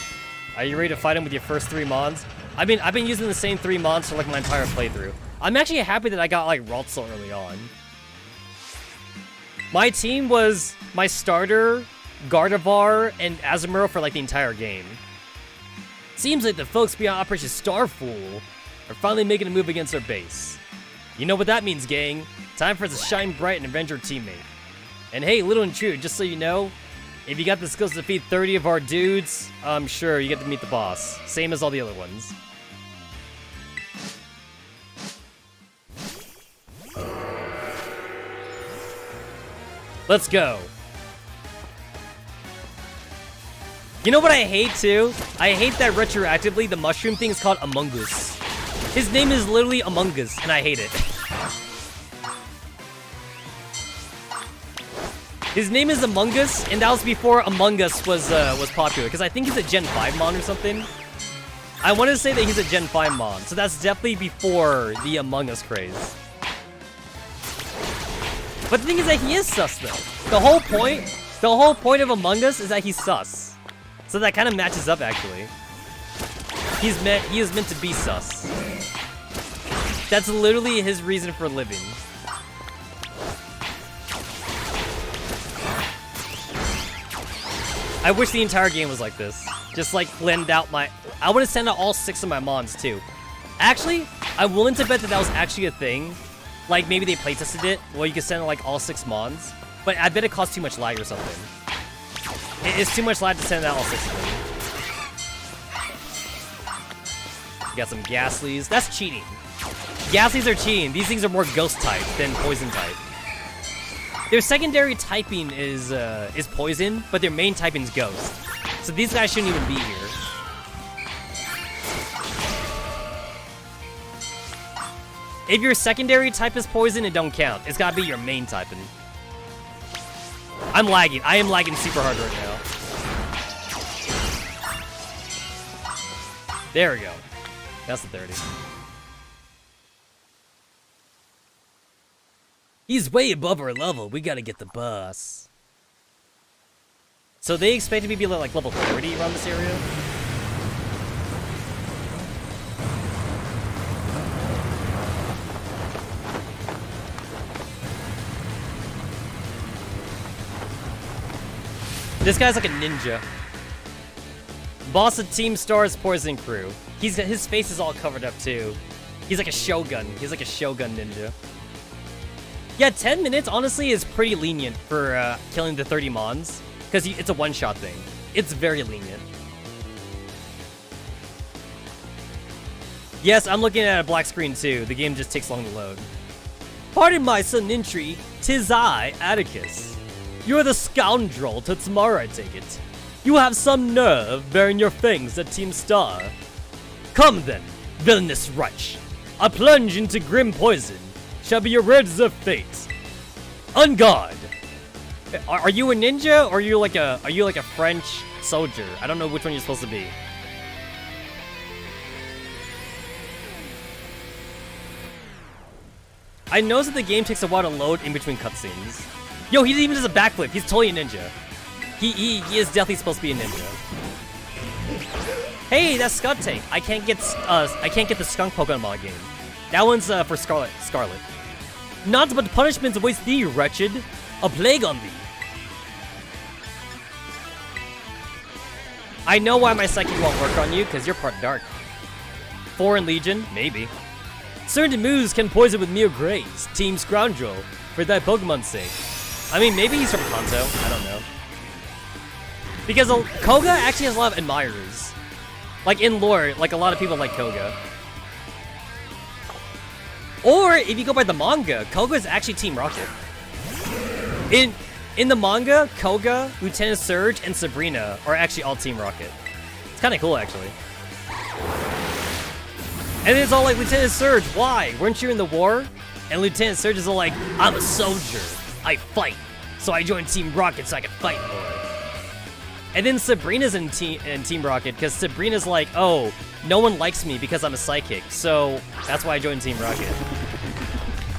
Are you ready to fight him with your first 3 mons? I've been using the same 3 mons for like my entire playthrough. I'm actually happy that I got like Ralt so early on. My team was my starter, Gardevoir, and Azumarill for like the entire game. Seems like the folks beyond Operation Starfool are finally making a move against our base. You know what that means, gang. Time for us to shine bright and avenge our teammate. And hey, little intruder, just so you know, if you got the skills to defeat 30 of our dudes, I'm sure you get to meet the boss. Same as all the other ones. Let's go. You know what I hate too? I hate that retroactively the mushroom thing is called Among Us. His name is literally Among Us, and I hate it. His name is Among Us, and that was before Among Us was popular, because I think he's a Gen 5 mon or something. I want to say that he's a Gen 5 mon, so that's definitely before the Among Us craze. But the thing is that he is sus though. The whole point of Among Us is that he's sus. So that kind of matches up actually. He is meant to be sus. That's literally his reason for living. I wish the entire game was like this. Just like lend out my... I would have sent out all 6 of my mons too. Actually, I'm willing to bet that that was actually a thing. Like maybe they playtested it, where you could send out like all 6 mons. But I bet it costs too much lag or something. It's too much lag to send out all 6 of them. Got some Ghastlies. That's cheating. Ghastlies are cheating. These things are more ghost type than poison type. Their secondary typing is poison, but their main typing is ghost. So these guys shouldn't even be here. If your secondary type is poison, it don't count. It's gotta be your main typing. I'm lagging. I am lagging super hard right now. There we go. That's the 30. He's way above our level. We gotta get the boss. So they expected me to be like level 30 around this area? This guy's like a ninja. Boss of Team Star's Poison Crew. His face is all covered up too. He's like a shogun. He's like a shogun ninja. Yeah, 10 minutes honestly is pretty lenient for killing the 30 mons. Because it's a one-shot thing. It's very lenient. Yes, I'm looking at a black screen too. The game just takes long to load. Pardon my sudden entry. 'Tis I, Atticus. You're the scoundrel Tetsamaru, I take it. You have some nerve bearing your fangs at Team Star. Come then, villainous wretch. A plunge into grim poison shall be your rare deserved fate. On guard. Are you a ninja or are you like a French soldier? I don't know which one you're supposed to be. I know that the game takes a while to load in between cutscenes. Yo, he even does a backflip. He's totally a ninja. He is definitely supposed to be a ninja. Hey, that's Scud Tank. I can't get the skunk Pokemon game. That one's for Scarlet. Not but punishment awaits thee, wretched. A plague on thee. I know why my psychic won't work on you, because you're part dark. Foreign Legion? Maybe. Certain moves can poison with mere grace. Team Scoundrel, for thy Pokemon's sake. I mean, maybe he's from Kanto. I don't know. Because Koga actually has a lot of admirers. Like in lore, like a lot of people like Koga. Or if you go by the manga, Koga is actually Team Rocket. In the manga, Koga, Lieutenant Surge, and Sabrina are actually all Team Rocket. It's kind of cool, actually. And it's all like, Lieutenant Surge, why? Weren't you in the war? And Lieutenant Surge is all like, I'm a soldier. I fight. So I joined Team Rocket so I can fight more. And then Sabrina's in Team Rocket because Sabrina's like, oh, no one likes me because I'm a psychic. So that's why I joined Team Rocket.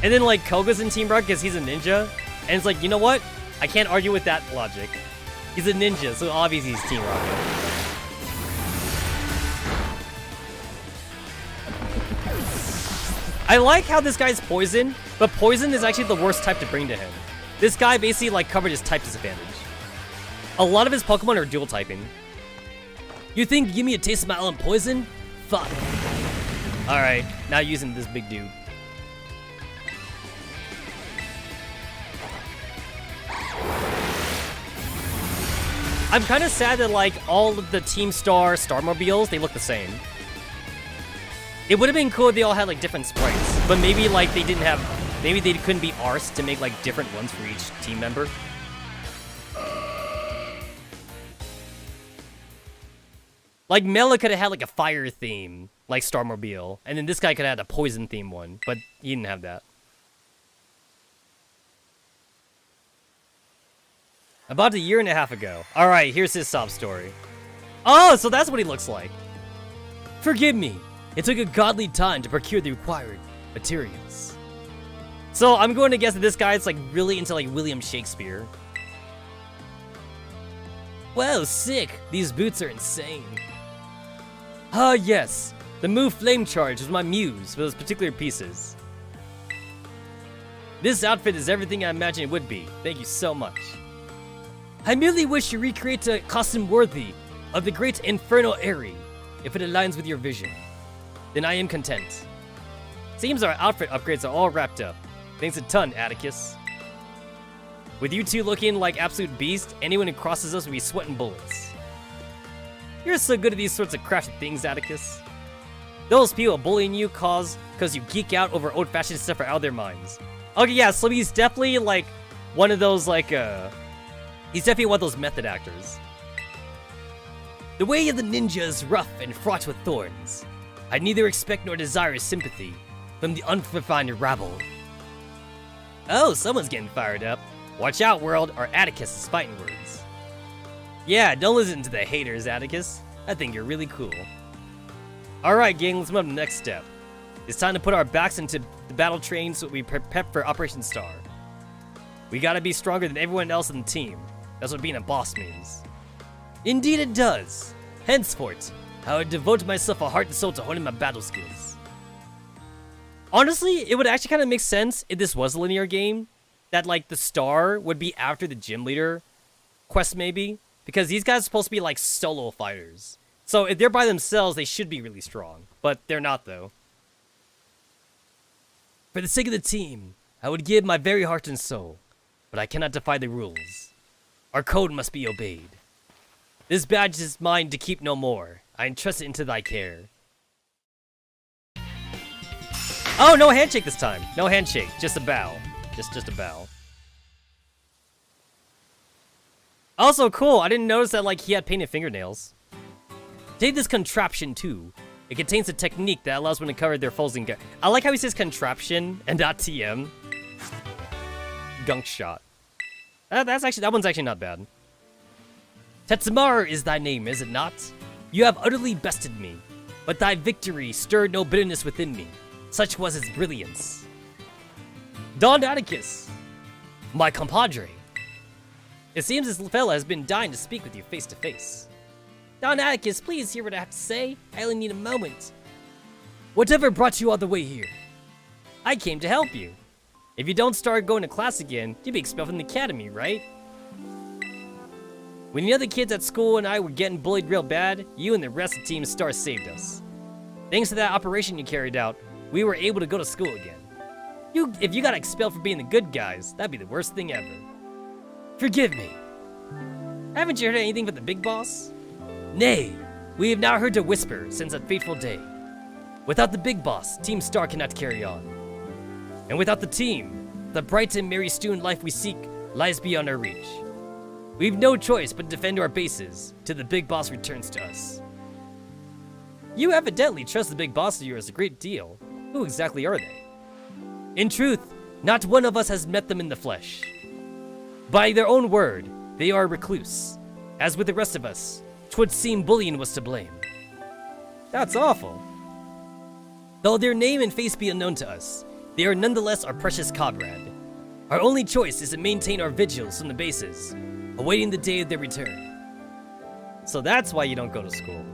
And then like Koga's in Team Rocket because he's a ninja. And it's like, you know what? I can't argue with that logic. He's a ninja, so obviously he's Team Rocket. I like how this guy's poison, but poison is actually the worst type to bring to him. This guy basically like covered his type disadvantage. A lot of his Pokemon are dual typing. You think give me a taste of my own poison? Fuck. Alright, now using this big dude. I'm kind of sad that like all of the Team Star Starmobiles, they look the same. It would have been cool if they all had like different sprites, but maybe like they didn't have, maybe they couldn't be arsed to make like different ones for each team member. Like Mela could have had like a fire theme, like Starmobile, and then this guy could have had a poison theme one, but he didn't have that. About a year and a half ago. Alright, here's his sob story. Oh, so that's what he looks like. Forgive me. It took a godly time to procure the required materials. So I'm going to guess that this guy's like really into like William Shakespeare. Wow, sick. These boots are insane. Ah, yes. The move Flame Charge was my muse for those particular pieces. This outfit is everything I imagined it would be. Thank you so much. I merely wish to recreate a costume worthy of the great Infernal Airy, if it aligns with your vision. Then I am content. Seems our outfit upgrades are all wrapped up. Thanks a ton, Atticus. With you two looking like absolute beasts, anyone who crosses us will be sweating bullets. You're so good at these sorts of crafty things, Atticus. Those people bullying you cause you geek out over old-fashioned stuff are out of their minds. Okay, yeah, so he's definitely, like, one of those, like, he's definitely one of those method actors. The way of the ninja is rough and fraught with thorns. I neither expect nor desire sympathy from the unrefined rabble. Oh, someone's getting fired up. Watch out, world, or Atticus is fighting words. Yeah, don't listen to the haters, Atticus. I think you're really cool. Alright, gang, let's move on to the next step. It's time to put our backs into the battle train so we prep for Operation Star. We gotta be stronger than everyone else on the team. That's what being a boss means. Indeed it does. Henceforth, I would devote myself a heart and soul to honing my battle skills. Honestly, it would actually kind of make sense if this was a linear game. That, like, the star would be after the gym leader quest, maybe. Because these guys are supposed to be, like, solo fighters. So if they're by themselves, they should be really strong. But they're not, though. For the sake of the team, I would give my very heart and soul. But I cannot defy the rules. Our code must be obeyed. This badge is mine to keep no more. I entrust it into thy care. Oh, no handshake this time. No handshake, just a bow. Just a bow. Also, cool, I didn't notice that, like, he had painted fingernails. Take this contraption, too. It contains a technique that allows one to cover their foes in gun. I like how he says contraption and not TM. Gunk shot. That one's actually not bad. Tetsamaru is thy name, is it not? You have utterly bested me, but thy victory stirred no bitterness within me. Such was its brilliance. Don Atticus, my compadre. It seems this fella has been dying to speak with you face to face. Don Atticus, please hear what I have to say. I only need a moment. Whatever brought you all the way here? I came to help you. If you don't start going to class again, you'll be expelled from the academy, right? When the other kids at school and I were getting bullied real bad, you and the rest of Team Star saved us. Thanks to that operation you carried out, we were able to go to school again. If you got expelled for being the good guys, that'd be the worst thing ever. Forgive me. Haven't you heard anything from the big boss? Nay, we have not heard a whisper since that fateful day. Without the big boss, Team Star cannot carry on. And without the team, the bright and merry student life we seek lies beyond our reach. We've no choice but to defend our bases till the big boss returns to us. You evidently trust the big boss of yours a great deal. Who exactly are they? In truth, not one of us has met them in the flesh. By their own word, they are a recluse. As with the rest of us, 'twould seem bullying was to blame. That's awful. Though their name and face be unknown to us, they are nonetheless our precious comrade. Our only choice is to maintain our vigils from the bases, awaiting the day of their return. So that's why you don't go to school.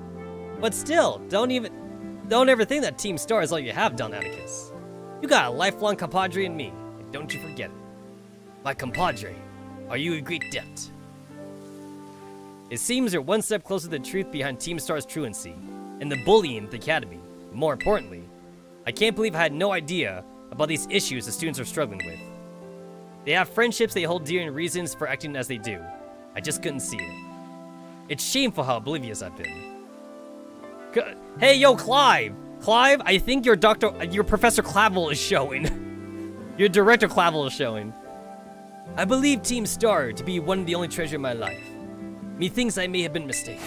But still, don't ever think that Team Star is all you have, Don Atticus. You got a lifelong compadre in me, and don't you forget it. My compadre, are you a great debt? It seems you're one step closer to the truth behind Team Star's truancy, and the bullying at the academy. More importantly, I can't believe I had no idea about these issues the students are struggling with. They have friendships they hold dear and reasons for acting as they do. I just couldn't see it. It's shameful how oblivious I've been. Hey, yo, Clive! Clive, I think your Professor Clavel is showing. Your Director Clavel is showing. I believe Team Star to be one of the only treasure in my life. Methinks I may have been mistaken.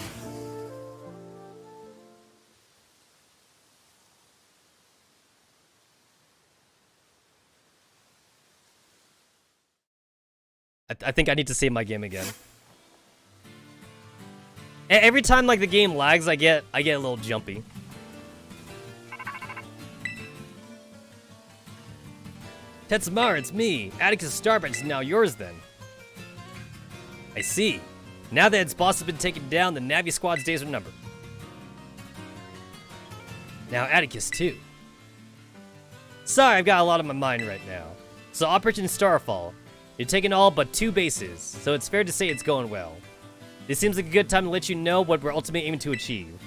I think I need to save my game again. Every time like the game lags, I get a little jumpy. Tetsamaru, it's me. Atticus' Starbridge is now yours then. I see. Now that its boss has been taken down, the Navi Squad's days are numbered. Now Atticus too. Sorry, I've got a lot on my mind right now. So Operation Starfall. You're taking all but 2 bases, so it's fair to say it's going well. This seems like a good time to let you know what we're ultimately aiming to achieve.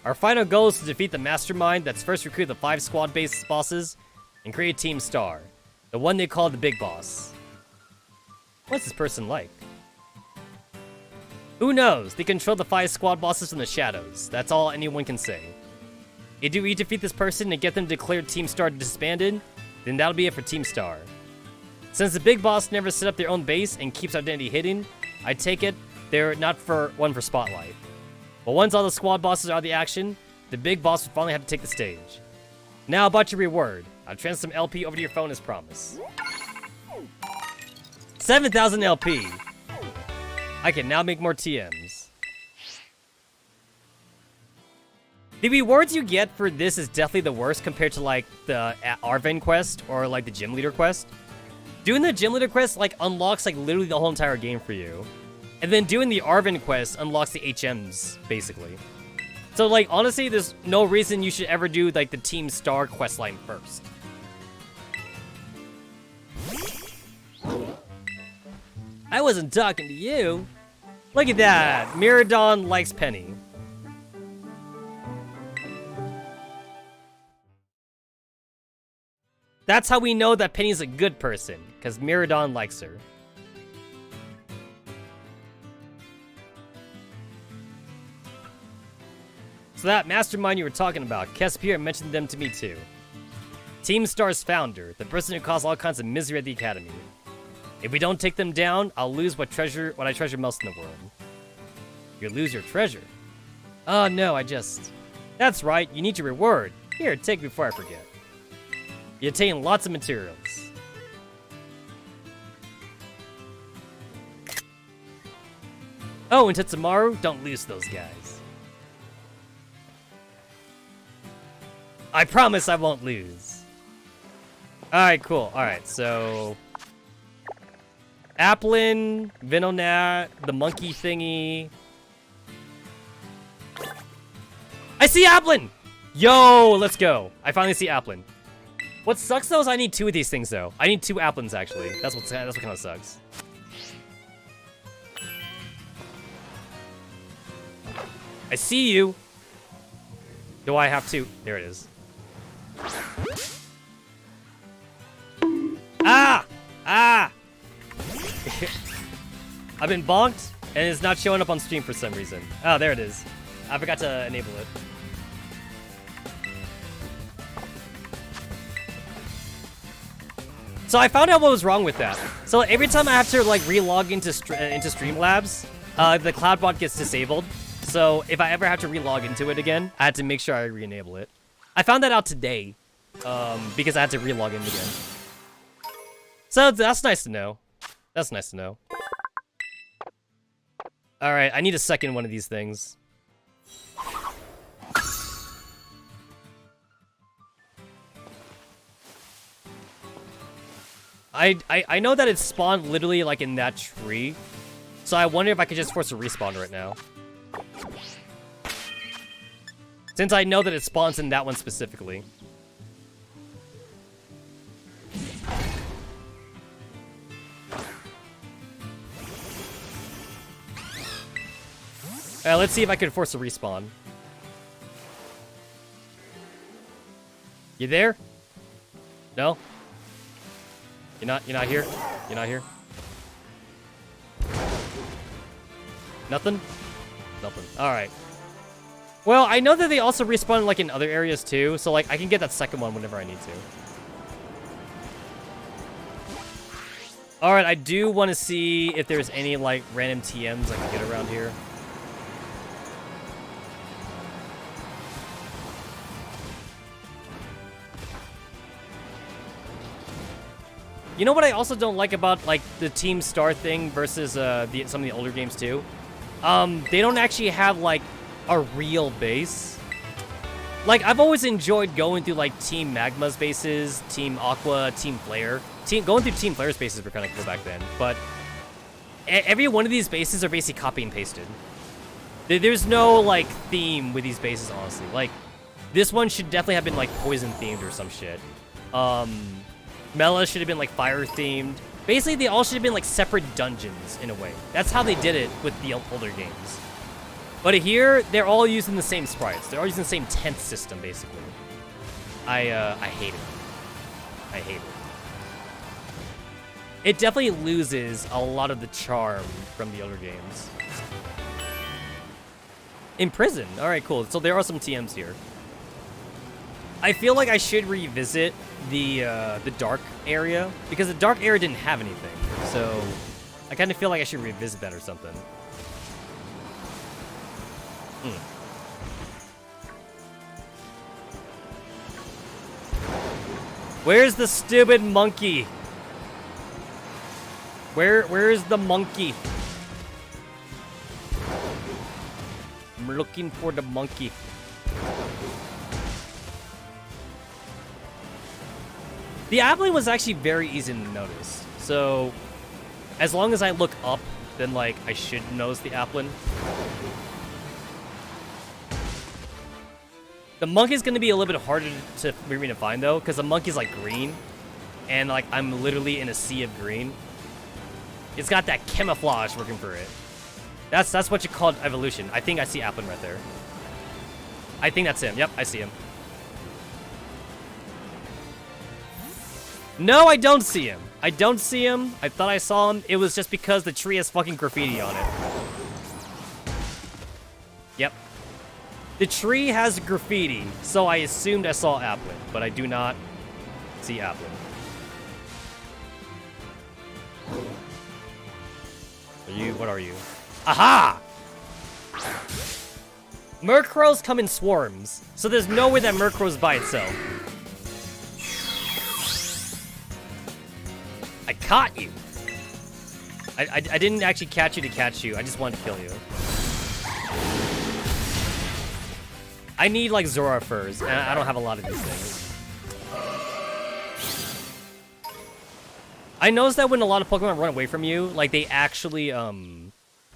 Our final goal is to defeat the mastermind that's first recruited the 5 squad-based bosses and create Team Star, the one they call the Big Boss. What's this person like? Who knows? They control the 5 squad bosses from the shadows. That's all anyone can say. If you defeat this person and get them to declare Team Star disbanded, then that'll be it for Team Star. Since the Big Boss never set up their own base and keeps identity hidden, I take it they're not for Spotlight. But once all the squad bosses are out of the action, the Big Boss will finally have to take the stage. Now about your reward. I'll transfer some LP over to your phone as promised. 7,000 LP! I can now make more TMs. The rewards you get for this is definitely the worst compared to like the Arven quest or like the gym leader quest. Doing the gym leader quest like unlocks like literally the whole entire game for you. And then doing the Arven quest unlocks the HMs, basically. So like honestly, there's no reason you should ever do like the Team Star questline first. I wasn't talking to you. Look at that. Miradon likes Penny. That's how we know that Penny's a good person, because Miradon likes her. So that mastermind you were talking about, Kespier mentioned them to me too. Team Star's founder, the person who caused all kinds of misery at the academy. If we don't take them down, I'll lose what I treasure most in the world. You'll lose your treasure. Oh no, That's right, you need your reward. Here, take it before I forget. You attain lots of materials. Oh, and Tetsamaru, don't lose those guys. I promise I won't lose. Alright, cool. Alright, so... Applin, Venonat, the monkey thingy. I see Applin! Yo, let's go. I finally see Applin. What sucks though is I need 2 of these things though. I need 2 Applins actually. That's what kind of sucks. I see you. Do I have to? There it is. Ah! Ah! I've been bonked, and it's not showing up on stream for some reason. Oh, there it is. I forgot to enable it. So I found out what was wrong with that. So every time I have to like relog into Streamlabs, the CloudBot gets disabled. So if I ever have to relog into it again, I had to make sure I re-enable it. I found that out today, because I had to relog in again. So that's nice to know. That's nice to know. Alright, I need a second one of these things. I know that it spawned literally like in that tree. So I wonder if I could just force a respawn right now. Since I know that it spawns in that one specifically. Let's see if I can force a respawn. You there? No? You're not here? You're not here? Nothing? Nothing. Alright. Well, I know that they also respawn like in other areas too, so like I can get that second one whenever I need to. Alright, I do want to see if there's any like random TMs I can get around here. You know what I also don't like about like the Team Star thing versus some of the older games too? They don't actually have like a real base. Like I've always enjoyed going through like Team Magma's bases, Team Aqua, Team Flare. Going through Team Flare's bases were kind of cool back then, but every one of these bases are basically copy and pasted. There's no like theme with these bases, honestly. Like this one should definitely have been like poison themed or some shit. Mela should have been like fire themed. Basically, they all should have been like separate dungeons in a way. That's how they did it with the older games. But here, they're all using the same sprites. They're all using the same tent system, basically. I hate it. I hate it. It definitely loses a lot of the charm from the older games. In prison. All right, cool. So there are some TMs here. I feel like I should revisit the dark area because the dark area didn't have anything. So I kind of feel like I should revisit that or something. Where's the stupid monkey? Where's the monkey? I'm looking for the monkey. The appling was actually very easy to notice. So, as long as I look up, then like I should notice the appling. The monkey's gonna be a little bit harder for me to find though, because the monkey's like green, and like I'm literally in a sea of green. It's got that camouflage working for it. That's what you call evolution. I think I see Applin right there. I think that's him. Yep, I see him. No, I don't see him. I don't see him. I thought I saw him. It was just because the tree has fucking graffiti on it. Yep. The tree has graffiti, so I assumed I saw Applin, but I do not see Applin. What are you? Aha! Murkrows come in swarms, so there's no way that Murkrow's by itself. I caught you. I didn't actually catch you to catch you. I just wanted to kill you. I need like Zora furs, and I don't have a lot of these things. I noticed that when a lot of Pokemon run away from you, like they actually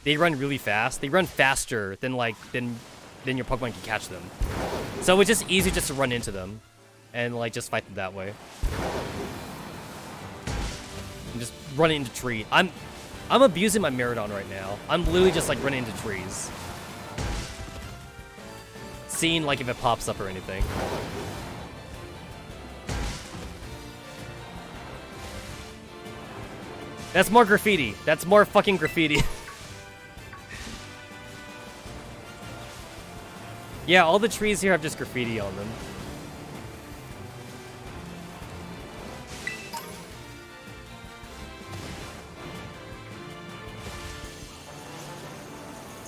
they run really fast. They run faster than your Pokemon can catch them. So it's just easy just to run into them and like just fight them that way. And just running into tree. I'm abusing my Miraidon right now. I'm literally just like running into trees. Seeing like if it pops up or anything. That's more graffiti. That's more fucking graffiti. Yeah, all the trees here have just graffiti on them.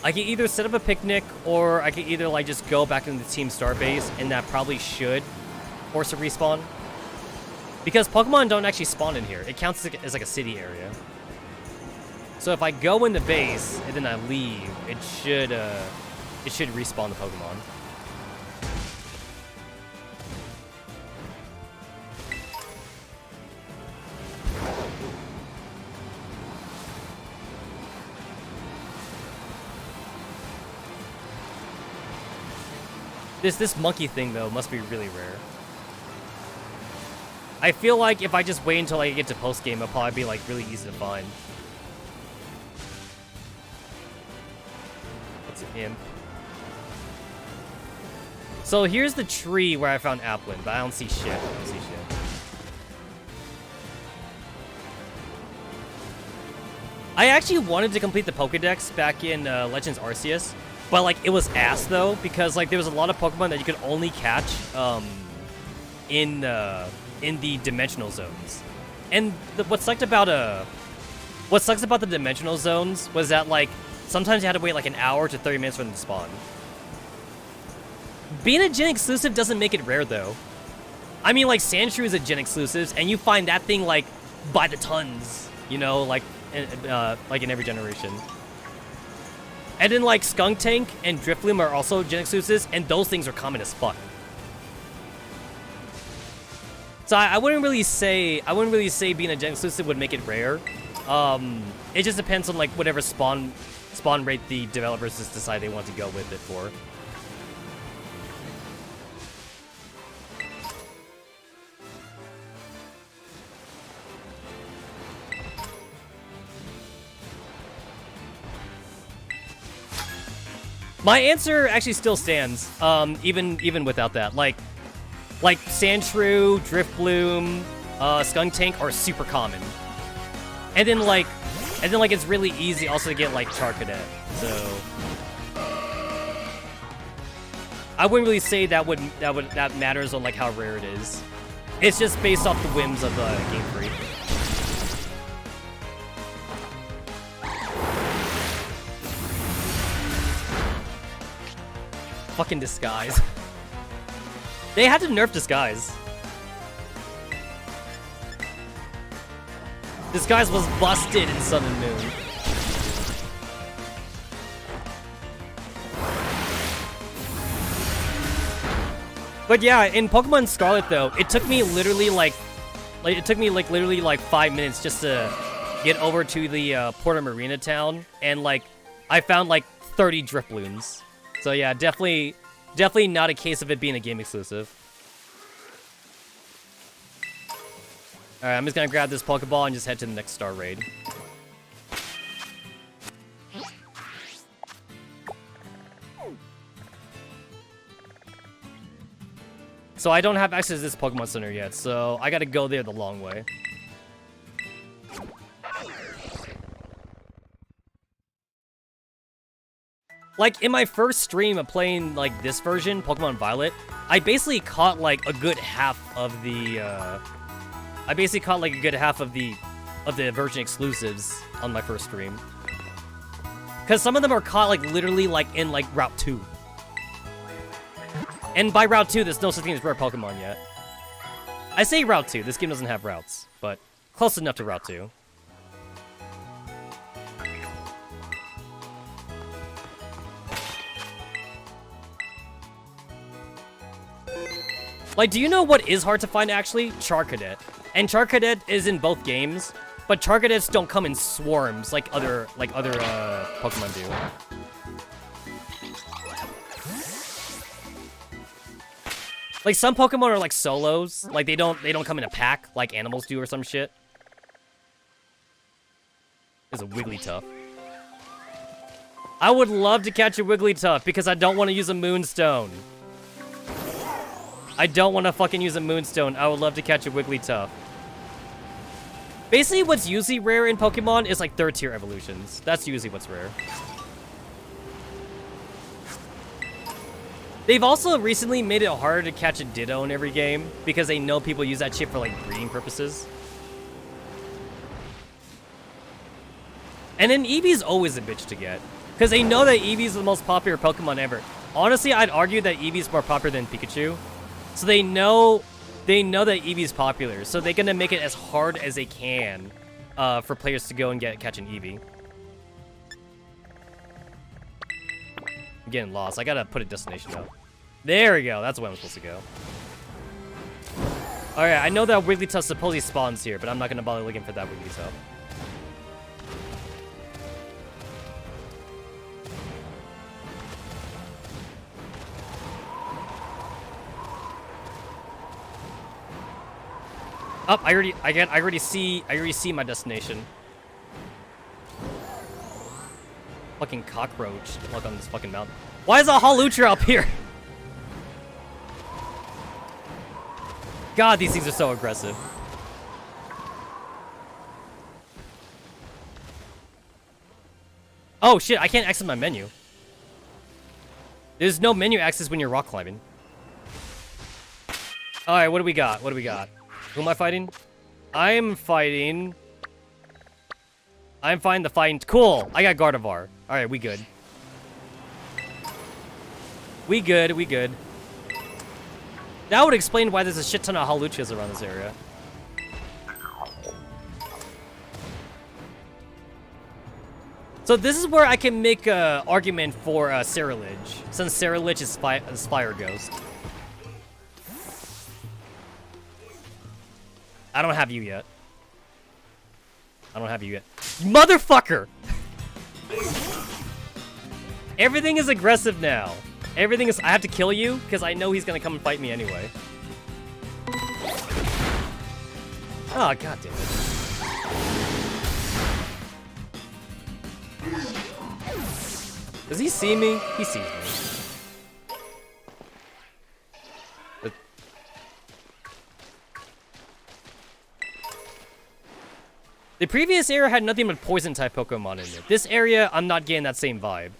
I can either set up a picnic, or I can either like just go back into the Team Star base, and that probably should force a respawn. Because Pokemon don't actually spawn in here. It counts as like a city area. So if I go in the base and then I leave, it should respawn the Pokemon. This monkey thing though must be really rare. I feel like if I just wait until I get to post game, it'll probably be like really easy to find. That's an imp. So here's the tree where I found Applin, but I don't see shit. I actually wanted to complete the Pokedex back in Legends Arceus, but like it was ass though, because like there was a lot of Pokemon that you could only catch in the dimensional zones. And what sucked about the dimensional zones was that like sometimes you had to wait like an hour to 30 minutes for them to spawn. Being a gen exclusive doesn't make it rare though. I mean, like Sandshrew is a gen exclusive, and you find that thing like by the tons, you know, like in every generation. And then like Skuntank and Drifloon are also gen exclusives, and those things are common as fuck. So I wouldn't really say being a gen exclusive would make it rare. It just depends on like whatever spawn rate the developers just decide they want to go with it for. My answer actually still stands, even without that. Like Sandshrew, Driftbloom, Skuntank are super common. And then like it's really easy also to get like Charcadet. So I wouldn't really say that matters on like how rare it is. It's just based off the whims of Game Freak. Fucking Disguise. They had to nerf Disguise. Disguise was busted in Sun and Moon. But yeah, in Pokemon Scarlet though, it took me literally like 5 minutes just to get over to the Porta Marina town, and like I found like 30 Driftblooms. So yeah, definitely not a case of it being a game exclusive. Alright, I'm just gonna grab this Pokeball and just head to the next Star Raid. So I don't have access to this Pokemon Center yet, so I gotta go there the long way. Like, in my first stream of playing, like, this version, Pokemon Violet, I basically caught, like, a good half of the, version exclusives on my first stream. Because some of them are caught, like, literally, like, in, like, Route 2. And by Route 2, there's no such thing as rare Pokemon yet. I say Route 2. This game doesn't have routes, but close enough to Route 2. Like, do you know what is hard to find, actually? Charcadet. And Charcadet is in both games, but Charcadets don't come in swarms like other Pokemon do. Like, some Pokemon are like solos. Like, they don't come in a pack like animals do or some shit. There's a Wigglytuff. I would love to catch a Wigglytuff because I don't want to use a Moonstone. I don't want to fucking use a Moonstone. I would love to catch a Wigglytuff. Basically, what's usually rare in Pokemon is like 3rd tier evolutions. That's usually what's rare. They've also recently made it harder to catch a Ditto in every game because they know people use that shit for like breeding purposes. And then Eevee's always a bitch to get because they know that Eevee's the most popular Pokemon ever. Honestly, I'd argue that Eevee's more popular than Pikachu. So they know that Eevee's popular, so they're gonna make it as hard as they can for players to go and catch an Eevee. I'm getting lost. I gotta put a destination out. There we go. That's where I'm supposed to go. Alright, I know that Wigglytuff supposedly spawns here, but I'm not gonna bother looking for that Wigglytuff. Oh, I already see my destination. Fucking cockroach like on this fucking mountain. Why is a Hawlucha up here? God, these things are so aggressive. Oh shit, I can't access my menu. There's no menu access when you're rock climbing. Alright, what do we got? What do we got? Who am I fighting? I'm fighting the fighting. Cool. I got Gardevoir. All right, we good. We good. That would explain why there's a shit ton of Hawluchas around this area. So this is where I can make an argument for Ceruledge, since Ceruledge is Fire Ghost. I don't have you yet. Motherfucker! Everything is aggressive now. Everything is... I have to kill you, because I know he's gonna come and fight me anyway. Oh, god damn it. Does he see me? He sees me. The previous area had nothing but poison-type Pokemon in it. This area, I'm not getting that same vibe.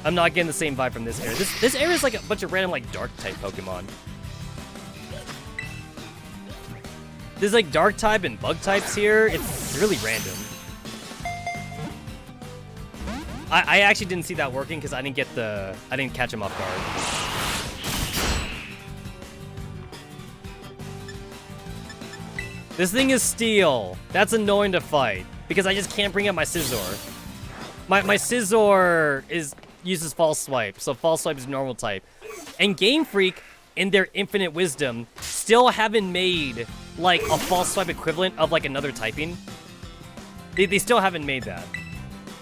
I'm not getting the same vibe from this area. This area is like a bunch of random, like, dark-type Pokemon. There's, like, dark-type and bug-types here. It's really random. I actually didn't see that working because I didn't catch him off guard. This thing is steel. That's annoying to fight because I just can't bring up my Scizor. My Scizor uses False Swipe, so False Swipe is normal type. And Game Freak, in their infinite wisdom, still haven't made like a False Swipe equivalent of like another typing. They still haven't made that.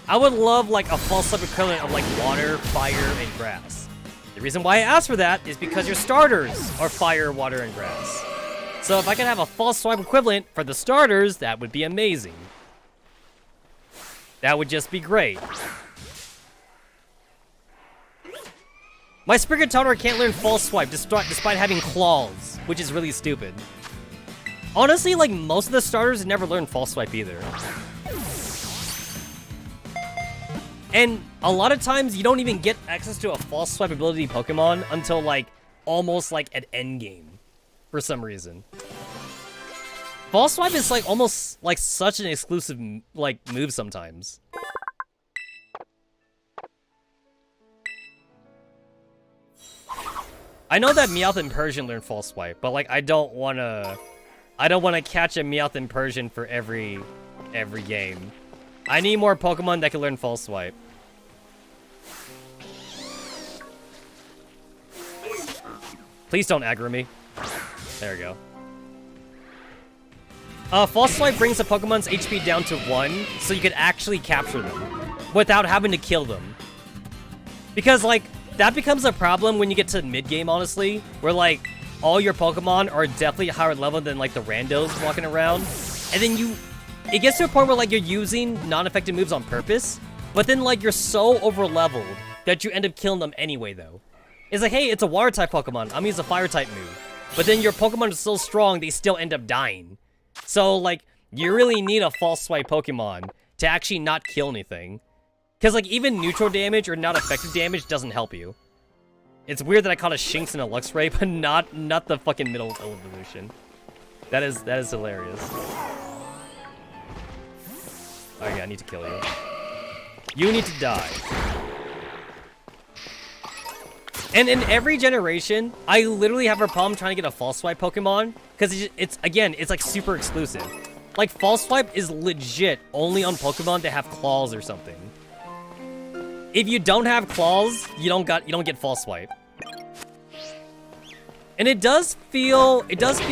I would love like a False Swipe equivalent of like water, fire, and grass. The reason why I asked for that is because your starters are fire, water, and grass. So if I could have a False Swipe equivalent for the starters, that would be amazing. That would just be great. My Sprigatito can't learn False Swipe despite having claws, which is really stupid. Honestly, like most of the starters never learn False Swipe either. And a lot of times you don't even get access to a False Swipe ability Pokemon until like almost like at endgame for some reason. False Swipe is like almost like such an exclusive like move sometimes. I know that Meowth and Persian learn False Swipe, but like I don't wanna catch a Meowth and Persian for every game. I need more Pokemon that can learn False Swipe. Please don't aggro me. There we go. False Swipe brings the Pokemon's HP down to 1, so you can actually capture them without having to kill them. Because, like, that becomes a problem when you get to mid-game, honestly, where, like, all your Pokemon are definitely higher level than, like, the randos walking around. And then it gets to a point where, like, you're using non-effective moves on purpose, but then, like, you're so over-leveled that you end up killing them anyway, though. It's like, hey, it's a Water-type Pokemon. I'm gonna use a Fire-type move. But then your Pokemon is so strong, they still end up dying. So, like, you really need a False Swipe Pokemon to actually not kill anything. Because, like, even neutral damage or not effective damage doesn't help you. It's weird that I caught a Shinx and a Luxray, but not the fucking middle evolution. That is hilarious. Okay, I need to kill you. You need to die. And in every generation, I literally have a problem trying to get a False Swipe Pokemon, because it's like super exclusive. Like, False Swipe is legit only on Pokemon that have claws or something. If you don't have claws, you don't get False Swipe. And it does feel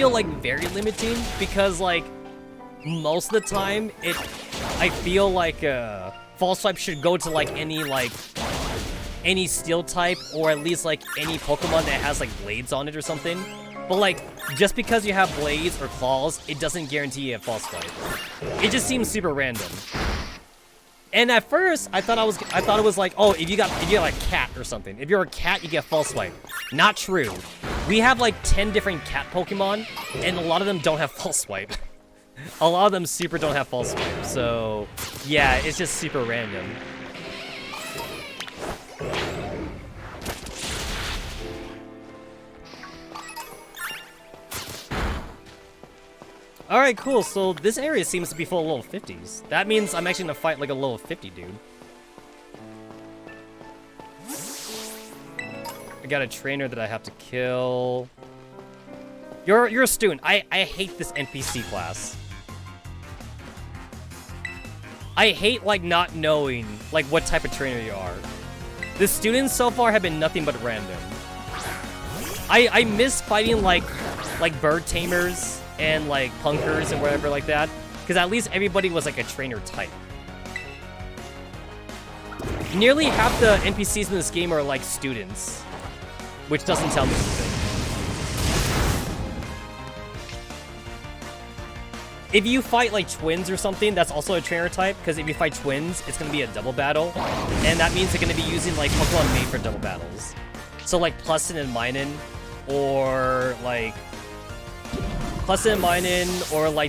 like very limiting, because like most of the time I feel like False Swipe should go to like any steel type, or at least like any Pokemon that has like blades on it or something. But like, just because you have blades or claws, it doesn't guarantee you have False Swipe. It just seems super random. And at first, I thought it was like, oh, if you got like a cat or something. If you're a cat, you get False Swipe. Not true. We have like 10 different cat Pokemon, and a lot of them don't have False Swipe. A lot of them super don't have False Swipe. So yeah, it's just super random. Alright, cool. So this area seems to be full of level 50s. That means I'm actually gonna fight like a level 50 dude. I got a trainer that I have to kill. You're a student. I hate this NPC class. I hate like not knowing like what type of trainer you are. The students so far have been nothing but random. I miss fighting like bird tamers and like punkers and whatever like that, because at least everybody was like a trainer type. Nearly half the NPCs in this game are like students, which doesn't tell me anything. if you fight like twins or something, that's also a trainer type, because if you fight twins, it's going to be a double battle, and that means they're going to be using like Pokemon made for double battles. So like Plussin and Minun, or like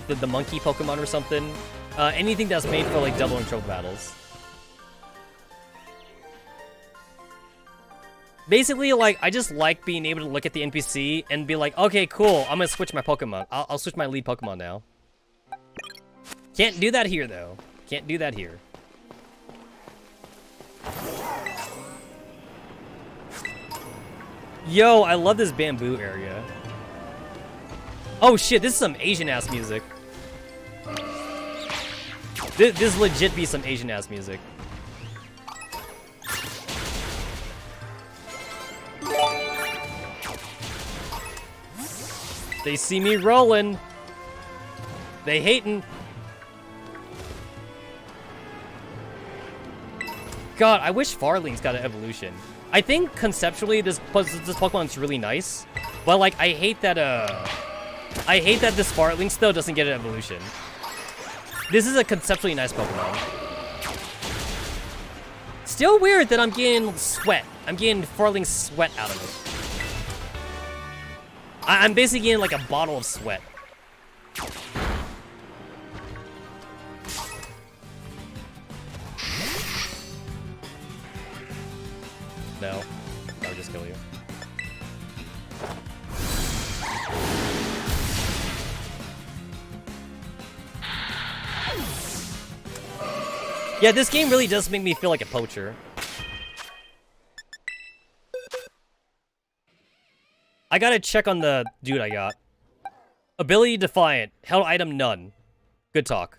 the monkey Pokemon or something. Anything that's made for like double and triple battles. Basically, like, I just like being able to look at the NPC and be like, okay, cool, I'm gonna switch my Pokemon. I'll switch my lead Pokemon now. Can't do that here, though. Can't do that here. Yo, I love this bamboo area. Oh shit, this is some Asian-ass music. This legit be some Asian-ass music. They see me rolling. They hating. God, I wish Farling's got an evolution. I think conceptually this Pokemon's really nice, but like I hate that this Farling's though doesn't get an evolution. This is a conceptually nice Pokemon. Still weird that I'm getting sweat. I'm getting Farling's sweat out of it. I'm basically getting like a bottle of sweat. No. I would just kill you. Yeah, this game really does make me feel like a poacher. I gotta check on the dude I got. Ability Defiant. Held item none. Good talk.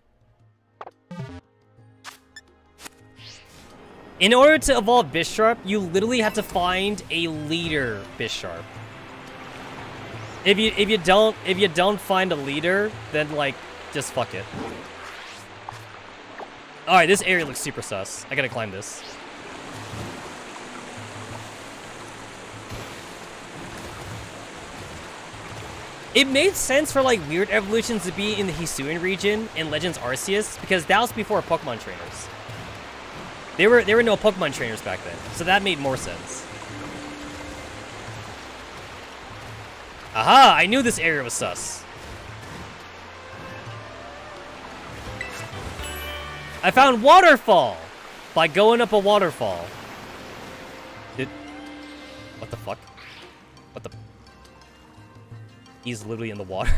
In order to evolve Bisharp, you literally have to find a leader Bisharp. If you don't find a leader, then like just fuck it. Alright, this area looks super sus. I gotta climb this. It made sense for like weird evolutions to be in the Hisuian region in Legends Arceus, because that was before Pokemon trainers. There were no Pokemon trainers back then, so that made more sense. Aha! I knew this area was sus. I found waterfall by going up a waterfall. What the fuck? What the? He's literally in the water.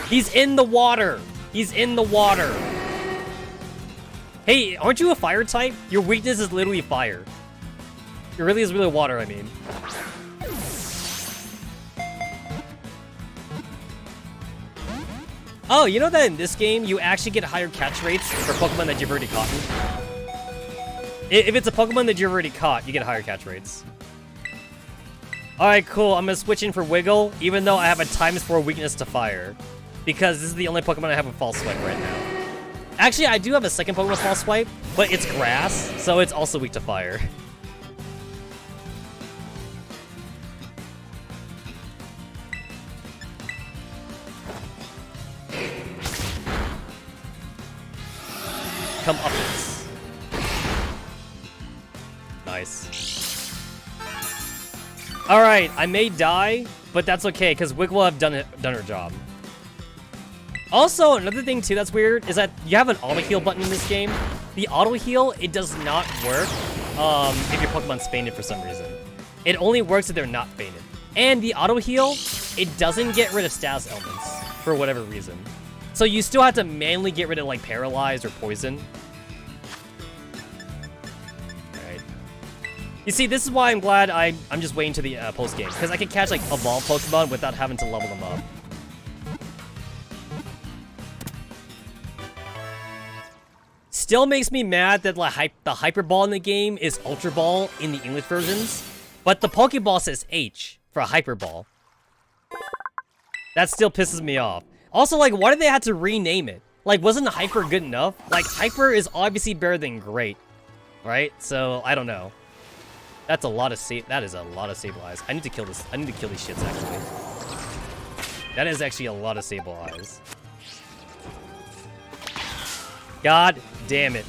He's in the water. He's in the water. Hey, aren't you a fire type? Your weakness is literally fire. It really is really water, I mean. Oh, you know that in this game, you actually get higher catch rates for Pokemon that you've already caught? If it's a Pokemon that you've already caught, you get higher catch rates. Alright, cool. I'm gonna switch in for Wiggle, even though I have a ×4 weakness to fire. Because this is the only Pokemon I have with False Swipe right now. Actually, I do have a second Pokemon with False Swipe, but it's grass, so it's also weak to fire. Come up this. Nice. Alright, I may die, but that's okay, because Wig will have done her job. Also, another thing too that's weird is that you have an auto heal button in this game. The auto heal, it does not work if your Pokemon's fainted for some reason. It only works if they're not fainted. And the auto heal, it doesn't get rid of status elements for whatever reason. So you still have to manually get rid of like paralyze or poison. Alright. You see, this is why I'm glad I'm just waiting to the post game, because I can catch like evolved Pokemon without having to level them up. Still makes me mad that like, the Hyper Ball in the game is Ultra Ball in the English versions, but the Pokeball says H for Hyper Ball. That still pisses me off. Also, like, why did they have to rename it? Like, wasn't Hyper good enough? Like, Hyper is obviously better than Great, right? So I don't know. That is a lot of Sableyes. I need to kill this. I need to kill these shits actually. That is actually a lot of Sable Eyes. God damn it.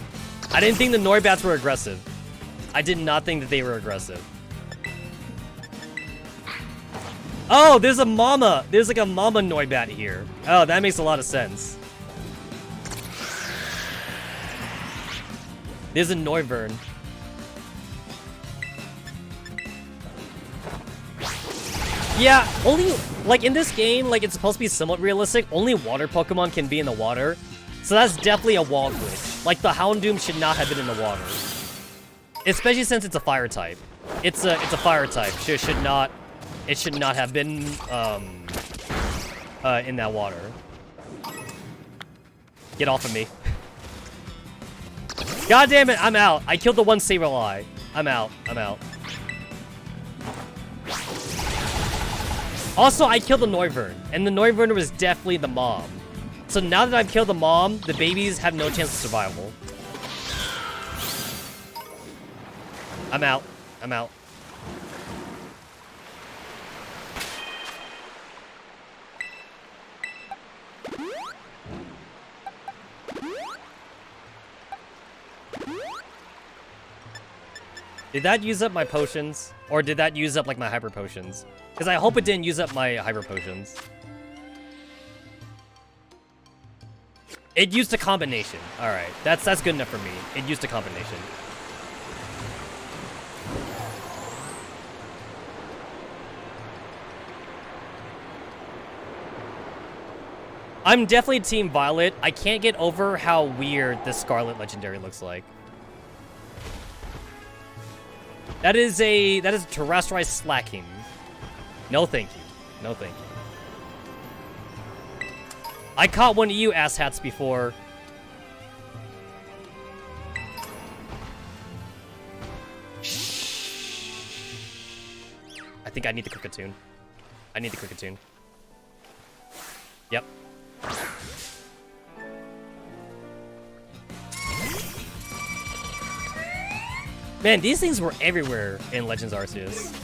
I didn't think the Noibats were aggressive. I did not think that they were aggressive. Oh, there's a mama. There's like a mama Noibat here. Oh, that makes a lot of sense. There's a Noivern. Yeah, only, like, in this game, like, it's supposed to be somewhat realistic. Only water Pokemon can be in the water. So that's definitely a wall glitch. Like, the Houndoom should not have been in the water. Especially since it's a fire type. It's a fire type. It should not have been, in that water. Get off of me. God damn it, I'm out. I killed the one Sableye. I'm out. Also, I killed the Noivern, and the Noivern was definitely the mom. So now that I've killed the mom, the babies have no chance of survival. I'm out. Did that use up my potions? Or did that use up, like, my hyper potions? Because I hope it didn't use up my hyper potions. It used a combination. Alright, that's good enough for me. It used a combination. I'm definitely Team Violet. I can't get over how weird the Scarlet Legendary looks like. That is terrestrialized slacking. No thank you. No thank you. I caught one of you asshats before. I think I need the Kricketune. Yep. Man, these things were everywhere in Legends Arceus.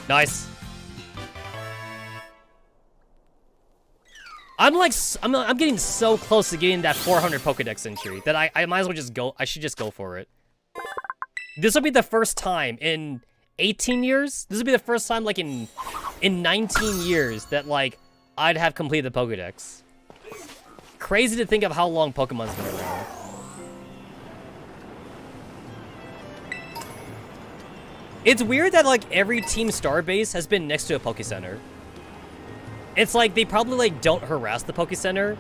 Nice. I'm getting so close to getting that 400 Pokedex entry that I might as well just go. I should just go for it. This will be the first time in 18 years. This will be the first time, like, in 19 years that, like, I'd have completed the Pokedex. Crazy to think of how long Pokemon's been around. It's weird that, like, every Team Star base has been next to a Poke Center. It's like they probably, like, don't harass the Poke Center,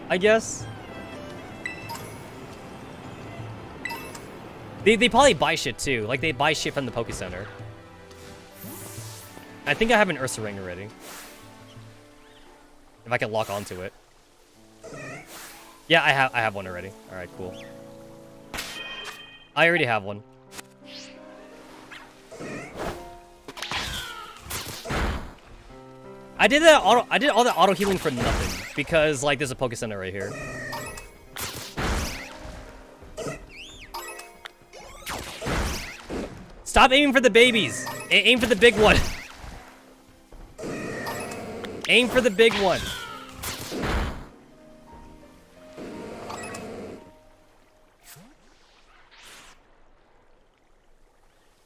I guess. They probably buy shit too. Like, they buy shit from the Poke Center. I think I have an Ursaring already. If I can lock onto it. Yeah, I have one already. Alright, cool. I already have one. I did all that auto healing for nothing because, like, there's a Poke Center right here. Stop aiming for the babies. Aim for the big one. Aim for the big one.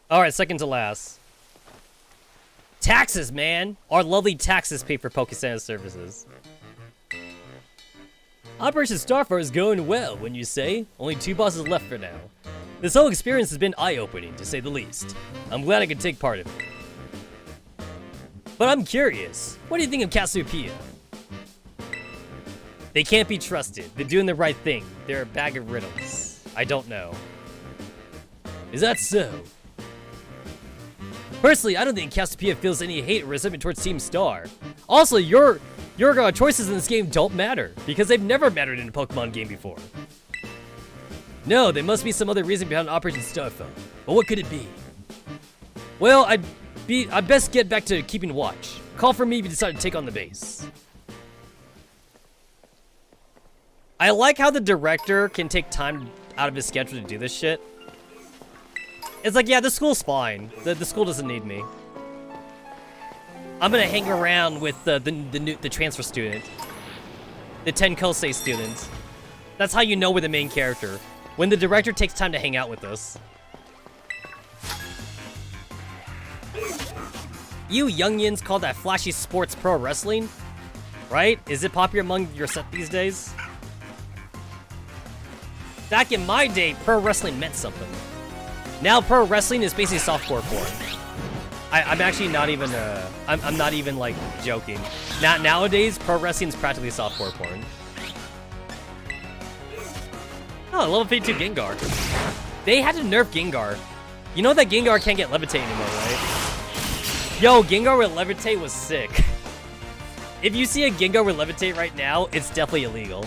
Alright, second to last. Taxes, man! Our lovely taxes pay for Poke-Center services. Operation Starfire is going well, wouldn't you say? Only 2 bosses left for now. This whole experience has been eye-opening, to say the least. I'm glad I could take part in it. But I'm curious, what do you think of Cassiopeia? They can't be trusted. They're doing the right thing. They're a bag of riddles. I don't know. Is that so? Personally, I don't think Cassiopeia feels any hate or resentment towards Team Star. Also, your choices in this game don't matter, because they've never mattered in a Pokemon game before. No, there must be some other reason behind Operation Starfire. But what could it be? Well, I'd best get back to keeping watch. Call for me if you decide to take on the base. I like how the director can take time out of his schedule to do this shit. It's like, yeah, the school's fine. The school doesn't need me. I'm gonna hang around with the transfer student. The Tenkosei student. That's how you know we're the main character. When the director takes time to hang out with us. You youngins call that flashy sports pro wrestling? Right? Is it popular among your set these days? Back in my day, pro wrestling meant something. Now pro wrestling is basically softcore porn. I'm actually not even, I'm not even, like, joking. Nowadays, pro wrestling is practically softcore porn. Oh, level 52 Gengar. They had to nerf Gengar. You know that Gengar can't get levitate anymore, right? Yo, Gengar with levitate was sick. If you see a Gengar with levitate right now, it's definitely illegal.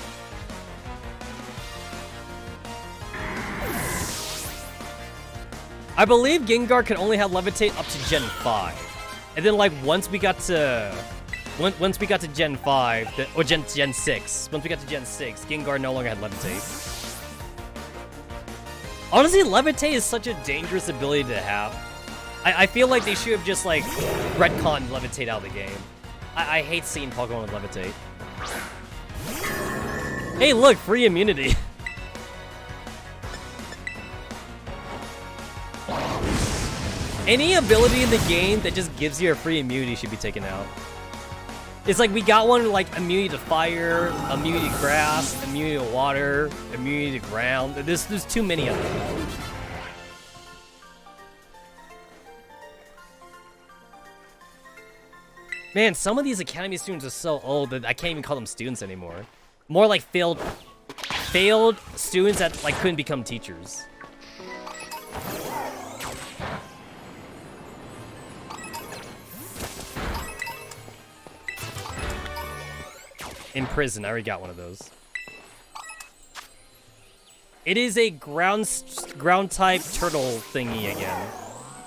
I believe Gengar can only have levitate up to Gen 5. And then, like, once we got to Gen 5, or Gen 6, once we got to Gen 6, Gengar no longer had levitate. Honestly, levitate is such a dangerous ability to have. I feel like they should have just, like, retconned levitate out of the game. I hate seeing Pokemon with levitate. Hey, look, free immunity. Any ability in the game that just gives you a free immunity should be taken out. It's like we got one like immunity to fire, immunity to grass, immunity to water, immunity to ground. There's too many of them. Man, some of these academy students are so old that I can't even call them students anymore. More like failed students that like couldn't become teachers. In prison, I already got one of those. It is a ground type turtle thingy again.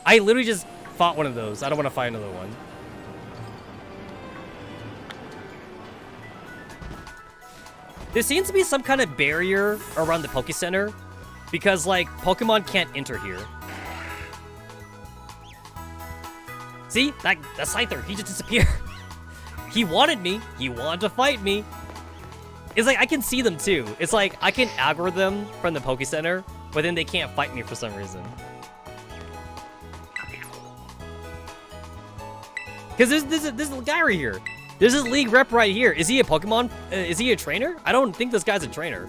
I literally just fought one of those. I don't want to fight another one. There seems to be some kind of barrier around the Poke Center because like Pokemon can't enter here. See? That Scyther, he just disappeared. He wanted me. He wanted to fight me. It's like, I can see them too. It's like, I can aggro them from the Poke Center, but then they can't fight me for some reason. Because there's a guy right here. There's this league rep right here. Is he a Pokemon? Is he a trainer? I don't think this guy's a trainer.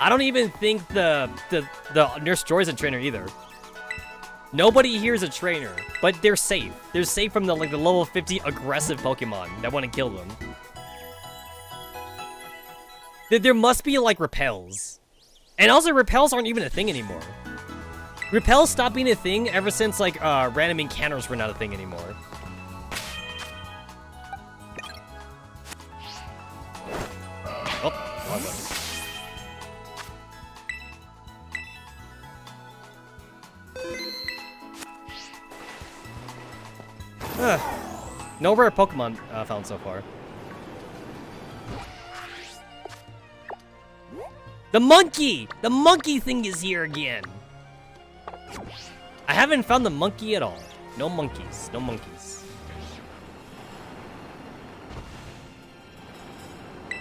I don't even think the Nurse Joy's a trainer either. Nobody here is a trainer, but they're safe. They're safe from the level 50 aggressive Pokemon that want to kill them. There must be like repels. And also repels aren't even a thing anymore. Repels stopped being a thing ever since like random encounters were not a thing anymore. Oh, wrong button. No rare Pokemon found so far. The monkey! The monkey thing is here again! I haven't found the monkey at all. No monkeys. No monkeys.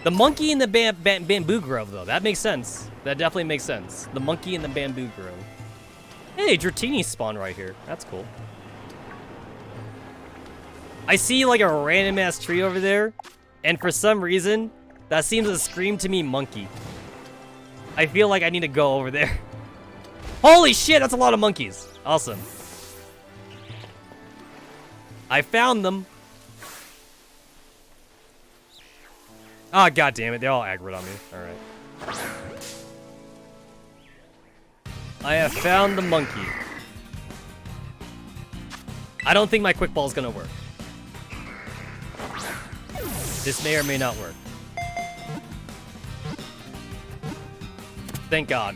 The monkey in the bamboo grove, though. That makes sense. That definitely makes sense. The monkey in the bamboo grove. Hey, Dratini spawned right here. That's cool. I see like a random ass tree over there, and for some reason, that seems to scream to me monkey. I feel like I need to go over there. Holy shit, that's a lot of monkeys. Awesome. I found them. Ah, god damn it, they're all aggroed on me. Alright. I have found the monkey. I don't think my quick ball is gonna work. This may or may not work. Thank God.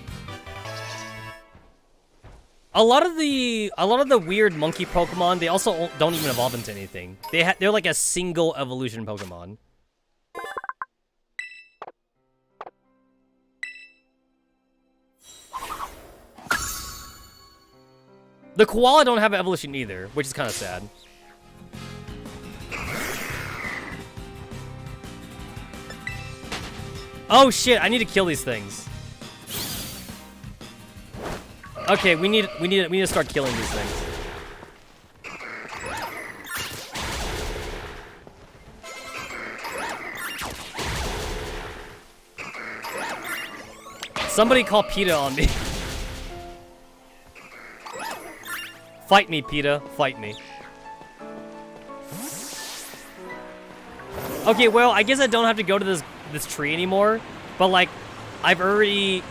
A lot of the weird monkey Pokemon, they also don't even evolve into anything. They're like a single evolution Pokemon. The koala don't have an evolution either, which is kind of sad. Oh shit, I need to kill these things. Okay, we need to start killing these things. Somebody call PETA on me. Fight me, PETA. Fight me. Okay, well, I guess I don't have to go to this tree anymore, but like, I've already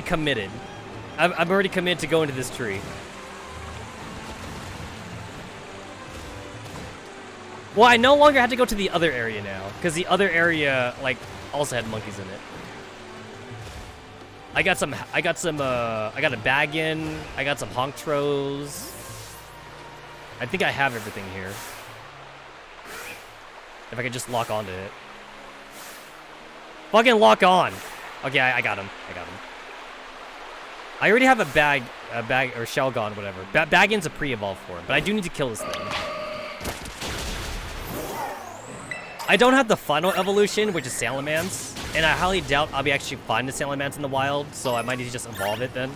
committed. I'm already committed to going to this tree. Well, I no longer have to go to the other area now, because the other area like also had monkeys in it. I got a bag in. I got some honktros. I think I have everything here. If I could just lock onto it. Fucking lock on. Okay, I got him. I already have a bag or Shelgon, whatever. Baggin's a pre-evolve for it, but I do need to kill this thing. I don't have the final evolution, which is Salamence, and I highly doubt I'll be actually finding the Salamence in the wild, so I might need to just evolve it then.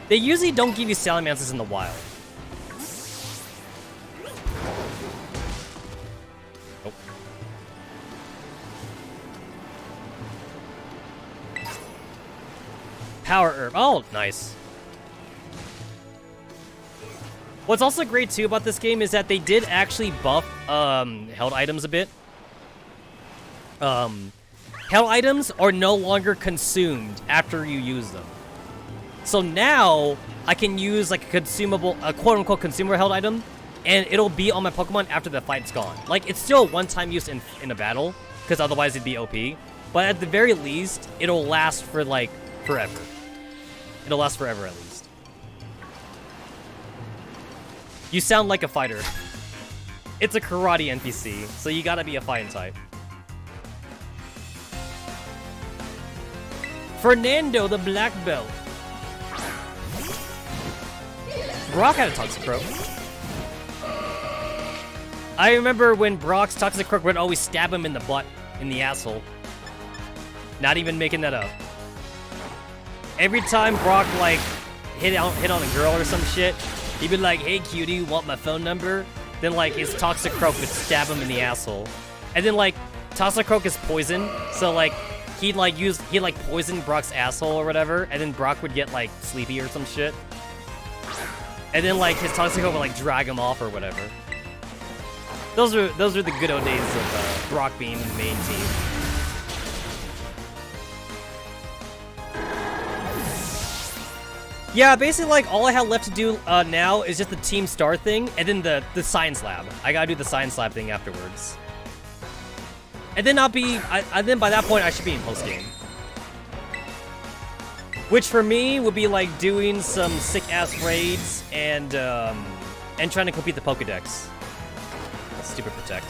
They usually don't give you Salamances in the wild. Nope. Power Herb. Oh, nice. What's also great too about this game is that they did actually buff held items a bit. Held items are no longer consumed after you use them. So now I can use like a consumable, a quote-unquote consumer held item, and it'll be on my Pokemon after the fight's gone. Like, it's still a one-time use in a battle, because otherwise it'd be OP. But at the very least, it'll last for like forever. It'll last forever at least. You sound like a fighter. It's a karate NPC, so you gotta be a fighting type. Fernando the Black Belt. Brock had a Toxicroak. I remember when Brock's Toxicroak would always stab him in the butt, in the asshole. Not even making that up. Every time Brock, like, hit on a girl or some shit, he'd be like, "Hey, cutie, want my phone number?" Then, like, his Toxicroak would stab him in the asshole. And then, like, Toxicroak is poison, so, like, he'd poison Brock's asshole or whatever, and then Brock would get, like, sleepy or some shit. And then, like, his Toxicroak would, like, drag him off or whatever. Those are the good old days of Brock being the main team. Yeah, basically, like, all I have left to do now is just the Team Star thing, and then the Science Lab. I gotta do the Science Lab thing afterwards. And then then by that point, I should be in post-game. Which, for me, would be, like, doing some sick-ass raids and trying to complete the Pokedex. Stupid Protect.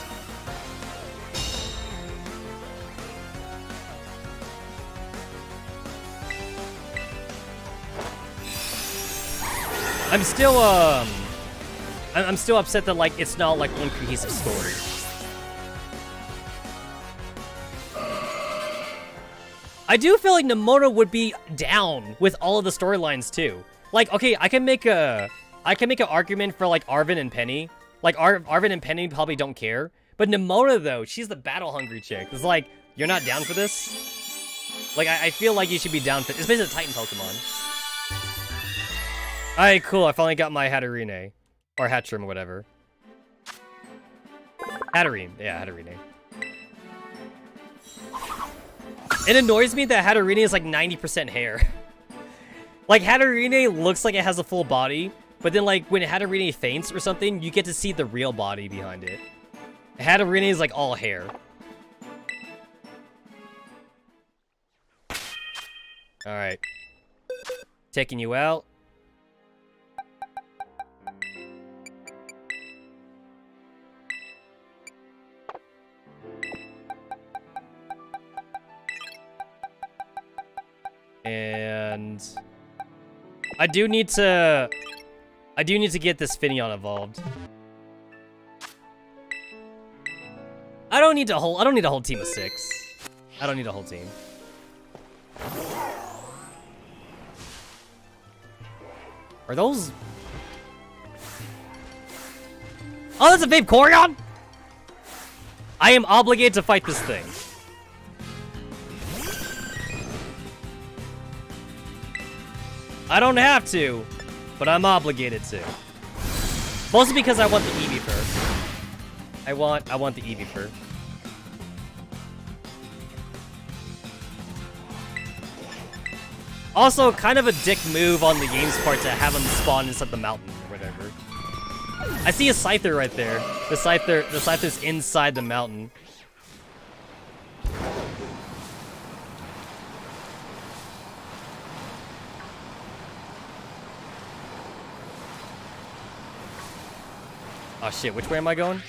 I'm still upset that, like, it's not, like, one cohesive story. I do feel like Nomura would be down with all of the storylines too. Like, okay, I can make an argument for, like, Arvin and Penny. Like, Arvin and Penny probably don't care. But Nomura, though, she's the battle-hungry chick. It's like, you're not down for this? Like, I feel like you should be down for it. It's basically a Titan Pokemon. Alright, cool. I finally got my Hatterene. Or Hatchrim, or whatever. Hatterene. Yeah, Hatterene. It annoys me that Hatterene is like 90% hair. Like, Hatterene looks like it has a full body, but then, like, when Hatterene faints or something, you get to see the real body behind it. Hatterene is like all hair. Alright. Taking you out. And I do need to get this Finneon evolved. I don't need a whole team of 6. I don't need a whole team. Are those... Oh, that's a Vape Corion? I am obligated to fight this thing. I don't have to, but I'm obligated to. Mostly because I want the Eevee fur. I want the Eevee fur. Also, kind of a dick move on the game's part to have him spawn inside the mountain or whatever. I see a Scyther right there. The Scyther's inside the mountain. Oh shit, which way am I going?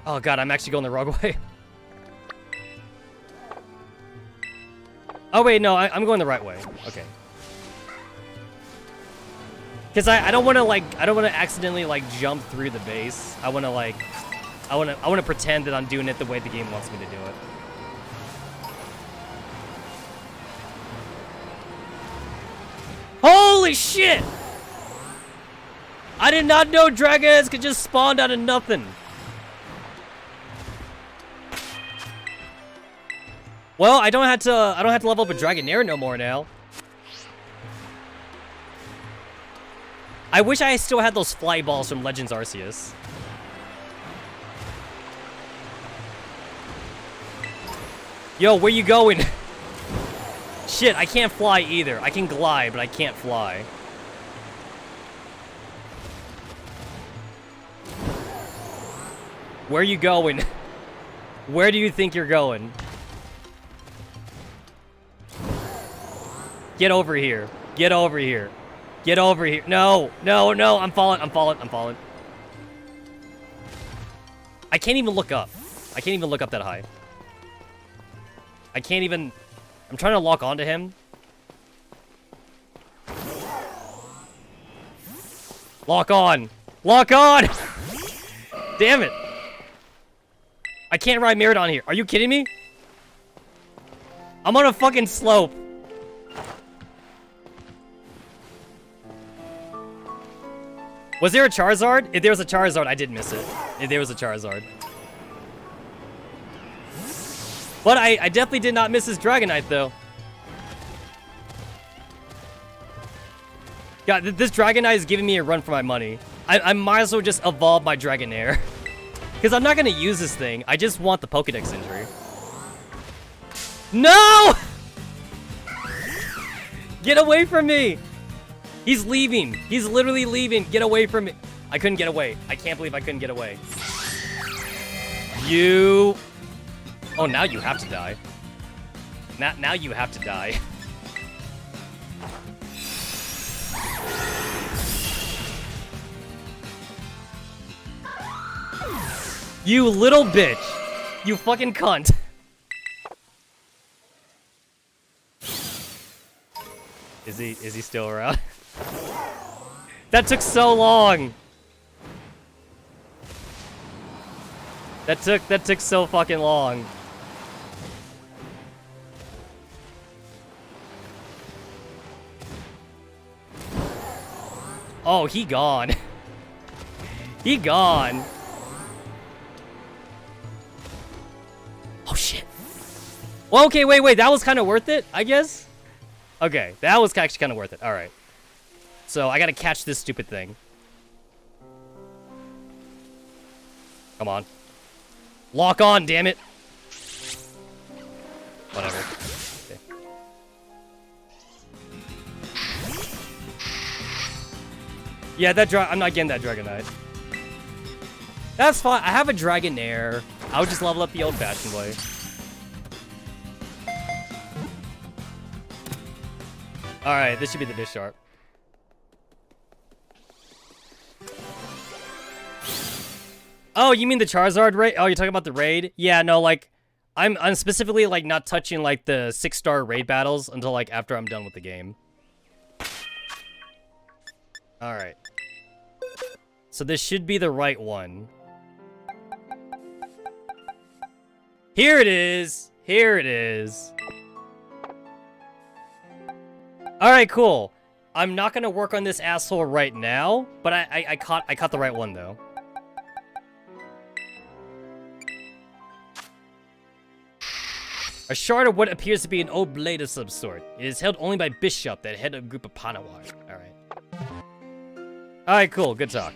Oh god, I'm actually going the wrong way. Oh wait, no, I'm going the right way. Okay. Because I don't want to I don't want to accidentally jump through the base. I want to pretend that I'm doing it the way the game wants me to do it. Holy shit! I did not know dragons could just spawn out of nothing. Well, I don't have to level up a Dragonair no more now. I wish I still had those fly balls from Legends Arceus. Yo, where you going? Shit, I can't fly either. I can glide, but I can't fly. Where are you going? Where do you think you're going? Get over here. Get over here. Get over here. No, no, no. I'm falling. I'm falling. I'm falling. I can't even look up. I can't even look up that high. I can't even... I'm trying to lock onto him. Lock on. Lock on! Damn it. I can't ride Meridon here. Are you kidding me? I'm on a fucking slope. Was there a Charizard? If there was a Charizard, I did miss it. If there was a Charizard. But I definitely did not miss his Dragonite, though. God, this Dragonite is giving me a run for my money. I might as well just evolve my Dragonair. Because I'm not going to use this thing. I just want the Pokedex injury. No! Get away from me! He's leaving. He's literally leaving. Get away from me. I couldn't get away. I can't believe I couldn't get away. You... Oh, now you have to die. Now you have to die. You little bitch. You fucking cunt. Is he still around? That took so long. That took so fucking long. Oh, he gone. He gone. Oh shit. Well, okay, wait. That was kind of worth it, I guess. Okay, that was actually kind of worth it. All right. So I gotta catch this stupid thing. Come on. Lock on, damn it. Whatever. Okay. Yeah, I'm not getting that Dragonite. That's fine. I have a Dragonair. I would just level up the old-fashioned way. Alright, this should be the Bisharp. Oh, you mean the Charizard raid? Oh, you're talking about the raid? Yeah, no, I'm specifically, not touching, the 6-star raid battles until, after I'm done with the game. Alright. So this should be the right one. Here it is! Here it is. Alright, cool. I'm not gonna work on this asshole right now, but I caught the right one though. A shard of what appears to be an old blade of some sort. It is held only by Bishop, that head of a group of Panawar. Alright. Alright, cool. Good talk.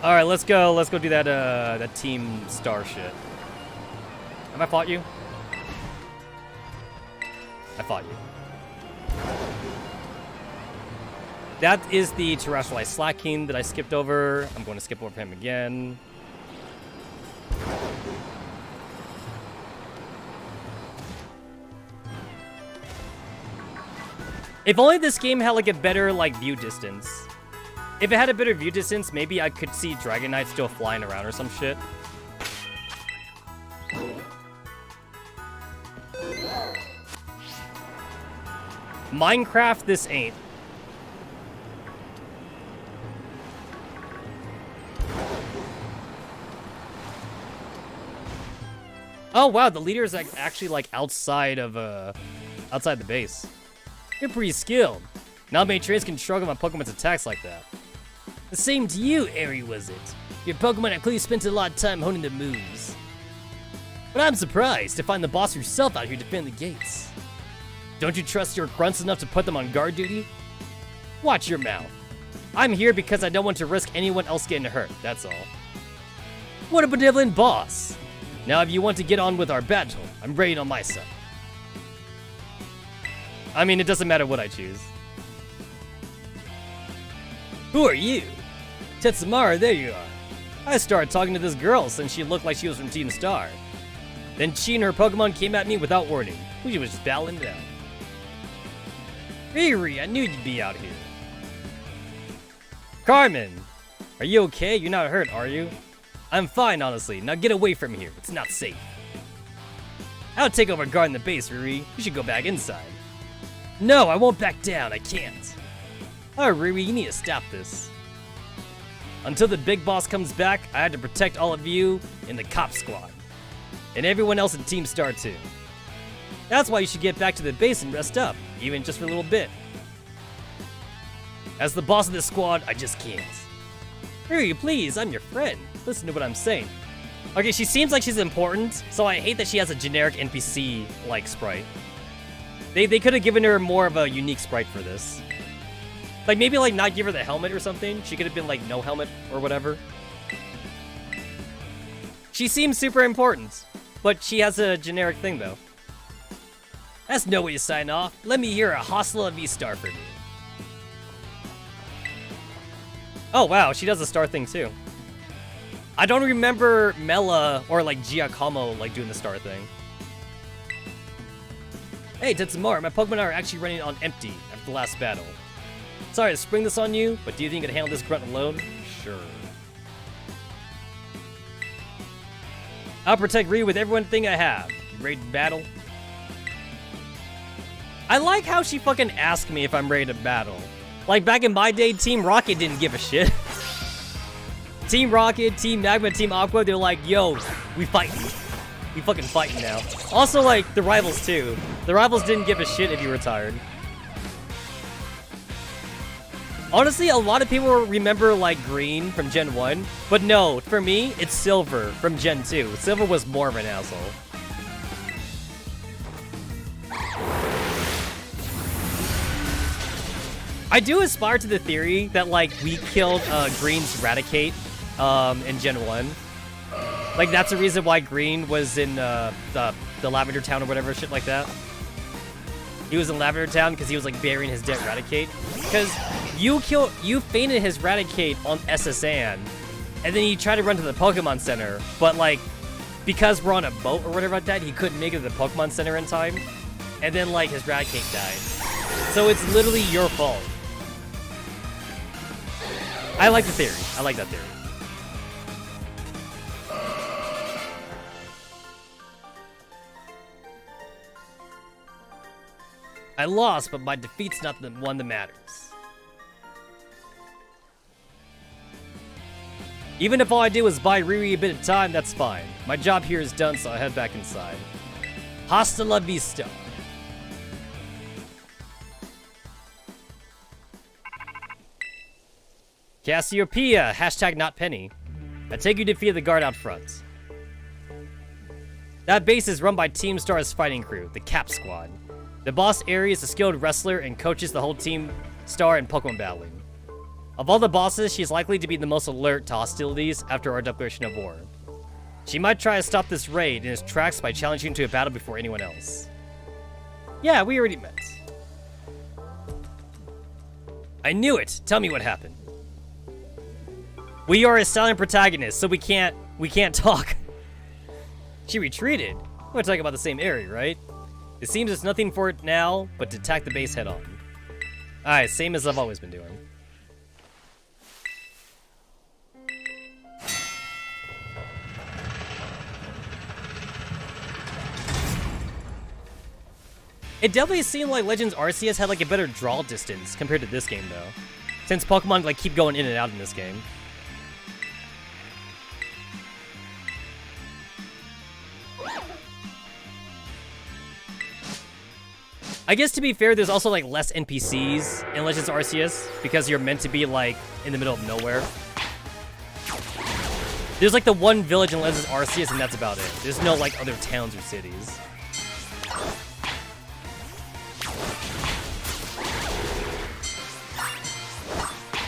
Alright, let's go do that that team star shit. Have I fought you? I fought you. That is the Terrestrialized Slacking that I skipped over. I'm going to skip over him again. If only this game had like a better like view distance. If it had a better view distance, maybe I could see Dragon Knight still flying around or some shit. Minecraft, this ain't. Oh wow, the leader is like, actually like outside of outside the base. You're pretty skilled. Not many trainers can struggle my Pokemon's attacks like that. The same to you, Airy Wizard. Your Pokemon have clearly spent a lot of time honing their moves. But I'm surprised to find the boss yourself out here defending the gates. Don't you trust your grunts enough to put them on guard duty? Watch your mouth. I'm here because I don't want to risk anyone else getting hurt, that's all. What a benevolent boss! Now if you want to get on with our battle, I'm ready on my side. I mean, it doesn't matter what I choose. Who are you? Tetsamaru, there you are. I started talking to this girl since she looked like she was from Team Star. Then she and her Pokemon came at me without warning. She was just battling down. Riri, I knew you'd be out here. Carmen, are you okay? You're not hurt, are you? I'm fine, honestly. Now get away from here. It's not safe. I'll take over guarding the base, Riri. You should go back inside. No, I won't back down. I can't. Oh, Riri, you need to stop this. Until the big boss comes back, I had to protect all of you in the cop squad. And everyone else in Team Star too. That's why you should get back to the base and rest up, even just for a little bit. As the boss of this squad, I just can't. Riri, please, I'm your friend. Listen to what I'm saying. Okay, she seems like she's important, so I hate that she has a generic NPC-like sprite. They could have given her more of a unique sprite for this. Like, maybe, like, not give her the helmet or something. She could have been, like, no helmet or whatever. She seems super important, but she has a generic thing, though. That's no way to sign off. Let me hear a hostile V-star for me. Oh, wow, she does a star thing, too. I don't remember Mela or, like, Giacomo, like, doing the star thing. Hey, Tetsamaru, my Pokemon are actually running on empty after the last battle. Sorry to spring this on you, but do you think you can handle this grunt alone? Sure. I'll protect Ryu with everything I have. You ready to battle? I like how she fucking asked me if I'm ready to battle. Like, back in my day, Team Rocket didn't give a shit. Team Rocket, Team Magma, Team Aqua, they're like, yo, we fighting. We fucking fighting now. Also, like, the Rivals, too. The Rivals didn't give a shit if you retired. Honestly, a lot of people remember, like, Green from Gen 1. But no, for me, it's Silver from Gen 2. Silver was more of an asshole. I do aspire to the theory that, like, we killed Green's Raticate in Gen 1. Like, that's the reason why Green was in the Lavender Town or whatever, shit like that. He was in Lavender Town because he was, like, burying his dead Raticate. Because you fainted his Raticate on SSN, and then he tried to run to the Pokemon Center, but, like, because we're on a boat or whatever like that, he couldn't make it to the Pokemon Center in time, and then, like, his Raticate died. So it's literally your fault. I like the theory. I like that theory. I lost, but my defeat's not the one that matters. Even if all I did was buy Riri a bit of time, that's fine. My job here is done, so I head back inside. Hasta la vista. Cassiopeia, hashtag not penny. I take you to defeat the guard out front. That base is run by Team Star's fighting crew, the Cap Squad. The boss Aerie is a skilled wrestler and coaches the whole Team Star in Pokemon battling. Of all the bosses, she's likely to be the most alert to hostilities after our declaration of war. She might try to stop this raid in its tracks by challenging you to a battle before anyone else. Yeah, we already met. I knew it! Tell me what happened. We are a silent protagonist, so we can't talk. She retreated. We're talking about the same area, right? It seems there's nothing for it now, but to attack the base head on. Alright, same as I've always been doing. It definitely seemed like Legends Arceus had like a better draw distance compared to this game though. Since Pokemon like keep going in and out in this game. I guess to be fair, there's also like less NPCs in Legends Arceus because you're meant to be like in the middle of nowhere. There's like the one village in Legends Arceus and that's about it. There's no like other towns or cities.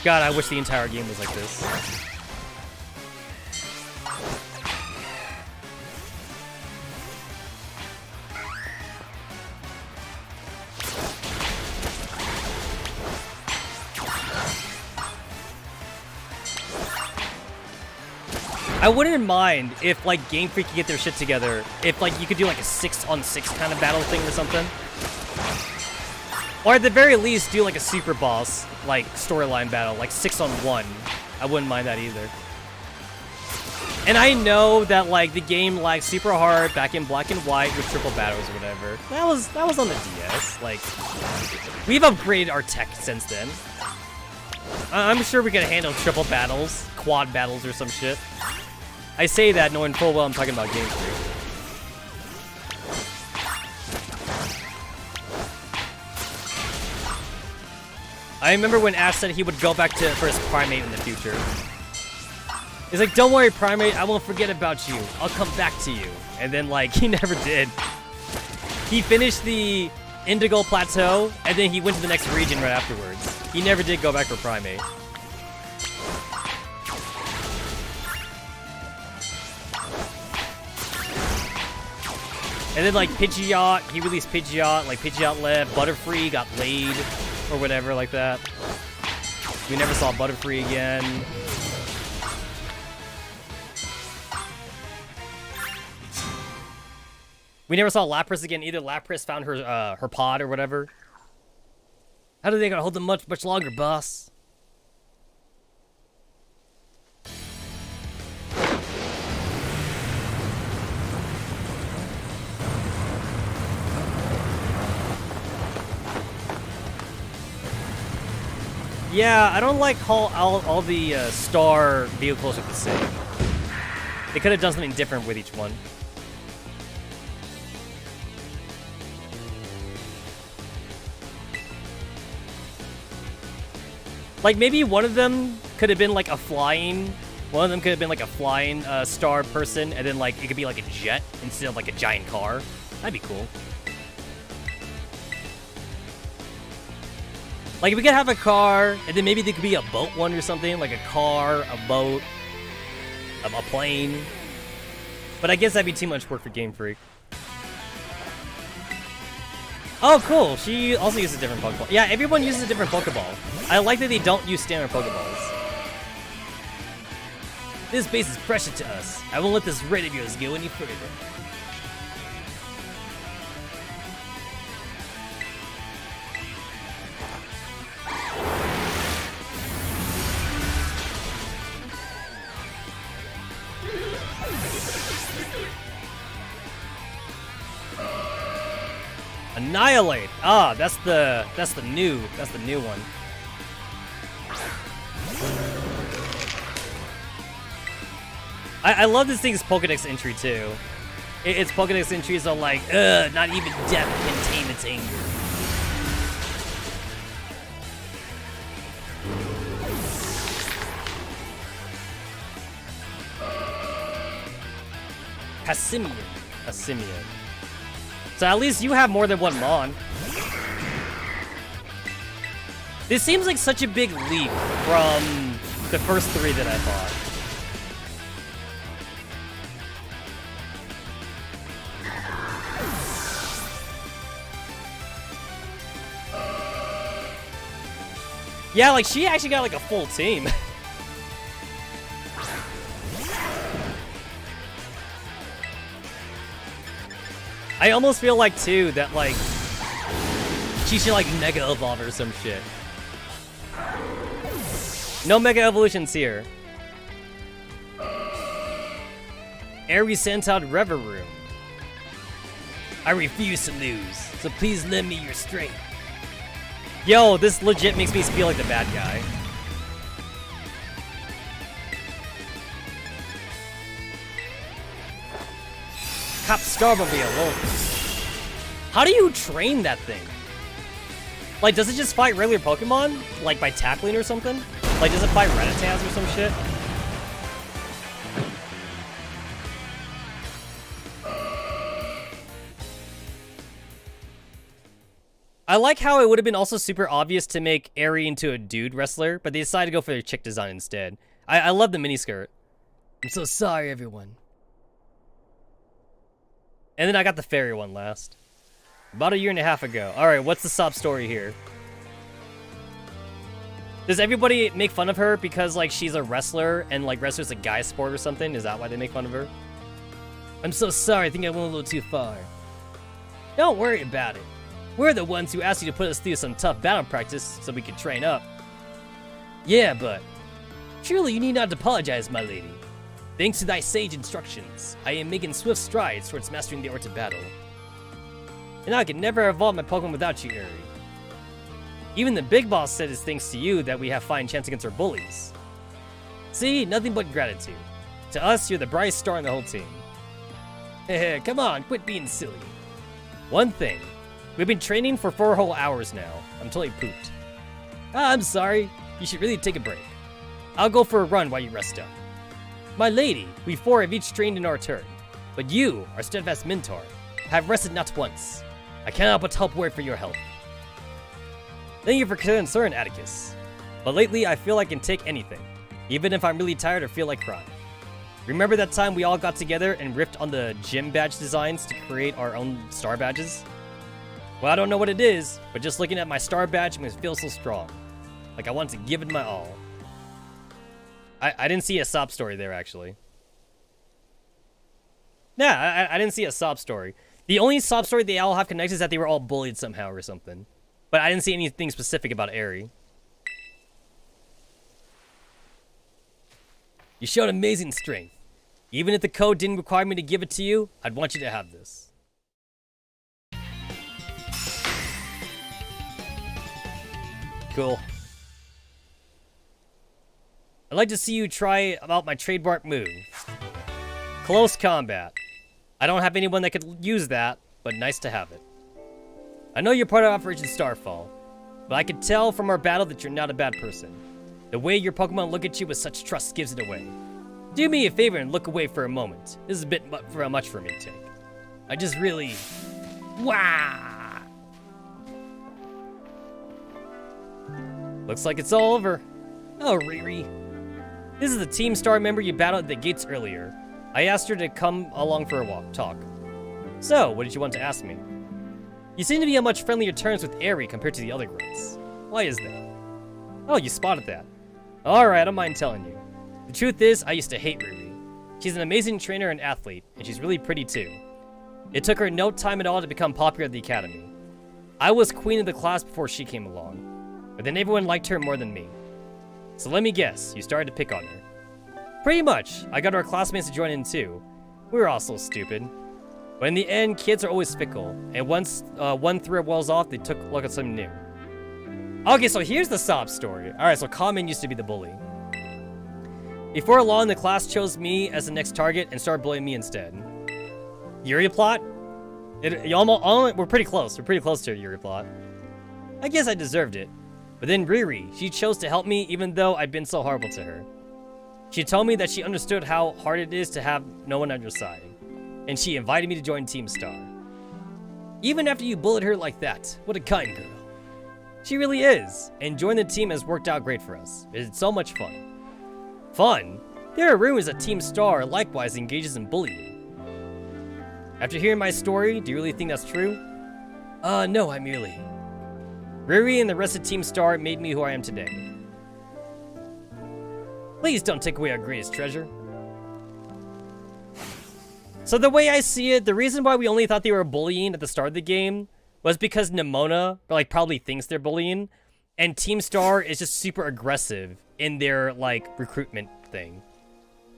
God, I wish the entire game was like this. I wouldn't mind if like Game Freak could get their shit together. If like you could do like a 6-on-6 kind of battle thing or something. Or at the very least do like a super boss like storyline battle, like 6-on-1. I wouldn't mind that either. And I know that like the game lags super hard back in Black and White with triple battles or whatever. That was on the DS. Like we've upgraded our tech since then. I'm sure we can handle triple battles, quad battles or some shit. I say that knowing full well I'm talking about Game Freak. I remember when Ash said he would go back to for his Primate in the future. He's like, don't worry, Primate, I won't forget about you. I'll come back to you. And then, like, he never did. He finished the Indigo Plateau, and then he went to the next region right afterwards. He never did go back for Primate. And then, like, Pidgeot, he released Pidgeot, like, Pidgeot left, Butterfree got laid, or whatever, like that. We never saw Butterfree again. We never saw Lapras again either. Lapras found her pod or whatever. How do they gotta hold them much longer, boss? Yeah, I don't like how all the star vehicles are the same. They could have done something different with each one. Like, maybe one of them could have been, like, a flying... One of them could have been, like, a flying star person, and then, like, it could be, like, a jet instead of, like, a giant car. That'd be cool. Like, if we could have a car, and then maybe there could be a boat one or something. Like, a car, a boat, a plane. But I guess that'd be too much work for Game Freak. Oh, cool. She also uses a different Pokeball. Yeah, everyone uses a different Pokeball. I like that they don't use standard Pokeballs. This base is precious to us. I won't let this raid of yours go any further. Annihilate. Ah, that's the new one. I love this thing's Pokedex entry too. Its Pokedex entries are like, not even death can tame its anger. Cassimian. So at least you have more than one Mon. This seems like such a big leap from the first 3 that I fought. Yeah, like she actually got like a full team. I almost feel like, too, that, like, she should, like, Mega Evolve or some shit. No Mega Evolutions here. Airy sent out Rever Room. I refuse to lose, so please lend me your strength. Yo, this legit makes me feel like the bad guy. Cop Starbomobile. How do you train that thing? Like, does it just fight regular Pokemon? Like, by tackling or something? Like, does it fight Rattatas or some shit? I like how it would have been also super obvious to make Aerie into a dude wrestler, but they decided to go for a chick design instead. I love the miniskirt. I'm so sorry, everyone. And then I got the fairy one last. About 1.5 years ago. Alright, what's the sob story here? Does everybody make fun of her because, like, she's a wrestler and, like, wrestler's a guy sport or something? Is that why they make fun of her? I'm so sorry, I think I went a little too far. Don't worry about it. We're the ones who asked you to put us through some tough battle practice so we could train up. Yeah, but surely you need not apologize, my lady. Thanks to thy sage instructions, I am making swift strides towards mastering the art of battle. And I could never evolve my Pokemon without you, Aerie. Even the big boss said it's thanks to you that we have fine chance against our bullies. See, nothing but gratitude. To us, you're the brightest star in the whole team. Heh, come on, quit being silly. One thing, we've been training for 4 whole hours now. I'm totally pooped. I'm sorry, you should really take a break. I'll go for a run while you rest up. My lady, we 4 have each trained in our turn, but you, our steadfast mentor, have rested not once. I cannot but help worry for your health. Thank you for concern, Atticus. But lately, I feel I can take anything, even if I'm really tired or feel like crying. Remember that time we all got together and riffed on the gym badge designs to create our own star badges? Well, I don't know what it is, but just looking at my star badge makes me feel so strong. Like I want to give it my all. I didn't see a sob story there, actually. Nah, I didn't see a sob story. The only sob story they all have connected is that they were all bullied somehow or something. But I didn't see anything specific about Aerie. You showed amazing strength. Even if the code didn't require me to give it to you, I'd want you to have this. Cool. I'd like to see you try out my trademark move. Close combat. I don't have anyone that could use that, but nice to have it. I know you're part of Operation Starfall, but I could tell from our battle that you're not a bad person. The way your Pokemon look at you with such trust gives it away. Do me a favor and look away for a moment. This is a bit much for me to take. I just really... Wow! Looks like it's all over. Oh, Riri. This is the Team Star member you battled at the gates earlier. I asked her to come along for a talk. So, what did you want to ask me? You seem to be on much friendlier terms with Aerie compared to the other grades. Why is that? Oh, you spotted that. Alright, I don't mind telling you. The truth is, I used to hate Riri. She's an amazing trainer and athlete, and she's really pretty too. It took her no time at all to become popular at the academy. I was queen of the class before she came along, but then everyone liked her more than me. So let me guess, you started to pick on her. Pretty much. I got our classmates to join in too. We were all so stupid. But in the end, kids are always fickle, and once one thread wears off, they took a look at something new. Okay, so here's the sob story. Alright, so Kamen used to be the bully. Before long, the class chose me as the next target and started bullying me instead. Yuri plot? We're pretty close. We're pretty close to a Yuri plot. I guess I deserved it. But then Riri, she chose to help me even though I'd been so horrible to her. She told me that she understood how hard it is to have no one on your side. And she invited me to join Team Star. Even after you bullied her like that, what a kind girl. She really is, and joining the team has worked out great for us. It's so much fun. Fun? There are rumors that Team Star likewise engages in bullying. After hearing my story, do you really think that's true? No, I merely... Riri and the rest of Team Star made me who I am today. Please don't take away our greatest treasure. So the way I see it, the reason why we only thought they were bullying at the start of the game was because Nimona, like, probably thinks they're bullying, and Team Star is just super aggressive in their, like, recruitment thing.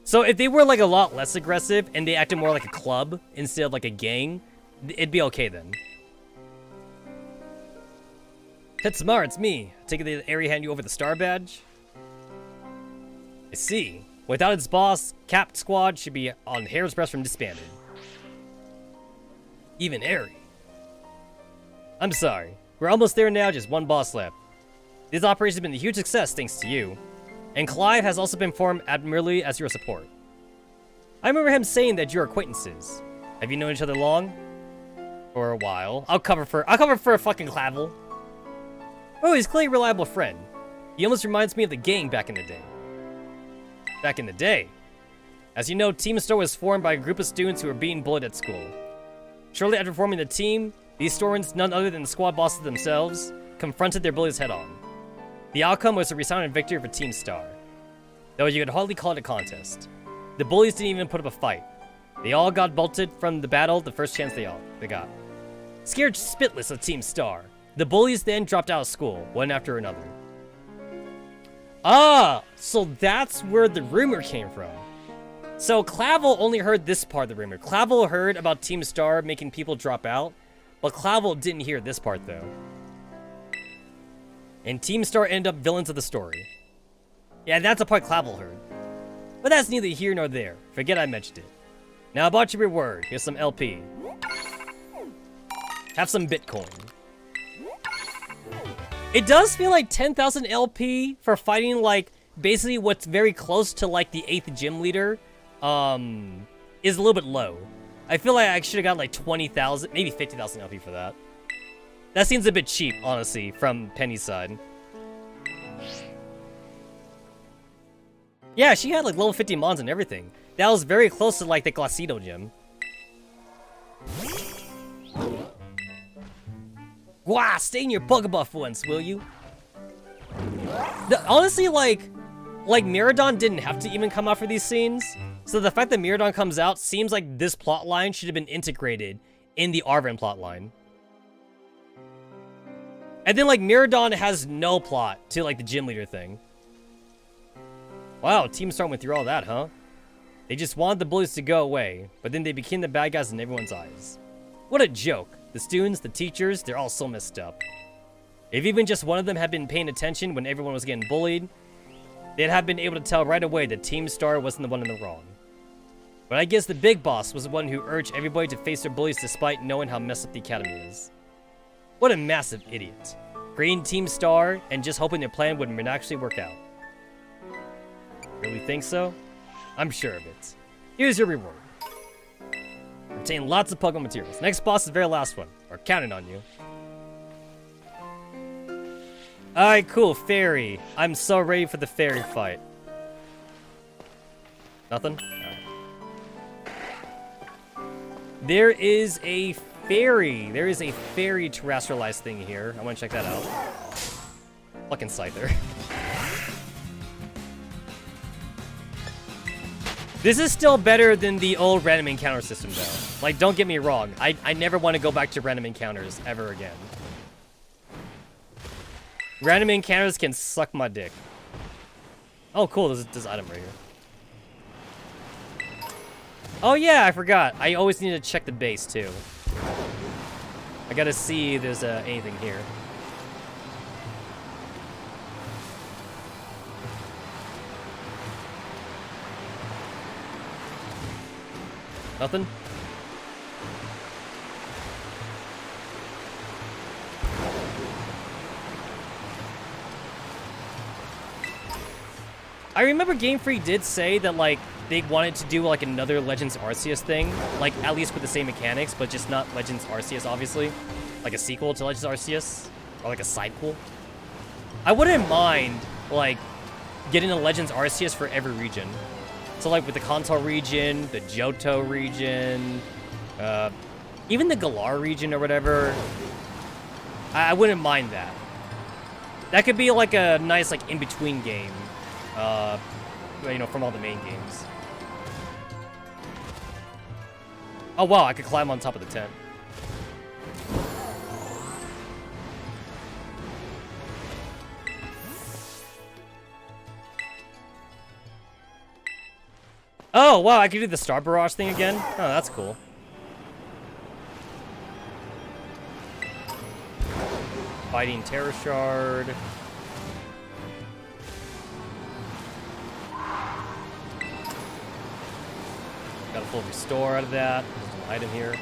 So if they were, like, a lot less aggressive and they acted more like a club instead of, like, a gang, it'd be okay then. Tetsamaru, it's me. Take the area hand you over the star badge. I see. Without its boss, Cap Squad should be on hair's breadth from disbanded. Even Eri. I'm sorry. We're almost there now, just one boss left. This operation has been a huge success thanks to you. And Clive has also been formed admirably as your support. I remember him saying that you're acquaintances. Have you known each other long? For a while. I'll cover for a fucking Clavel. Oh, he's clearly a reliable friend. He almost reminds me of the gang back in the day. Back in the day. As you know, Team Star was formed by a group of students who were being bullied at school. Shortly after forming the team, these students, none other than the squad bosses themselves, confronted their bullies head-on. The outcome was a resounding victory for Team Star, though you could hardly call it a contest. The bullies didn't even put up a fight. They all got bolted from the battle the first chance they got. Scared spitless of Team Star, the bullies then dropped out of school, one after another. Ah, so that's where the rumor came from. So Clavel only heard this part of the rumor. Clavel heard about Team Star making people drop out, but Clavel didn't hear this part though. And Team Star ended up villains of the story. Yeah, that's the part Clavel heard. But that's neither here nor there. Forget I mentioned it. Now about your reward. Here's some LP. Have some Bitcoin. It does feel like 10,000 LP for fighting, like, basically what's very close to, like, the 8th gym leader, is a little bit low. I feel like I should have got, like, 20,000, maybe 50,000 LP for that. That seems a bit cheap, honestly, from Penny's side. Yeah, she had, like, level 50 mons and everything. That was very close to, like, the Glacido gym. Wow, stay in your Pokebuff once, will you? Honestly, like Miradon didn't have to even come out for these scenes. So the fact that Miradon comes out seems like this plotline should have been integrated in the Arven plotline. And then, like, Miradon has no plot to, like, the gym leader thing. Wow, Team Star went through all that, huh? They just wanted the bullies to go away, but then they became the bad guys in everyone's eyes. What a joke. The students, the teachers, they're all so messed up. If even just one of them had been paying attention when everyone was getting bullied, they'd have been able to tell right away that Team Star wasn't the one in the wrong. But I guess the big boss was the one who urged everybody to face their bullies despite knowing how messed up the academy is. What a massive idiot. Creating Team Star and just hoping their plan would actually work out. Really think so? I'm sure of it. Here's your reward. Obtain lots of Pokemon materials. Next boss is the very last one. We're counting on you. Alright, cool. Fairy. I'm so ready for the fairy fight. Nothing? Alright. There is a fairy. There is a fairy terrestrialized thing here. I want to check that out. Fucking Scyther. This is still better than the old random encounter system, though. Like, don't get me wrong. I never want to go back to random encounters ever again. Random encounters can suck my dick. Oh, cool. There's this item right here. Oh yeah, I forgot. I always need to check the base too. I gotta see if there's anything here. Nothing? I remember Game Freak did say that, like, they wanted to do, like, another Legends Arceus thing. Like, at least with the same mechanics, but just not Legends Arceus, obviously. Like a sequel to Legends Arceus. Or, like, a sidequel. I wouldn't mind, like, getting a Legends Arceus for every region. So, like, with the Kanto region, the Johto region, even the Galar region or whatever. I wouldn't mind that. That could be, like, a nice, like, in-between game. You know, from all the main games. Oh, wow, I could climb on top of the tent. Oh, wow, I could do the Star Barrage thing again? Oh, that's cool. Fighting Terror Shard. Got a full restore out of that. There's an item here.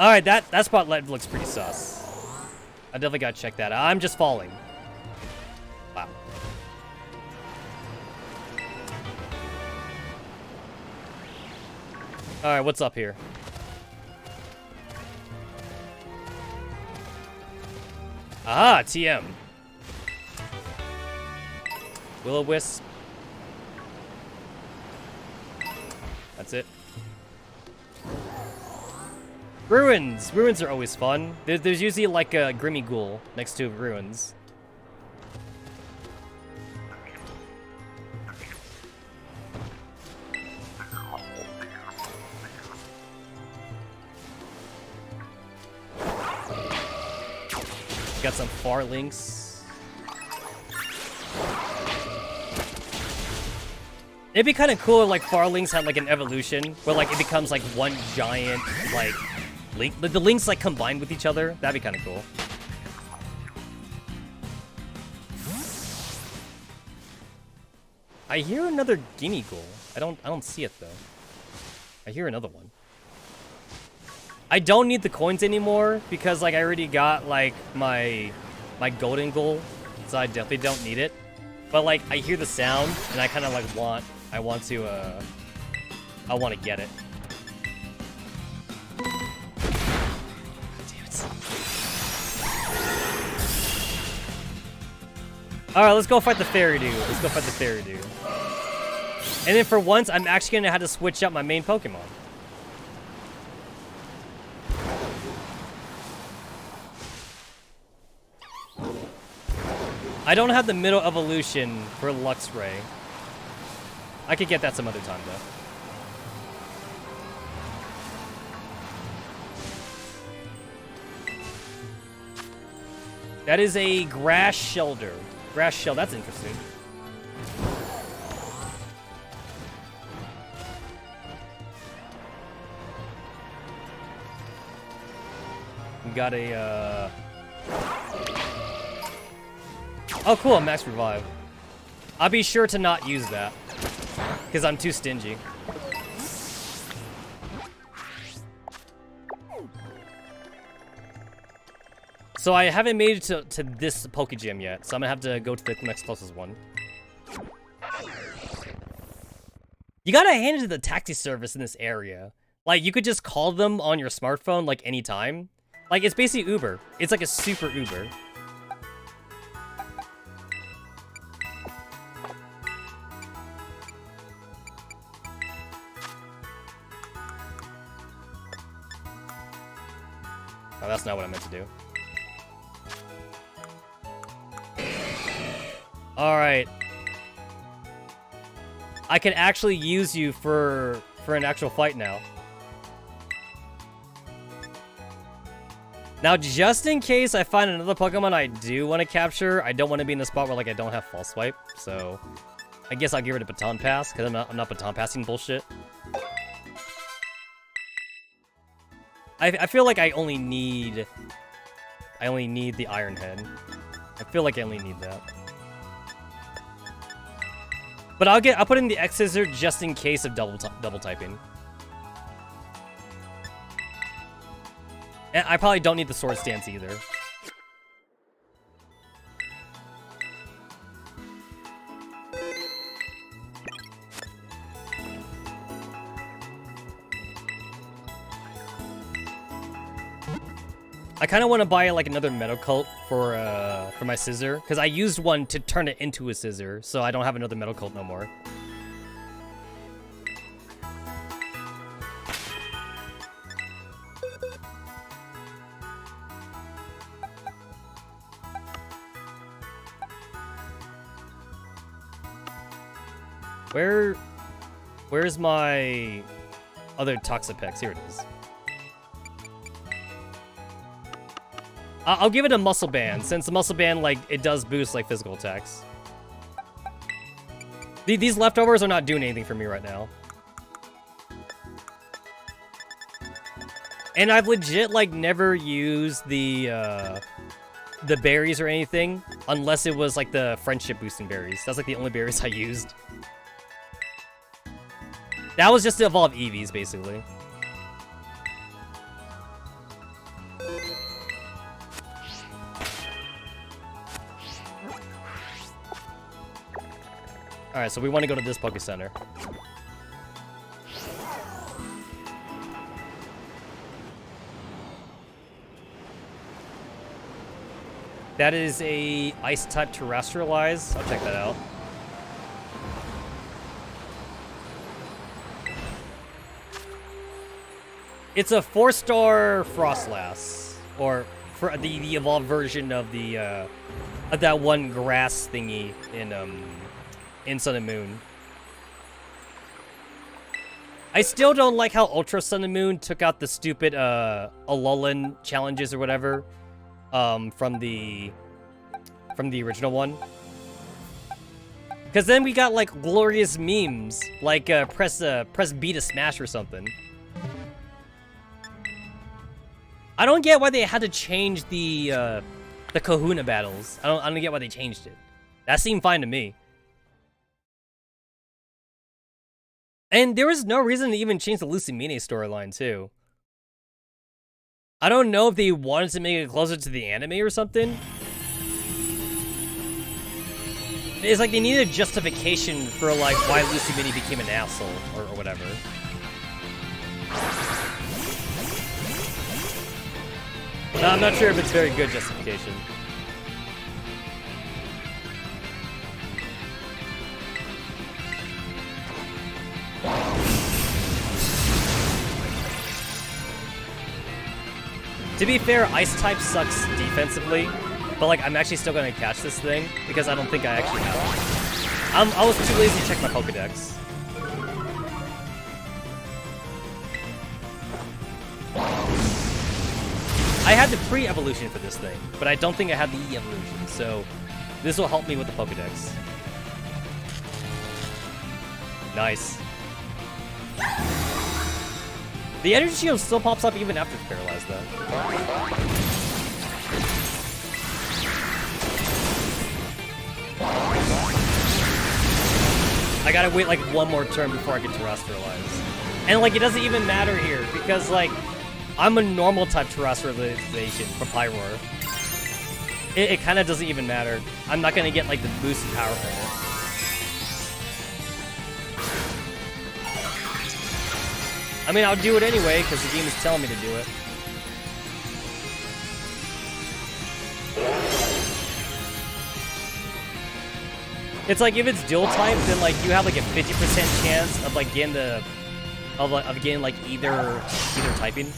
Alright, that spot looks pretty sus. I definitely gotta check that out. I'm just falling. Wow. Alright, what's up here? Ah, TM. Will-O-Wisp. That's it. Ruins! Ruins are always fun. There's usually like a Grimmy Ghoul next to ruins. Got some far links. It'd be kind of cool if, like, Farlings had, like, an evolution where, like, it becomes, like, one giant, like, link. The links, like, combined with each other. That'd be kind of cool. I hear another Gimme Ghoul. I don't see it, though. I hear another one. I don't need the coins anymore because, like, I already got, like, my Golden Ghoul, so I definitely don't need it. But, like, I hear the sound, and I kind of, like, I want to get it. Damn it. Alright, let's go fight the fairy dude. Let's go fight the fairy dude. And then for once, I'm actually gonna have to switch up my main Pokemon. I don't have the middle evolution for Luxray. I could get that some other time, though. That is a Grass Shelter. Grass Shell, that's interesting. We got a, Oh, cool, Max Revive. I'll be sure to not use that, because I'm too stingy. So I haven't made it to this Pokegym yet, so I'm gonna have to go to the next closest one. You gotta hand it to the taxi service in this area. Like, you could just call them on your smartphone, like, anytime. Like, it's basically Uber. It's like a super Uber. Oh, that's not what I meant to do. Alright. I can actually use you for an actual fight now. Now, just in case I find another Pokemon I do want to capture, I don't want to be in the spot where, like, I don't have False Swipe, so I guess I'll give it a Baton Pass, because I'm not Baton Passing bullshit. I feel like I only need the Iron Head. I feel like I only need that. But I'll put in the X scissor just in case of double typing. And I probably don't need the sword stance either. I kind of want to buy like another metal cult for my scissor, because I used one to turn it into a scissor, so I don't have another metal cult no more. Where's my other Toxapex? Here it is. I'll give it a muscle band, since the muscle band, like, it does boost, like, physical attacks. These leftovers are not doing anything for me right now. And I've legit, like, never used the berries or anything, unless it was, like, the friendship boosting berries. That's, like, the only berries I used. That was just to evolve Eevees, basically. Alright, so we want to go to this Poké Center. That is a Ice-type Terrestrialize. I'll check that out. It's a 4-star Frostlass, or for the evolved version of the of that one grass thingy in Sun and Moon. I still don't like how Ultra Sun and Moon took out the stupid Alolan challenges or whatever from the original one. Because then we got like glorious memes, like press B to smash or something. I don't get why they had to change the Kahuna battles. I don't get why they changed it. That seemed fine to me. And there was no reason to even change the Lucimine storyline, too. I don't know if they wanted to make it closer to the anime or something. It's like they needed a justification for, like, why Lucimine became an asshole, or whatever. No, I'm not sure if it's very good justification. To be fair, Ice-type sucks defensively, but like I'm actually still gonna catch this thing because I don't think I actually have it. I was too lazy to check my Pokedex. I had the pre-evolution for this thing, but I don't think I had the E-evolution, so this will help me with the Pokedex. Nice. The energy shield still pops up even after it's paralyzed, though. I gotta wait like one more turn before I get Terrestrialize. And like it doesn't even matter here, because like I'm a normal type Terrestrialization for Pyroar. It kinda doesn't even matter. I'm not gonna get like the boost in power from it. I mean, I'll do it anyway, because the game is telling me to do it. It's like, if it's dual type, then like, you have like a 50% chance of like getting the... Of getting like either typing.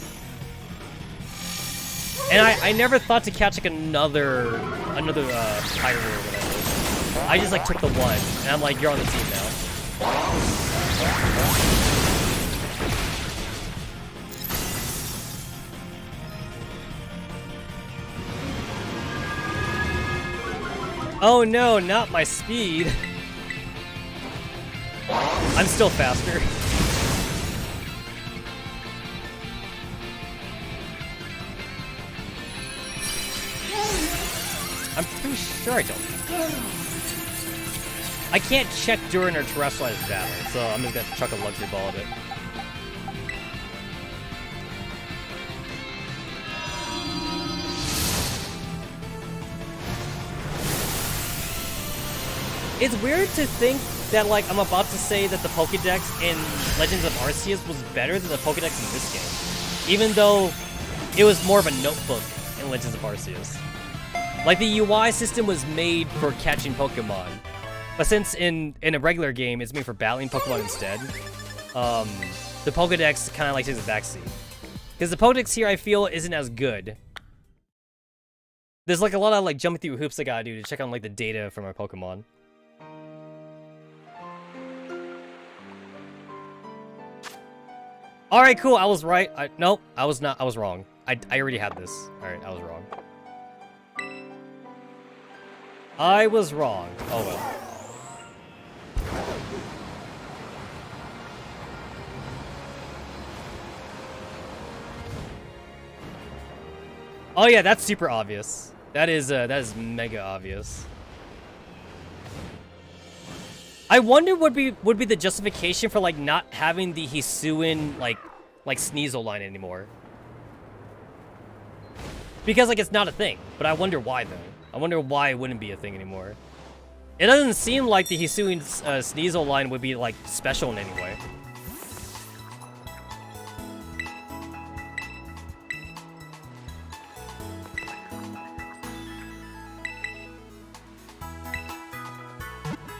And I never thought to catch like another Pyro or whatever. I just like took the one, and I'm like, you're on the team now. Oh no, not my speed. I'm still faster. pretty sure I don't. I can't check during our terrestrialized battle, so I'm just gonna chuck a luxury ball at it. It's weird to think that, like, I'm about to say that the Pokédex in Legends of Arceus was better than the Pokédex in this game. Even though it was more of a notebook in Legends of Arceus. Like, the UI system was made for catching Pokemon. But since in a regular game, it's made for battling Pokemon instead, the Pokédex kind of like takes a backseat. Because the Pokédex here, I feel, isn't as good. There's, like, a lot of, like, jumping through hoops I gotta do to check on, like, the data from our Pokemon. Alright, cool, I was right. Nope, I was not. I was wrong. I already had this. Alright, I was wrong. I was wrong. Oh well. Oh yeah, that's super obvious. That is mega obvious. I wonder what would be the justification for, like, not having the Hisuian like Sneasel line anymore. Because, like, it's not a thing, but I wonder why though. I wonder why it wouldn't be a thing anymore. It doesn't seem like the Hisuian Sneasel line would be, like, special in any way.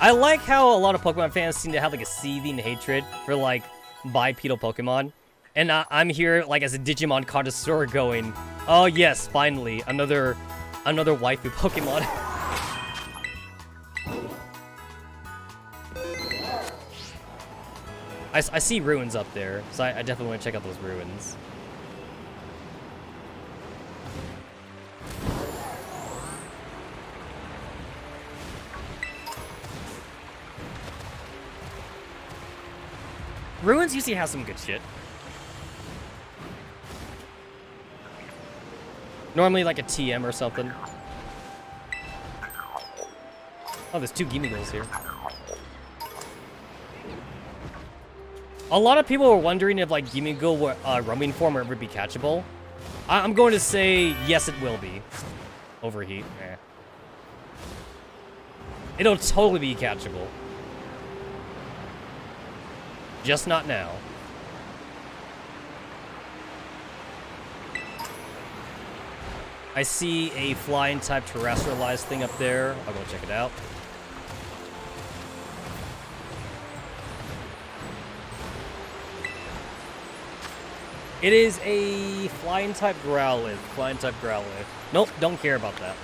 I like how a lot of Pokemon fans seem to have, like, a seething hatred for, like, bipedal Pokemon. And I'm here, like, as a Digimon connoisseur going, oh yes, finally, another waifu Pokemon. I see ruins up there, so I definitely want to check out those ruins. Ruins usually have some good shit. Normally like a TM or something. Oh, there's two Gimigos here. A lot of people were wondering if, like, Gimigo roaming form will ever be catchable. I'm going to say yes, it will be. Overheat. Eh. It'll totally be catchable. Just not now. I see a flying type terrestrialized thing up there. I'll go check it out. It is a flying type Growlithe. Flying type Growlithe. Nope, don't care about that.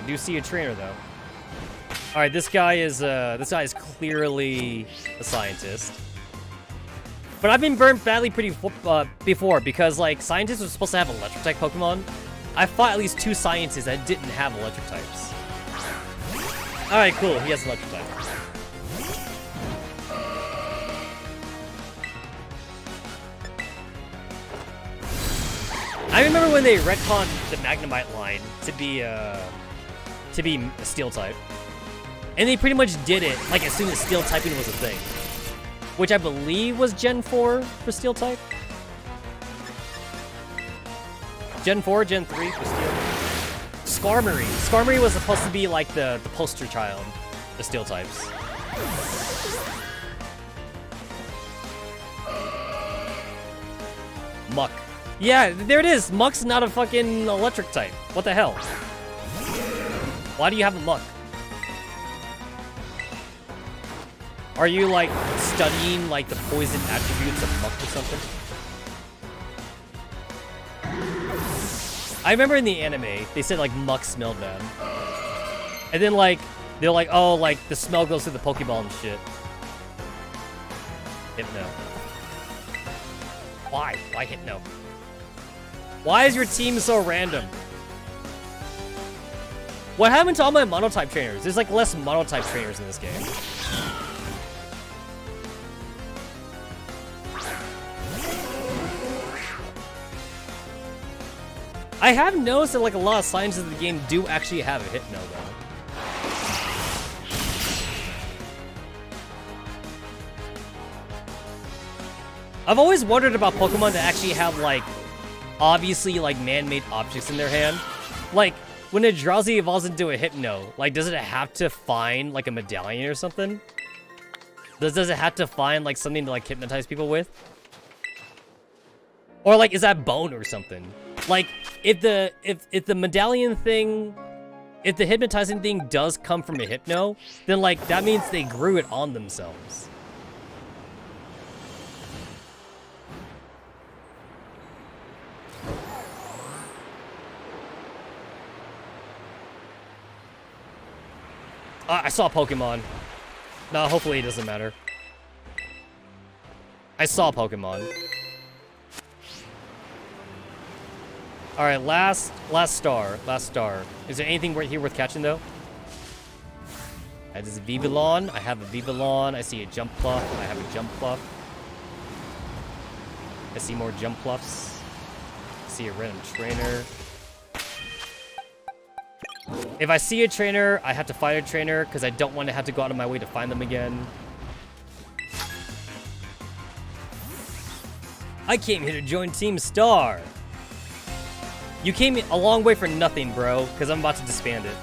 I do see a trainer though. All right, this guy is clearly a scientist. But I've been burned badly before because, like, scientists were supposed to have electric type Pokemon. I fought at least 2 scientists that didn't have electric types. All right, cool. He has electric type. I remember when they retconned the Magnemite line to be a Steel type. And they pretty much did it, like, as soon as Steel typing was a thing. Which I believe was Gen 4 for Steel type. Gen 4, Gen 3 for Steel. Skarmory. Skarmory was supposed to be, like, the poster child of Steel types. Muck. Yeah, there it is. Muck's not a fucking electric type. What the hell? Why do you have a Muck? Are you, like, studying, like, the poison attributes of Muck or something? I remember in the anime, they said, like, Muck smelled bad. And then, like, they're like, oh, like, the smell goes through the Pokeball and shit. Hypno. Why? Why Hypno? Why is your team so random? What happened to all my monotype trainers? There's, like, less monotype trainers in this game. I have noticed that like a lot of scientists in the game do actually have a Hypno though. I've always wondered about Pokemon that actually have like obviously like man-made objects in their hand. Like when a Drowsy evolves into a Hypno, like does it have to find like a medallion or something? Does it have to find like something to like hypnotize people with? Or like is that bone or something? Like if the medallion thing, if the hypnotizing thing does come from a Hypno, then like that means they grew it on themselves. I saw a Pokemon. No, hopefully it doesn't matter. I saw a Pokemon. Alright, last star. Is there anything right here worth catching, though? That is a Vivillon. I have a Vivillon. I see a Jumpluff. I have a Jumpluff. I see more Jumpluffs. I see a random trainer. If I see a trainer, I have to fight a trainer because I don't want to have to go out of my way to find them again. I came here to join Team Star. You came a long way for nothing, bro, because I'm about to disband it.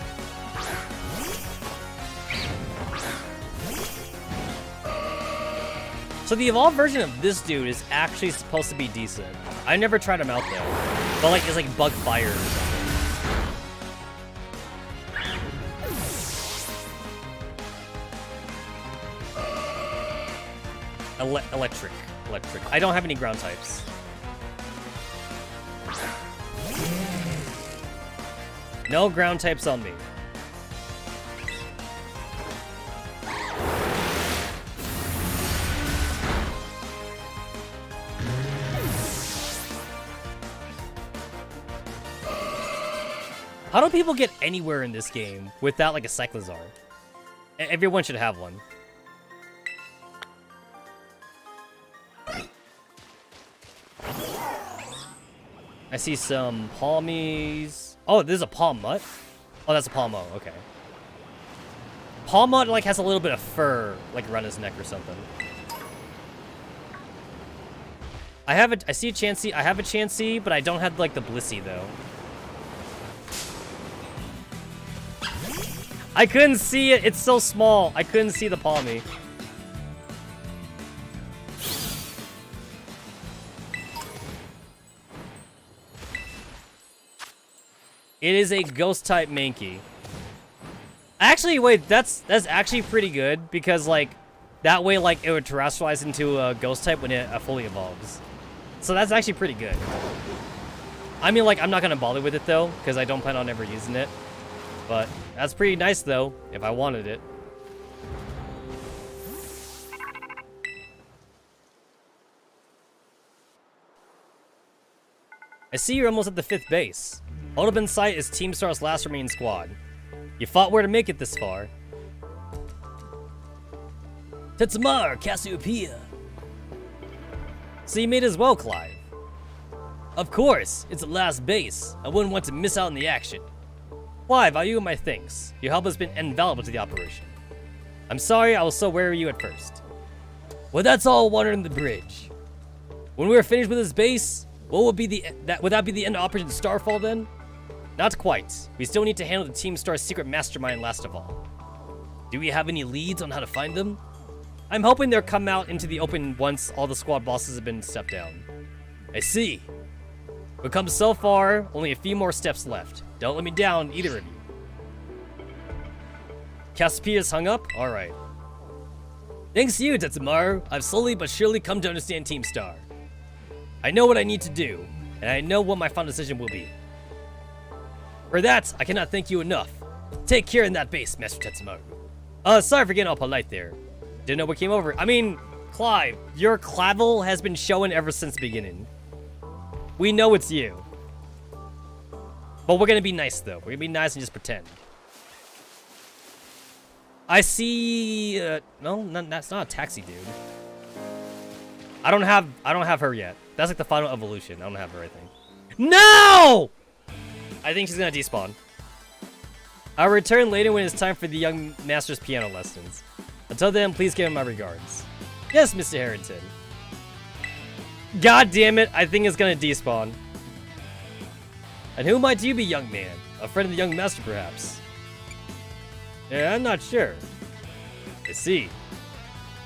So the evolved version of this dude is actually supposed to be decent. I never tried him out though. But like, it's like bug fire or something. Electric. I don't have any ground types. No ground types on me. How do people get anywhere in this game without like a Cyclizar? Everyone should have one. I see some Palmies. Oh, this is a Palmut? Oh, that's a Palmo, okay. Palmut, like, has a little bit of fur, like, around his neck or something. I see a Chansey. I have a Chansey, but I don't have, like, the Blissey, though. I couldn't see it. It's so small. I couldn't see the Palmy. It is a Ghost-type Mankey. Actually, wait, that's actually pretty good, because, like, that way, like, it would terrestrialize into a Ghost-type when it fully evolves. So that's actually pretty good. I mean, like, I'm not gonna bother with it, though, because I don't plan on ever using it. But that's pretty nice, though, if I wanted it. I see you're almost at the 5th base. Hold up in sight is Team Star's last remaining squad. You fought well to make it this far. Tetsamaru, Cassiopeia. So you made it as well, Clive. Of course, it's the last base. I wouldn't want to miss out on the action. Clive, I owe you my thanks. Your help has been invaluable to the operation. I'm sorry I was so wary of you at first. Well, that's all water in the bridge. When we are finished with this base, what would be would that be the end of Operation Starfall then? Not quite. We still need to handle the Team Star's secret mastermind last of all. Do we have any leads on how to find them? I'm hoping they'll come out into the open once all the squad bosses have been stepped down. I see. We've come so far, only a few more steps left. Don't let me down, either of you. Cassiopeia's hung up? Alright. Thanks to you, Tetsamaru, I've slowly but surely come to understand Team Star. I know what I need to do, and I know what my final decision will be. For that, I cannot thank you enough. Take care in that base, Master Tetsamaru. Sorry for getting all polite there. Didn't know what came over. I mean, Clive, your clavel has been showing ever since the beginning. We know it's you. But we're gonna be nice, though. We're gonna be nice and just pretend. I see... no, that's not a taxi, dude. I don't have her yet. That's like the final evolution. I don't have her, I think. No! I think she's gonna despawn. I'll return later when it's time for the young master's piano lessons. Until then, please give him my regards. Yes, Mr. Harrington. God damn it, I think it's gonna despawn. And who might you be, young man? A friend of the young master, perhaps? Yeah, I'm not sure. I see.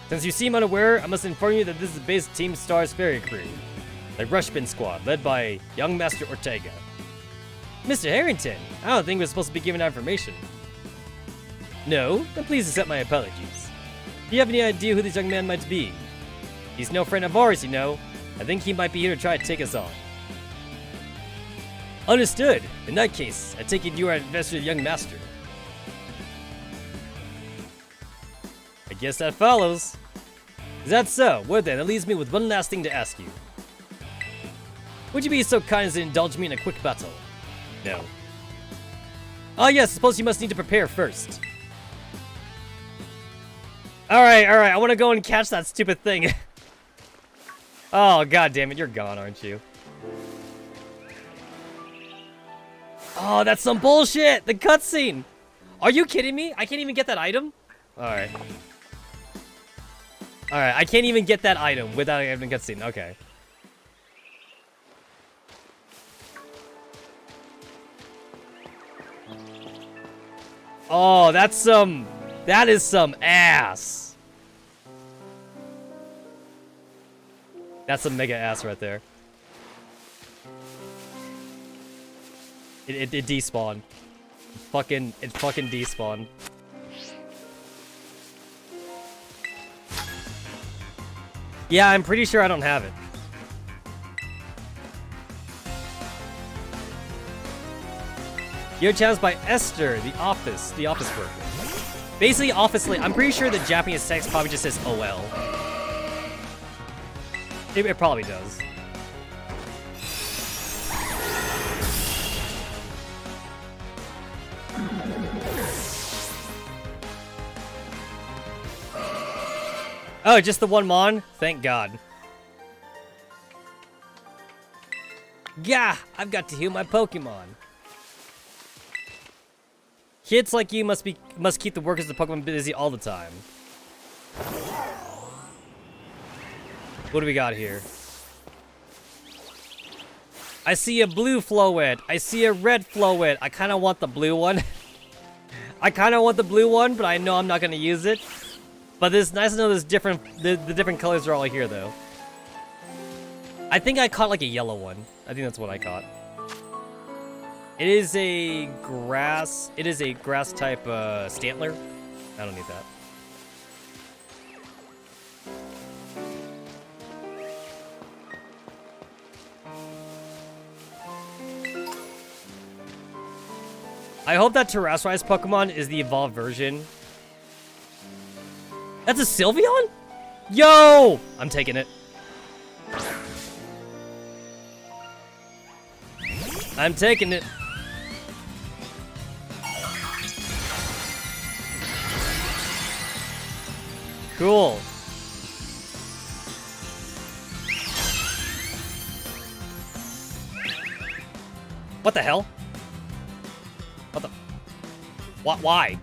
Since you seem unaware, I must inform you that this is base Team Star's ferry crew. The Rushbin Squad, led by young Master Ortega. Mr. Harrington, I don't think we're supposed to be given that information. No, then please accept my apologies. Do you have any idea who this young man might be? He's no friend of ours, you know. I think he might be here to try to take us on. Understood. In that case, I take it you are an investor of the young master. I guess that follows. Is that so? Well then, that leaves me with one last thing to ask you. Would you be so kind as to indulge me in a quick battle? No. Oh yes, I suppose you must need to prepare first. Alright, I want to go and catch that stupid thing. Oh, god damn it, you're gone, aren't you? Oh, that's some bullshit! The cutscene! Are you kidding me? I can't even get that item? Alright. Alright, I can't even get that item without having a cutscene. Okay. Oh, that's some... That is some ass. That's some mega ass right there. It despawned. It fucking despawned. Yeah, I'm pretty sure I don't have it. Your challenge by Esther, the office worker. Basically, I'm pretty sure the Japanese text probably just says OL. It probably does. Oh, just the one Mon? Thank God. Gah! I've got to heal my Pokemon. Kids like you must keep the workers of the Pokemon busy all the time. What do we got here? I see a blue Floette. I see a red Floette. I kind of want the blue one. I kind of want the blue one, but I know I'm not going to use it. But it's nice to know there's the different colors are all here, though. I think I caught like a yellow one. I think that's what I caught. It is a grass type Stantler. I don't need that. I hope that Terrasserized Pokemon is the evolved version. That's a Sylveon? Yo! I'm taking it. I'm taking it. Cool. What the hell? What the? What? Why?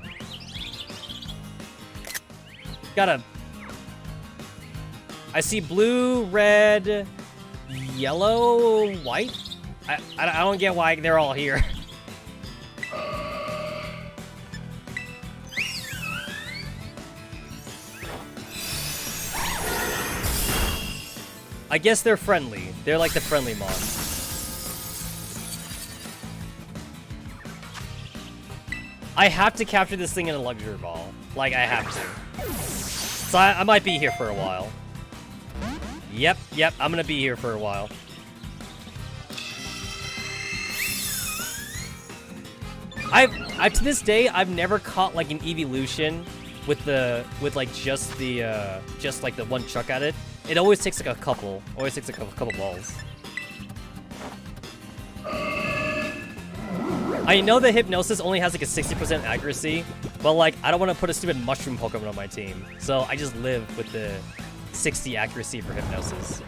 Gotta... I see blue, red, yellow, white? I don't get why they're all here. I guess they're friendly. They're like the friendly mons. I have to capture this thing in a luxury ball. Like, I have to. So I might be here for a while. Yep, I'm gonna be here for a while. I've to this day, I've never caught like an evolution with like just like the one chuck at it. It always takes like a couple. Always takes like a couple balls. I know that Hypnosis only has like a 60% accuracy, but like I don't want to put a stupid mushroom Pokemon on my team. So I just live with the 60 accuracy for Hypnosis.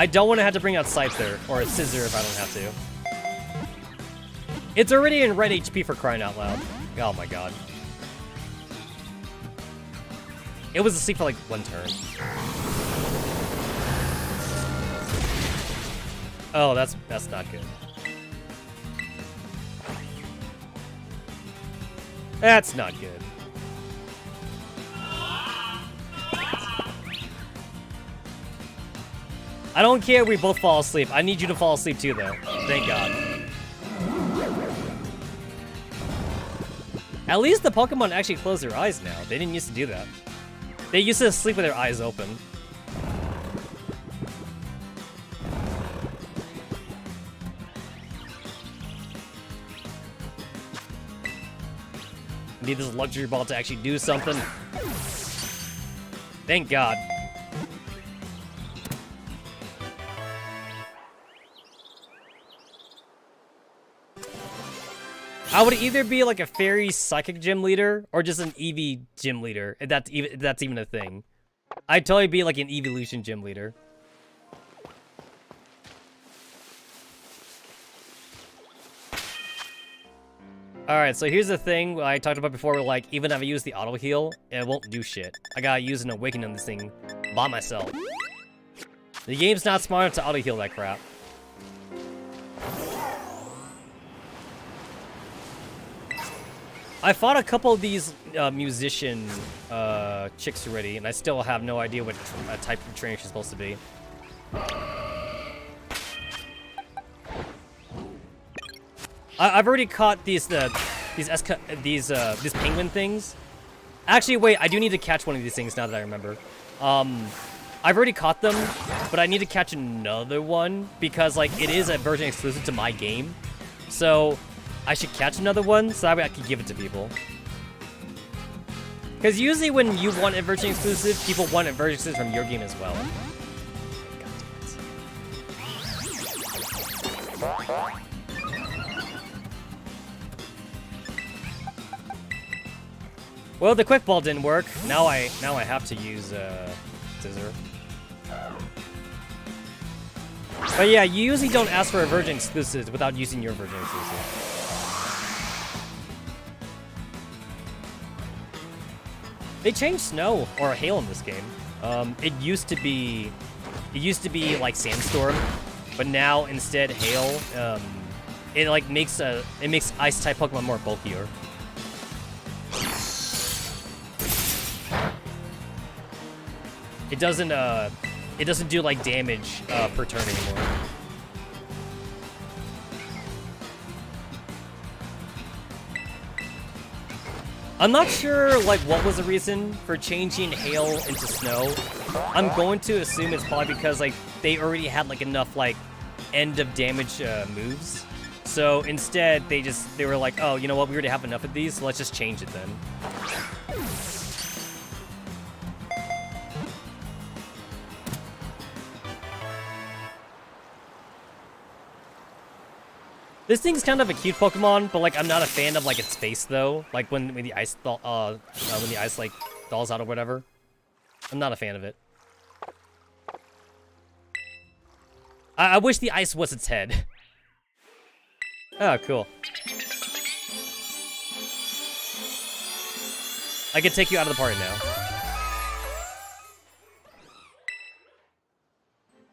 I don't want to have to bring out Scyther or a Scissor if I don't have to. It's already in red HP for crying out loud. Oh my god. It was asleep for like 1 turn. Oh, that's not good. That's not good. I don't care if we both fall asleep. I need you to fall asleep too, though. Thank God. At least the Pokemon actually close their eyes now. They didn't used to do that. They used to sleep with their eyes open. Need this luxury ball to actually do something. Thank God. I would either be like a fairy psychic gym leader or just an Eevee gym leader, if that's even a thing. I'd totally be like an evolution gym leader. Alright, so here's the thing I talked about before, like, even if I use the auto heal, it won't do shit. I gotta use an awakening on this thing by myself. The game's not smart enough to auto heal that crap. I fought a couple of these musician chicks already, and I still have no idea what type of training she's supposed to be. I've already caught these penguin things. Actually, wait, I do need to catch one of these things now that I remember. I've already caught them, but I need to catch another one because like it is a version exclusive to my game. So I should catch another one so that way I can give it to people. Because usually when you want a version exclusive, people want a version exclusive from your game as well. God damn it. Well, the quick ball didn't work. Now I have to use Scissor. But yeah, you usually don't ask for a version exclusive without using your version exclusive. They changed snow or hail in this game. It used to be like sandstorm, but now instead hail. It like makes ice type Pokemon more bulkier. It doesn't do like damage per turn anymore. I'm not sure like what was the reason for changing hail into snow. I'm going to assume it's probably because like they already had like enough like end of damage moves. So instead they were like, oh, you know what, we already have enough of these, so let's just change it then. This thing's kind of a cute Pokemon, but like I'm not a fan of like its face though. Like when the ice like thaws out or whatever. I'm not a fan of it. I wish the ice was its head. Oh, cool. I can take you out of the party now.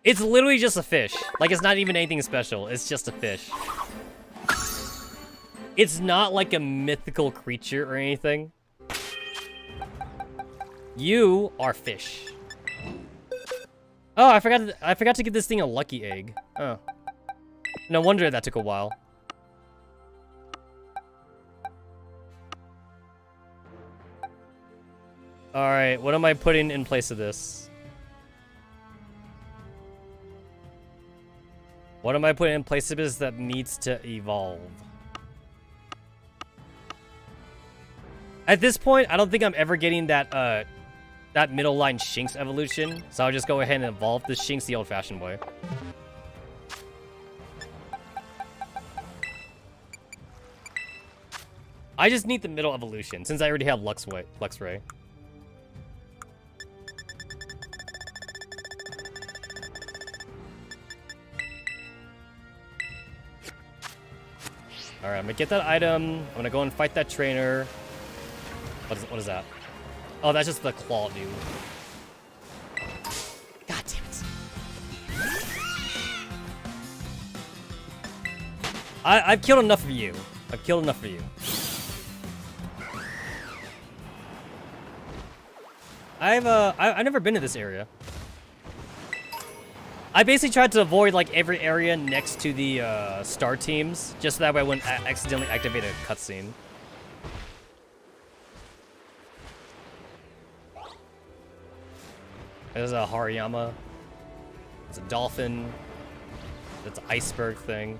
It's literally just a fish. Like it's not even anything special. It's just a fish. It's not like a mythical creature or anything. You are fish. Oh, I forgot to give this thing a lucky egg. Oh. No wonder that took a while. Alright, what am I putting in place of this? What am I putting in place of this that needs to evolve? At this point, I don't think I'm ever getting that that middle line Shinx evolution, so I'll just go ahead and evolve this Shinx the old-fashioned way. I just need the middle evolution, since I already have Luxray. All right, I'm gonna get that item. I'm gonna go and fight that trainer. What is that? Oh, that's just the claw dude. God damn it. I've killed enough of you. I've killed enough of you. I've never been to this area. I basically tried to avoid like every area next to the star teams, just so that way I wouldn't accidentally activate a cutscene. There's a Hariyama. There's a dolphin. That's an iceberg thing.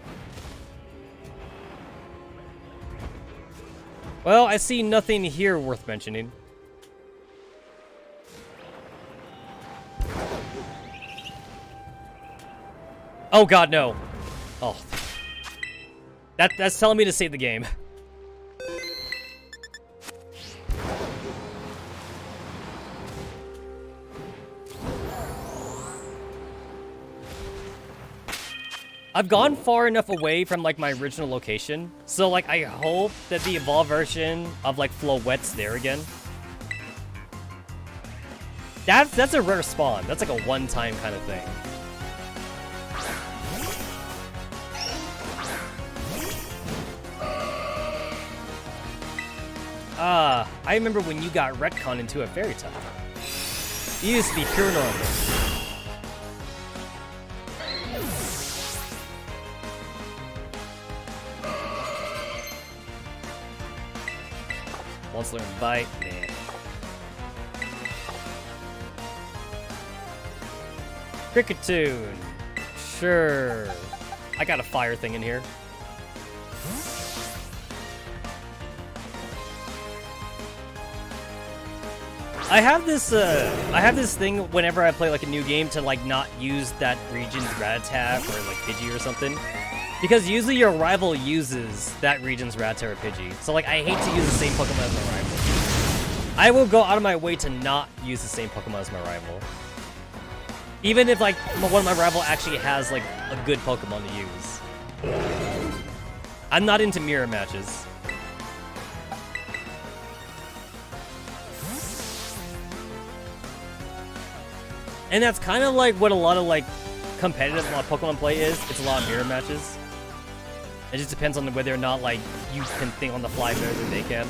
Well, I see nothing here worth mentioning. Oh god, no. Oh. That's telling me to save the game. I've gone far enough away from like my original location, so like I hope that the evolved version of like Floette's there again. That's a rare spawn. That's like a one-time kind of thing. I remember when you got retconned into a fairy type. You used to be pure normal. Once learn bite, man. Cricketune. Sure. I got a fire thing in here. I have this thing whenever I play like a new game to like not use that region's Rattata or like Pidgey or something. Because usually your rival uses that region's Rattata or Pidgey. So like I hate to use the same Pokemon as my rival. I will go out of my way to not use the same Pokemon as my rival. Even if like one of my rival actually has like a good Pokemon to use. I'm not into mirror matches. And that's kind of like what a lot of like competitive Pokemon play is. It's a lot of mirror matches. It just depends on whether or not like you can think on the fly better than they can.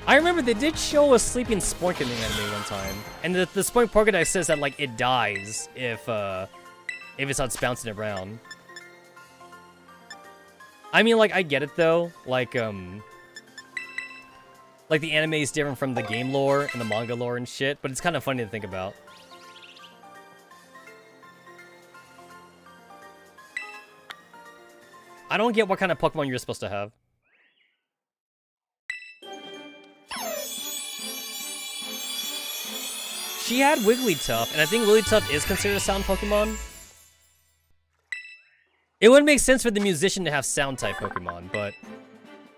I remember they did show a sleeping Spoink in the anime one time, and the Spoink Pokédex says that like it dies if it's not bouncing around. I mean, like, I get it, though. Like, the anime is different from the game lore and the manga lore and shit, but it's kind of funny to think about. I don't get what kind of Pokemon you're supposed to have. She had Wigglytuff, and I think Wigglytuff is considered a sound Pokemon. It wouldn't make sense for the musician to have sound-type Pokemon, but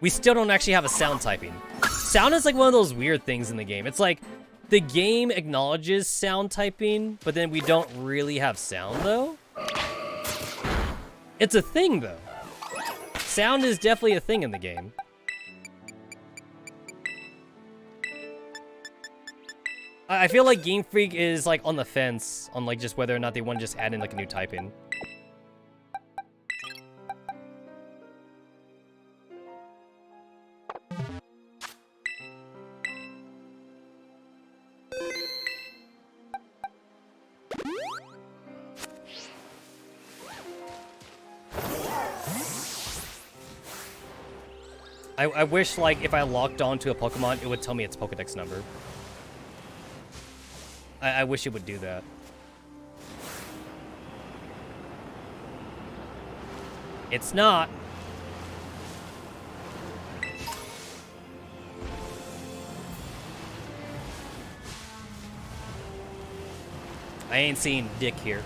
we still don't actually have a sound typing. Sound is like one of those weird things in the game. It's like, the game acknowledges sound typing, but then we don't really have sound, though. It's a thing, though. Sound is definitely a thing in the game. I feel like Game Freak is, like, on the fence on, like, just whether or not they want to just add in, like, a new typing. I wish, like, if I locked onto a Pokemon, it would tell me its Pokedex number. I wish it would do that. It's not. I ain't seeing dick here.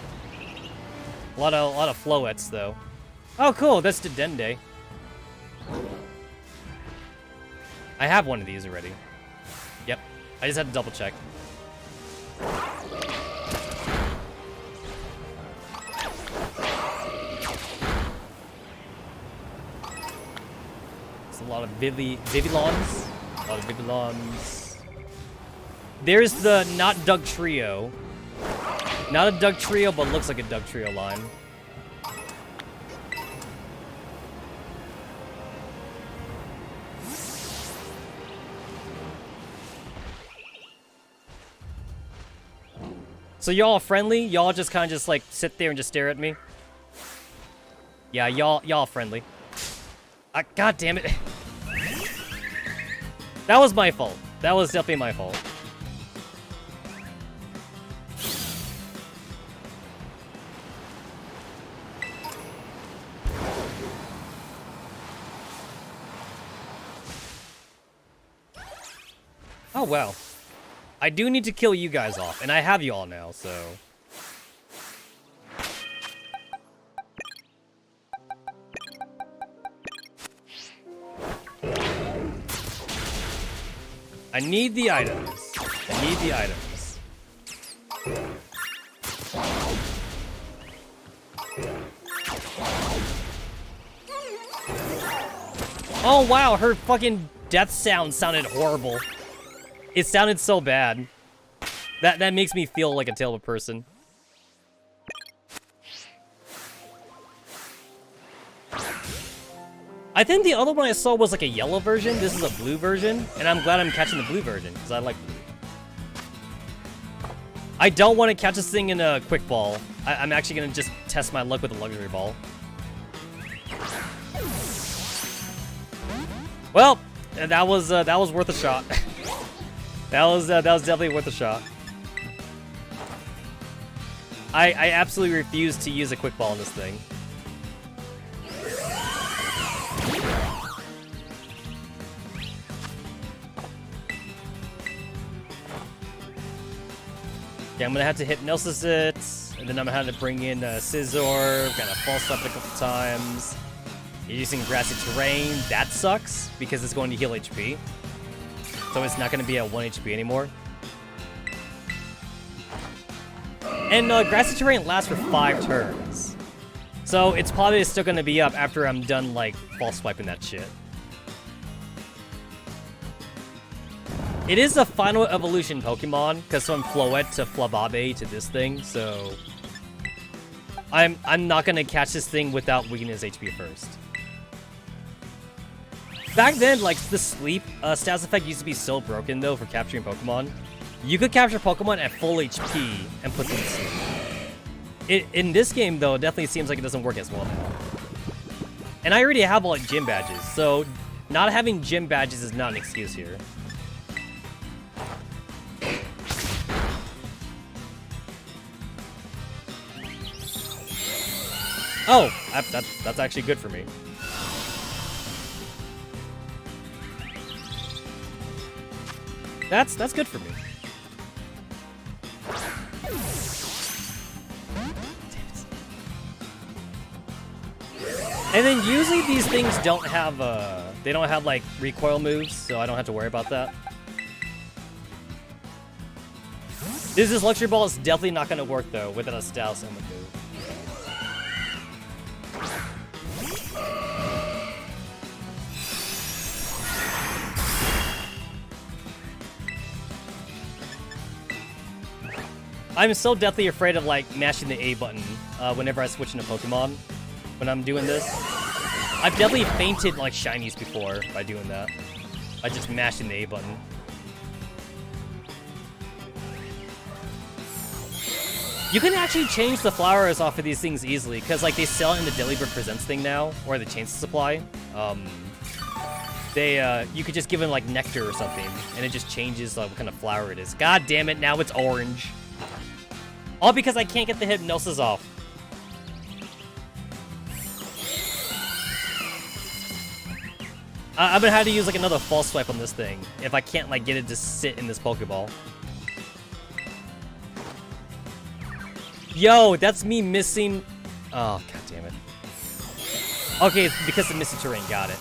A lot of Floettes, though. Oh, cool. That's Dedenne. I have one of these already. Yep. I just had to double check. It's a lot of Vivillons. A lot of Vivillons. There's the not Doug Trio. Not a Doug Trio, but looks like a Doug Trio line. So y'all friendly? Y'all just kind of just like sit there and just stare at me? Yeah, y'all friendly. God damn it. That was my fault. That was definitely my fault. Oh, wow. I do need to kill you guys off, and I have you all now, so... I need the items. I need the items. Oh, wow, her fucking death sound sounded horrible. It sounded so bad. That makes me feel like a terrible person. I think the other one I saw was like a yellow version. This is a blue version, and I'm glad I'm catching the blue version because I like blue. I don't want to catch this thing in a quick ball. I'm actually gonna just test my luck with a luxury ball. Well, that was worth a shot. That was definitely worth a shot. I absolutely refuse to use a quick ball in this thing. Okay, I'm gonna have to hypnosis it, and then I'm gonna have to bring in Scissor. Gotta false step it a couple times. You're using grassy terrain. That sucks because it's going to heal HP. So it's not going to be at 1 HP anymore. And grassy terrain lasts for 5 turns. So it's probably still going to be up after I'm done, like, false swiping that shit. It is a final evolution Pokemon, because from Floette to Flababe to this thing, so... I'm not going to catch this thing without weakening his HP first. Back then, like, the sleep stats effect used to be so broken, though, for capturing Pokemon. You could capture Pokemon at full HP and put them to sleep. In this game, though, it definitely seems like it doesn't work as well now. And I already have all, like, gym badges, so not having gym badges is not an excuse here. Oh, that's actually good for me. That's good for me. And then usually these things don't have they don't have like recoil moves, so I don't have to worry about that. This luxury ball is definitely not gonna work though without a Style Summon move. I'm so deathly afraid of, like, mashing the A button whenever I switch into Pokemon when I'm doing this. I've definitely fainted, like, shinies before by doing that. By just mashing the A button. You can actually change the flowers off of these things easily, because, like, they sell it in the Delibird Presents thing now, or the Chainsaw Supply. You could just give them, like, nectar or something, and it just changes, like, what kind of flower it is. God damn it, now it's orange. All because I can't get the hypnosis off. I'm gonna have to use like another false swipe on this thing if I can't like get it to sit in this Pokeball. Yo, that's me missing. Oh, god damn it. Okay, it's because of missing terrain. Got it.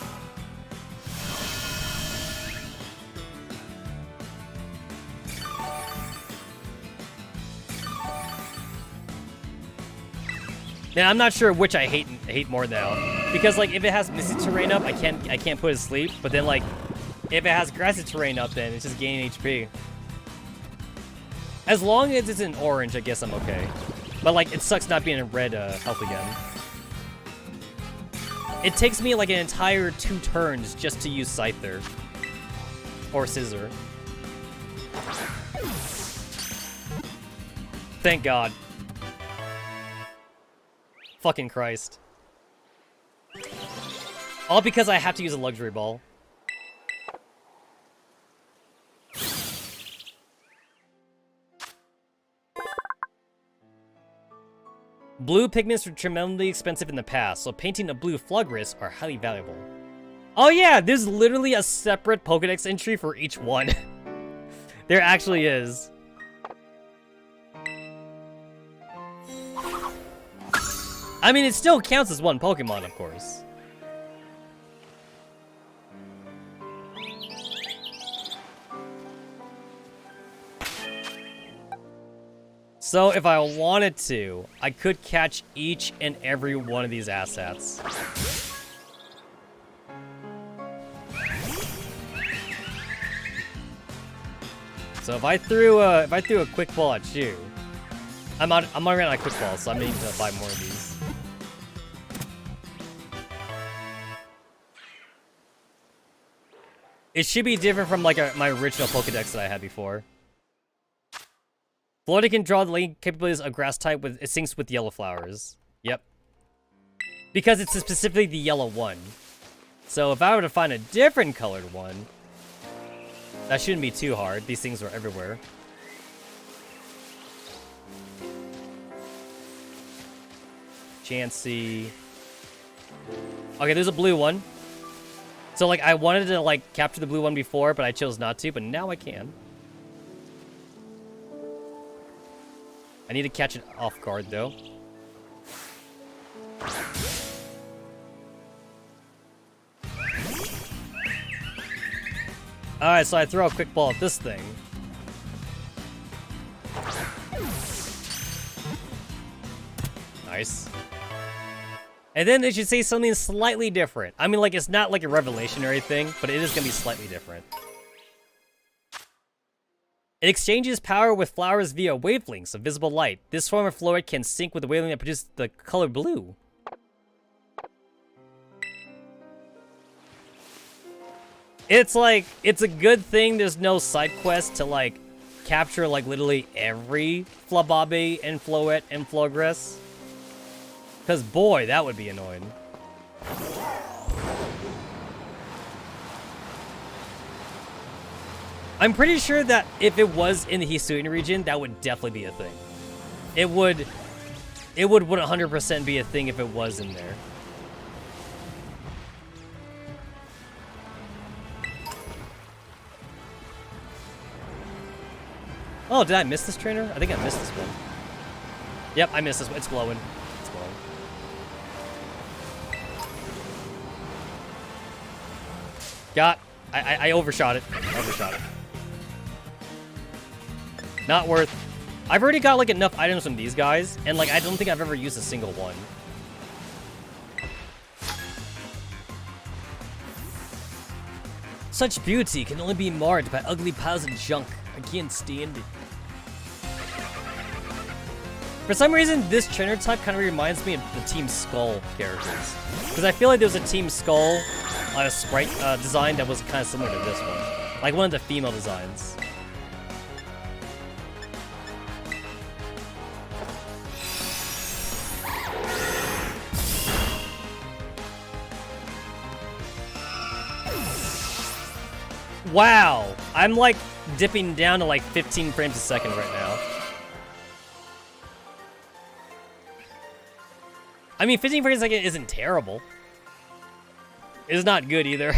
Now I'm not sure which I hate more now, because like if it has misty terrain up, I can't put it to sleep. But then like if it has grassy terrain up, then it's just gaining HP. As long as it's in orange, I guess I'm okay. But like it sucks not being in red health again. It takes me like an entire 2 turns just to use Scyther or Scissor. Thank God. Fucking Christ. All because I have to use a luxury ball. Blue pigments were tremendously expensive in the past, so painting a blue Flugris are highly valuable. Oh yeah, there's literally a separate Pokedex entry for each one. There actually is. I mean, it still counts as one Pokemon, of course. So if I wanted to, I could catch each and every one of these assets. So if I threw a quick ball at you, I'm already on a quick ball, so I'm gonna need to buy more of these. It should be different from like my original Pokedex that I had before. Floating can draw the link capabilities of grass type with it syncs with yellow flowers. Yep. Because it's specifically the yellow one. So if I were to find a different colored one, that shouldn't be too hard. These things are everywhere. Chansey. Okay, there's a blue one. So like I wanted to like capture the blue one before, but I chose not to, but now I can. I need to catch it off guard though. Alright, so I throw a quick ball at this thing. Nice. And then it should say something slightly different. I mean, like, it's not like a revolutionary thing, but it is going to be slightly different. It exchanges power with flowers via wavelengths of visible light. This form of floret can sync with the wavelength that produces the color blue. It's like, it's a good thing there's no side quest to like capture like literally every Flababe and Floet and Flogress. Because boy, that would be annoying. I'm pretty sure that if it was in the Hisuian region, that would definitely be a thing. It would 100% be a thing if it was in there. Oh, did I miss this trainer? I think I missed this one. Yep, I missed this one. It's glowing. It's glowing. I overshot it. I overshot it. Not worth. I've already got like enough items from these guys, and like I don't think I've ever used a single one. Such beauty can only be marred by ugly piles of junk. I can't stand it. For some reason, this trainer type kind of reminds me of the Team Skull characters. Because I feel like there was a Team Skull sprite design that was kind of similar to this one. Like one of the female designs. Wow, I'm like dipping down to like 15 frames a second right now. I mean, 15 frames a second isn't terrible. It's not good either.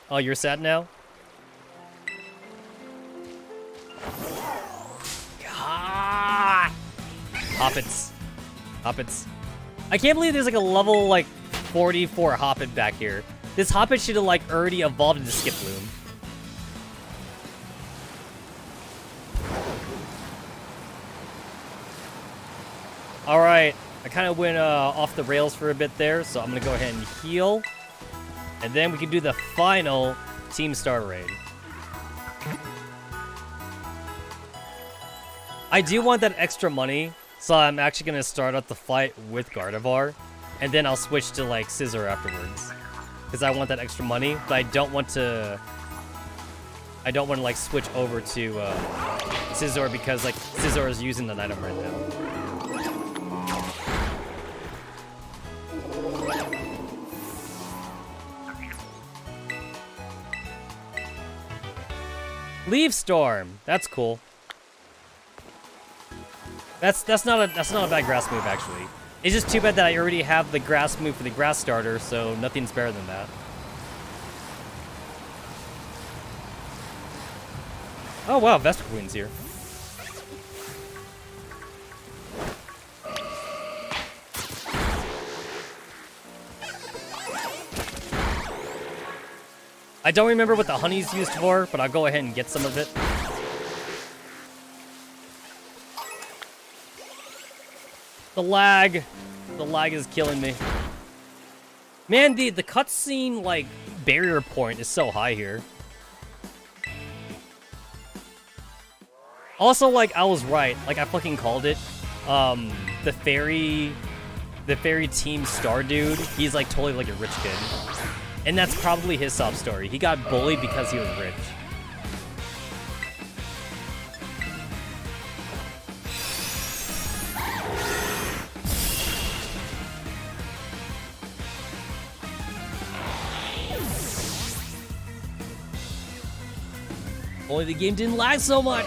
Oh, you're sad now? God! Hoppets. Hoppets. I can't believe there's like a level like 44 Hoppet back here. This Hoppet should have like already evolved into Skiploom. Alright, I kind of went off the rails for a bit there, so I'm going to go ahead and heal. And then we can do the final Team Star raid. I do want that extra money, so I'm actually going to start out the fight with Gardevoir. And then I'll switch to, like, Scizor afterwards. Because I want that extra money, but I don't want to, like, switch over to Scizor because, like, Scizor is using the item right now. Leaf Storm. That's cool. That's not a bad grass move actually. It's just too bad that I already have the grass move for the grass starter, so nothing's better than that. Oh wow, Vesper Queen's here. I don't remember what the honey's used for, but I'll go ahead and get some of it. The lag is killing me. Man, the cutscene, like, barrier point is so high here. Also, like, I was right. Like, I fucking called it. The fairy team star dude, he's, like, totally, like, a rich kid. And that's probably his sob story. He got bullied because he was rich. Only the game didn't lag so much.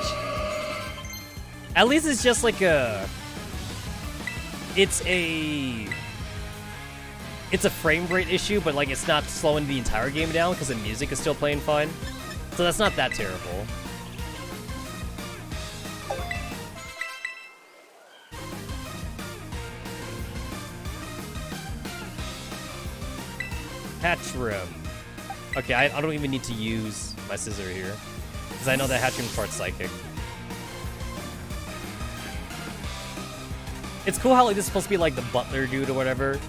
At least it's just like a... It's a frame rate issue, but like it's not slowing the entire game down because the music is still playing fine. So that's not that terrible. Hatchroom. Okay, I don't even need to use my Scizor here because I know that Hatchroom's part psychic. It's cool how like this is supposed to be like the butler dude or whatever,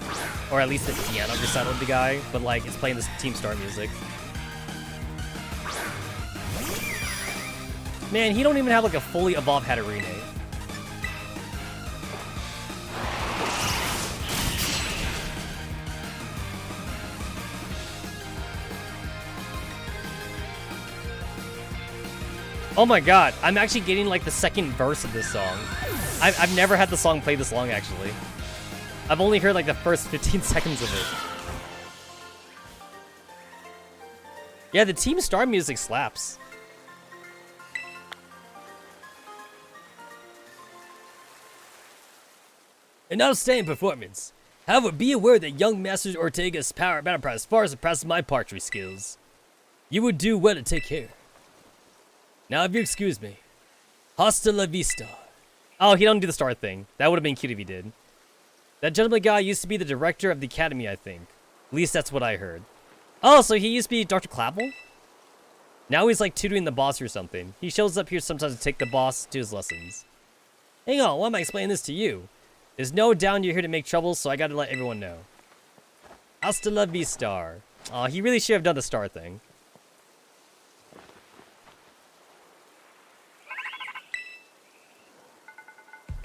or at least the piano recital of the guy, but like it's playing this Team Star music. Man, he don't even have like a fully evolved Hatterene. Oh my god, I'm actually getting like the second verse of this song. I've never had the song play this long actually. I've only heard like the first 15 seconds of it. Yeah, the Team Star music slaps. An outstanding performance. However, be aware that young Master Ortega's power battle prize far surpasses my partry skills. You would do well to take care. Now, if you excuse me. Hasta la vista. Oh, he don't do the star thing. That would have been cute if he did. That gentleman guy used to be the director of the academy, I think. At least that's what I heard. Oh, so he used to be Dr. Clapple? Now he's like tutoring the boss or something. He shows up here sometimes to take the boss to his lessons. Hang on, why am I explaining this to you? There's no doubt you're here to make trouble, so I gotta let everyone know. Hasta la vista. Oh, he really should have done the star thing.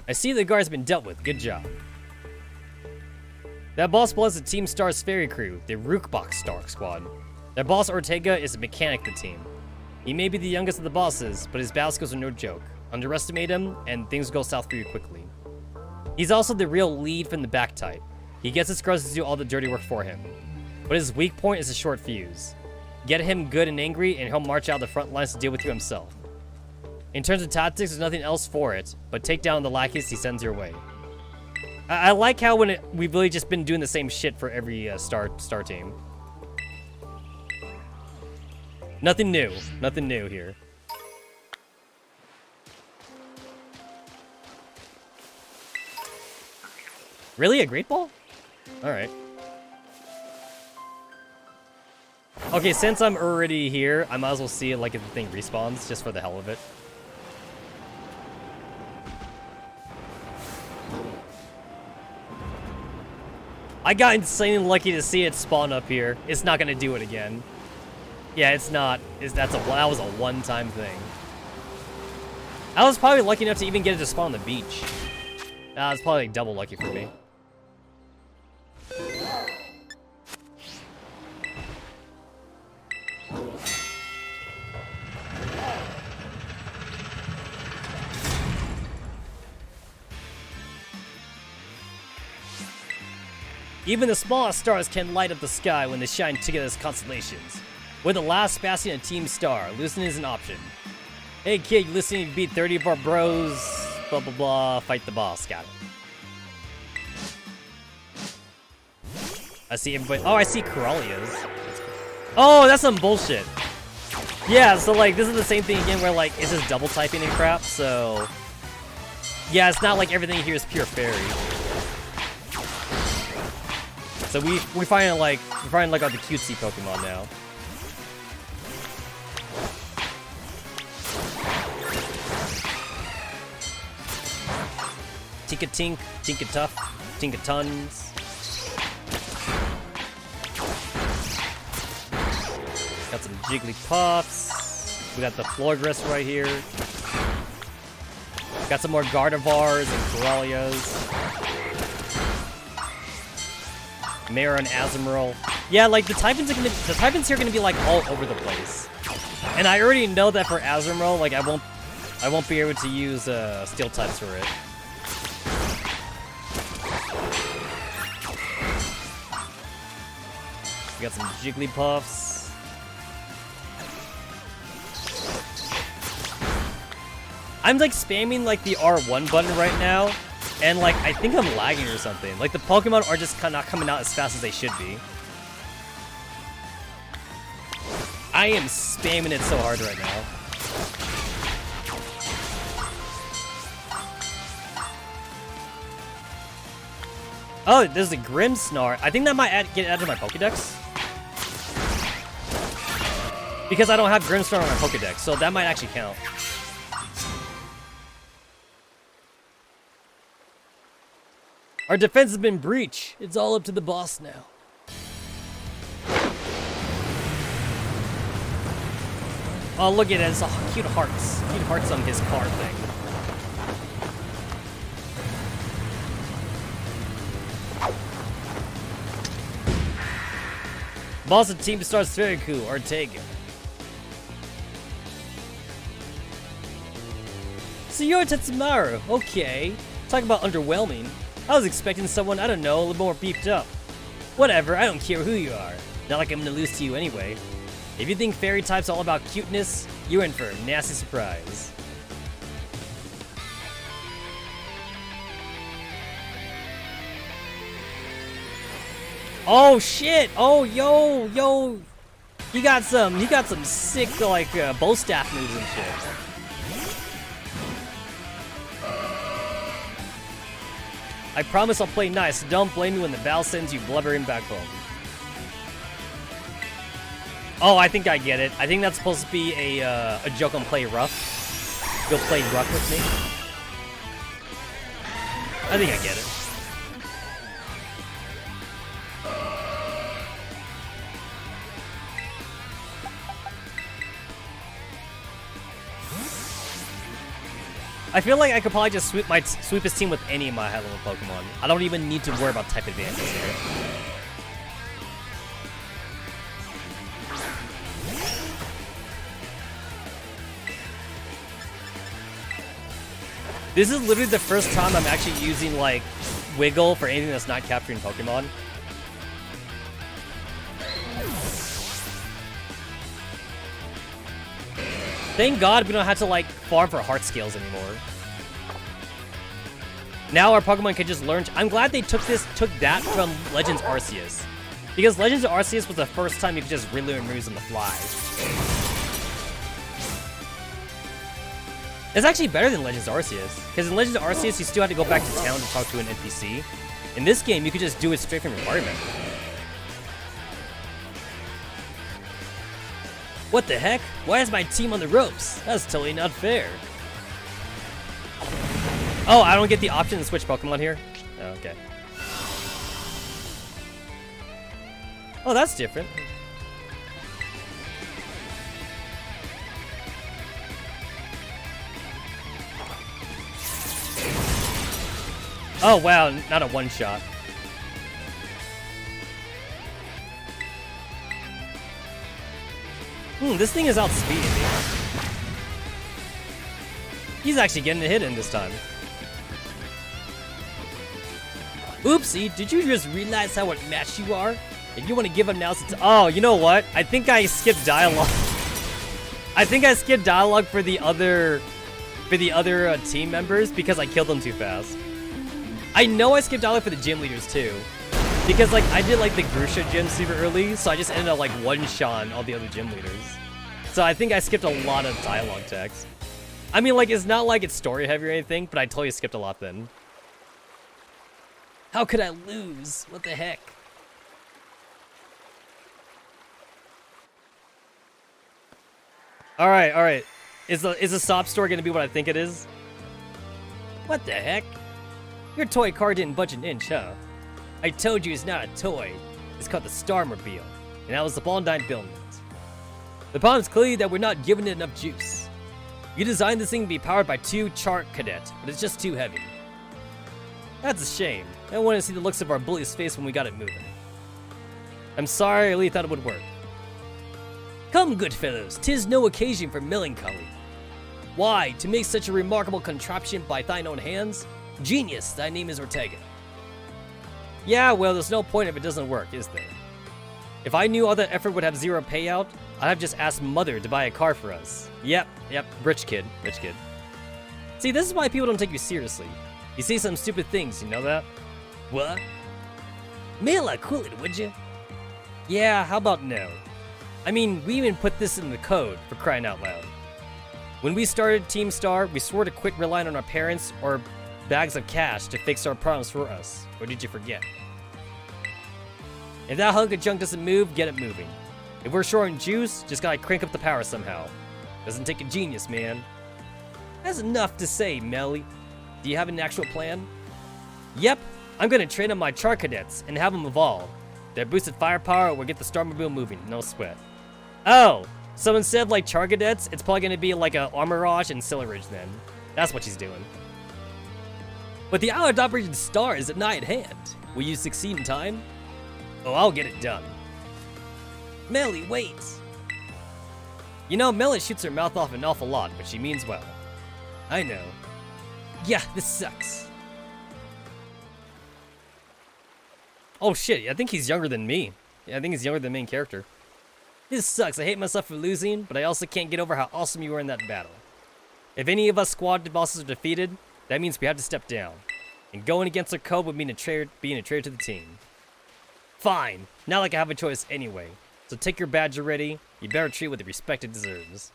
I see the guard's been dealt with. Good job. That boss belongs to Team Star's fairy crew, the Rookbox Star Squad. Their boss Ortega is a mechanic of the team. He may be the youngest of the bosses, but his battle skills are no joke. Underestimate him, and things go south for you quickly. He's also the real lead from the back type. He gets his scrubs to do all the dirty work for him. But his weak point is a short fuse. Get him good and angry, and he'll march out the front lines to deal with you himself. In terms of tactics, there's nothing else for it, but take down the lackeys he sends your way. I like how we've really just been doing the same shit for every star team. Nothing new. Nothing new here. Really? A Great Ball? Alright. Okay, since I'm already here, I might as well see it like if the thing respawns, just for the hell of it. I got insanely lucky to see it spawn up here. It's not gonna do it again. Yeah, it's not. That was a one-time thing. I was probably lucky enough to even get it to spawn on the beach. That was probably like double lucky for me. Even the smallest stars can light up the sky when they shine together as constellations. With the last bastion a team star, losing is an option. Hey kid, you listening to beat 30 of our bros, blah blah blah, fight the boss, got it. I see everybody, oh I see Coralias. Oh, that's some bullshit. Yeah, so like, this is the same thing again where like, it's just double typing and crap, so... Yeah, it's not like everything here is pure fairy. So we find like all the cutesy Pokemon now. Tinka-tink, Tinka-tuff, Tinka-tons. Got some Jigglypuffs. We got the Florgress right here. Got some more Gardevoirs and Coralias. Mara and Azumarill. Yeah, like the Typhons here are gonna be like all over the place. And I already know that for Azumarill, like I won't be able to use steel types for it. We got some Jigglypuffs. I'm like spamming like the R1 button right now. And like, I think I'm lagging or something. Like the Pokemon are just not coming out as fast as they should be. I am spamming it so hard right now. Oh, there's a Grimmsnarl. I think that might get added to my Pokedex. Because I don't have Grimmsnarl on my Pokedex, so that might actually count. Our defense has been breached. It's all up to the boss now. Oh, look at it. It's all cute hearts. Cute hearts on his car thing. Boss of Team Stars Spheriku, Ortega. So you're Tetsamaru. Okay. Talk about underwhelming. I was expecting someone, I don't know, a little more beefed up. Whatever, I don't care who you are. Not like I'm gonna lose to you anyway. If you think fairy type's all about cuteness, you're in for a nasty surprise. Oh shit! Oh yo! He got some sick like bow staff moves and shit. I promise I'll play nice, so don't blame me when the battle sends you blubbering back home. Oh, I think I get it. I think that's supposed to be a joke on play rough. You'll play rough with me. I think I get it. I feel like I could probably just sweep his team with any of my high-level Pokemon. I don't even need to worry about type advantages here. This is literally the first time I'm actually using, like, Wiggle for anything that's not capturing Pokemon. Thank God we don't have to, like, farm for heart scales anymore. Now our Pokemon can just learn. I'm glad they took that from Legends Arceus. Because Legends Arceus was the first time you could just relearn moves on the fly. It's actually better than Legends Arceus. Because in Legends Arceus, you still had to go back to town to talk to an NPC. In this game, you could just do it straight from environment. What the heck? Why is my team on the ropes? That's totally not fair. Oh, I don't get the option to switch Pokemon here? Oh, okay. Oh, that's different. Oh, wow, not a one-shot. This thing is outspeeding me. He's actually getting a hit in this time. Oopsie, did you just realize how outmatched you are? If you want to give up now, oh, you know what? I think I skipped dialogue. I think I skipped dialogue for the other team members because I killed them too fast. I know I skipped dialogue for the gym leaders too, because like I did like the Grusha gym super early, so I just ended up like one-shotting all the other gym leaders. So I think I skipped a lot of dialogue text. I mean, like, it's not like it's story heavy or anything, but I totally skipped a lot then. How could I lose? What the heck? All right. Is the sob store gonna be what I think it is? What the heck? Your toy car didn't budge an inch, huh? I told you it's not a toy. It's called the Starmobile, and I was the Blondine building it. The problem's clearly that we're not giving it enough juice. You designed this thing to be powered by 2 Chart Cadet, but it's just too heavy. That's a shame. I wanted to see the looks of our bully's face when we got it moving. I'm sorry, I really thought it would work. Come, good fellows, 'tis no occasion for melancholy. Why, to make such a remarkable contraption by thine own hands? Genius, thy name is Ortega. Yeah, well, there's no point if it doesn't work, is there? If I knew all that effort would have zero payout, I'd have just asked Mother to buy a car for us. Yep, rich kid. See, this is why people don't take you seriously. You say some stupid things, you know that? What? Mela, cool it, would you? Yeah, how about no? I mean, we even put this in the code, for crying out loud. When we started Team Star, we swore to quit relying on our parents or bags of cash to fix our problems for us. Or did you forget? If that hunk of junk doesn't move, get it moving. If we're short on juice, just gotta crank up the power somehow. Doesn't take a genius, man. That's enough to say, Melly. Do you have an actual plan? Yep, I'm gonna train up my Char Cadets and have them evolve. Their boosted firepower will get the Starmobile moving, no sweat. Oh, so instead of like Char Cadets, it's probably gonna be like a Armorage and Sillerage then. That's what she's doing. But the hour of Operation Star is nigh at hand. Will you succeed in time? Oh, I'll get it done. Melly, wait. You know, Melly shoots her mouth off an awful lot, but she means well. I know. Yeah, this sucks. Oh shit, I think he's younger than me. Yeah, I think he's younger than the main character. This sucks, I hate myself for losing, but I also can't get over how awesome you were in that battle. If any of us squad bosses are defeated, that means we have to step down. And going against our code would mean being a traitor to the team. Fine, not like I have a choice anyway. So take your badge already, you better treat it with the respect it deserves.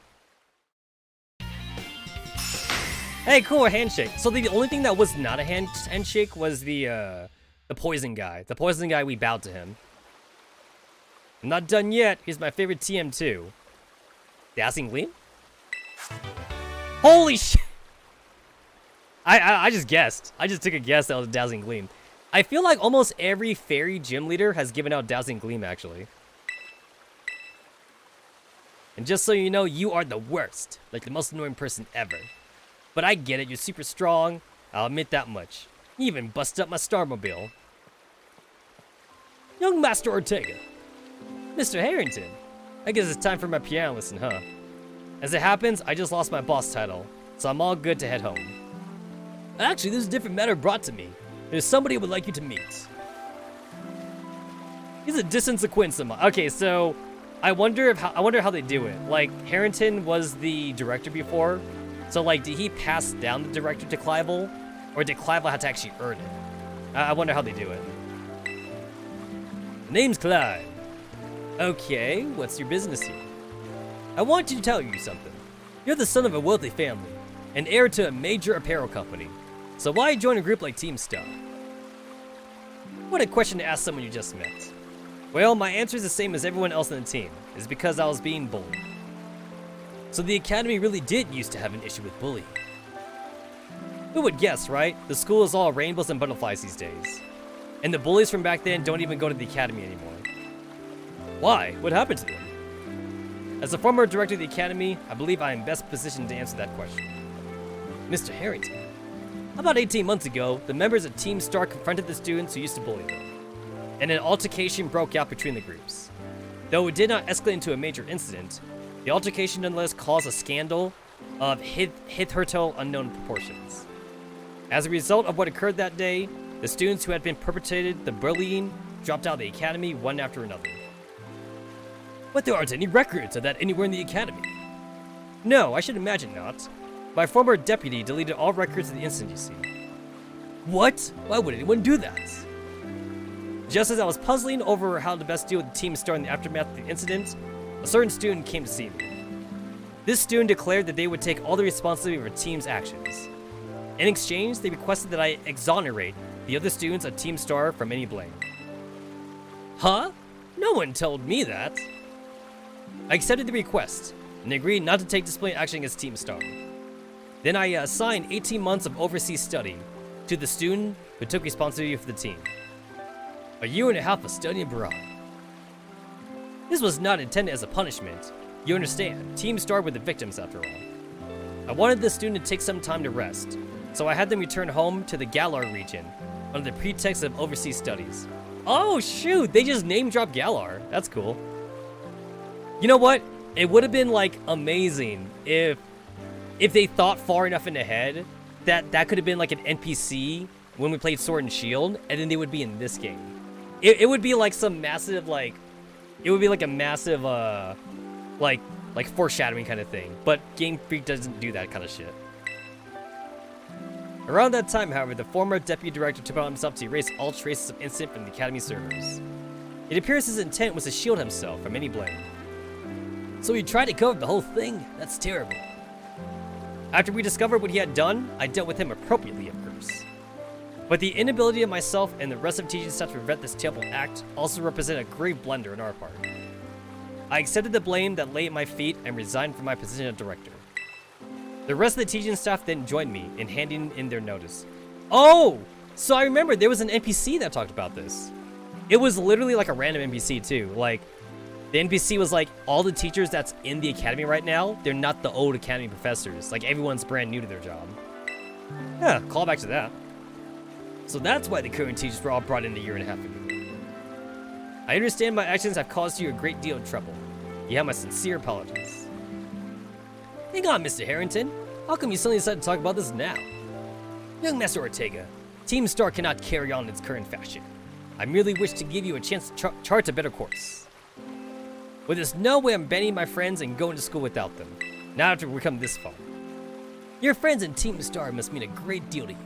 Hey, cool, a handshake. So the only thing that was not a handshake was the poison guy. The poison guy, we bowed to him. I'm not done yet. Here's my favorite TM2. Dazzling Gleam? Holy shit! I just guessed. I just took a guess that was Dazzling Gleam. I feel like almost every fairy gym leader has given out Dazzling Gleam, actually. And just so you know, you are the worst. Like the most annoying person ever. But I get it, you're super strong. I'll admit that much. You even busted up my Starmobile. Young Master Ortega. Mr. Harrington. I guess it's time for my piano lesson, huh? As it happens, I just lost my boss title, so I'm all good to head home. Actually, there's a different matter brought to me. There's somebody I would like you to meet. He's a distant acquaintance of mine. Okay, so I wonder how they do it. Like, Harrington was the director before, so like, did he pass down the director to Clivel, or did Clivel have to actually earn it? I wonder how they do it. Name's Clyde. Okay, what's your business here? I want you to tell you something. You're the son of a wealthy family, and heir to a major apparel company. So why join a group like Team Star? What a question to ask someone you just met. Well, my answer is the same as everyone else on the team. It's because I was being bullied. So the academy really did used to have an issue with bullying. Who would guess, right? The school is all rainbows and butterflies these days. And the bullies from back then don't even go to the academy anymore. Why? What happened to them? As the former director of the Academy, I believe I am best positioned to answer that question. Mr. Harrington. About 18 months ago, the members of Team Star confronted the students who used to bully them, and an altercation broke out between the groups. Though it did not escalate into a major incident, the altercation nonetheless caused a scandal of hitherto unknown proportions. As a result of what occurred that day, the students who had been perpetrated the bullying dropped out of the Academy one after another. But there aren't any records of that anywhere in the Academy. No, I should imagine not. My former deputy deleted all records of the incident, you see. What? Why would anyone do that? Just as I was puzzling over how to best deal with the Team Star in the aftermath of the incident, a certain student came to see me. This student declared that they would take all the responsibility for Team's actions. In exchange, they requested that I exonerate the other students of Team Star from any blame. Huh? No one told me that. I accepted the request and agreed not to take disciplinary action against Team Star. Then I assigned 18 months of overseas study to the student who took responsibility for the team. A year and a half of studying abroad. This was not intended as a punishment. You understand, Team Star were the victims after all. I wanted the student to take some time to rest, so I had them return home to the Galar region under the pretext of overseas studies. Oh shoot, they just name dropped Galar. That's cool. You know what? It would have been like amazing if they thought far enough in ahead that could have been like an NPC when we played Sword and Shield, and then they would be in this game. It would be like some massive like, it would be like a massive like foreshadowing kind of thing. But Game Freak doesn't do that kind of shit. Around that time, however, the former deputy director took upon himself to erase all traces of incident from the Academy servers. It appears his intent was to shield himself from any blame. So he tried to cover up the whole thing? That's terrible. After we discovered what he had done, I dealt with him appropriately, of course. But the inability of myself and the rest of teaching staff to prevent this terrible act also represent a grave blunder on our part. I accepted the blame that lay at my feet and resigned from my position as director. The rest of the teaching staff then joined me in handing in their notice. Oh! So I remember there was an NPC that talked about this. It was literally like a random NPC too. Like, the NPC was like, all the teachers that's in the academy right now, they're not the old academy professors. Like, everyone's brand new to their job. Yeah, call back to that. So that's why the current teachers were all brought in a year and a half ago. I understand my actions have caused you a great deal of trouble. You have my sincere apologies. Hang on, Mr. Harrington. How come you suddenly decided to talk about this now? Young Master Ortega, Team Star cannot carry on in its current fashion. I merely wish to give you a chance to chart a better course. But there's no way I'm banning my friends and going to school without them, not after we've come this far. Your friends in Team Star must mean a great deal to you.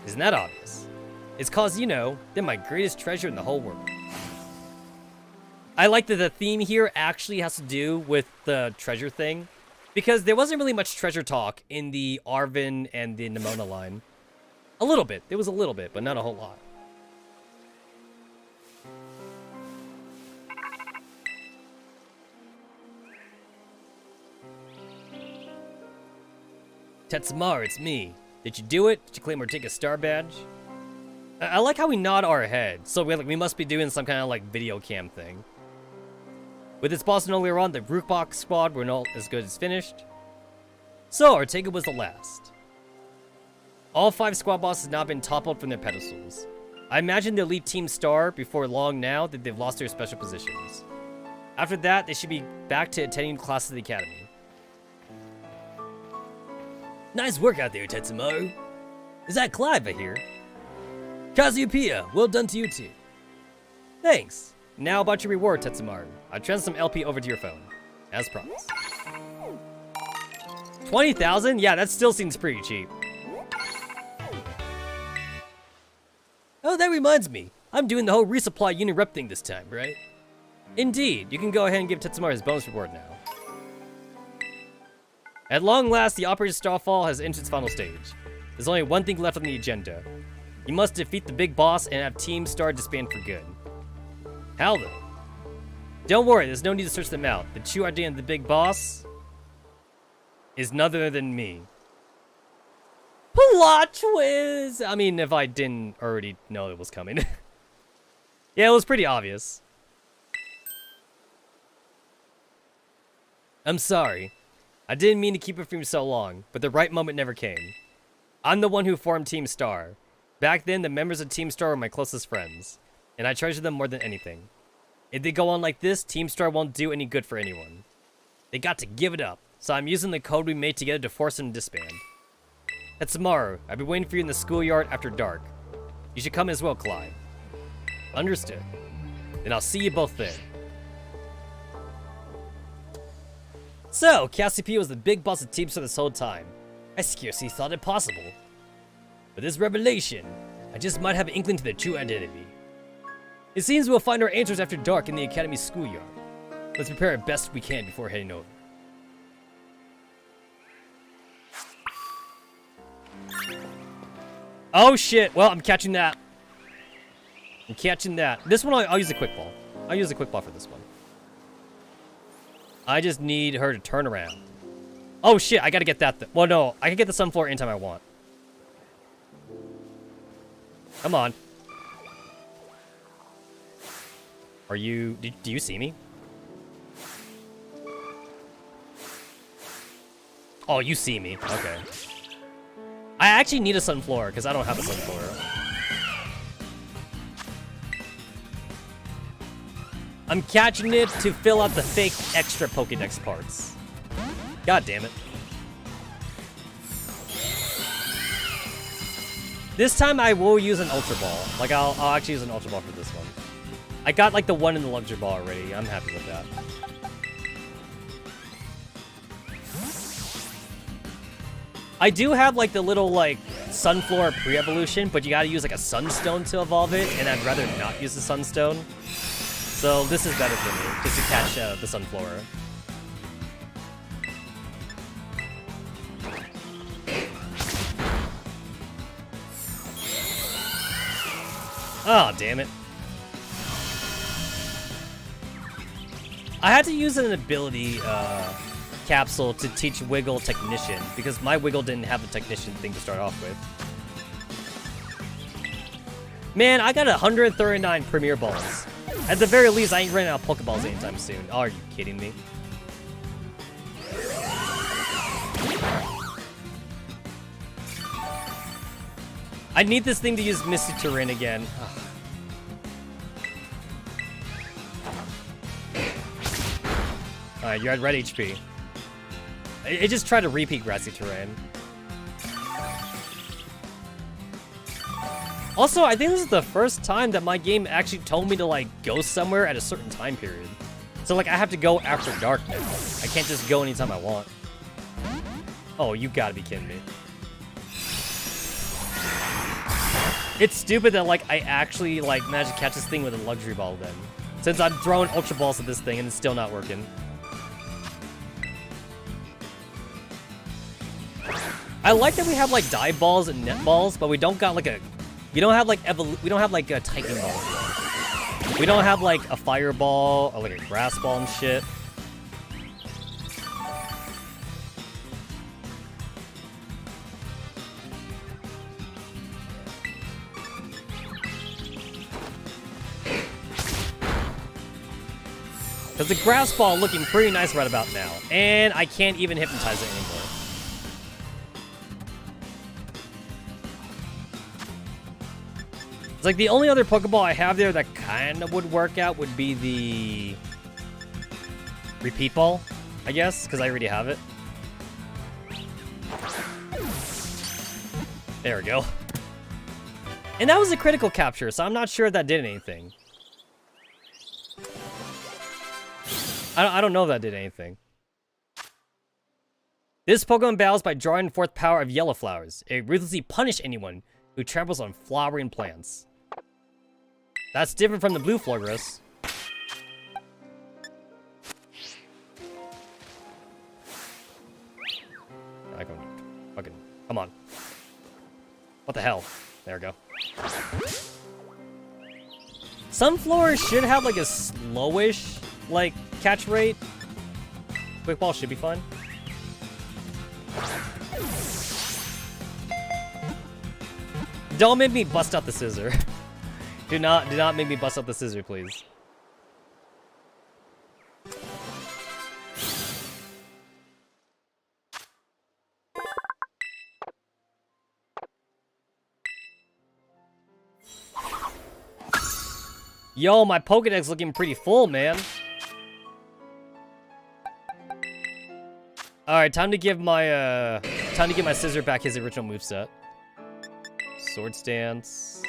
Isn't that obvious? It's cause, you know, they're my greatest treasure in the whole world. I like that the theme here actually has to do with the treasure thing, because there wasn't really much treasure talk in the Arvin and the Nimona line. A little bit. There was a little bit, but not a whole lot. Tetsamaru, it's me. Did you do it? Did you claim or take a star badge? I like how we nod our head, so we must be doing some kind of like video cam thing. With its boss no longer on, the Rookbox squad were not as good as finished. So, Ortega was the last. All 5 squad bosses have now been toppled from their pedestals. I imagine they'll leave Team Star before long now that they've lost their special positions. After that, they should be back to attending classes at the academy. Nice work out there, Tetsamaru. Is that Clive I hear? Cassiopeia, well done to you too. Thanks. Now about your reward, Tetsamaru. I'll transfer some LP over to your phone. As promised. 20,000? Yeah, that still seems pretty cheap. Oh, that reminds me. I'm doing the whole resupply unit rep thing this time, right? Indeed. You can go ahead and give Tetsamaru his bonus reward now. At long last, the Operation Starfall has entered its final stage. There's only one thing left on the agenda. You must defeat the big boss and have Team Star disband for good. How though? Don't worry, there's no need to search them out. The true identity of the big boss is none other than me. Plot twist! I mean, if I didn't already know it was coming. Yeah, it was pretty obvious. I'm sorry. I didn't mean to keep it from you so long, but the right moment never came. I'm the one who formed Team Star. Back then, the members of Team Star were my closest friends, and I treasure them more than anything. If they go on like this, Team Star won't do any good for anyone. They got to give it up, so I'm using the code we made together to force them to disband. Tetsamaru, I'll be waiting for you in the schoolyard after dark. You should come as well, Clyde. Understood. Then I'll see you both there. So, Cassiopeia was the big boss of Team Star this whole time. I scarcely thought it possible. With this revelation, I just might have an inkling to their true identity. It seems we'll find our answers after dark in the Academy schoolyard. Let's prepare as best we can before heading over. Oh shit, well, I'm catching that. I'm catching that. This one, I'll use a quick ball. I'll use a quick ball for this one. I just need her to turn around. Oh shit, I gotta get that. Well, no, I can get the sunflower anytime I want. Come on. Are you... Do you see me? Oh, you see me. Okay. I actually need a sunflower, because I don't have a sunflower. I'm catching it to fill out the fake extra Pokédex parts. God damn it. This time I will use an Ultra Ball. Like, I'll actually use an Ultra Ball for this one. I got, like, the one in the Luxury Ball already. I'm happy with that. I do have, like, the little, like, Sunflower pre-evolution, but you gotta use, like, a Sunstone to evolve it, and I'd rather not use the Sunstone. So this is better for me, just to catch the Sunflower. Oh, damn it. I had to use an ability capsule to teach Wiggle Technician, because my Wiggle didn't have a Technician thing to start off with. Man, I got 139 Premier Balls. At the very least, I ain't running out of Pokeballs anytime soon. Oh, are you kidding me? I need this thing to use Misty Terrain again. Alright, you're at red HP. It just tried to repeat Grassy Terrain. Also, I think this is the first time that my game actually told me to, like, go somewhere at a certain time period. So, like, I have to go after dark now. I can't just go anytime I want. Oh, you gotta be kidding me. It's stupid that, like, I actually, like, managed to catch this thing with a Luxury Ball then. Since I'm throwing Ultra Balls at this thing and it's still not working. I like that we have, like, dive balls and net balls, but we don't got, like, a... We don't have, like, we don't have, like, a Titan Ball. We don't have, like, a Fireball or, like, a Grass Ball and shit. Because the Grass Ball looking pretty nice right about now. And I can't even hypnotize it anymore. It's like the only other Pokeball I have there that kind of would work out would be the Repeat Ball, I guess, because I already have it. There we go. And that was a critical capture, so I'm not sure if that did anything. I don't know if that did anything. This Pokemon battles by drawing forth power of yellow flowers. It ruthlessly punishes anyone who tramples on flowering plants. That's different from the blue Florges. I can fucking come on. What the hell? There we go. Sunflower should have like a slowish like catch rate. Quick Ball should be fun. Don't make me bust out the scissor. Do not make me bust out the scissor, please. Yo, my Pokedex looking pretty full, man. Alright, time to give my Scissor back his original moveset. Sword Stance.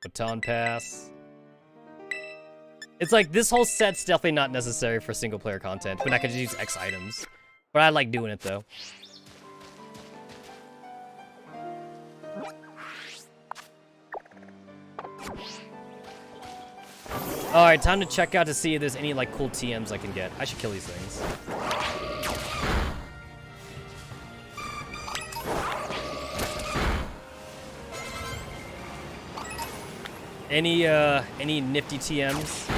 Baton Pass. It's like, this whole set's definitely not necessary for single-player content, but I could just use X items. But I like doing it, though. Alright, time to check out to see if there's any, like, cool TMs I can get. I should kill these things. Any nifty TMs?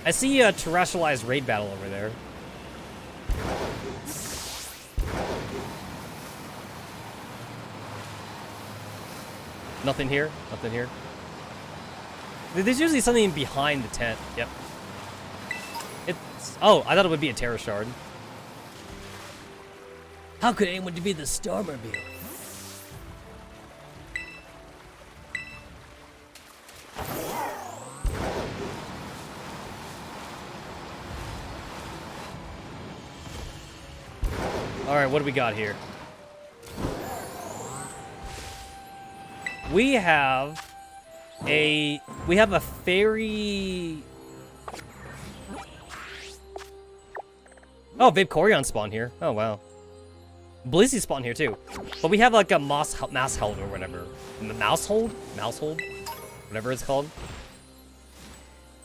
I see a terrestrialized raid battle over there. Nothing here? Nothing here? There's usually something behind the tent. Yep. It's... Oh, I thought it would be a Terror Shard. How could anyone be the Starmobile? Alright, what do we got here? We have a fairy... Oh, Vaporeon spawn here. Oh, wow. Blissey spawn here, too. But we have, like, a mouse hold or whatever. Mouse hold? Whatever it's called.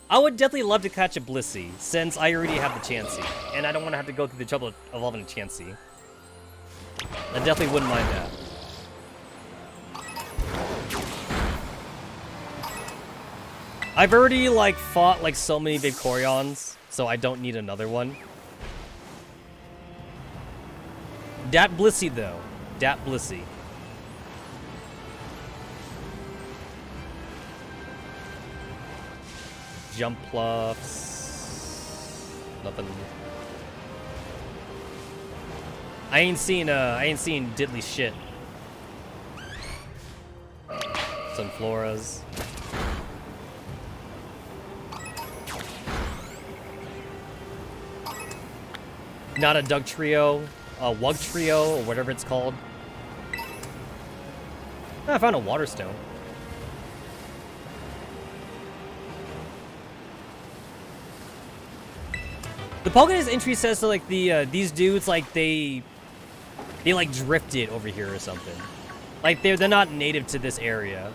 I would definitely love to catch a Blissey, since I already have the Chansey. And I don't want to have to go through the trouble of evolving a Chansey. I definitely wouldn't mind that. I've already, like, fought, like, so many Vaporeons, so I don't need another one. Dat Blissey, though. Dat Blissey. Jump Pluffs. Nothing. I ain't seen diddly shit. Some Floras. Not a Dug Trio, a Wug Trio, or whatever it's called. Oh, I found a Water Stone. The Pokédex entry says that, like, these dudes, like, they like drifted over here or something. Like, they're not native to this area.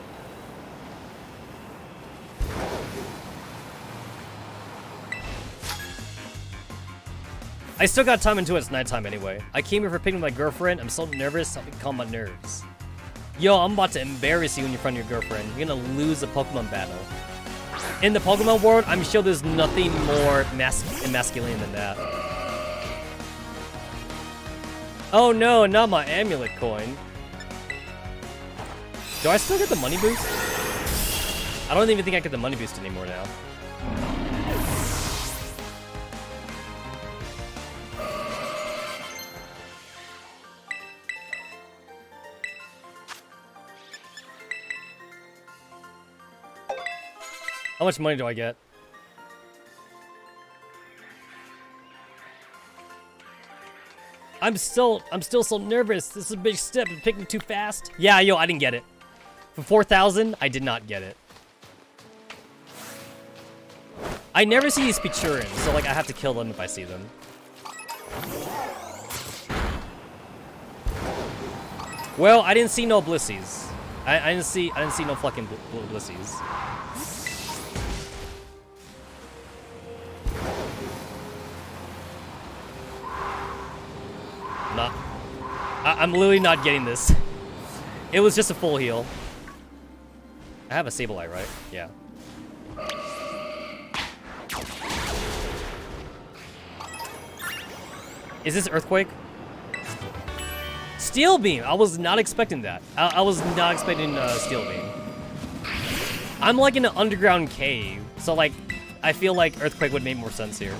I still got time until it's nighttime anyway. I came here for picking my girlfriend. I'm so nervous, help me calm my nerves. Yo, I'm about to embarrass you in front of your girlfriend. You're gonna lose a Pokemon battle. In the Pokemon world, I'm sure there's nothing more emasculating than that. Oh no, not my amulet coin. Do I still get the money boost? I don't even think I get the money boost anymore now. How much money do I get? I'm still so nervous. This is a big step. It picked me too fast. Yeah, yo, I didn't get it. For 4,000, I did not get it. I never see these Pichurins, so like I have to kill them if I see them. Well, I didn't see no Blissies. I didn't see no fucking Blissies. I'm literally not getting this. It was just a full heal. I have a Sableye, right? Yeah. Is this Earthquake? Steel Beam! I was not expecting that. I was not expecting Steel Beam. I'm like in an underground cave, so like, I feel like Earthquake would make more sense here.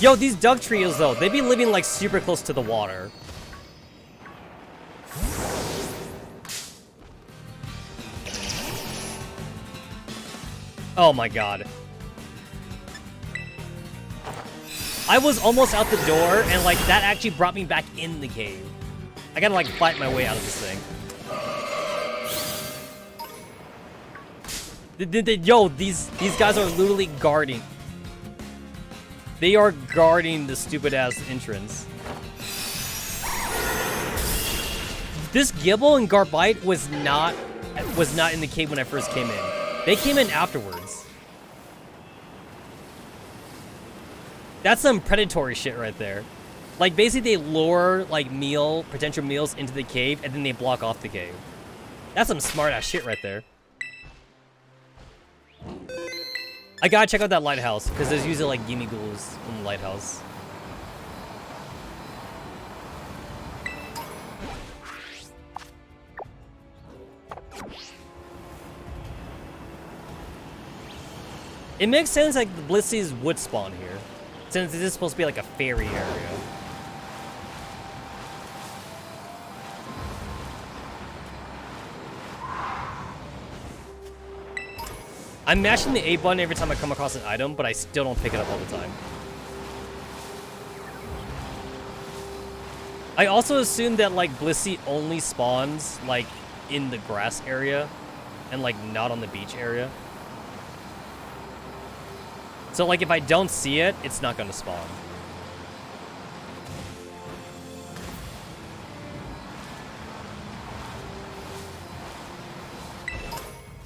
Yo, these duck trios, though, they be living, like, super close to the water. Oh my god. I was almost out the door, and, like, that actually brought me back in the cave. I gotta, like, fight my way out of this thing. Yo, these guys are literally guarding. They are guarding the stupid-ass entrance. This Gibble and Garbite was not in the cave when I first came in. They came in afterwards. That's some predatory shit right there. Like, basically they lure, like, potential meals into the cave, and then they block off the cave. That's some smart-ass shit right there. I gotta check out that lighthouse, because there's usually, like, gimme ghouls in the lighthouse. It makes sense, like, the Blissies would spawn here, since this is supposed to be, like, a fairy area. I'm mashing the A button every time I come across an item, but I still don't pick it up all the time. I also assume that, like, Blissey only spawns, like, in the grass area and, like, not on the beach area. So, like, if I don't see it, it's not gonna spawn.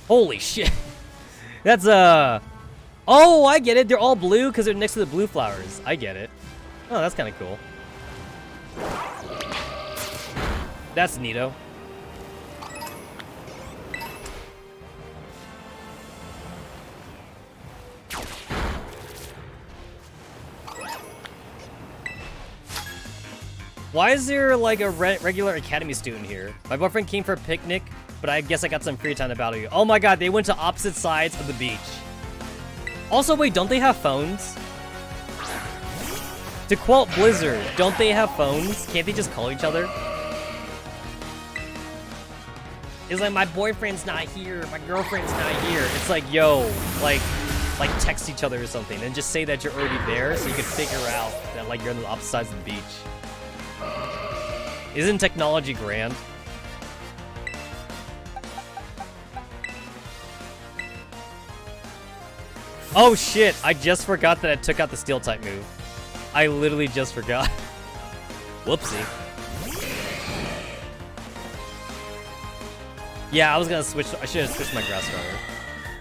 Holy shit. That's, oh, I get it. They're all blue because they're next to the blue flowers. I get it. Oh, that's kind of cool. That's neato. Why is there, like, a regular academy student here? My boyfriend came for a picnic, but I guess I got some free time to battle you. Oh my god, they went to opposite sides of the beach. Also, wait, don't they have phones? To quote Blizzard, don't they have phones? Can't they just call each other? It's like, my boyfriend's not here, my girlfriend's not here. It's like, yo, like text each other or something, and just say that you're already there so you can figure out that, like, you're on the opposite sides of the beach. Isn't technology grand? Oh shit, I just forgot that I took out the steel type move. I literally just forgot. Whoopsie. Yeah, I was gonna switch, I should have switched my grass starter.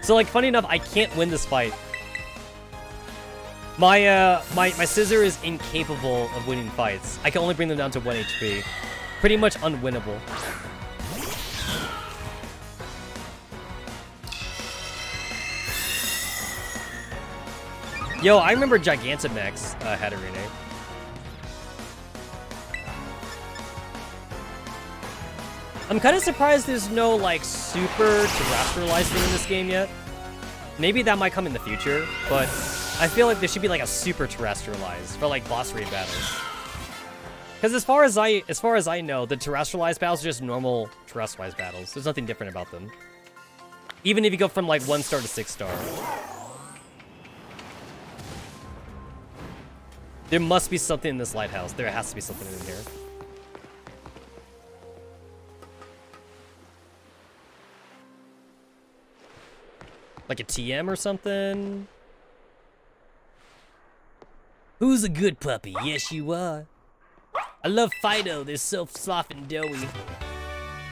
So, like, funny enough, I can't win this fight. My scissor is incapable of winning fights. I can only bring them down to 1 HP. Pretty much unwinnable. Yo, I remember Gigantamax had a rename. I'm kind of surprised there's no, like, super terrestrialized thing in this game yet. Maybe that might come in the future, but I feel like there should be, like, a super terrestrialized for, like, boss raid battles. Because as far as I know, the terrestrialized battles are just normal terrestrialized battles. There's nothing different about them. Even if you go from, like, 1 star to 6 star. There must be something in this lighthouse. There has to be something in here. Like a TM or something? Who's a good puppy? Yes, you are. I love Fido. They're so soft and doughy.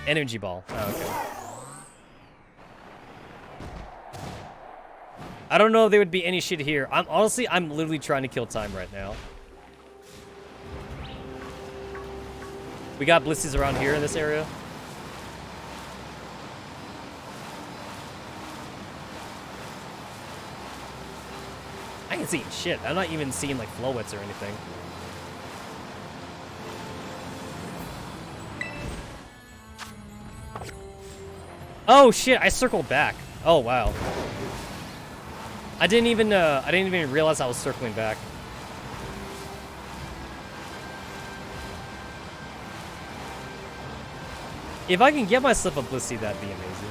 Energy ball. Oh, okay. I don't know if there would be any shit here. I'm literally trying to kill time right now. We got Blissies around here in this area. I ain't seeing shit. I'm not even seeing, like, flowets or anything. Oh shit, I circled back. Oh wow. I didn't even realize I was circling back. If I can get myself a Blissey, that'd be amazing.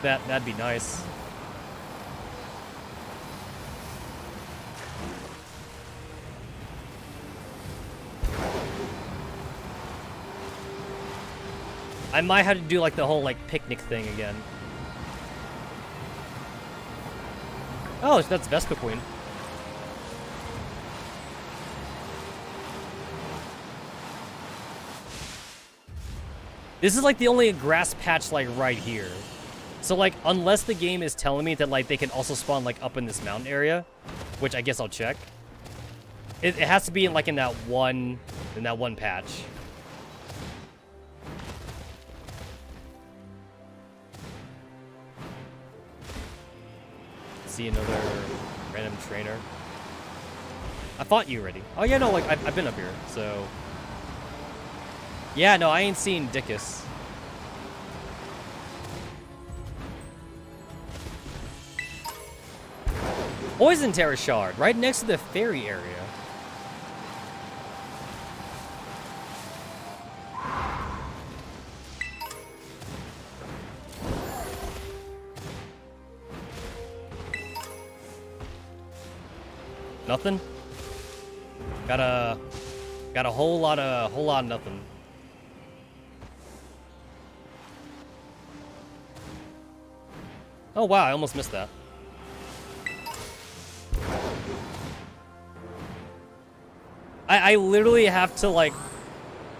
That'd be nice. I might have to do like the whole like picnic thing again. Oh, that's Vespa Queen. This is like the only grass patch like right here. So like unless the game is telling me that like they can also spawn like up in this mountain area, which I guess I'll check. It has to be in like in that one patch. See another random trainer. I fought you already. Oh yeah, no, like I've been up here, so yeah, no, I ain't seen Dickus. Poison Terror Shard, right next to the ferry area. Nothing? Got a whole lot of nothing. Oh wow, I almost missed that. I literally have to like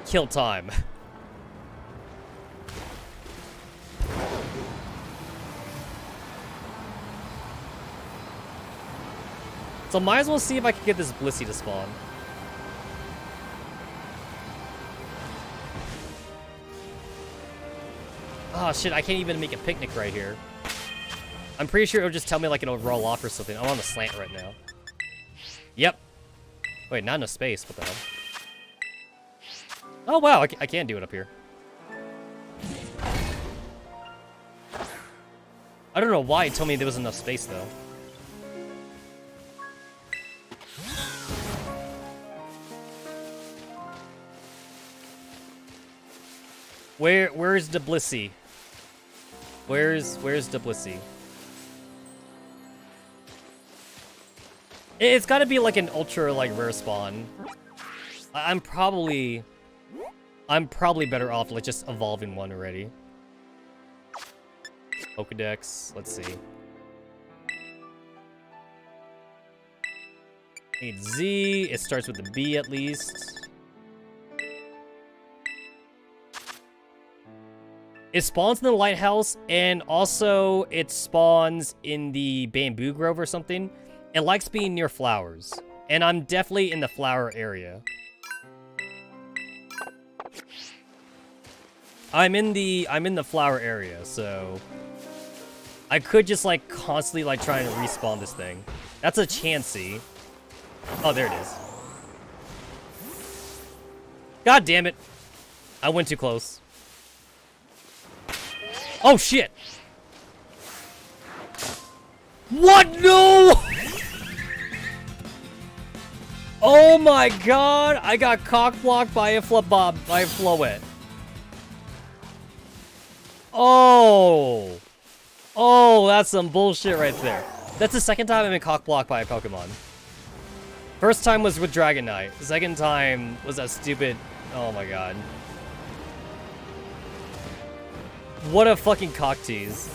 kill time. So might as well see if I can get this Blissey to spawn. Oh shit, I can't even make a picnic right here. I'm pretty sure it'll just tell me like it'll roll off or something. I'm on the slant right now. Yep. Wait, not enough space. What the hell? Oh wow, I can do it up here. I don't know why it told me there was enough space though. Where's the Blissey? Where's the Blissey? It's got to be like an ultra like rare spawn. I'm probably better off like just evolving one already. Pokedex, let's see. Need Z. It starts with a B at least. It spawns in the lighthouse, and also it spawns in the bamboo grove or something. It likes being near flowers, and I'm definitely in the flower area. I'm in the flower area, so I could just like constantly like try and respawn this thing. That's a Chansey. Oh, there it is. God damn it! I went too close. Oh shit! What? No! Oh my god! I got cock-blocked by a Floette. Oh! Oh, that's some bullshit right there. That's the second time I've been cock-blocked by a Pokemon. First time was with Dragonite. The second time was that stupid... Oh my god. What a fucking cock tease.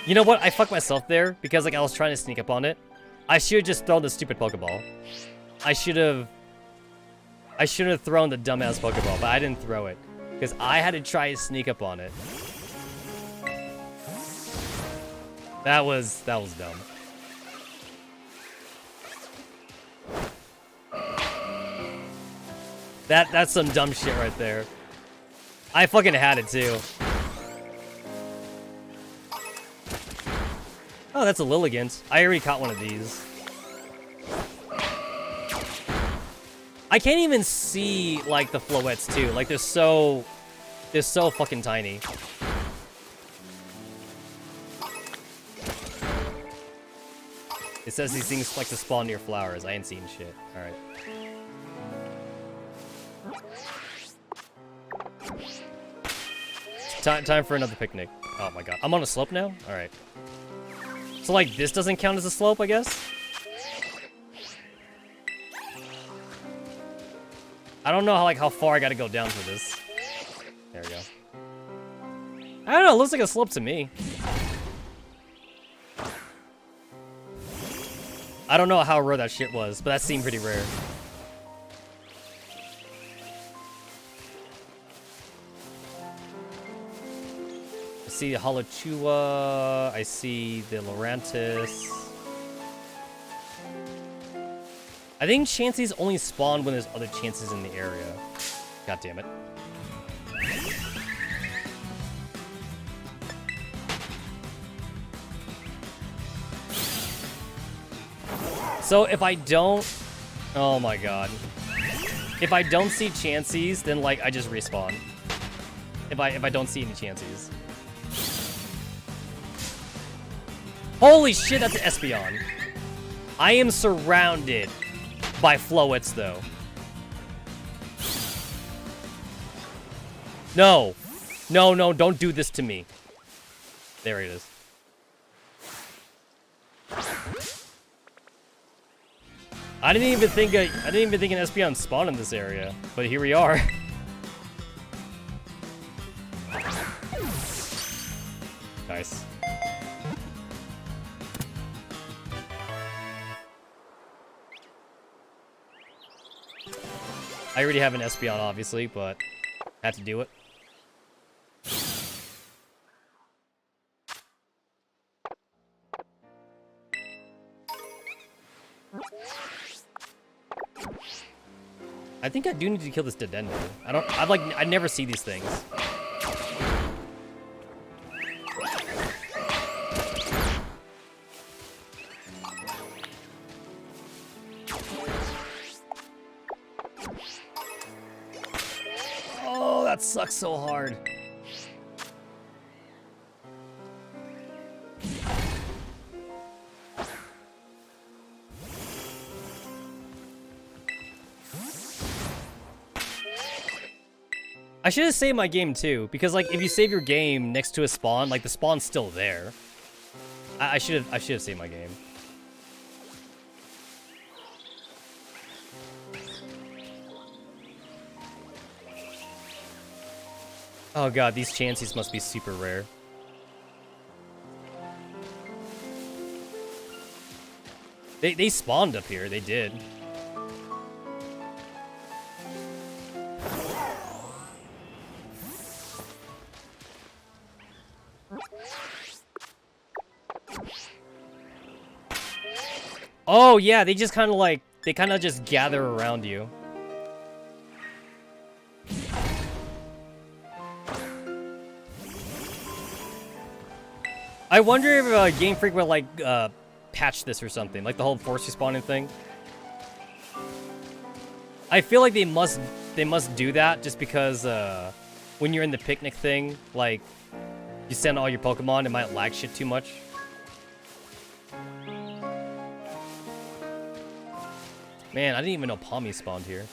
You know what? I fucked myself there because like I was trying to sneak up on it. I should have just thrown the stupid Pokeball. I should have thrown the dumbass Pokeball, but I didn't throw it because I had to try to sneak up on it. That was dumb. That's some dumb shit right there. I fucking had it too. Oh, that's a Lilligant. I already caught one of these. I can't even see like the Floettes too. Like they're so fucking tiny. It says these things like to spawn near flowers. I ain't seen shit. Alright. Time for another picnic. Oh my god. I'm on a slope now? Alright. So like this doesn't count as a slope, I guess? I don't know how far I gotta go down for this. There we go. I don't know, it looks like a slope to me. I don't know how rare that shit was, but that seemed pretty rare. I see the Holochua, I see the Lorantis. I think Chanseys only spawn when there's other chances in the area. God damn it. So if I don't... Oh my god. If I don't see Chanseys, then like I just respawn. If I don't see any Chanseys. Holy shit, that's an Espeon. I am surrounded by Floets though. No. No, don't do this to me. There it is. I didn't even think an Espeon spawned in this area, but here we are. Nice. I already have an Espeon, obviously, but had to do it. I think I do need to kill this Dedenne. I never see these things. Oh, that sucks so hard. I should have saved my game too, because like if you save your game next to a spawn, like the spawn's still there. I should have saved my game. Oh god, these Chanseys must be super rare. They spawned up here, they did. Oh yeah, they just kind of just gather around you. I wonder if Game Freak would like patch this or something, like the whole force respawning thing. I feel like they must do that just because when you're in the picnic thing, like you send all your Pokemon, it might lag shit too much. Man, I didn't even know Palmy spawned here.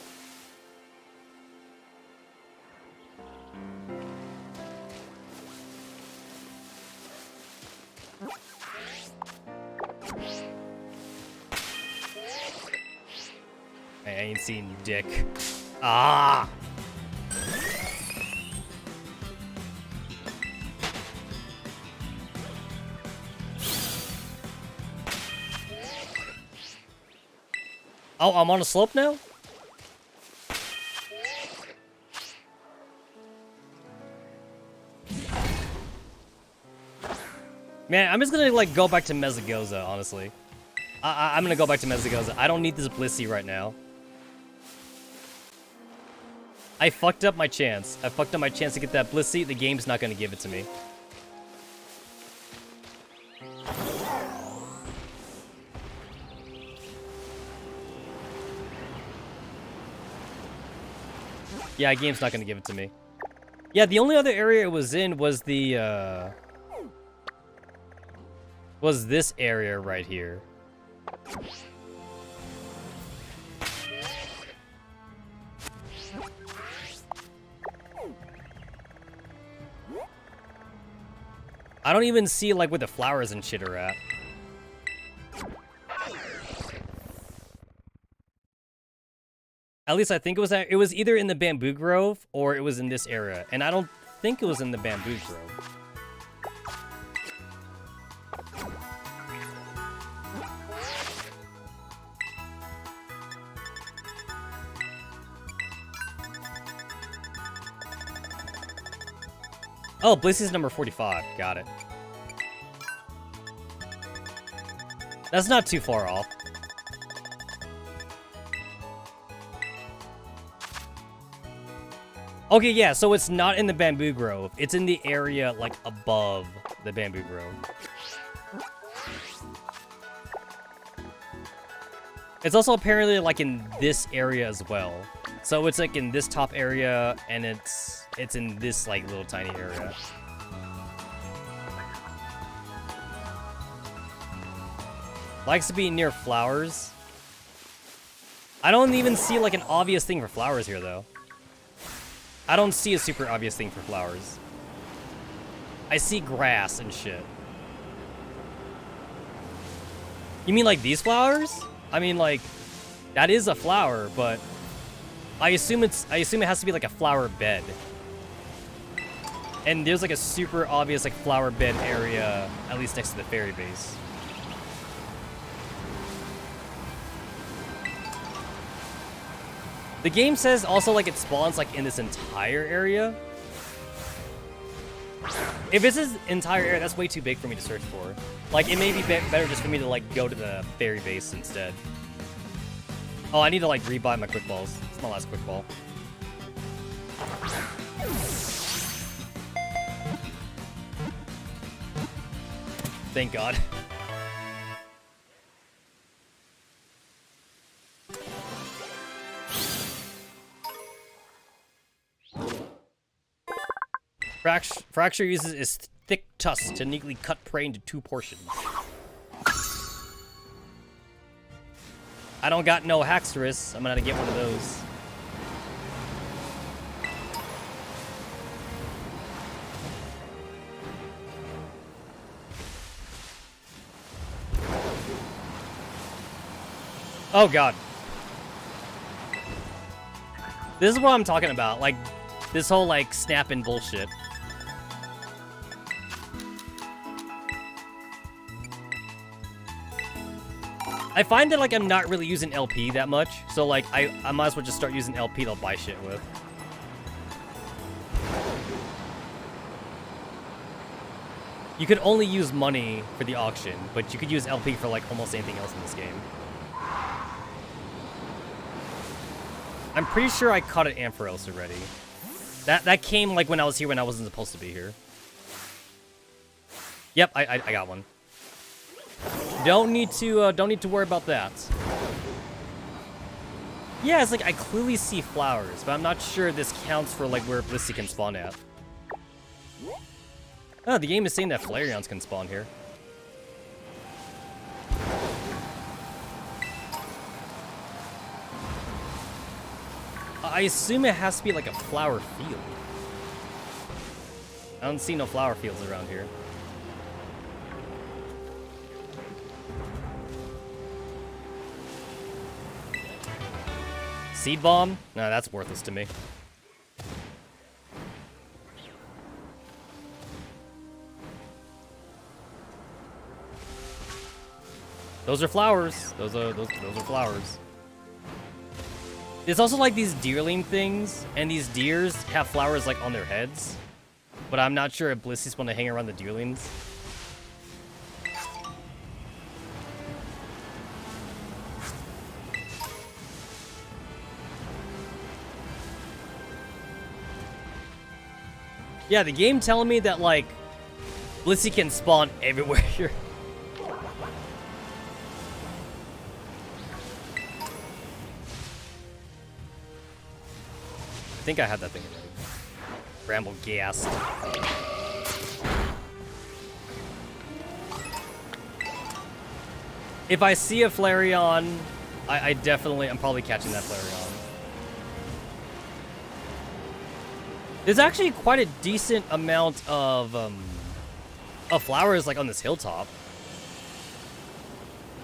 I ain't seen dick. Ah! Oh, I'm on a slope now? Man, I'm just gonna like go back to Mezagoza, honestly. I'm gonna go back to Mezagoza. I don't need this Blissey right now. I fucked up my chance. I fucked up my chance to get that Blissey. The game's not gonna give it to me. Yeah, game's not gonna give it to me. Yeah, the only other area it was in was the, was this area right here. I don't even see like where the flowers and shit are at. At least I think it was either in the bamboo grove or it was in this area, and I don't think it was in the bamboo grove. Oh, Blissy's number 45. Got it. That's not too far off. Okay, yeah, so it's not in the bamboo grove. It's in the area, like, above the bamboo grove. It's also apparently, like, in this area as well. So it's, like, in this top area, and it's in this, like, little tiny area. Likes to be near flowers. I don't even see, like, an obvious thing for flowers here, though. I don't see a super obvious thing for flowers. I see grass and shit. You mean like these flowers? I mean like, that is a flower, but I assume it has to be like a flower bed. And there's like a super obvious like flower bed area, at least next to the fairy base. The game says also like it spawns like in this entire area. If it's this entire area, that's way too big for me to search for. Like it may be better just for me to like go to the fairy base instead. Oh, I need to like rebuy my quick balls. It's my last quick ball. Thank God. Fracture uses its thick tusks to neatly cut prey into 2 portions. I don't got no Haxorus. I'm gonna have to get one of those. Oh God. This is what I'm talking about. Like, this whole, like, snapping bullshit. I find that, like, I'm not really using LP that much, so, like, I might as well just start using LP to buy shit with. You could only use money for the auction, but you could use LP for, like, almost anything else in this game. I'm pretty sure I caught an Ampharos already. That came, like, when I was here when I wasn't supposed to be here. Yep, I got one. Don't need to worry about that. Yeah, it's like I clearly see flowers, but I'm not sure this counts for like where Blissey can spawn at. Oh, the game is saying that Flareons can spawn here. I assume it has to be like a flower field. I don't see no flower fields around here. Seed bomb? No, that's worthless to me. Those are flowers. Those are flowers. There's also like these deerling things, and these deers have flowers like on their heads. But I'm not sure if Blissey's want to hang around the deerlings. Yeah, the game telling me that, like, Blissey can spawn everywhere here. I think I had that thing already. Bramble gas. If I see a Flareon, I'm probably catching that Flareon. There's actually quite a decent amount of flowers like on this hilltop.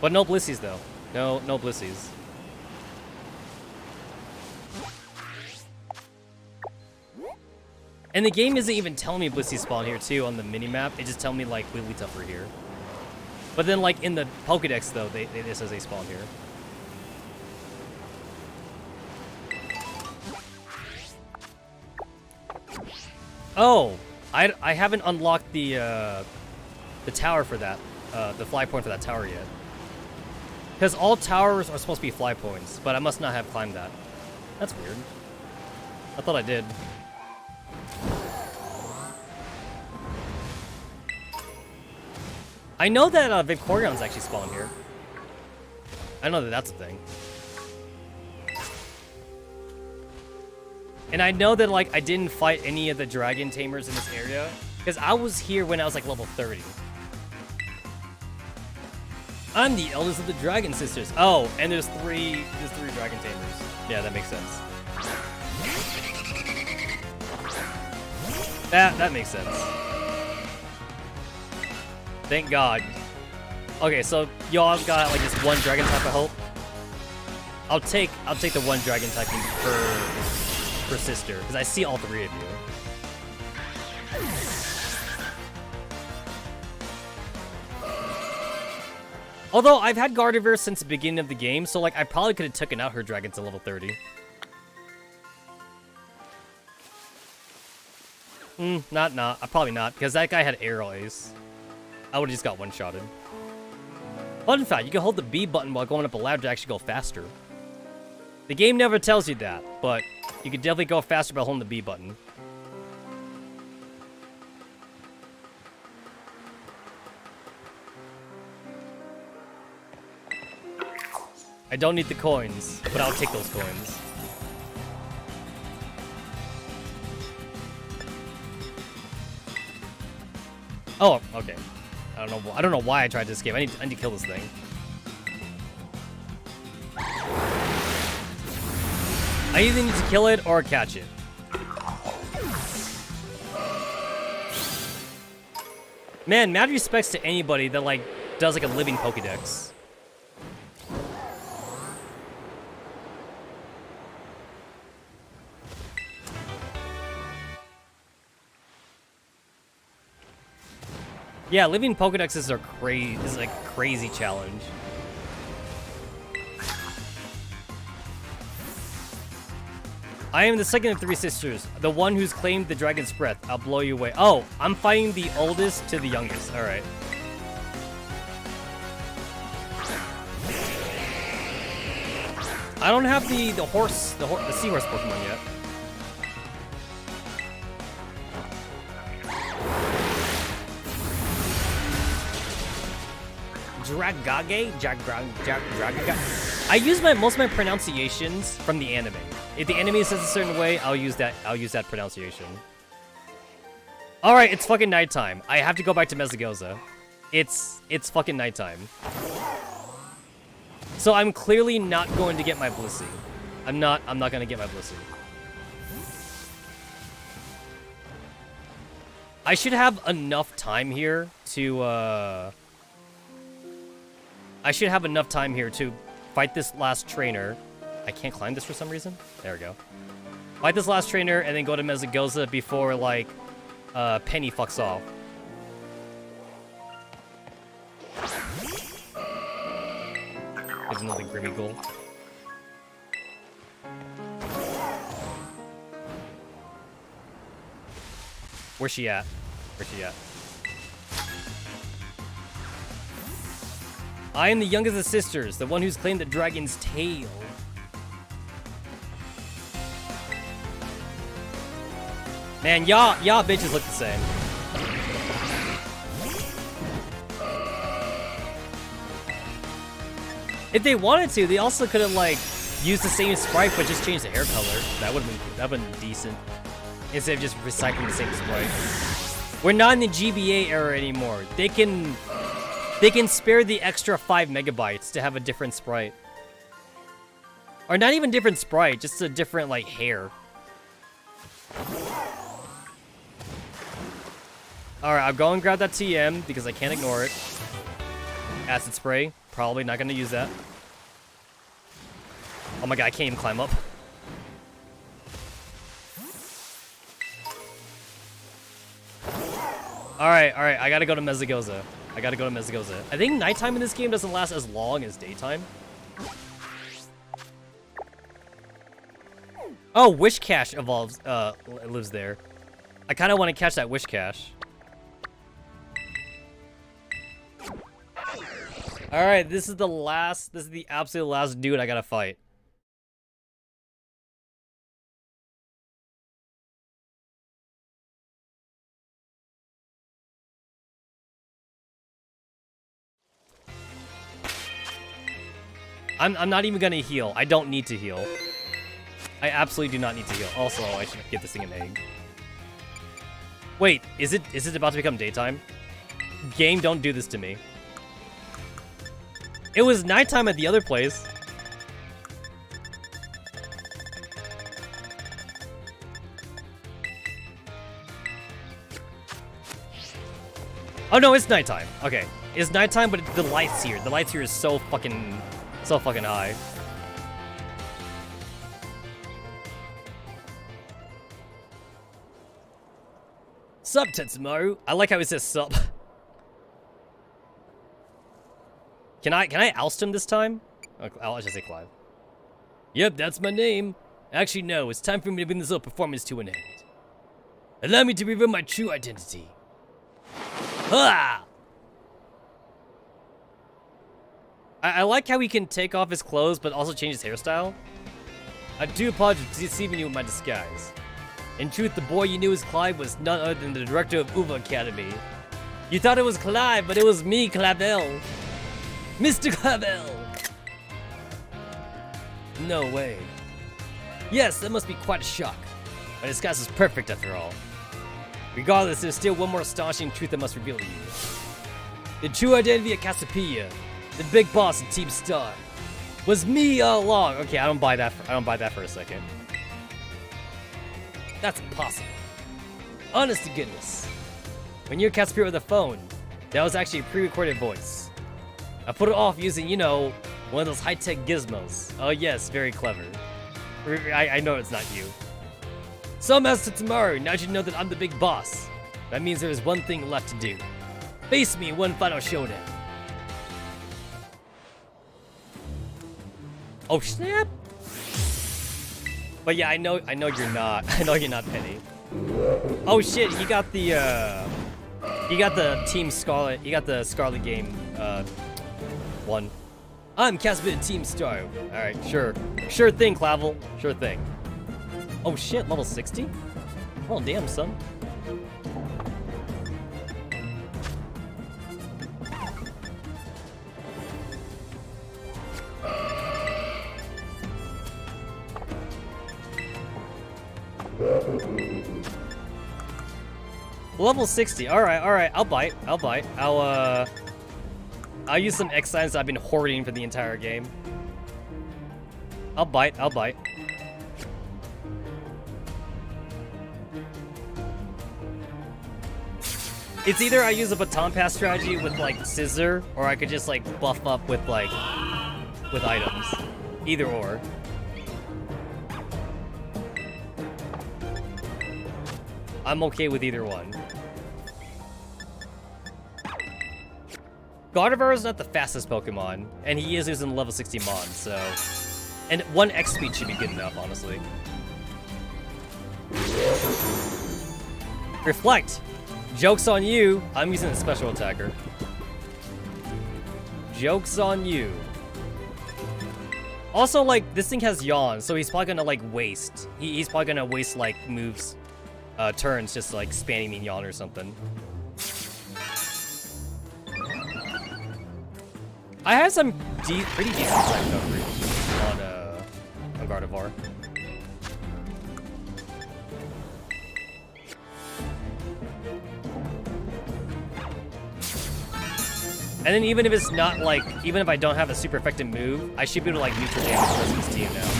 But no Blissies though. No Blissies. And the game isn't even telling me Blissies spawn here too on the minimap. It just tells me like Wigglytuff are here. But then like in the Pokedex though, it says they spawn here. Oh, I haven't unlocked the tower for that, the fly point for that tower yet. Because all towers are supposed to be fly points, but I must not have climbed that. That's weird. I thought I did. I know that Vaporeons actually spawn here. I know that that's a thing. And I know that, like, I didn't fight any of the dragon tamers in this area, because I was here when I was, like, level 30. I'm the eldest of the Dragon Sisters. Oh, and there's three dragon tamers. Yeah, that makes sense. That makes sense. Thank God. Okay, so y'all got like just one dragon type, I hope. I'll take the one dragon type per sister, because I see all three of you. Although I've had Gardevoir since the beginning of the game, so like I probably could have taken out her dragon to level 30. Probably not, because that guy had Arrow Ace. I would have just got one-shotted. Fun fact, you can hold the B button while going up a ladder to actually go faster. The game never tells you that, but you can definitely go faster by holding the B button. I don't need the coins, but I'll take those coins. Oh, okay. I don't know why I tried to escape. I need to kill this thing. I either need to kill it or catch it. Man, mad respects to anybody that like does like a living Pokédex. Yeah, living Pokédexes are crazy. This is like a crazy challenge. I am the second of three sisters, the one who's claimed the dragon's breath. I'll blow you away. Oh, I'm fighting the oldest to the youngest. All right. I don't have the seahorse Pokemon yet. Dragage? Dragage? I use most of my pronunciations from the anime. If the anime says a certain way, I'll use that pronunciation. Alright, it's fucking nighttime. I have to go back to Mesagoza. It's fucking nighttime. So I'm clearly not going to get my Blissey. I'm not gonna get my Blissey. I should have enough time here to fight this last trainer. I can't climb this for some reason. There we go. Fight this last trainer and then go to Mesagoza before, like, Penny fucks off. There's another Grimmighoul. Where's she at? I am the youngest of sisters, the one who's claimed the dragon's tail. Man, y'all bitches look the same. If they wanted to, they also could have like used the same sprite but just changed the hair color. That would have been decent. Instead of just recycling the same sprite. We're not in the GBA era anymore. They can They can spare the extra 5 megabytes to have a different sprite. Or not even different sprite, just a different, like, hair. Alright, I'll go and grab that TM because I can't ignore it. Acid spray. Probably not gonna use that. Oh my god, I can't even climb up. Alright, I gotta go to Mezagoza. I think nighttime in this game doesn't last as long as daytime. Oh, Wish Cache evolves, lives there. I kinda wanna catch that Wish Cache. Alright, this is the absolute last dude I gotta fight. I'm not even gonna heal. I don't need to heal. I absolutely do not need to heal. Also, I should get this thing an egg. Wait, is it about to become daytime? Game, don't do this to me. It was nighttime at the other place. Oh no, it's nighttime. Okay, it's nighttime, but the lights here. The lights here is so fucking high. Sup, Tetsamaru? I like how he says sup. Can I oust him this time? I'll just say Clive. Yep, that's my name. Actually, no, it's time for me to bring this little performance to an end. Allow me to reveal my true identity. Ha! I like how he can take off his clothes, but also change his hairstyle. I do apologize for deceiving you with my disguise. In truth, the boy you knew as Clive was none other than the director of Uva Academy. You thought it was Clive, but it was me, Clavel. Mr. Clavel! No way. Yes, that must be quite a shock. My disguise is perfect after all. Regardless, there's still one more astonishing truth I must reveal to you. The true identity of Cassiopeia, the big boss of Team Star, was me all along. Okay, I don't buy that for a second. That's impossible. Honest to goodness. When you're Cassiopeia with a phone, that was actually a pre-recorded voice. I put it off using, you know, one of those high-tech gizmos. Oh yes, very clever. I know it's not you. So, Master Tetsamaru, now that you know that I'm the big boss, that means there is one thing left to do. Face me in one final showdown. Oh snap! But yeah, I know you're not. I know you're not Penny. Oh shit, he got the Team Scarlet. He got the Scarlet game one. I'm Cassiopeia Team Star. All right, sure thing, Clavel. Sure thing. Oh shit, level 60? Oh damn, son. Level 60. All right. I'll bite. I'll use some X signs I've been hoarding for the entire game. I'll bite. It's either I use a baton pass strategy with like scissor, or I could just like buff up with items. Either or. I'm okay with either one. Gardevoir is not the fastest Pokemon, and he is using level 60 Mon, so... And 1 X speed should be good enough, honestly. Reflect! Joke's on you! I'm using a special attacker. Joke's on you. Also, like, this thing has Yawn, so he's probably gonna, like, waste. He's probably gonna waste, like, moves, turns just, like, spamming me Yawn or something. I had some pretty decent side coverage on Gardevoir. And then even if it's not like, even if I don't have a super effective move, I should be able to like neutral damage the rest of this team now.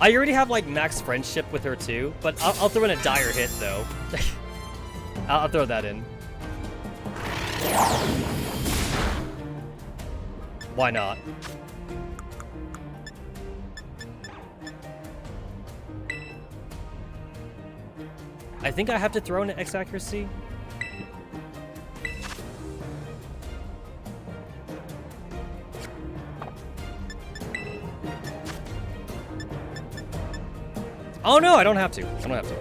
I already have like max friendship with her too, but I'll throw in a dire hit though. I'll throw that in. Why not? I think I have to throw in an X accuracy. Oh no, I don't have to. I don't have to.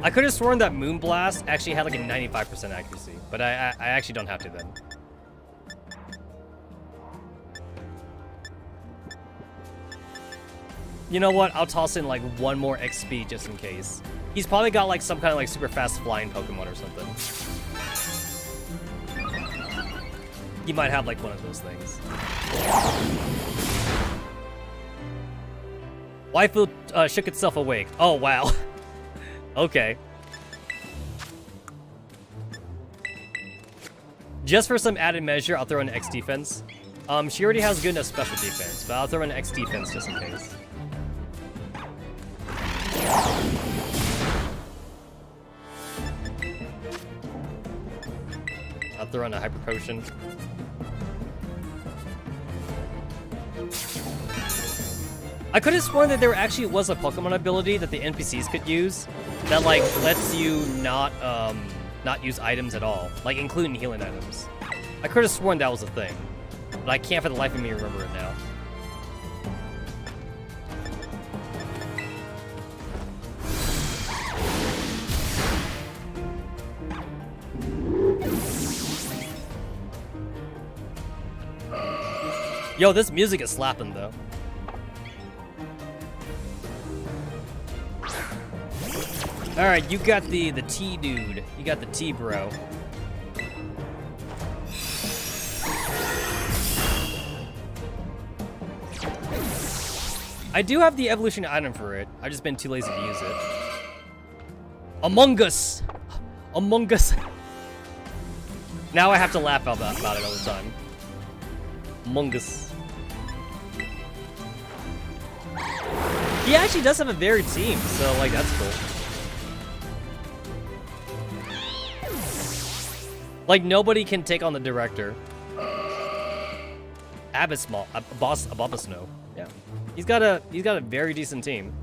I could have sworn that Moonblast actually had like a 95% accuracy, but I actually don't have to then. You know what? I'll toss in like one more XP just in case. He's probably got like some kind of like super fast flying Pokemon or something. He might have like one of those things. Waifu shook itself awake. Oh, wow. Okay. Just for some added measure, I'll throw in X defense. She already has good enough special defense, but I'll throw in X defense just in case. I'll throw in a Hyper Potion. I could have sworn that there actually was a Pokemon ability that the NPCs could use that like lets you not use items at all, like including healing items. I could have sworn that was a thing, but I can't for the life of me remember it now. Yo, this music is slapping though. Alright, you got the T dude. You got the T bro. I do have the evolution item for it. I've just been too lazy to use it. Among Us! Among Us! Now I have to laugh about it all the time. Among Us. He actually does have a varied team, so like that's cool. Like nobody can take on the director. Abysmal, Abobasno. Yeah, he's got a very decent team.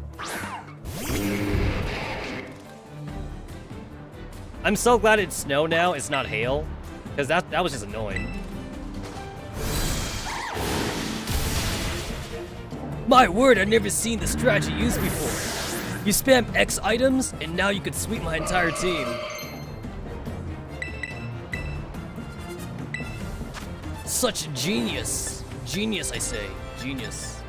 I'm so glad it's snow now. It's not hail, because that was just annoying. My word, I've never seen the strategy used before. You spam X items, and now you could sweep my entire team. Such genius. Genius, I say. Genius.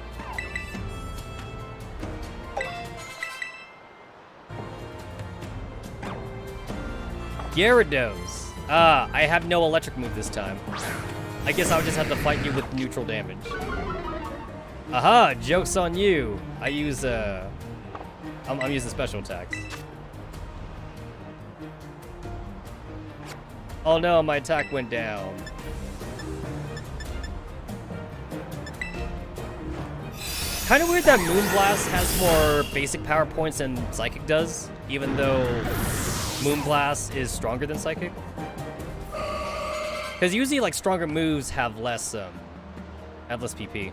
Gyarados. I have no electric move this time. I guess I'll just have to fight you with neutral damage. Aha, joke's on you. I use, I'm using special attacks. Oh no, my attack went down. Kind of weird that Moonblast has more basic power points than Psychic does, even though Moonblast is stronger than Psychic. Because usually, like, stronger moves have less PP.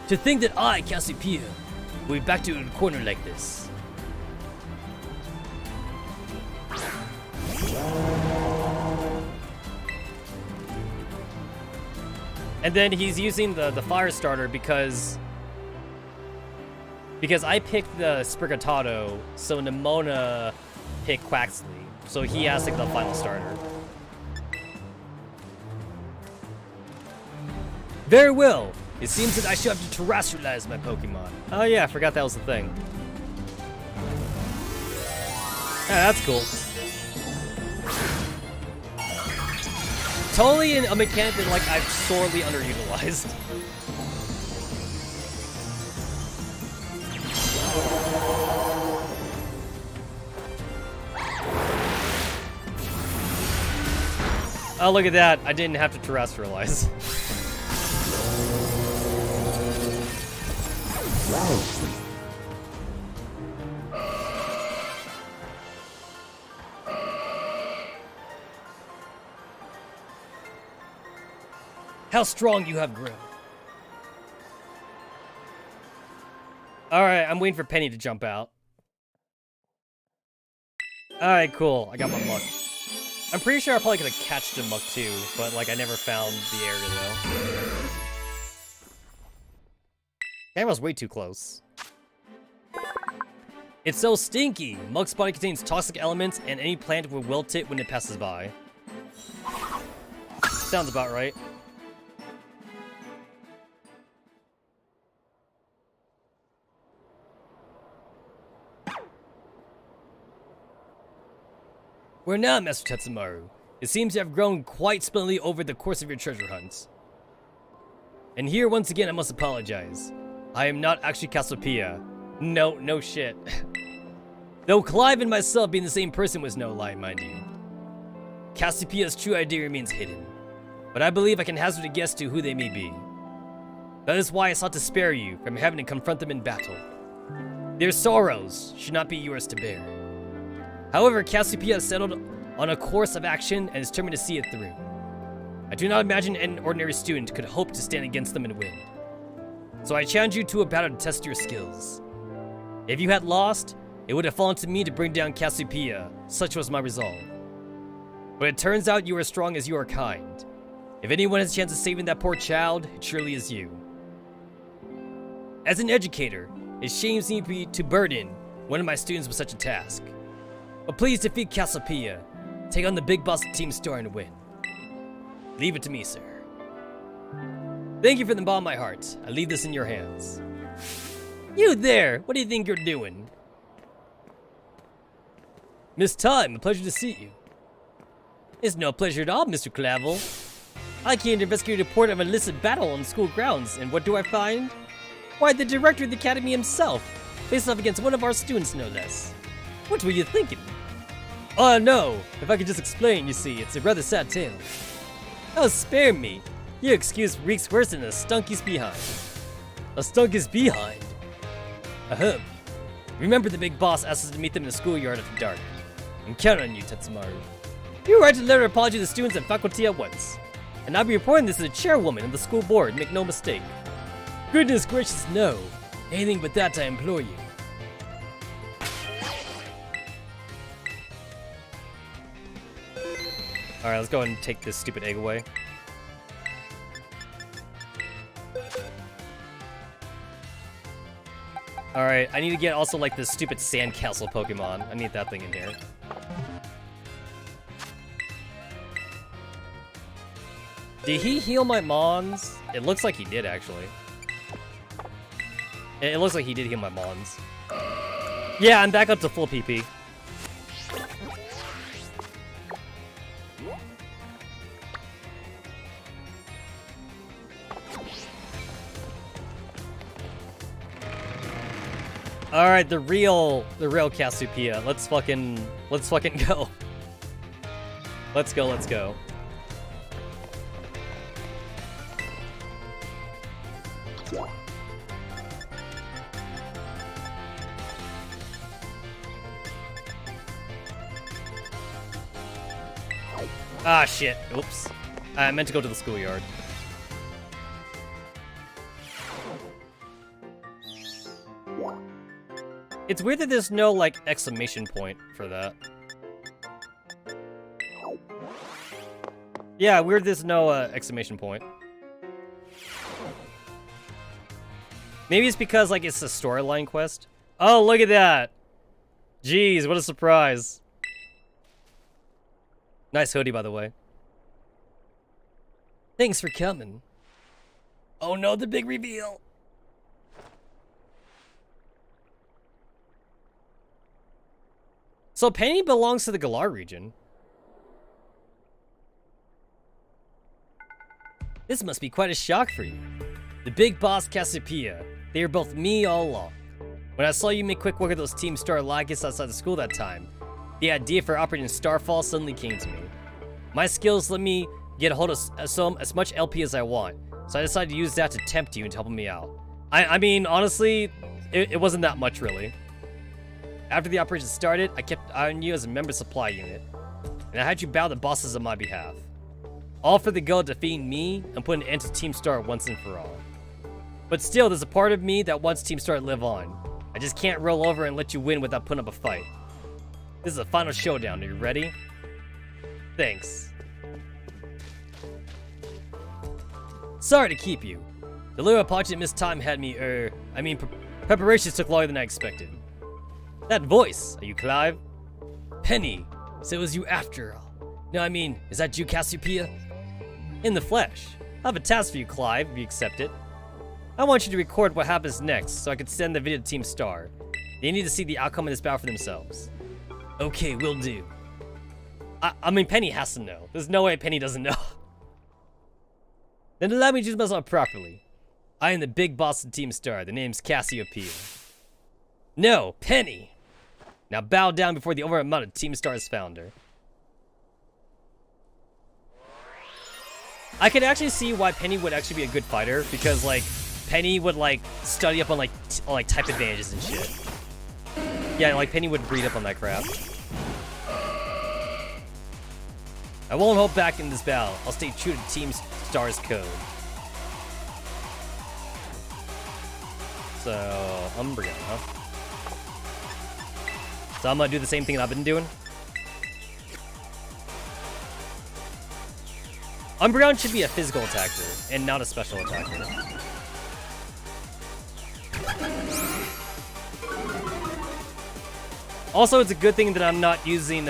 To think that I, Cassiopeia, will be back to a corner like this. And then he's using the fire starter because I picked the Sprigatito, so Nimona picked Quaxley, so he has like the final starter. Very well. It seems that I should have to terrestrialize my Pokemon. Oh yeah, I forgot that was the thing. Yeah, that's cool. Totally a mechanic that like I've sorely underutilized. Oh, look at that. I didn't have to terrestrialize. How strong you have grown. Alright, I'm waiting for Penny to jump out. Alright, cool. I got my muck. I'm pretty sure I probably could have catched the muck too, but like I never found the area though. Camera's way too close. It's so stinky! Muck's body contains toxic elements and any plant will wilt it when it passes by. Sounds about right. Where now, Master Tetsamaru? It seems to have grown quite splendidly over the course of your treasure hunts. And here, once again, I must apologize. I am not actually Cassiopeia. No shit. Though Clive and myself being the same person was no lie, mind you. Cassiopeia's true identity remains hidden. But I believe I can hazard a guess to who they may be. That is why I sought to spare you from having to confront them in battle. Their sorrows should not be yours to bear. However, Cassiopeia has settled on a course of action and is determined to see it through. I do not imagine an ordinary student could hope to stand against them and win. So I challenge you to a battle to test your skills. If you had lost, it would have fallen to me to bring down Cassiopeia. Such was my resolve. But it turns out you are strong as you are kind. If anyone has a chance of saving that poor child, it surely is you. As an educator, it shames me to burden one of my students with such a task. But please defeat Cassiopeia. Take on the big boss of Team Star and win. Leave it to me, sir. Thank you from the bottom of my heart. I leave this in your hands. You there! What do you think you're doing? Miss Time, a pleasure to see you. It's no pleasure at all, Mr. Clavel. I came to investigate a report of an illicit battle on school grounds, and what do I find? Why, the director of the academy himself, faced off against one of our students, no less. What were you thinking? Oh no, if I could just explain, you see, it's a rather sad tale. Oh, spare me. Your excuse reeks worse than a stunky's behind. A stunky's behind? Ahem. Remember the big boss asked us to meet them in the schoolyard after dark. I'm counting on you, Tetsamaru. You write a letter of apology to the students and faculty at once. And I'll be reporting this to the chairwoman of the school board, make no mistake. Goodness gracious, no. Anything but that, I implore you. Alright, let's go ahead and take this stupid egg away. Alright, I need to get also like this stupid sandcastle Pokemon. I need that thing in here. Did he heal my Mons? It looks like he did, actually. It looks like he did heal my Mons. Yeah, I'm back up to full PP. Alright, the real Cassiopeia. Let's fucking go. Let's go. Ah, shit. Oops. I meant to go to the schoolyard. It's weird that there's no, like, exclamation point for that. Yeah, weird there's no, exclamation point. Maybe it's because, like, it's a storyline quest. Oh, look at that! Jeez, what a surprise. Nice hoodie, by the way. Thanks for coming. Oh no, the big reveal! So Penny belongs to the Galar region. This must be quite a shock for you. The big boss Cassiopeia, they were both me all along. When I saw you make quick work of those Team Star Lagis outside the school that time, the idea for operating Starfall suddenly came to me. My skills let me get a hold of as much LP as I want, so I decided to use that to tempt you into helping me out. I mean, honestly, it wasn't that much, really. After the operation started, I kept eyeing you as a member supply unit, and I had you bow the bosses on my behalf. All for the goal of defeating me and putting an end to Team Star once and for all. But still, there's a part of me that wants Team Star to live on. I just can't roll over and let you win without putting up a fight. This is the final showdown. Are you ready? Thanks. Sorry to keep you. The little opportunity missed time had me, preparations took longer than I expected. That voice, are you Clive? Penny, so it was you after all. No, I mean, is that you, Cassiopeia? In the flesh. I have a task for you, Clive, if you accept it. I want you to record what happens next so I can send the video to Team Star. They need to see the outcome of this battle for themselves. Okay, will do. I mean, Penny has to know. There's no way Penny doesn't know. Then allow me to introduce myself properly. I am the big boss of Team Star. The name's Cassiopeia. No, Penny! Now bow down before the over-amount Team Star's founder. I could actually see why Penny would actually be a good fighter, because, like, Penny would, like, study up on, like, type advantages and shit. Yeah, like, Penny would read up on that crap. I won't hold back in this battle. I'll stay true to Team Star's code. So, Umbreon, huh? So I'm gonna do the same thing that I've been doing. Umbreon should be a physical attacker and not a special attacker. Also, it's a good thing that I'm not using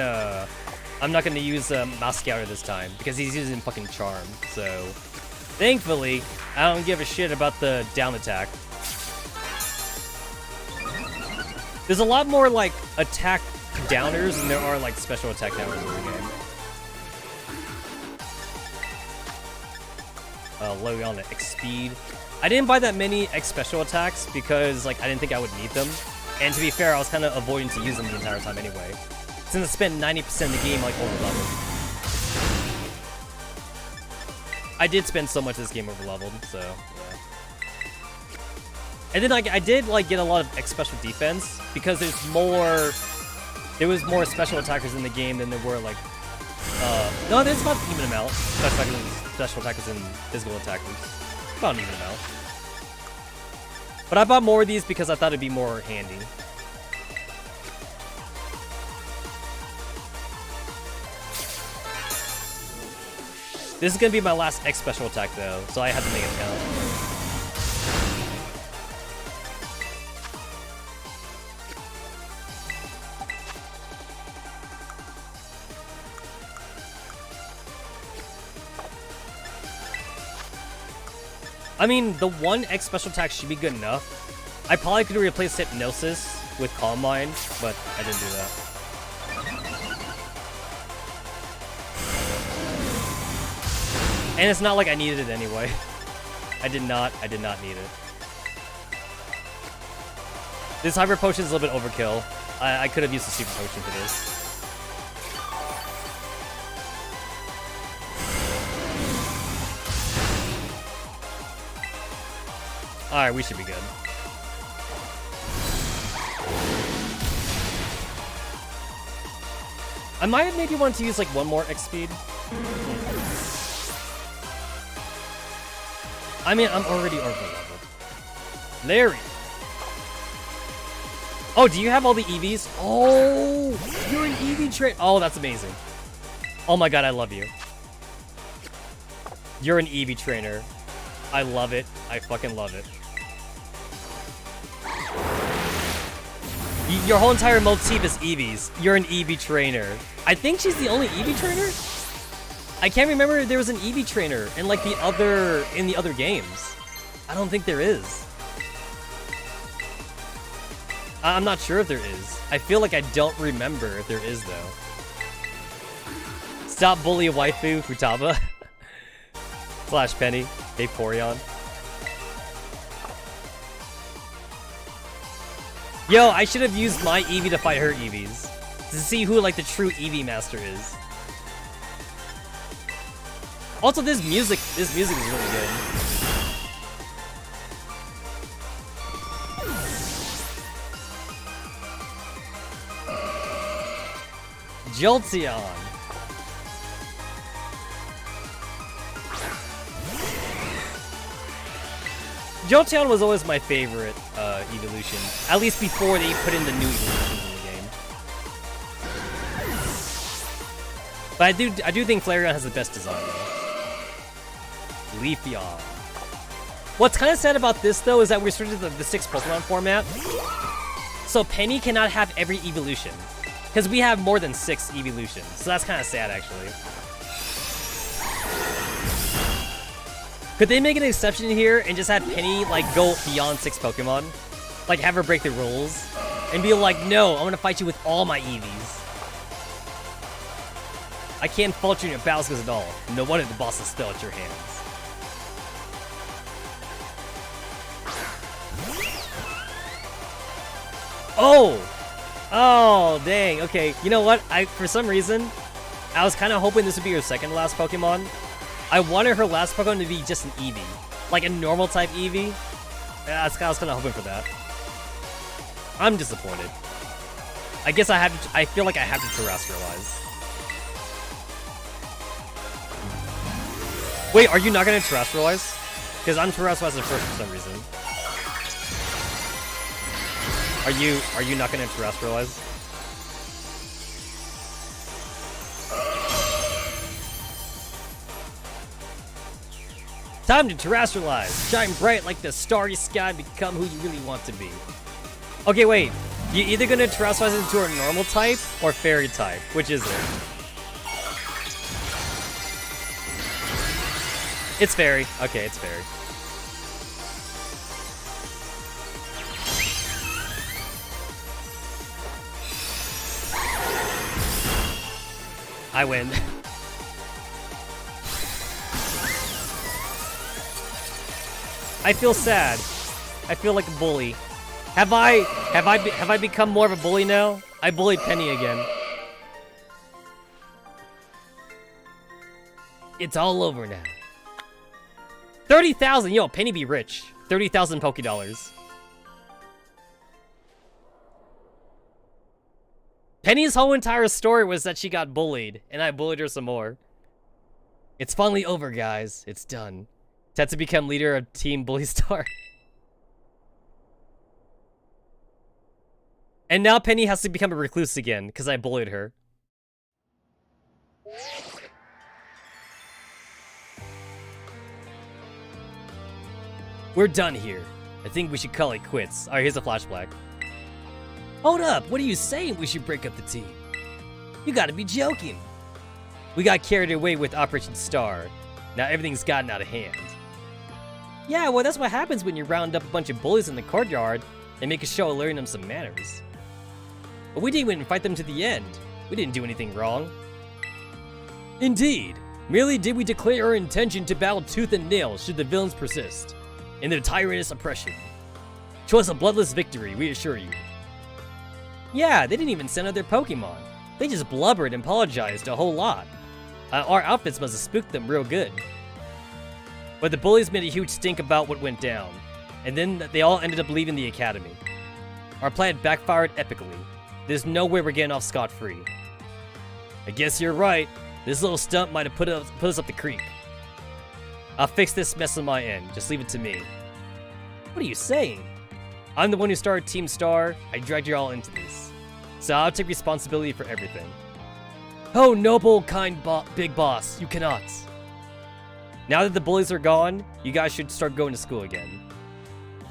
I'm not gonna use Mouse Scouter this time because he's using fucking Charm. So, thankfully, I don't give a shit about the down attack. There's a lot more like attack downers than there are like special attack downers in the game. Low on the X speed. I didn't buy that X special attacks because like I didn't think I would need them. And to be fair, I was kind of avoiding to use them the entire time anyway. Since I spent 90% of the game like over leveled. I did spend so much of this game over leveled, so yeah. And then like I did like get a lot of X special defense because there was more special attackers in the game than there were like no, there's about an even amount special attackers and physical attackers. About an even amount. But I bought more of these because I thought it'd be more handy. This is gonna be my last X special attack though, so I have to make it count. I mean, the one X special attack should be good enough. I probably could replace Hypnosis with Calm Mind, but I didn't do that. And it's not like I needed it anyway. I did not need it. This Hyper Potion is a little bit overkill. I could have used a Super Potion for this. Alright, we should be good. I might have maybe wanted to use like one more X speed. I mean, I'm already over leveled. Larry. Oh, do you have all the EVs? Oh, you're an EV trainer. Oh, that's amazing. Oh my god, I love you. You're an EV trainer. I love it. I fucking love it. Your whole entire motif is EVs. You're an EV trainer. I think she's the only EV trainer? I can't remember if there was an EV trainer in like the other games. I don't think there is. I'm not sure if there is. I feel like I don't remember if there is though. Stop bullying waifu Futaba. Slash Penny. Vaporeon. Yo, I should have used my Eevee to fight her Eevees. To see who like the true Eevee master is. Also, this music is really good. Jolteon. Jolteon was always my favorite evolution, at least before they put in the new evolutions in the game. But I do think Flareon has the best design though. Leafeon. What's kind of sad about this though is that we're switching to the 6 Pokemon format, so Penny cannot have every evolution. Because we have more than 6 evolutions, so that's kind of sad, actually. Could they make an exception here and just have Penny, like, go beyond 6 Pokemon? Like, have her break the rules? And be like, no, I'm gonna fight you with all my Eevees. I can't fault you in your battle skills at all. No wonder the boss is still at your hands. Oh! Oh, dang. Okay, you know what? For some reason, I was kind of hoping this would be her second to last Pokemon. I wanted her last Pokemon to be just an Eevee. Like a normal type Eevee. Yeah, I was kind of hoping for that. I'm disappointed. I guess I feel like I have to terrestrialize. Wait, are you not going to terrestrialize? Because I'm terrestrializing first for some reason. Are you not gonna terrestrialize? Time to terrestrialize! Shine bright like the starry sky and become who you really want to be. Okay, wait. You either gonna terrestrialize into a normal type or fairy type? Which is it? It's fairy. Okay, it's fairy. I win. I feel sad. I feel like a bully. Have I become more of a bully now? I bullied Penny again. It's all over now. 30,000, yo, Penny be rich. 30,000 Pokédollars. Penny's whole entire story was that she got bullied, and I bullied her some more. It's finally over, guys. It's done. Tetsu become leader of Team Bully Star. And now Penny has to become a recluse again, because I bullied her. We're done here. I think we should call it quits. Alright, here's a flashback. Hold up, what are you saying we should break up the team? You gotta be joking. We got carried away with Operation Star. Now everything's gotten out of hand. Yeah, well that's what happens when you round up a bunch of bullies in the courtyard and make a show of learning them some manners. But we didn't even fight them to the end. We didn't do anything wrong. Indeed. Merely did we declare our intention to battle tooth and nail should the villains persist in their tyrannous oppression. 'Twas a bloodless victory, we assure you. Yeah, they didn't even send out their Pokemon. They just blubbered and apologized a whole lot. Our outfits must have spooked them real good. But the bullies made a huge stink about what went down, and then they all ended up leaving the academy. Our plan backfired epically. There's no way we're getting off scot-free. I guess you're right. This little stunt might have put us up the creek. I'll fix this mess on my end. Just leave it to me. What are you saying? I'm the one who started Team Star. I dragged you all into this. So I'll take responsibility for everything. Oh, noble, kind big boss, you cannot. Now that the bullies are gone, you guys should start going to school again.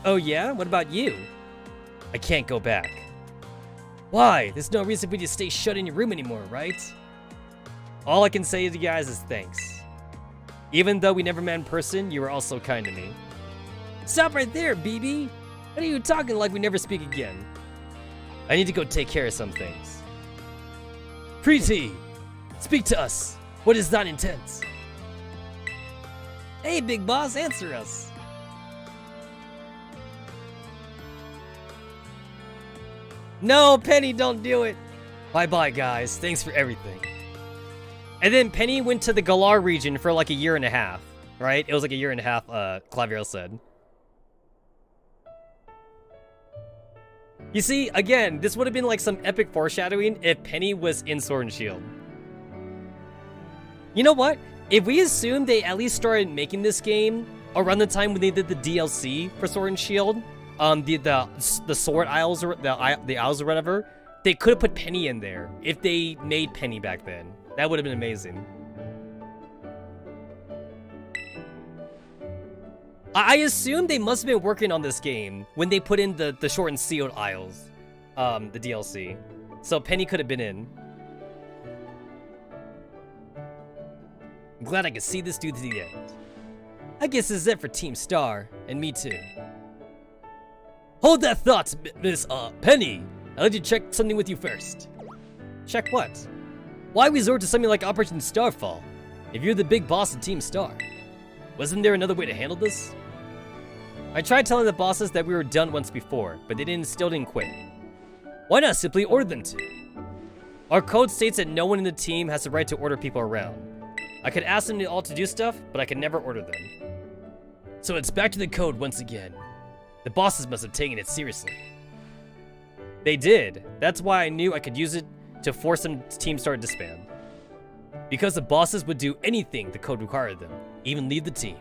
Oh yeah? What about you? I can't go back. Why? There's no reason for you to stay shut in your room anymore, right? All I can say to you guys is thanks. Even though we never met in person, you were also kind to me. Stop right there, BB! What are you talking like we never speak again? I need to go take care of some things. Preeti! Speak to us! What is thine intent? Hey, big boss, answer us! No, Penny, don't do it! Bye-bye, guys. Thanks for everything. And then Penny went to the Galar region for like a year and a half, right? It was like a year and a half, Clavier said. You see, again, this would have been like some epic foreshadowing if Penny was in Sword and Shield. You know what? If we assume they at least started making this game around the time when they did the DLC for Sword and Shield, the Sword Isles or the Isles or whatever, they could have put Penny in there if they made Penny back then. That would have been amazing. I assume they must have been working on this game when they put in the Sword and Shield Isles, the DLC. So Penny could have been in. I'm glad I could see this dude to the end. I guess this is it for Team Star, and me too. Hold that thought, Miss, Penny. I'll let you check something with you first. Check what? Why resort to something like Operation Starfall, if you're the big boss of Team Star? Wasn't there another way to handle this? I tried telling the bosses that we were done once before, but they still didn't quit. Why not simply order them to? Our code states that no one in the team has the right to order people around. I could ask them all to do stuff, but I could never order them. So it's back to the code once again. The bosses must have taken it seriously. They did. That's why I knew I could use it to force them to Team Star to disband. Because the bosses would do anything the code required them, even leave the team.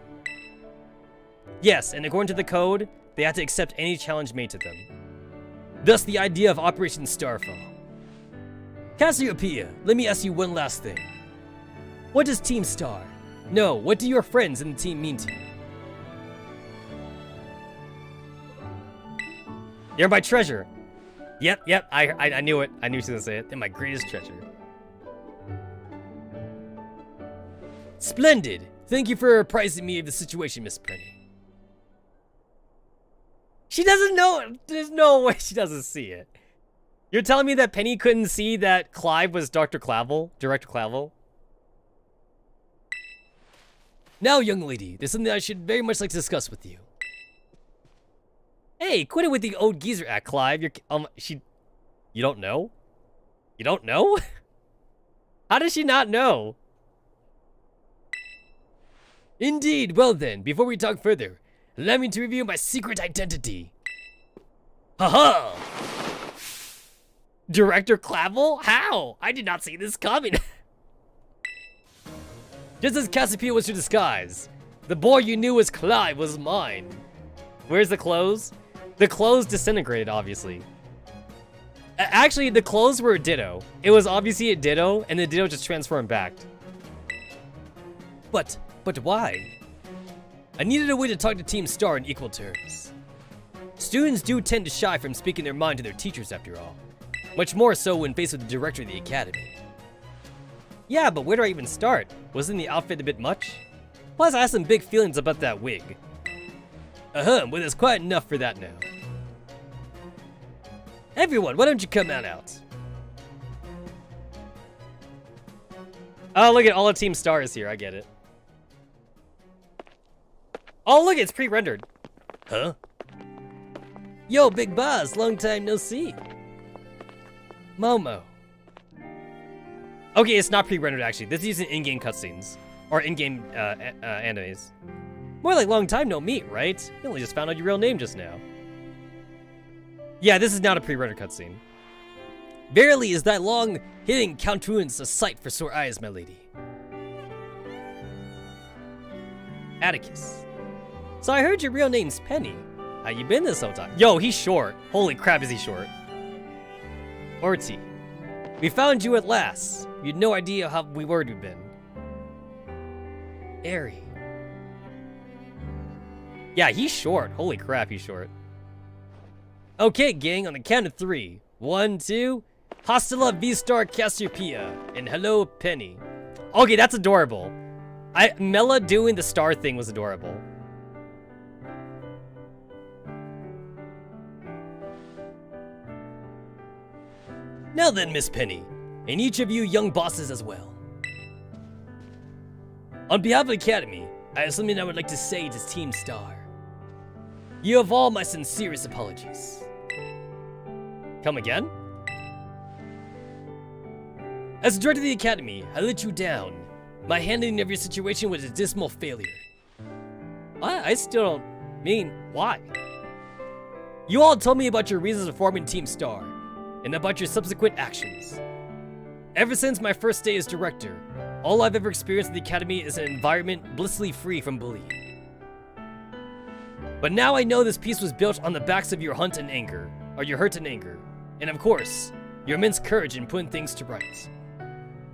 Yes, and according to the code, they had to accept any challenge made to them. Thus the idea of Operation Starfall. Cassiopeia, let me ask you one last thing. What does Team Star? No, what do your friends in the team mean to you? You're my treasure. Yep, I knew it. I knew she was gonna say it. They're my greatest treasure. Splendid. Thank you for apprising me of the situation, Miss Penny. She doesn't know. There's no way she doesn't see it. You're telling me that Penny couldn't see that Clive was Dr. Clavel? Director Clavel? Now, young lady, there's something I should very much like to discuss with you. Hey, quit it with the old geezer act, Clive. You don't know? You don't know? How does she not know? Indeed, well then, before we talk further, allow me to reveal my secret identity. Haha! Director Clavel? How? I did not see this coming. Just as Cassiopeia was your disguise, the boy you knew as Clive was mine. Where's the clothes? The clothes disintegrated, obviously. Actually, the clothes were a ditto. It was obviously a ditto, and the ditto just transformed back. But why? I needed a way to talk to Team Star in equal terms. Students do tend to shy from speaking their mind to their teachers, after all. Much more so when faced with the director of the academy. Yeah, but where do I even start? Wasn't the outfit a bit much? Plus, I have some big feelings about that wig. Well, there's quite enough for that now. Everyone, why don't you come on out? Oh, look at all the Team Stars here, I get it. Oh, look, it's pre-rendered. Huh? Yo, Big Boss, long time no see. Momo. Okay, it's not pre-rendered actually. This is using in-game cutscenes. Or in-game animes. More like long time no meet, right? You only just found out your real name just now. Yeah, this is not a pre-rendered cutscene. Verily is thy long hidden countenance a sight for sore eyes, my lady. Atticus. So I heard your real name's Penny. How you been this whole time? Yo, he's short. Holy crap, is he short. Orty. We found you at last. You had no idea how worried we've been. Airy. Yeah, he's short. Holy crap, he's short. Okay, gang, on the count of 3. 1, 2. Hasta la vista, Cassiopeia. And hello, Penny. Okay, that's adorable. Mela doing the star thing was adorable. Now then, Miss Penny, and each of you young bosses as well. On behalf of the Academy, I have something I would like to say to Team Star. You have all my sincerest apologies. Come again? As director of the academy, I let you down. My handling of your situation was a dismal failure. I still don't mean why. You all told me about your reasons for forming Team Star, and about your subsequent actions. Ever since my first day as director, all I've ever experienced at the academy is an environment blissfully free from bullying. But now I know this piece was built on the backs of your hurt and anger, and of course, your immense courage in putting things to rights.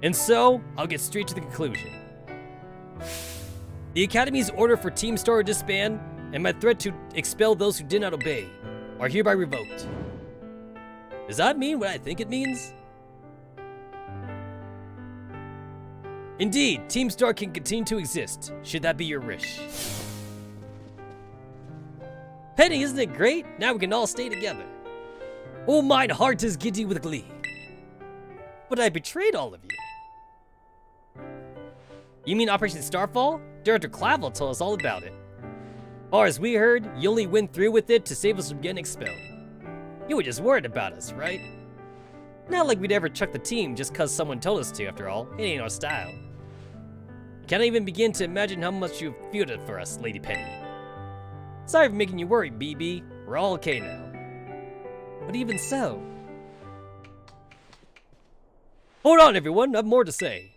And so, I'll get straight to the conclusion. The Academy's order for Team Star to disband, and my threat to expel those who did not obey, are hereby revoked. Does that mean what I think it means? Indeed, Team Star can continue to exist, should that be your wish. Penny, isn't it great? Now we can all stay together. Oh, mine heart is giddy with glee. But I betrayed all of you. You mean Operation Starfall? Director Clavel told us all about it. Far as we heard, you only went through with it to save us from getting expelled. You were just worried about us, right? Not like we'd ever chuck the team just cause someone told us to, after all. It ain't our style. Can't even begin to imagine how much you've fielded for us, Lady Penny. Sorry for making you worry, BB. We're all okay now. But even so... Hold on, everyone. I have more to say.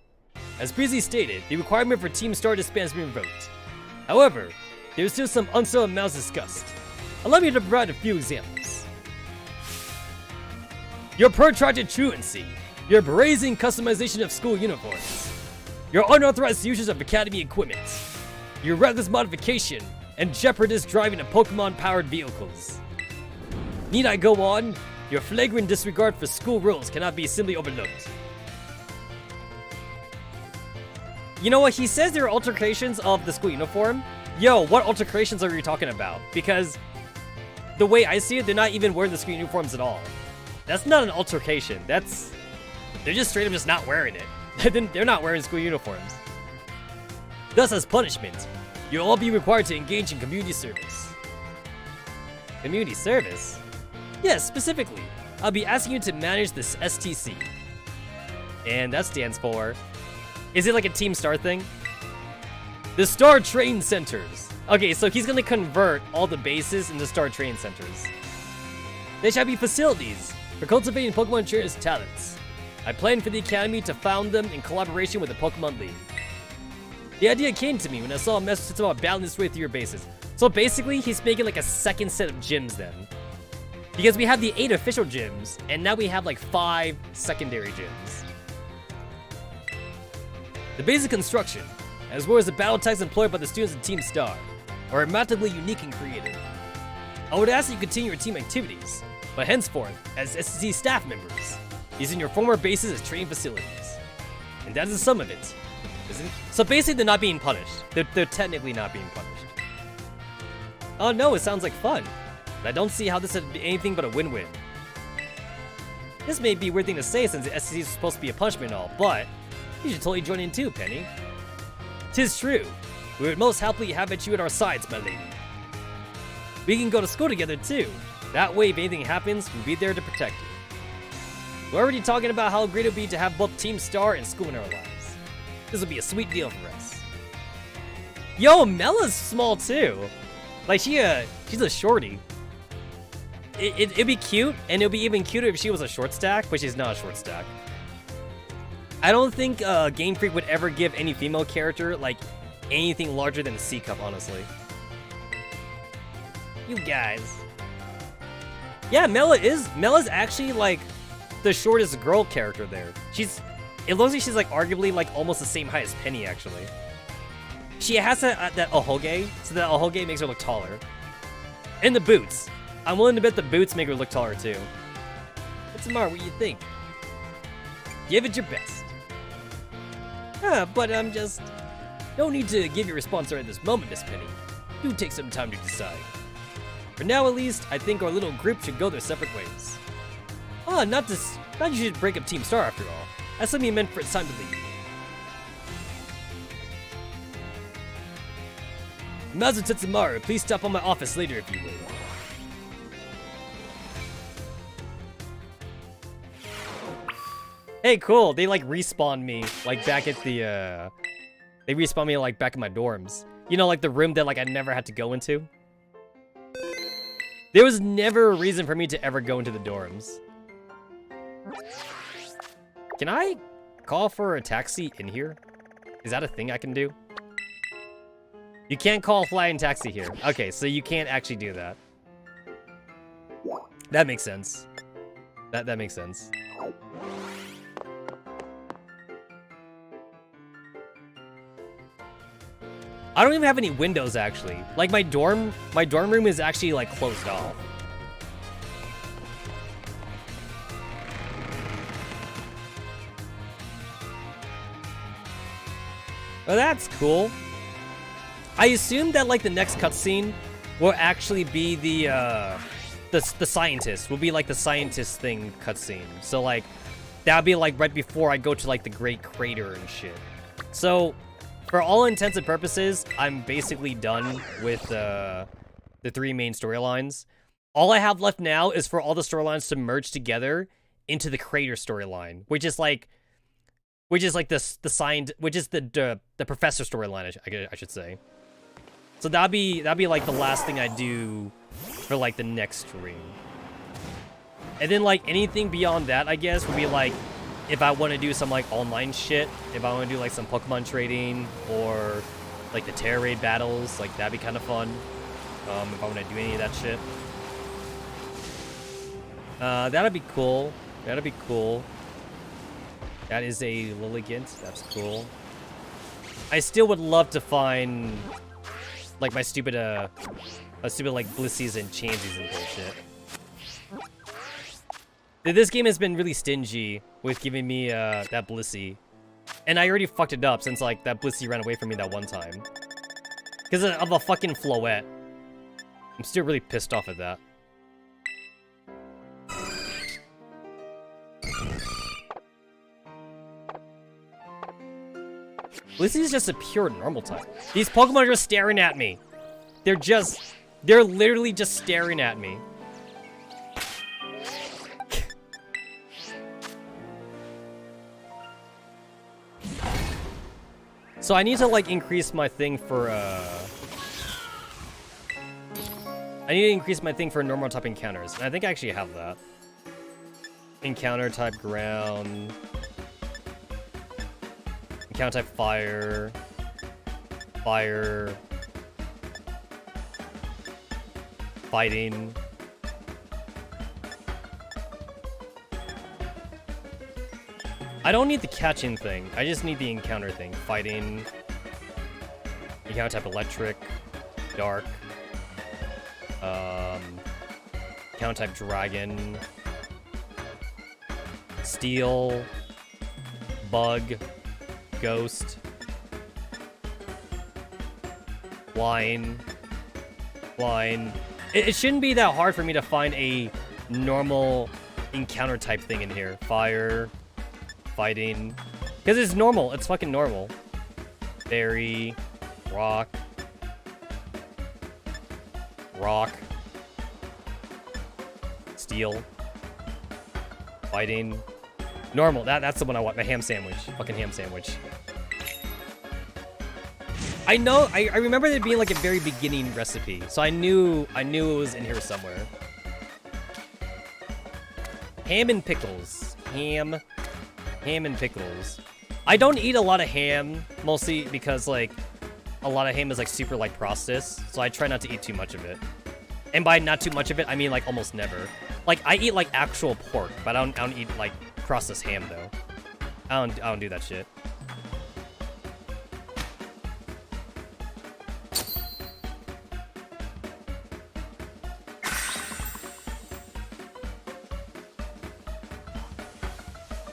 As previously stated, the requirement for Team Star disband has been revoked. However, there is still some unsettled amounts discussed. Allow me to provide a few examples. Your protracted truancy, your brazen customization of school uniforms, your unauthorized usage of academy equipment, your reckless modification, and jeopardous driving of Pokemon-powered vehicles. Need I go on? Your flagrant disregard for school rules cannot be simply overlooked. You know what? He says there are altercations of the school uniform. Yo, what alterations are you talking about? Because the way I see it, they're not even wearing the school uniforms at all. That's not an altercation. They're just straight up just not wearing it. They're not wearing school uniforms. Thus, as punishment, you'll all be required to engage in community service. Community service? Yes, specifically, I'll be asking you to manage this STC. And that stands for... Is it like a Team Star thing? The Star Train Centers. Okay, so he's gonna convert all the bases into Star Train Centers. They shall be facilities for cultivating Pokemon trainers' talents. I plan for the Academy to found them in collaboration with the Pokemon League. The idea came to me when I saw a message about battling this way through your bases. So basically, he's making like a second set of gyms then. Because we have the 8 official gyms, and now we have like 5 secondary gyms. The basic construction, as well as the battle tags employed by the students of Team Star, are remarkably unique and creative. I would ask that you continue your team activities, but henceforth, as SCC staff members, using your former bases as training facilities. And that is the sum of it. So basically they're not being punished. They're technically not being punished. Oh no, it sounds like fun. But I don't see how this would be anything but a win-win. This may be a weird thing to say since the SCC is supposed to be a punishment and all, but you should totally join in too, Penny. 'Tis true. We would most happily have at you at our sides, my lady. We can go to school together too. That way, if anything happens, we'll be there to protect you. We're already talking about how great it would be to have both Team Star and school in our lives. This will be a sweet deal for us. Yo, Mella's small too. Like she's a shorty. It'd be cute, and it'd be even cuter if she was a short stack, but she's not a short stack. I don't think Game Freak would ever give any female character like anything larger than a C cup, honestly. You guys. Yeah, Mella's actually like the shortest girl character there. It looks like she's like arguably like almost the same height as Penny actually. She has that Ohoge, so that Ohoge makes her look taller. And the boots. I'm willing to bet the boots make her look taller too. Tetsamaru, what do you think? Give it your best. But I'm just... No need to give your response right at this moment, Miss Penny. Do take some time to decide. For now, at least, I think our little group should go their separate ways. Not you should break up Team Star after all. That's something meant for it's time to leave. Mazu Tetsamaru, please stop by my office later if you will. Hey, cool. They like respawn me like back at the they respawn me like back in my dorms. You know, like the room that like I never had to go into. There was never a reason for me to ever go into the dorms. Can I call for a taxi in here? Is that a thing I can do? You can't call a flying taxi here. Okay, so you can't actually do that. That makes sense. That makes sense. I don't even have any windows, actually. Like, my dorm room is actually, like, closed off. Oh, that's cool. I assume that, like, the next cutscene will actually be the scientist. Will be, like, the scientist thing cutscene. So, like, that'll be, like, right before I go to, like, the Great Crater and shit. So, for all intents and purposes, I'm basically done with the 3 main storylines. All I have left now is for all the storylines to merge together into the Crater storyline, which is like the professor storyline, I should say. So that'd be like the last thing I do for like the next stream. And then like anything beyond that, I guess, would be like if I want to do some like online shit, if I want to do like some Pokemon trading or like the Terra Raid battles, like that'd be kind of fun. If I want to do any of that shit. That'd be cool. That'd be cool. That is a Lilligant. That's cool. I still would love to find like my stupid like Blissies and Chanseys and bullshit. This game has been really stingy with giving me that Blissey. And I already fucked it up since like that Blissey ran away from me that one time. Because of a fucking Floette. I'm still really pissed off at that. Blissey is just a pure normal type. These Pokemon are just staring at me. They're literally just staring at me. So I need to like increase my thing for I need to increase my thing for normal type encounters. And I think I actually have that. Encounter type ground. Encounter type fire. Fire. Fighting. I don't need the catching thing. I just need the encounter thing. Fighting. Encounter type electric. Dark. Encounter type dragon. Steel. Bug. Ghost. Flying. Flying. It shouldn't be that hard for me to find a normal encounter type thing in here. Fire. Fighting. Because it's normal. It's fucking normal. Fairy. Rock. Rock. Steel. Fighting. Normal. That's the one I want. The ham sandwich. Fucking ham sandwich. I know. I remember there being like a very beginning recipe, so I knew it was in here somewhere. Ham and pickles. Ham and pickles. I don't eat a lot of ham, mostly because like a lot of ham is like super like processed, so I try not to eat too much of it. And by not too much of it, I mean like almost never. Like I eat like actual pork, but I don't eat like processed ham though. I don't do that shit.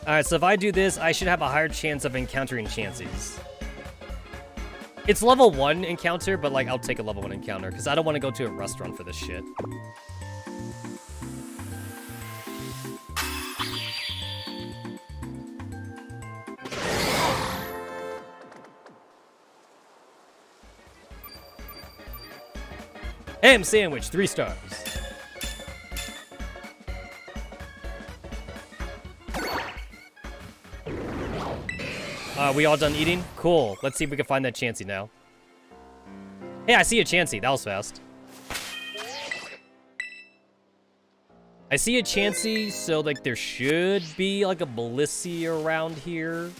Alright, so if I do this, I should have a higher chance of encountering Chanseys. It's level 1 encounter, but like I'll take a level 1 encounter, because I don't want to go to a restaurant for this shit. Ham sandwich, 3 stars. We all done eating? Cool. Let's see if we can find that Chansey now. Hey, I see a Chansey. That was fast. I see a Chansey, so, like, there should be, like, a Blissey around here.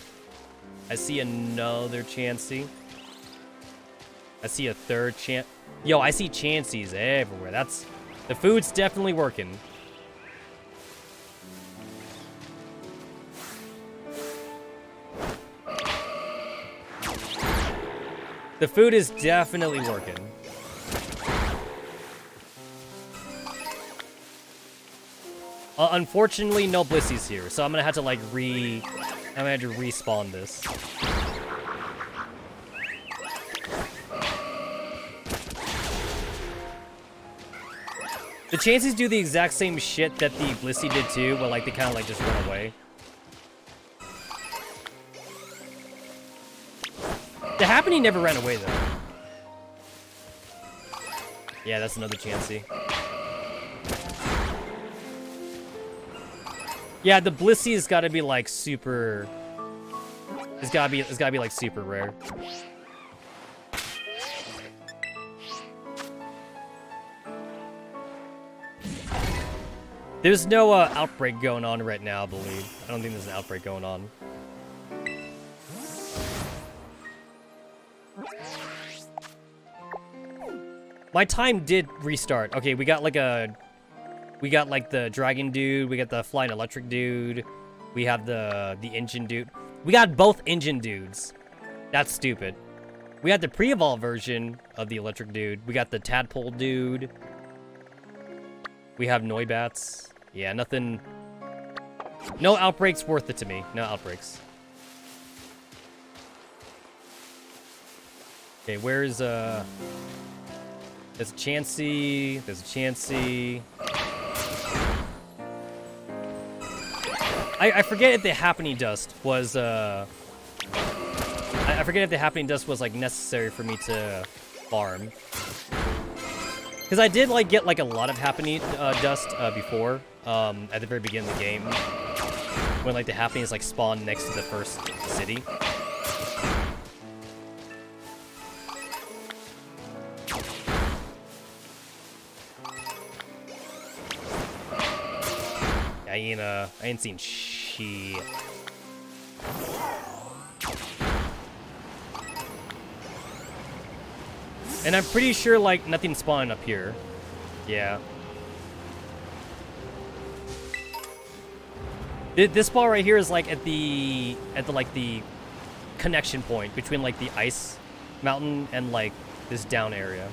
I see another Chansey. I see a third Yo, I see Chanseys everywhere. That's... The food's definitely working. The food is definitely working. Unfortunately, no Blissies here, so I'm gonna have to like I'm gonna have to respawn this. The Chanseys do the exact same shit that the Blissey did too, but like they kind of like just run away. The Happening never ran away, though. Yeah, that's another Chansey. Yeah, the Blissey's gotta be, like, super... It's gotta be, like, super rare. There's no, outbreak going on right now, I believe. I don't think there's an outbreak going on. My time did restart. Okay, we got like the dragon dude, we got the flying electric dude, we have the engine dude. We got both engine dudes. That's stupid. We had the pre-evolved version of the electric dude. We got the tadpole dude. We have Noibats. Yeah, nothing. No outbreaks worth it to me. No outbreaks. Okay, where's There's a Chansey. There's a Chansey. I forget if the Happening Dust was, I forget if the Happening Dust was, like, necessary for me to farm. Because I did, like, get, like, a lot of Happening Dust before, at the very beginning of the game. When, like, the Happenings, like, spawn next to the first city. I ain't seen shit. And I'm pretty sure, like, nothing's spawning up here. Yeah. This spot right here is, like, at the connection point between, like, the ice mountain and, like, this down area.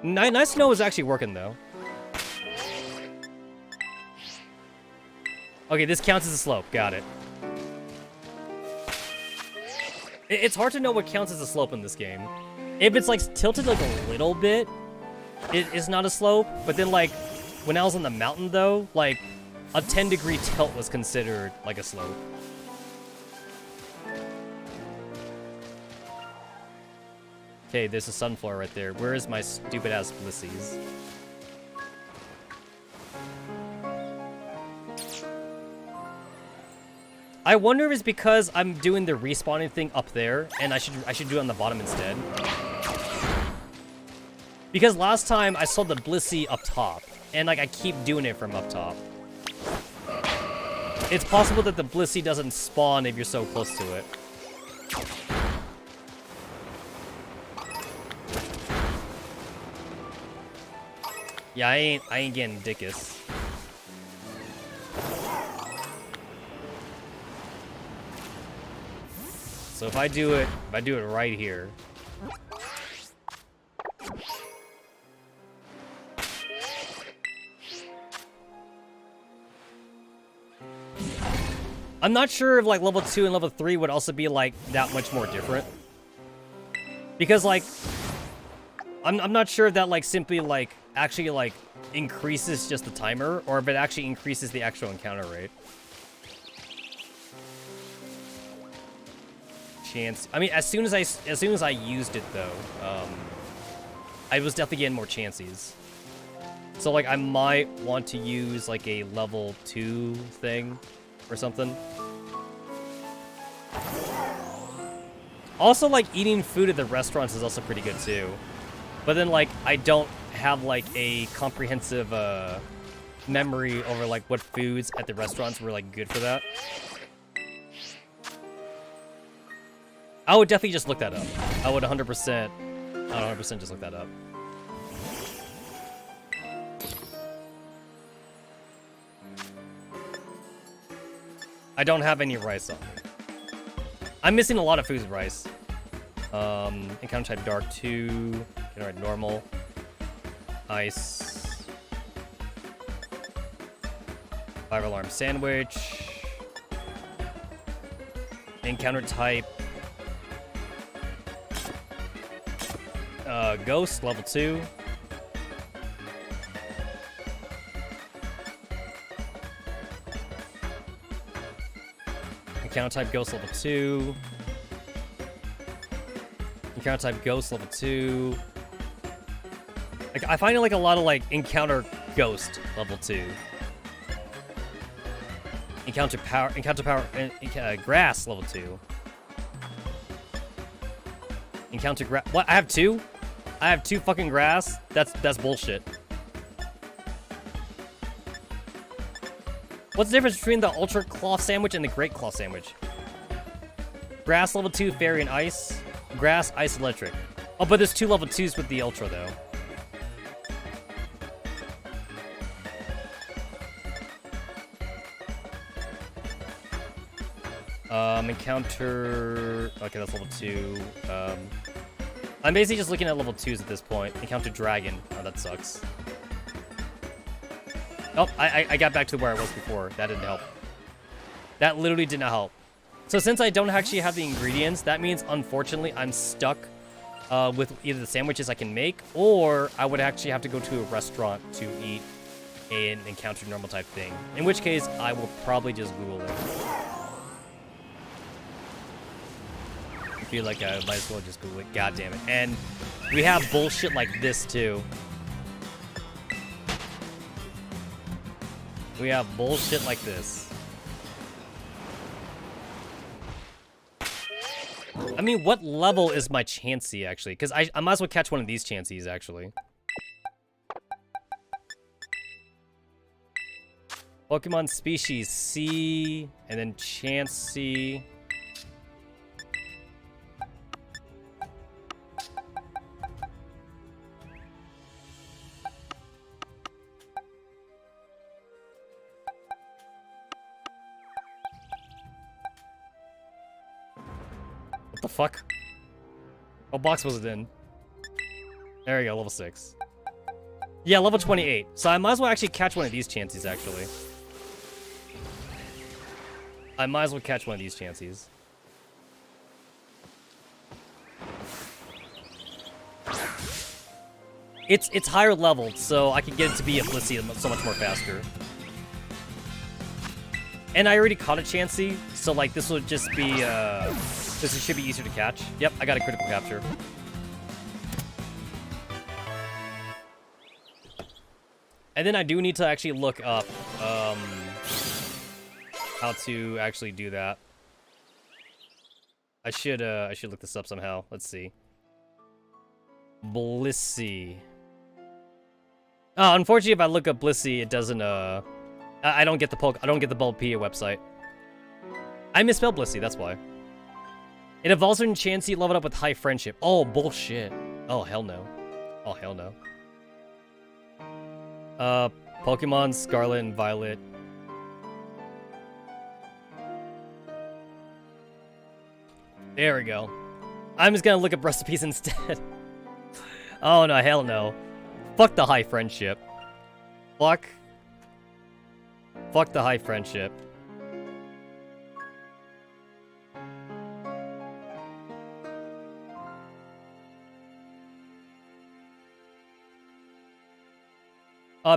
Nice to know it's actually working, though. Okay, this counts as a slope. Got it. It's hard to know what counts as a slope in this game. If it's, like, tilted, like, a little bit, it's not a slope. But then, like, when I was on the mountain, though, like, a 10-degree tilt was considered, like, a slope. Okay, there's a sunflower right there. Where is my stupid-ass Blissey's? I wonder if it's because I'm doing the respawning thing up there, and I should do it on the bottom instead. Because last time I saw the Blissey up top, and like I keep doing it from up top. It's possible that the Blissey doesn't spawn if you're so close to it. Yeah, I ain't getting dickus. So if I do it right here. I'm not sure if like level 2 and level 3 would also be like that much more different. Because like I'm not sure if that like simply like actually like increases just the timer or if it actually increases the actual encounter rate. chance. I mean, as soon as I used it though, I was definitely getting more chances. So like I might want to use like a level 2 thing or something. Also, like eating food at the restaurants is also pretty good too. But then like I don't have like a comprehensive memory over like what foods at the restaurants were like good for that. I would definitely just look that up. I would 100%, 100% just look that up. I don't have any rice on me. I'm missing a lot of foods with rice. Encounter type dark 2, generate normal, ice, 5-alarm sandwich, encounter type ghost level 2. Encounter type ghost level 2. Encounter type ghost level 2. Like I find it like a lot of like encounter ghost level 2. Encounter power grass level 2. Encounter grass. What? I have 2? I have 2 fucking grass? That's bullshit. What's the difference between the Ultra Claw Sandwich and the Great Claw Sandwich? Grass level 2, Fairy and Ice. Grass, Ice, Electric. Oh, but there's 2 level 2s with the Ultra, though. Encounter... Okay, that's level 2. I'm basically just looking at level 2s at this point. Encounter Dragon. Oh, that sucks. Oh, I got back to where I was before. That didn't help. That literally did not help. So since I don't actually have the ingredients, that means, unfortunately, I'm stuck with either the sandwiches I can make, or I would actually have to go to a restaurant to eat an encounter normal type thing. In which case, I will probably just Google it. I feel like I might as well just Google it. God damn it. And we have bullshit like this, too. We have bullshit like this. I mean, what level is my Chansey, actually? Because I might as well catch one of these Chanseys, actually. Pokemon species C, and then Chansey. What the fuck? What box was it in? There we go, level 6. Yeah, level 28. So I might as well actually catch one of these Chanseys, actually. I might as well catch one of these Chanseys. It's higher leveled, so I can get it to be a Blissey so much more faster. And I already caught a Chansey, so like this would just be this should be easier to catch. Yep, I got a critical capture. And then I do need to actually look up how to actually do that. I should look this up somehow. Let's see. Blissey. Unfortunately, if I look up Blissey, it doesn't I don't get the Bulbapedia website. I misspelled Blissey, that's why. It evolves when Chansey leveled up with high friendship. Oh, bullshit. Oh, hell no. Oh, hell no. Pokemon Scarlet and Violet. There we go. I'm just gonna look up recipes instead. Oh, no, hell no. Fuck the high friendship. Fuck the high friendship.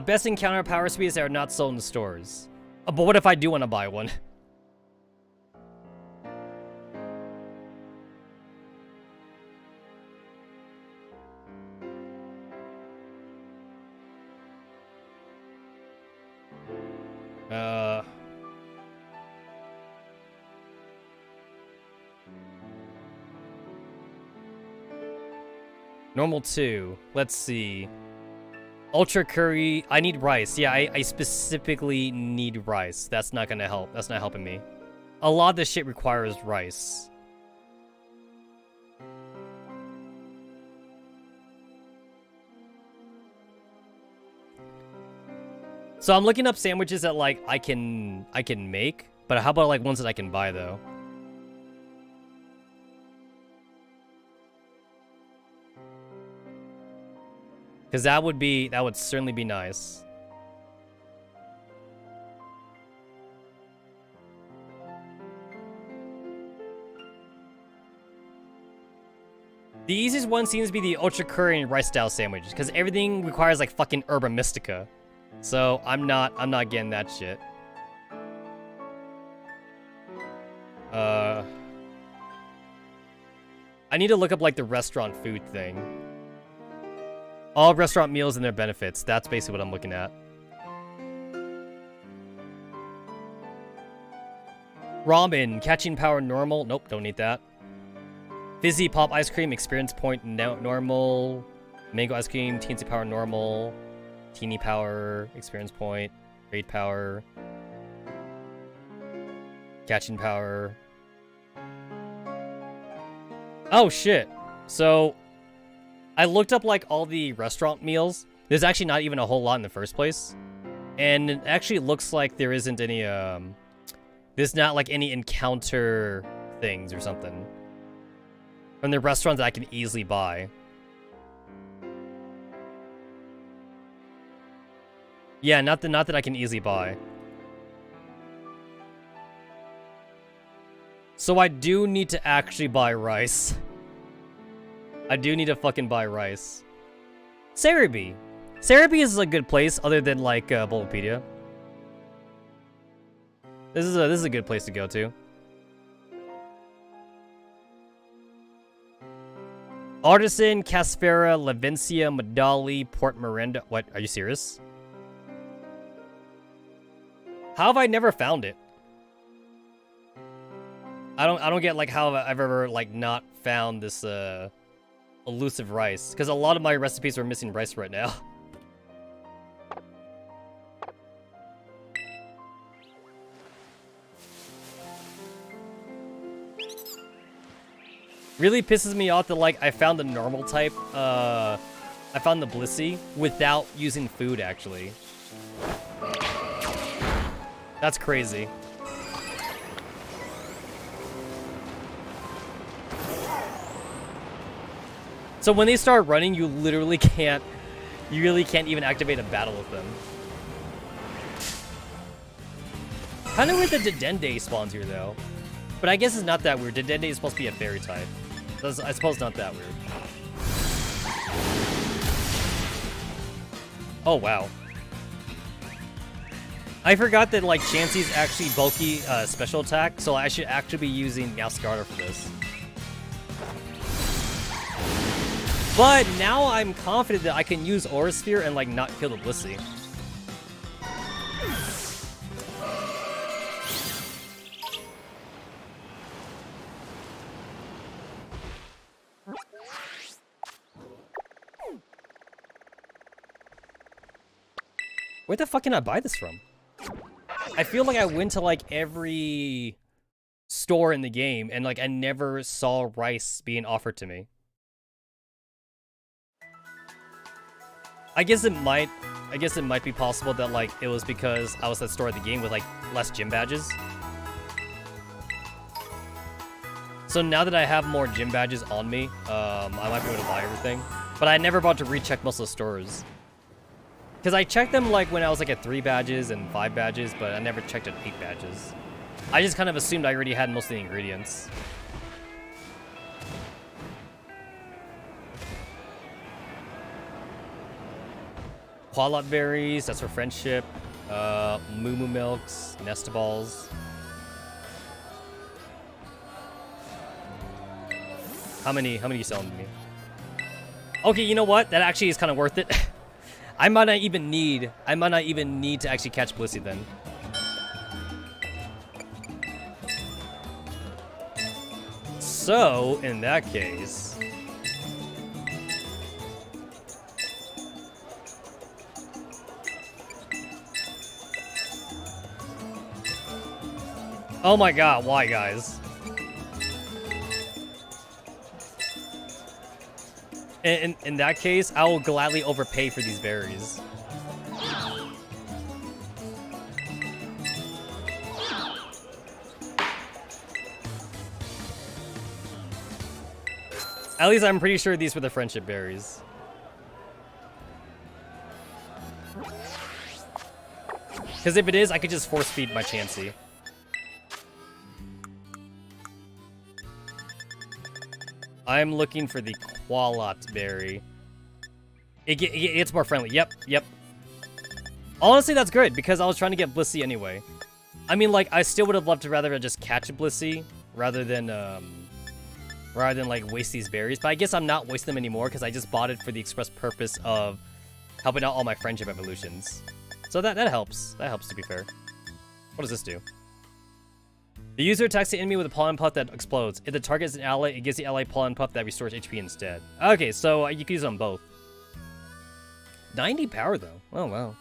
Best encounter power speeds that are not sold in stores. But what if I do want to buy one? Normal 2. Let's see. Ultra curry. I need rice. Yeah, I specifically need rice. That's not gonna help. That's not helping me. A lot of this shit requires rice. So I'm looking up sandwiches that like I can make, but how about like ones that I can buy though? Because that would certainly be nice. The easiest one seems to be the ultra curry and rice style sandwiches, because everything requires like fucking herba mystica. So I'm not getting that shit. I need to look up like the restaurant food thing. All restaurant meals and their benefits. That's basically what I'm looking at. Ramen, catching power normal. Nope, don't need that. Fizzy pop ice cream, experience point normal. Mango ice cream, teensy power normal. Teeny power, experience point. Great power. Catching power. Oh shit. So I looked up like all the restaurant meals. There's actually not even a whole lot in the first place. And it actually looks like there isn't any there's not like any encounter things or something from the restaurants that I can easily buy. Yeah, not that I can easily buy. So I do need to actually buy rice. I do need to fucking buy rice. Cerebi. Cerebi is a good place other than like Bulbapedia. This is a good place to go to. Artisan, Casfera, Levencia, Medali, Port Miranda. What? Are you serious? How have I never found it? I don't get like how I've ever like not found this elusive rice, because a lot of my recipes are missing rice right now. Really pisses me off that like I found the normal type, I found the Blissey without using food actually. That's crazy. So when they start running, you really can't even activate a battle with them. Kinda weird that Dedenne spawns here though. But I guess it's not that weird. Dedenne is supposed to be a fairy type. So I suppose not that weird. Oh wow. I forgot that like Chansey's actually bulky special attack, so I should actually be using Meowscarada for this. But now I'm confident that I can use Aura Sphere and like not kill the Blissey. Where the fuck can I buy this from? I feel like I went to like every store in the game and like I never saw rice being offered to me. I guess it might be possible that like it was because I was at the store of the game with like less gym badges. So now that I have more gym badges on me, I might be able to buy everything. But I never bothered to recheck most of the stores. Because I checked them like when I was like at 3 badges and 5 badges, but I never checked at 8 badges. I just kind of assumed I already had most of the ingredients. Qualot berries, that's for friendship. Moo Moo milks, Nesta balls. How many are you selling to me? Okay, you know what? That actually is kind of worth it. I might not even need to actually catch Blissey then. So, in that case... Oh my god, why, guys? In that case, I will gladly overpay for these berries. At least I'm pretty sure these were the friendship berries. Because if it is, I could just force feed my Chansey. I'm looking for the Qualot berry. It gets more friendly. Yep. Honestly, that's good, because I was trying to get Blissey anyway. I mean, like, I still would have loved to rather just catch a Blissey rather than like waste these berries. But I guess I'm not wasting them anymore because I just bought it for the express purpose of helping out all my friendship evolutions. So that helps. That helps, to be fair. What does this do? The user attacks the enemy with a pollen puff that explodes. If the target is an ally, it gives the ally pollen puff that restores HP instead. Okay, so you can use them both. 90 power though. Oh wow.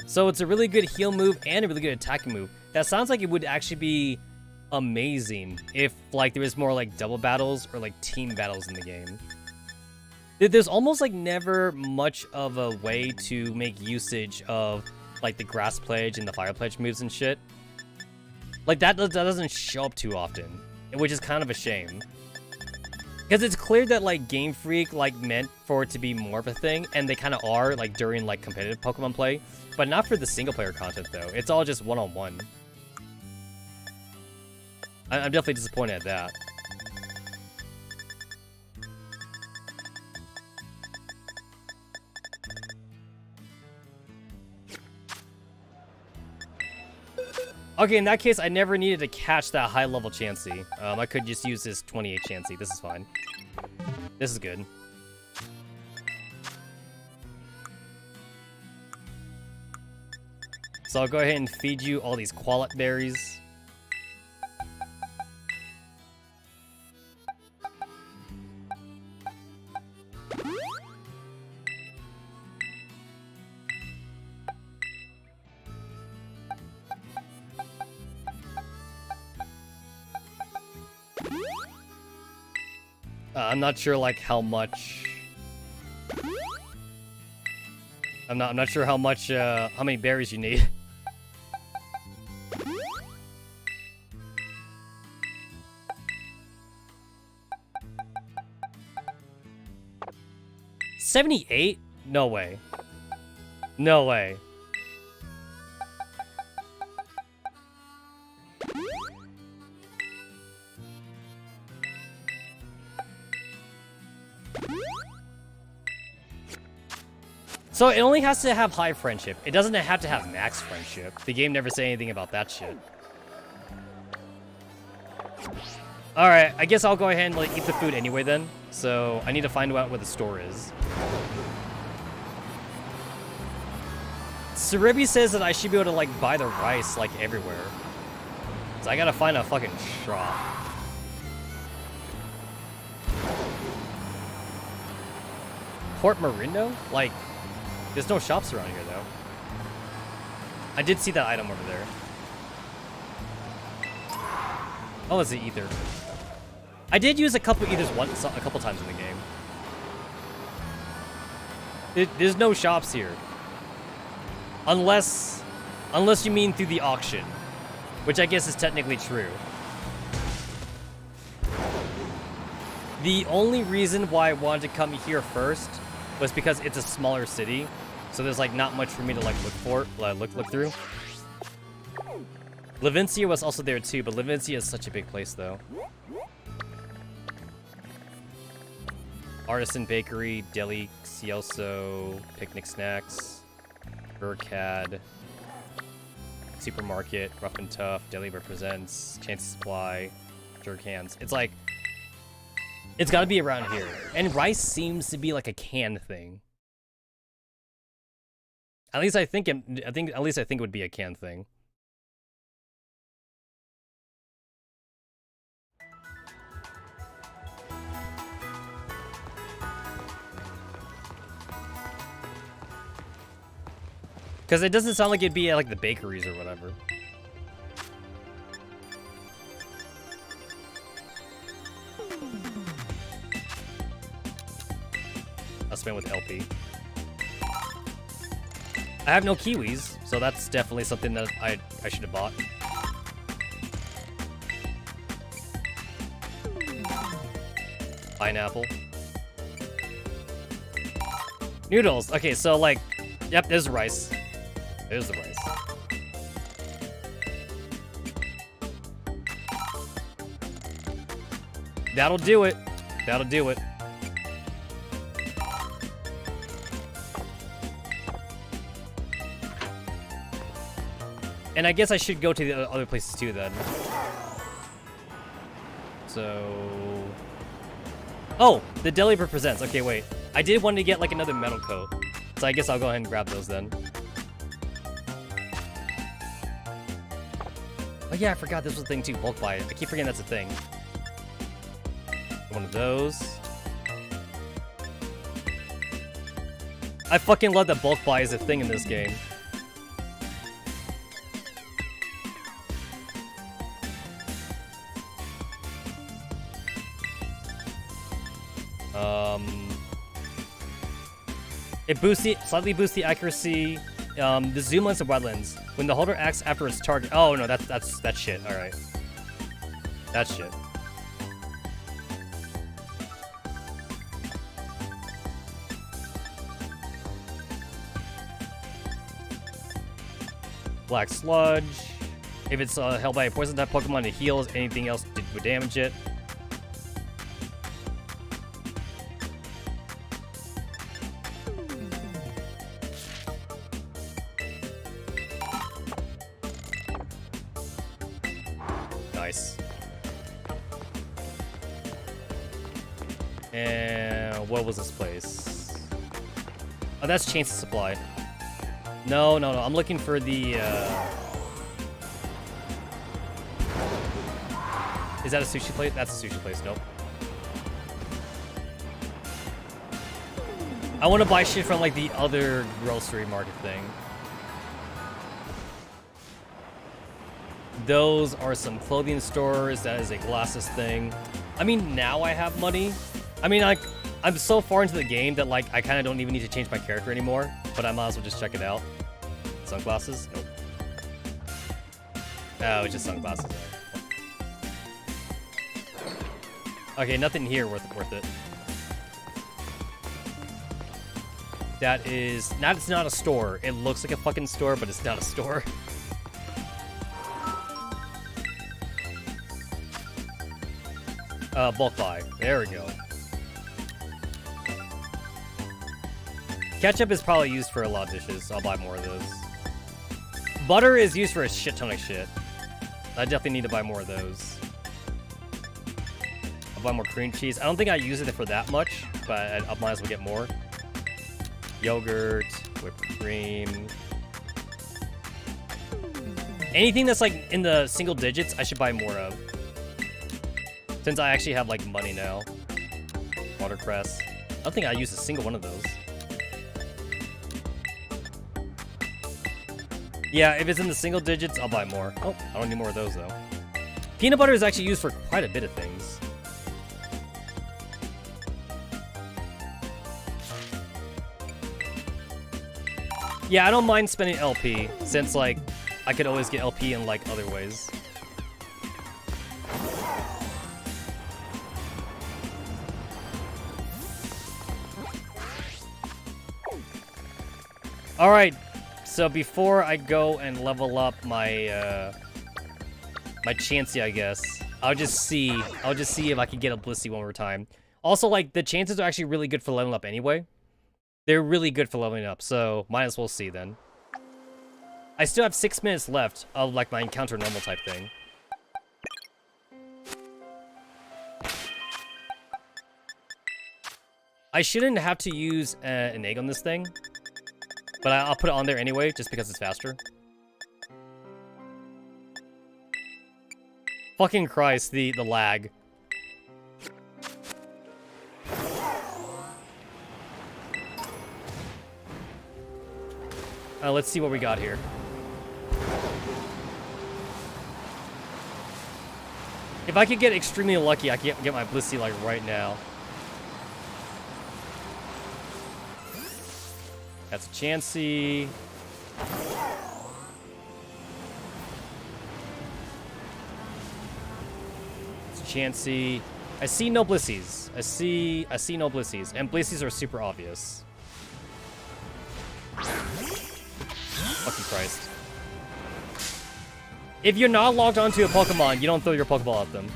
So it's a really good heal move and a really good attacking move. That sounds like it would actually be amazing if like there was more like double battles or like team battles in the game. There's almost like never much of a way to make usage of like the grass pledge and the fire pledge moves and shit. Like that doesn't show up too often, which is kind of a shame. Because it's clear that like Game Freak like meant for it to be more of a thing, and they kind of are like during like competitive Pokemon play, but not for the single player content though. It's all just one-on-one. I'm definitely disappointed at that. Okay, in that case, I never needed to catch that high-level Chansey. I could just use this 28 Chansey. This is fine. This is good. So I'll go ahead and feed you all these Qualot berries. I'm not sure like how much. I'm not sure how much how many berries you need. $78? No way. No way. So it only has to have high friendship. It doesn't have to have max friendship. The game never said anything about that shit. Alright, I guess I'll go ahead and like eat the food anyway then. So I need to find out where the store is. Cerebi says that I should be able to like buy the rice like everywhere. So I gotta find a fucking shop. Port Marindo? Like, there's no shops around here, though. I did see that item over there. Oh, it's the ether. I did use a couple ethers a couple times in the game. There's no shops here. Unless you mean through the auction. Which I guess is technically true. The only reason why I wanted to come here first was because it's a smaller city. So there's like not much for me to like look through. Levincia was also there too, but Levincia is such a big place though. Artisan Bakery, Deli Cielso, Picnic Snacks, Burkad, Supermarket, Rough and Tough, Deli Represents, Chance Supply, Jerk Hands. It's like, it's gotta be around here. And rice seems to be like a canned thing. At least I think it would be a canned thing. Because it doesn't sound like it'd be at like the bakeries or whatever. I'll spend with LP. I have no kiwis, so that's definitely something that I should have bought. Pineapple. Noodles. Okay, so like, yep, there's rice. There's the rice. That'll do it. That'll do it. And I guess I should go to the other places too then. So... Oh! The deli presents. Okay, wait. I did want to get like another metal coat. So I guess I'll go ahead and grab those then. Oh yeah, I forgot this was a thing too. Bulk buy. I keep forgetting that's a thing. One of those. I fucking love that bulk buy is a thing in this game. It slightly boosts the accuracy, the zoom lens of wetlands. When the holder acts after its target. Oh no, that's shit. All right, that's shit. Black sludge. If it's held by a poison type Pokemon, it heals. Anything else would damage it. Nice. And what was this place? Oh, that's Chainsaw Supply. No. I'm looking for the, Is that a sushi place? That's a sushi place. Nope. I want to buy shit from, like, the other grocery market thing. Those are some clothing stores. That is a glasses thing. I mean, now I have money. I mean, like, I'm so far into the game that, like, I kind of don't even need to change my character anymore. But I might as well just check it out. Sunglasses? Nope. Oh, it's just sunglasses. Okay, nothing here worth it. That is... It's not a store. It looks like a fucking store, but it's not a store. Bulk buy. There we go. Ketchup is probably used for a lot of dishes. I'll buy more of those. Butter is used for a shit ton of shit. I definitely need to buy more of those. I'll buy more cream cheese. I don't think I use it for that much, but I might as well get more. Yogurt, whipped cream. Anything that's like in the single digits, I should buy more of. Since I actually have like money now. Watercress. I don't think I use a single one of those. Yeah, if it's in the single digits, I'll buy more. Oh, I don't need more of those though. Peanut butter is actually used for quite a bit of things. Yeah, I don't mind spending LP, since like I could always get LP in like other ways. Alright, so before I go and level up my my Chansey, I guess, I'll just see if I can get a Blissey one more time. Also, like, the chances are actually really good for leveling up anyway. They're really good for leveling up, so might as well see then. I still have 6 minutes left of like my encounter normal type thing. I shouldn't have to use an egg on this thing. But I'll put it on there anyway, just because it's faster. Fucking Christ, the lag. Let's see what we got here. If I could get extremely lucky, I could get my Blissey like right now. That's a Chansey. It's a Chansey. I see no Blissies. I see no Blissies. And Blissies are super obvious. Fucking Christ. If you're not logged onto a Pokemon, you don't throw your Pokeball at them.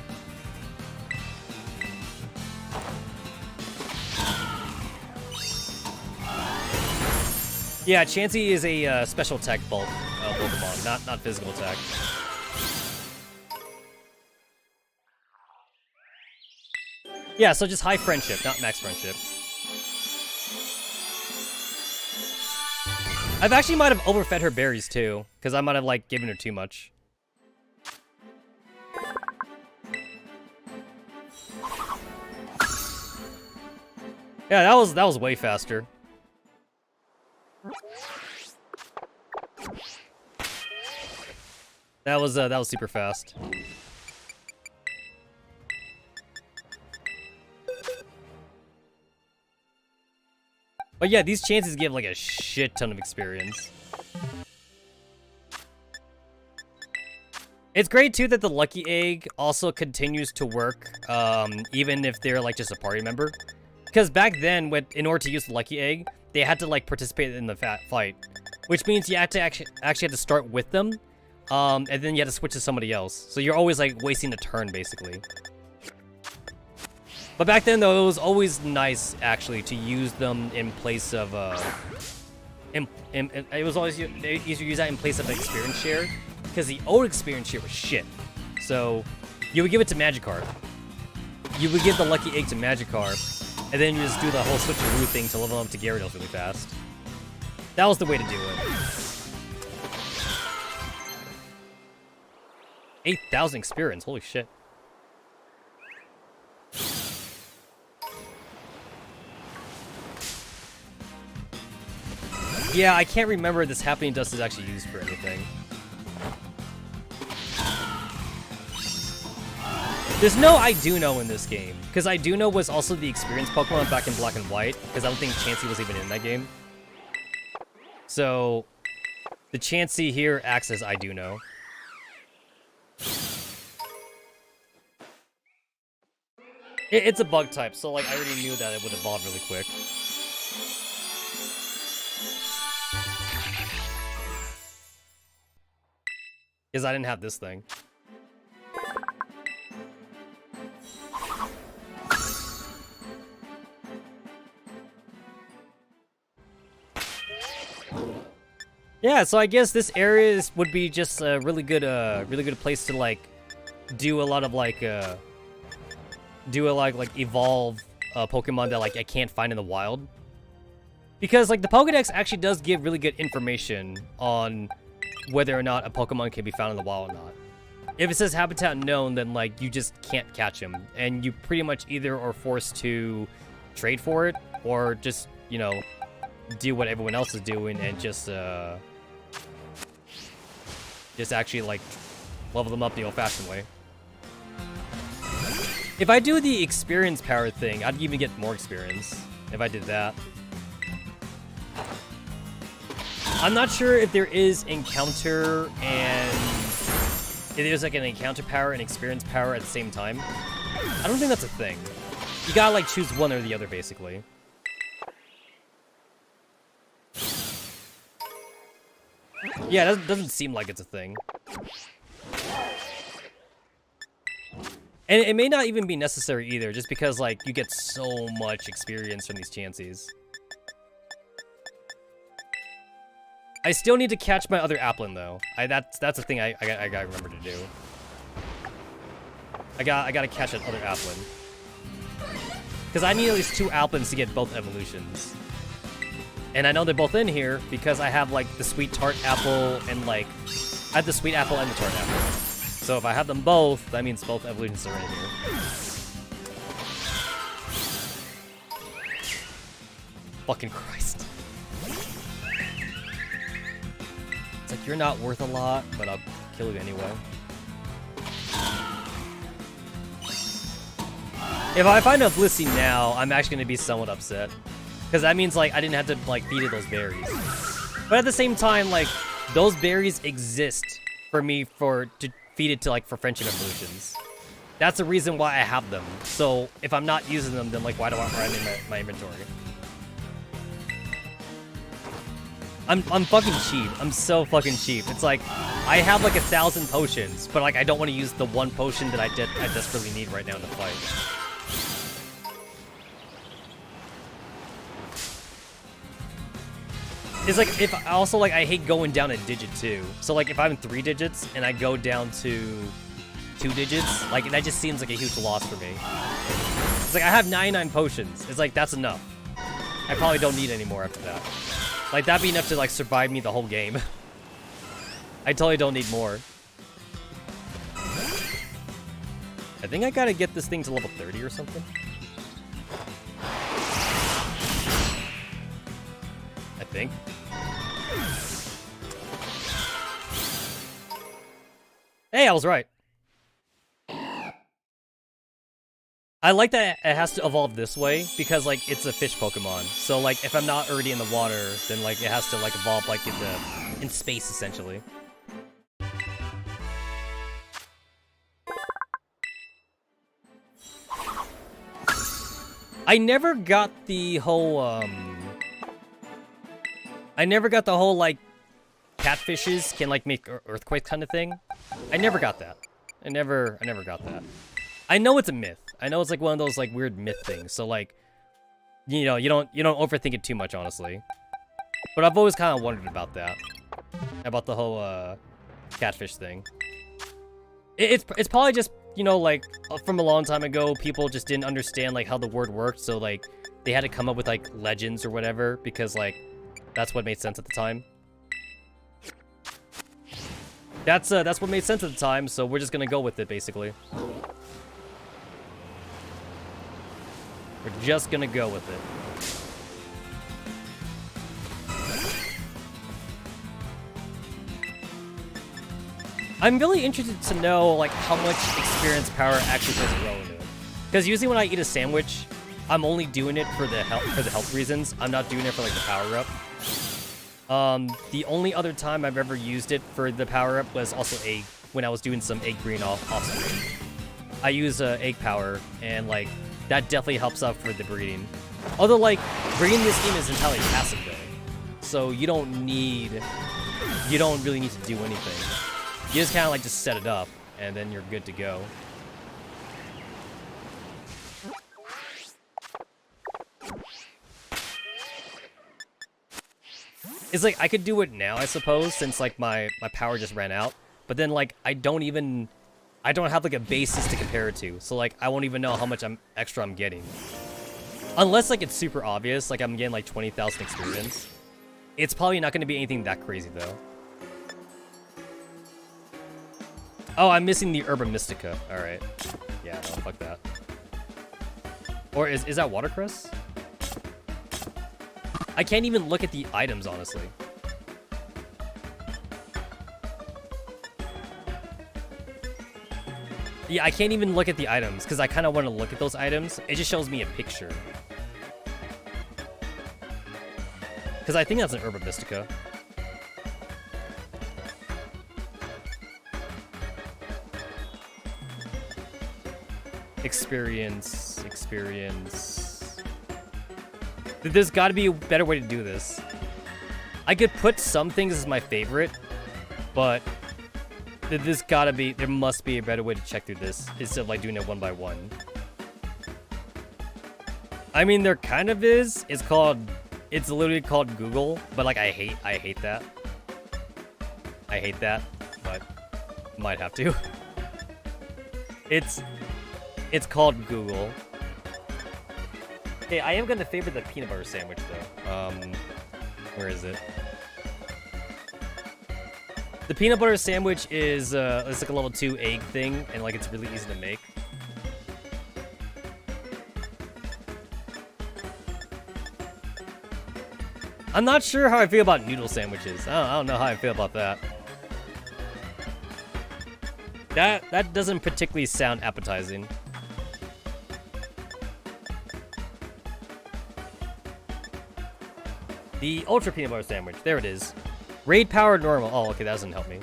Yeah, Chansey is a special attack bulk Pokemon, not physical attack. Yeah, so just high friendship, not max friendship. I've actually might have overfed her berries too, because I might have like given her too much. Yeah, that was way faster. That was super fast. But yeah, these chances give like a shit ton of experience. It's great too that the Lucky Egg also continues to work, even if they're like just a party member. Because back then, in order to use the Lucky Egg, they had to like participate in the fight, which means you had to actually had to start with them, and then you had to switch to somebody else. So you're always like wasting a turn basically. But back then though, it was always nice actually to use them in place of it was always easier to use that in place of the experience share, because the old experience share was shit. So you would give it to Magikarp. You would give the Lucky Egg to Magikarp, and then you just do the whole switcheroo thing to level up to Gyarados really fast. That was the way to do it. 8,000 experience, holy shit. Yeah, I can't remember if this Happening Dust is actually used for anything. There's no I do know in this game, because I do know was also the experience Pokemon back in Black and White, because I don't think Chansey was even in that game. So, the Chansey here acts as I do know. It's a bug type, so like I already knew that it would evolve really quick. Because I didn't have this thing. Yeah, so I guess this area would be just a really good place to like do a lot of like evolve Pokemon that like I can't find in the wild. Because like the Pokédex actually does give really good information on whether or not a Pokemon can be found in the wild or not. If it says habitat known, then like you just can't catch him, and you pretty much either are forced to trade for it or just, you know, do what everyone else is doing and just actually like level them up the old-fashioned way. If I do the experience power thing, I'd even get more experience if I did that. I'm not sure if there is encounter and if there's like an encounter power and experience power at the same time. I don't think that's a thing. You gotta like choose one or the other basically. Yeah, it doesn't seem like it's a thing. And it may not even be necessary either, just because like you get so much experience from these Chanseys. I still need to catch my other Applin though. That's a thing I gotta remember to do. I gotta catch that other Applin. Because I need at least 2 Applins to get both evolutions. And I know they're both in here because I have like the sweet tart apple and like I have the sweet apple and the tart apple. So if I have them both, that means both evolutions are in here. Fucking Christ. It's like, you're not worth a lot, but I'll kill you anyway. If I find a Blissey now, I'm actually going to be somewhat upset. Because that means, like, I didn't have to, like, feed it those berries. But at the same time, like, those berries exist for me to feed it to, like, for friendship evolutions. That's the reason why I have them. So, if I'm not using them, then, like, why do I have them in my inventory? I'm fucking cheap. I'm so fucking cheap. It's like, I have, like, 1,000 potions, but, like, I don't want to use the one potion that I desperately need right now in the fight. It's like, if also, like, I hate going down a digit too. So, like, if I'm 3 digits and I go down to 2 digits, like, that just seems like a huge loss for me. It's like, I have 99 potions. It's like, that's enough. I probably don't need any more after that. Like, that'd be enough to, like, survive me the whole game. I totally don't need more. I think I gotta get this thing to level 30 or something. I think. Hey, I was right. I like that it has to evolve this way because, like, it's a fish Pokemon. So, like, if I'm not already in the water, then, like, it has to, like, evolve, like, in space, essentially. I never got the whole, like, catfishes can, like, make earthquakes kind of thing. I never got that. I never got that. I know it's a myth. I know it's, like, one of those, like, weird myth things. So, like, you know, you don't overthink it too much, honestly. But I've always kind of wondered about that. About the whole, catfish thing. It's probably just, you know, like, from a long time ago, people just didn't understand, like, how the word worked. So, like, they had to come up with, like, legends or whatever. Because, like, that's what made sense at the time. That's what made sense at the time, so we're just gonna go with it, basically. We're just gonna go with it. I'm really interested to know, like, how much experience power actually plays a role in it. Because usually when I eat a sandwich, I'm only doing it for the health reasons. I'm not doing it for, like, the power-up. The only other time I've ever used it for the power-up was also egg, when I was doing some egg green off-screen. I use egg power, and, like, that definitely helps out for the breeding. Although, like, breeding this game is entirely passive, though. So you don't really need to do anything. You just kind of, like, just set it up, and then you're good to go. It's like, I could do it now, I suppose, since, like, my power just ran out. But then, like, I don't have, like, a basis to compare it to. So, like, I won't even know how much extra I'm getting. Unless, like, it's super obvious, like, I'm getting, like, 20,000 experience. It's probably not going to be anything that crazy, though. Oh, I'm missing the Herba Mystica. Alright. Yeah, no, fuck that. Or is that watercress? I can't even look at the items, honestly. Yeah, I can't even look at the items, because I kind of want to look at those items. It just shows me a picture. Because I think that's an Herba Mystica. Experience. There's got to be a better way to do this. I could put some things as my favorite, but there must be a better way to check through this instead of, like, doing it one by one. I mean, there kind of is. It's literally called Google, but, like, I hate that. I hate that, but might have to. It's called Google. Hey, I am gonna favor the peanut butter sandwich, though. Where is it? The peanut butter sandwich is, it's like a level 2 egg thing, and, like, it's really easy to make. I'm not sure how I feel about noodle sandwiches. I don't know how I feel about that. That doesn't particularly sound appetizing. The ultra peanut butter sandwich. There it is. Raid power normal. Oh, okay, that doesn't help me.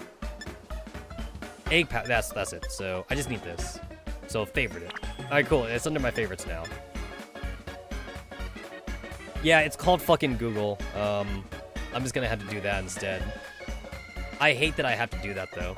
Egg power. That's it. So I just need this. So favorite it. All right, cool. It's under my favorites now. Yeah, it's called fucking Google. I'm just gonna have to do that instead. I hate that I have to do that though.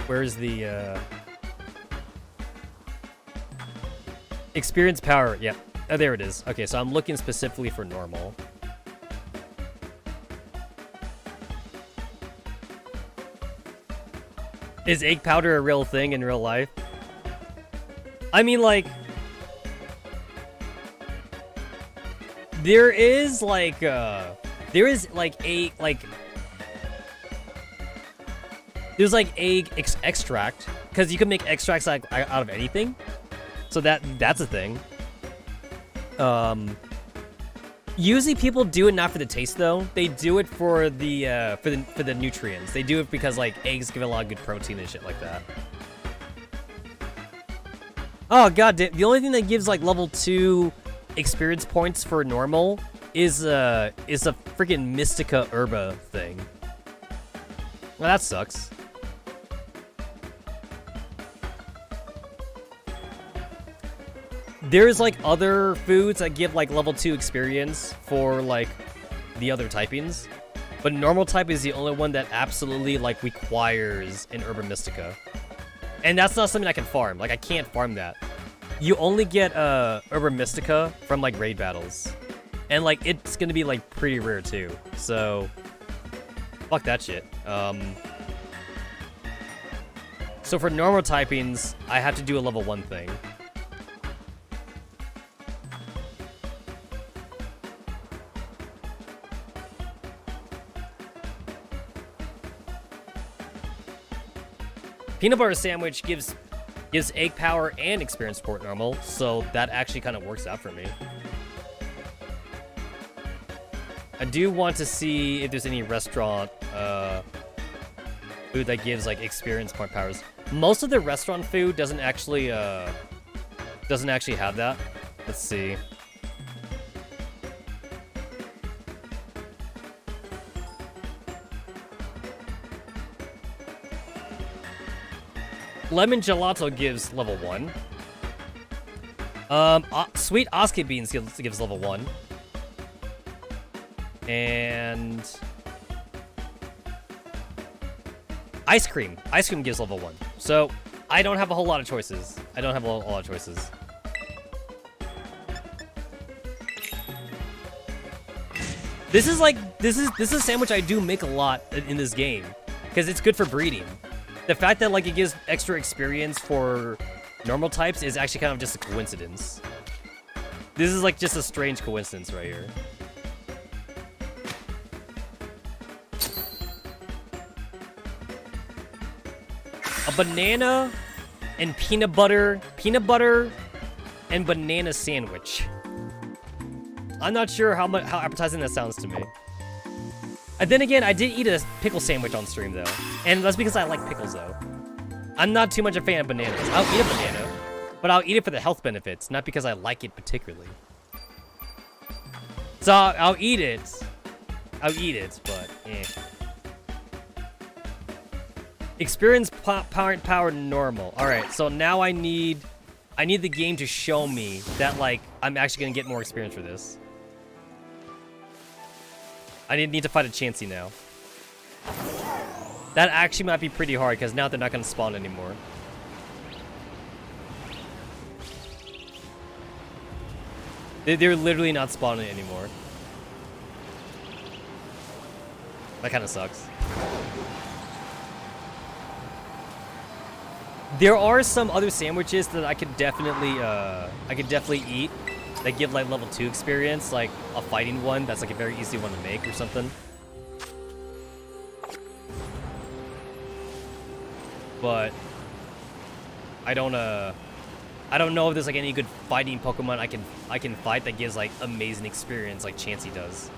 Where's the experience power? Yep. Oh, there it is. Okay, so I'm looking specifically for normal. Is egg powder a real thing in real life? I mean, like, there is like there's like egg extract, because you can make extracts like out of anything, so that's a thing. Usually people do it not for the taste though. They do it for the nutrients. They do it because like eggs give a lot of good protein and shit like that. Oh god damn, the only thing that gives like level 2 experience points for normal is a freaking Mystica Herba thing. Well, that sucks. There's like other foods that give like level 2 experience for like the other typings, but normal type is the only one that absolutely like requires an Herba Mystica. And that's not something I can farm. Like I can't farm that. You only get Herba Mystica from like raid battles. And like it's gonna be like pretty rare too. So fuck that shit. So for normal typings, I have to do a level 1 thing. Peanut butter sandwich gives egg power and experience support normal, so that actually kind of works out for me. I do want to see if there's any restaurant food that gives like experience point powers. Most of the restaurant food doesn't actually have that. Let's see. Lemon gelato gives level 1. Sweet Oscar beans gives level 1. And ice cream gives level 1. So I don't have a whole lot of choices. This is a sandwich I do make a lot in this game because it's good for breeding. The fact that like it gives extra experience for normal types is actually kind of just a coincidence. This is like just a strange coincidence right here. A banana and peanut butter and banana sandwich. I'm not sure how appetizing that sounds to me. And then again, I did eat a pickle sandwich on stream though, and that's because I like pickles though. I'm not too much a fan of bananas. I'll eat a banana, but I'll eat it for the health benefits, not because I like it particularly. So I'll eat it, but eh. Experience power normal. All right, so now I need the game to show me that like I'm actually gonna get more experience for this. I need to fight a Chansey now. That actually might be pretty hard because now they're not gonna spawn anymore. They're literally not spawning anymore. That kind of sucks. There are some other sandwiches that I could definitely eat that give like level 2 experience, like a fighting one that's like a very easy one to make or something. But I don't know if there's like any good fighting Pokemon I can fight that gives like amazing experience like Chansey does.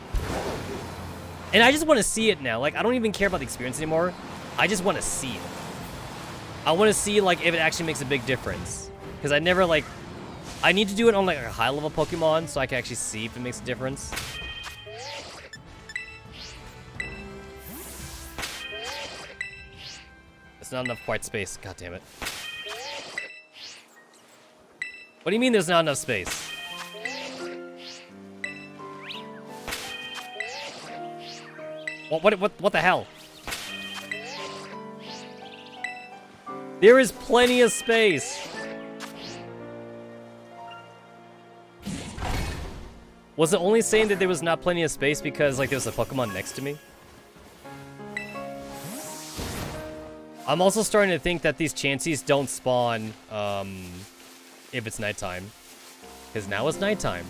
And I just want to see it now. Like, I don't even care about the experience anymore. I just want to see it. I want to see like if it actually makes a big difference. Because I never like, I need to do it on like a high level Pokemon so I can actually see if it makes a difference. It's not enough white space. God damn it. What do you mean there's not enough space? What the hell? There is plenty of space. Was it only saying that there was not plenty of space because like there was a Pokemon next to me? I'm also starting to think that these Chanseys don't spawn if it's nighttime. Because now it's nighttime.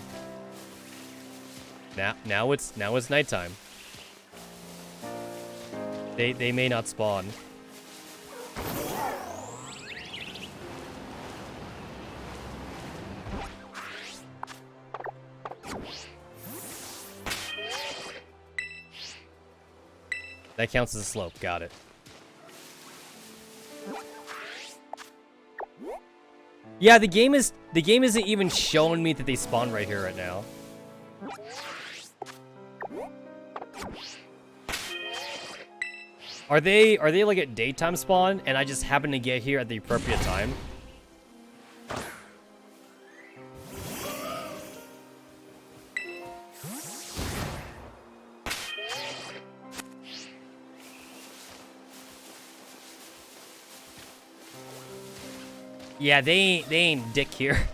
Now it's nighttime. They may not spawn. That counts as a slope. Got it. Yeah, the game isn't even showing me that they spawn right here right now. Are they like at daytime spawn and I just happen to get here at the appropriate time? Yeah, they ain't dick here.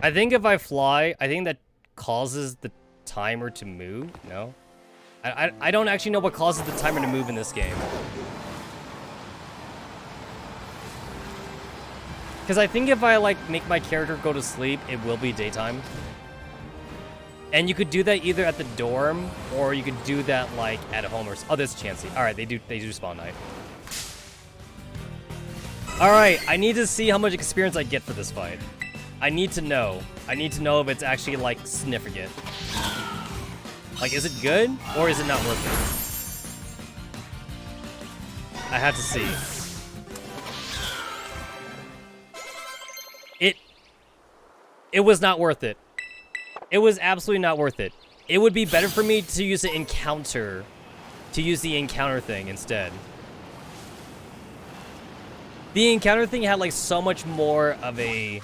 I think if I fly, I think that causes the timer to move. No? I don't actually know what causes the timer to move in this game. Because I think if I, like, make my character go to sleep, it will be daytime. And you could do that either at the dorm, or you could do that, like, at home or... Oh, there's Chansey. Alright, they do spawn night. Alright, I need to see how much experience I get for this fight. I need to know. I need to know if it's actually, like, significant. Like, is it good, or is it not worth it? I have to see. It was not worth it. It was absolutely not worth it. It would be better for me to use the encounter thing instead. The encounter thing had like so much more of like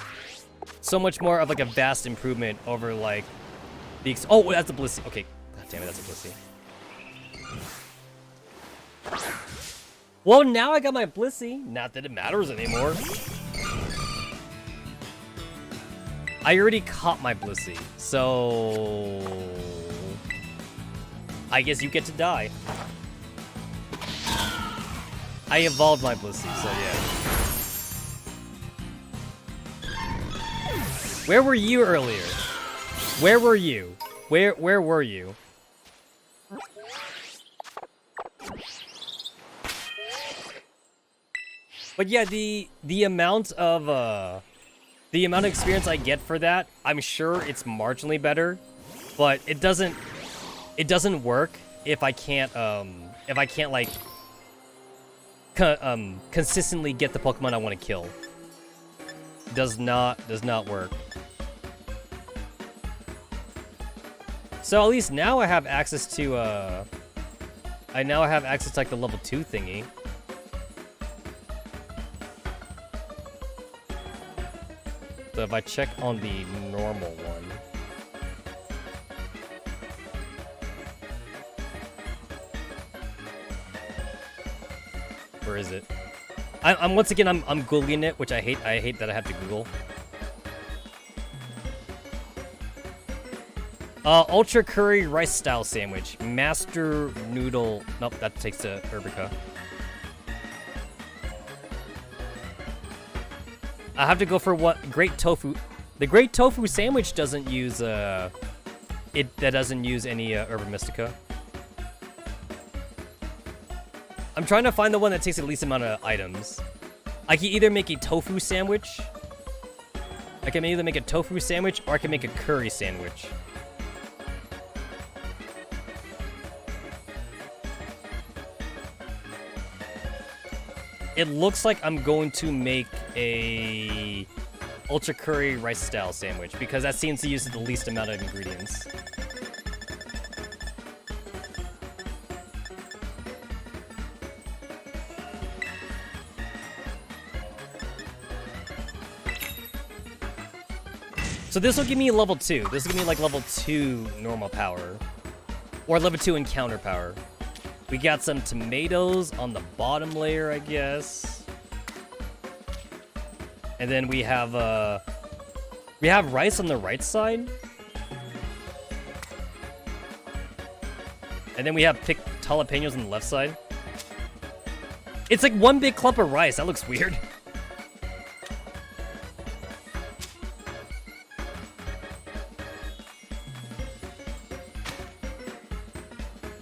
a vast improvement over like the oh, that's a Blissey. Okay, god damn it, that's a Blissey. Well, now I got my Blissey. Not that it matters anymore. I already caught my Blissey, so I guess you get to die. I evolved my Blissey, so yeah. Where were you earlier? Where were you? Where were you? But yeah, the amount of experience I get for that, I'm sure it's marginally better, but it doesn't work if I can't like consistently get the Pokemon I want to kill. Does not work. So at least now I have access to like the level 2 thingy. So if I check on the normal one. Where is it? I'm once again I'm Googling it, which I hate that I have to Google. Ultra curry rice style sandwich. Master noodle. Nope, that takes to Urbica. I have to go for what? Great tofu. The great tofu sandwich doesn't use that doesn't use any Urban Mystica. I'm trying to find the one that takes the least amount of items. I can either make a tofu sandwich. I can either make a tofu sandwich or I can make a curry sandwich. It looks like I'm going to make a ultra curry rice style sandwich because that seems to use the least amount of ingredients. So this will give me level 2. This will give me like level 2 normal power. Or level 2 encounter power. We got some tomatoes on the bottom layer, I guess. And then we have rice on the right side. And then we have picked jalapenos on the left side. It's like one big clump of rice. That looks weird.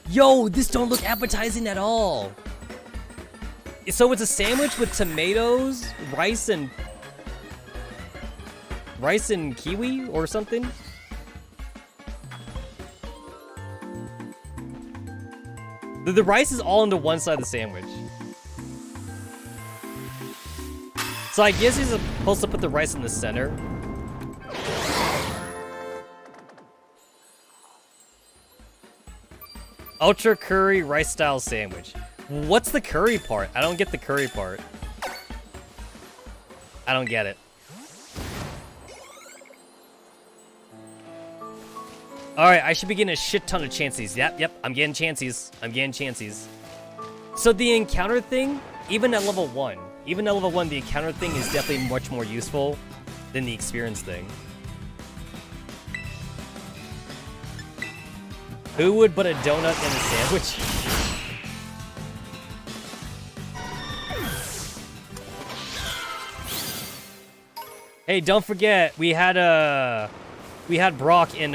Yo, this don't look appetizing at all. So it's a sandwich with tomatoes, rice and kiwi or something? The rice is all into one side of the sandwich. So I guess he's supposed to put the rice in the center. Ultra curry rice style sandwich. What's the curry part? I don't get the curry part. I don't get it. Alright, I should be getting a shit ton of chances. Yep, I'm getting chances. So the encounter thing, even at level 1, the encounter thing is definitely much more useful than the experience thing. Who would put a donut in a sandwich? Hey, don't forget, we had Brock in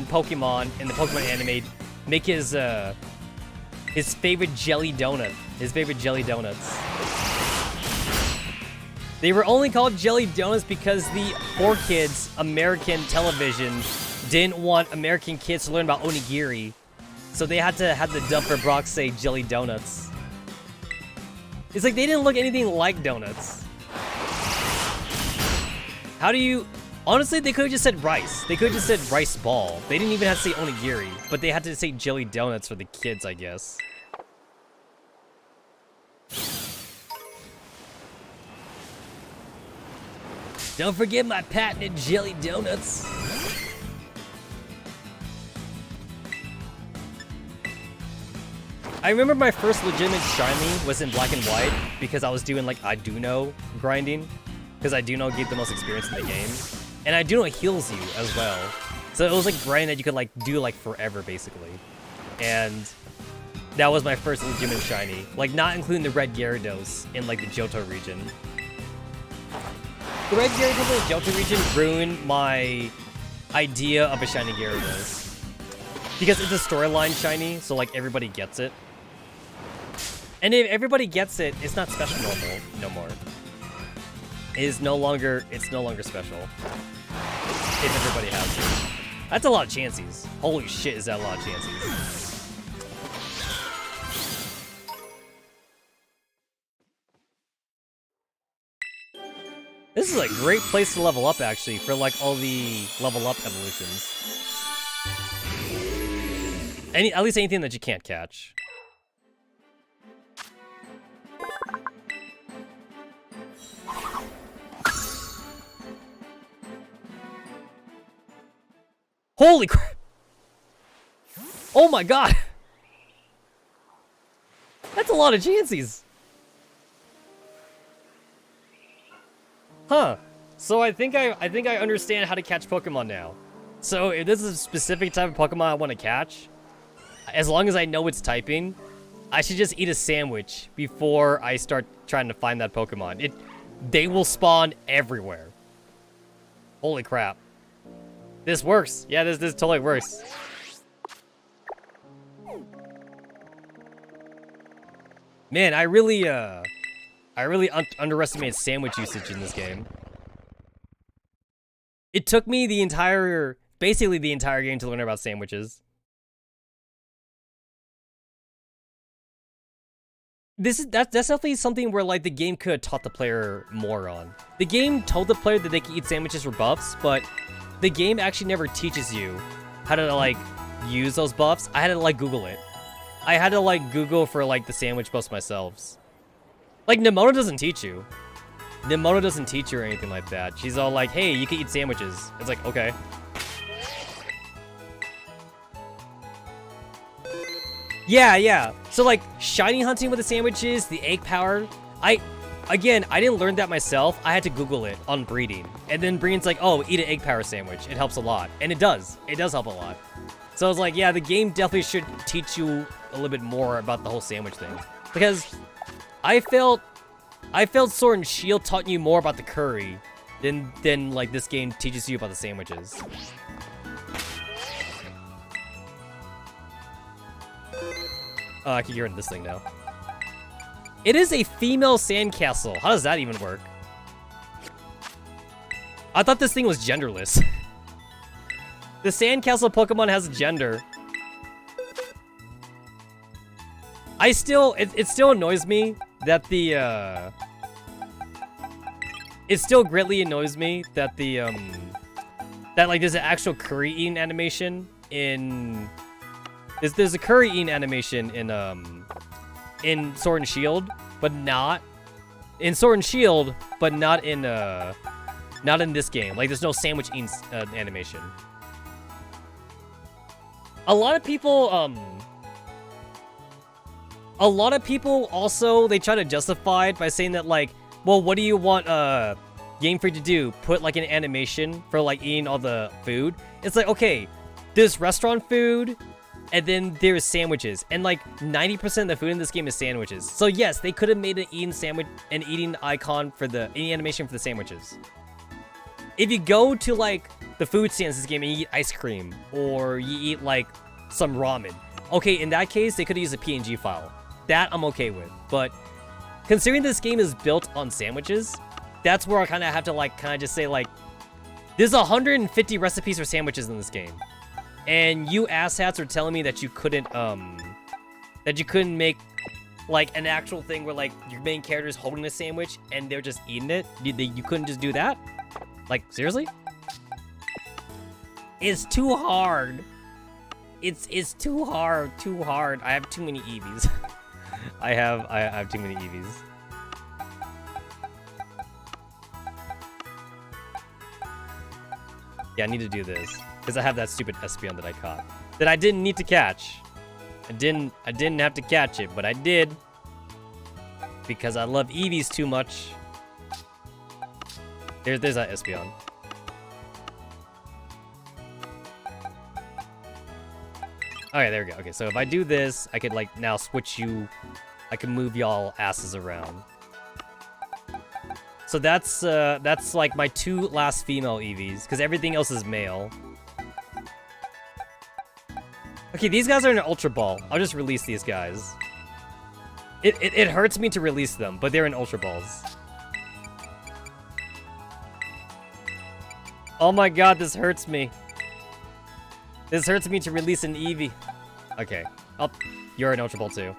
Pokemon, in the Pokemon anime, make his favorite jelly donut. His favorite jelly donuts. They were only called jelly donuts because the 4Kids American television didn't want American kids to learn about onigiri, so they had to have the dub for Brock say jelly donuts. It's like they didn't look anything like donuts. How do you... Honestly, they could have just said rice. They could have just said rice ball. They didn't even have to say onigiri, but they had to say jelly donuts for the kids, I guess. Don't forget my patented jelly donuts. I remember my first legitimate shiny was in black and white because I was doing like Iduno grinding, because Iduno gave the most experience in the game, and Iduno heals you as well. So it was like grinding that you could like do like forever basically, and that was my first legitimate shiny, like not including the red Gyarados in like the Johto region. The red Gyarados in the Johto region ruined my idea of a shiny Gyarados because it's a storyline shiny, so like everybody gets it. And if everybody gets it, it's not special no more. It's no longer special. If everybody has it. That's a lot of chances. Holy shit, is that a lot of chances. This is a great place to level up actually for like all the level up evolutions. At least anything that you can't catch. Holy crap! Oh my god! That's a lot of chances! Huh. So I think I understand how to catch Pokemon now. So if this is a specific type of Pokemon I want to catch, as long as I know it's typing, I should just eat a sandwich before I start trying to find that Pokemon. They will spawn everywhere. Holy crap. This works. Yeah, this totally works. Man, I really underestimated sandwich usage in this game. It took me basically the entire game to learn about sandwiches. That's definitely something where like the game could have taught the player more on. The game told the player that they can eat sandwiches for buffs, but the game actually never teaches you how to like use those buffs. I had to like Google it. I had to like Google for like the sandwich buffs myself. Like Nemona doesn't teach you. Nemona doesn't teach you or anything like that. She's all like, hey, you can eat sandwiches. It's like, okay. Yeah. So like shiny hunting with the sandwiches, the egg power. I didn't learn that myself. I had to Google it on breeding. And then breeding's like, oh, eat an egg power sandwich. It helps a lot. And it does. It does help a lot. So I was like, yeah, the game definitely should teach you a little bit more about the whole sandwich thing. Because I felt Sword and Shield taught you more about the curry than like this game teaches you about the sandwiches. Oh, I can get rid of this thing now. It is a female sandcastle. How does that even work? I thought this thing was genderless. The sandcastle Pokemon has a gender. It still annoys me that the, it still greatly annoys me that the, that like there's an actual curry eating animation in, there's a curry eating animation in Sword and Shield, but not in Sword and Shield, but not in this game. Like there's no sandwich eating animation. A lot of people also, they try to justify it by saying that like, well, what do you want Game Freak to do? Put like an animation for like eating all the food? It's like, okay, there's restaurant food, and then there's sandwiches, and like 90% of the food in this game is sandwiches. So yes, they could have made an eating icon for the animation for the sandwiches. If you go to like the food stands in this game and you eat ice cream, or you eat like some ramen, okay, in that case they could have used a PNG file. That I'm okay with. But considering this game is built on sandwiches, that's where I kind of have to like kind of just say like, there's 150 recipes for sandwiches in this game. And you asshats are telling me that you couldn't make like an actual thing where like your main character is holding a sandwich and they're just eating it. You couldn't just do that? Like seriously? It's too hard. It's too hard. I have too many EVs. I have too many EVs. Yeah, I need to do this. Because I have that stupid Espeon that I caught. That I didn't need to catch. I didn't have to catch it, but I did. Because I love EVs too much. There's that Espeon. Alright, there we go. Okay, so if I do this, I could like now switch you. I can move y'all asses around. So that's like my 2 last female EVs, because everything else is male. Okay, these guys are in an Ultra Ball. I'll just release these guys. It hurts me to release them, but they're in Ultra Balls. Oh my god, this hurts me. This hurts me to release an Eevee. Okay. Oh, you're an Ultra Ball too.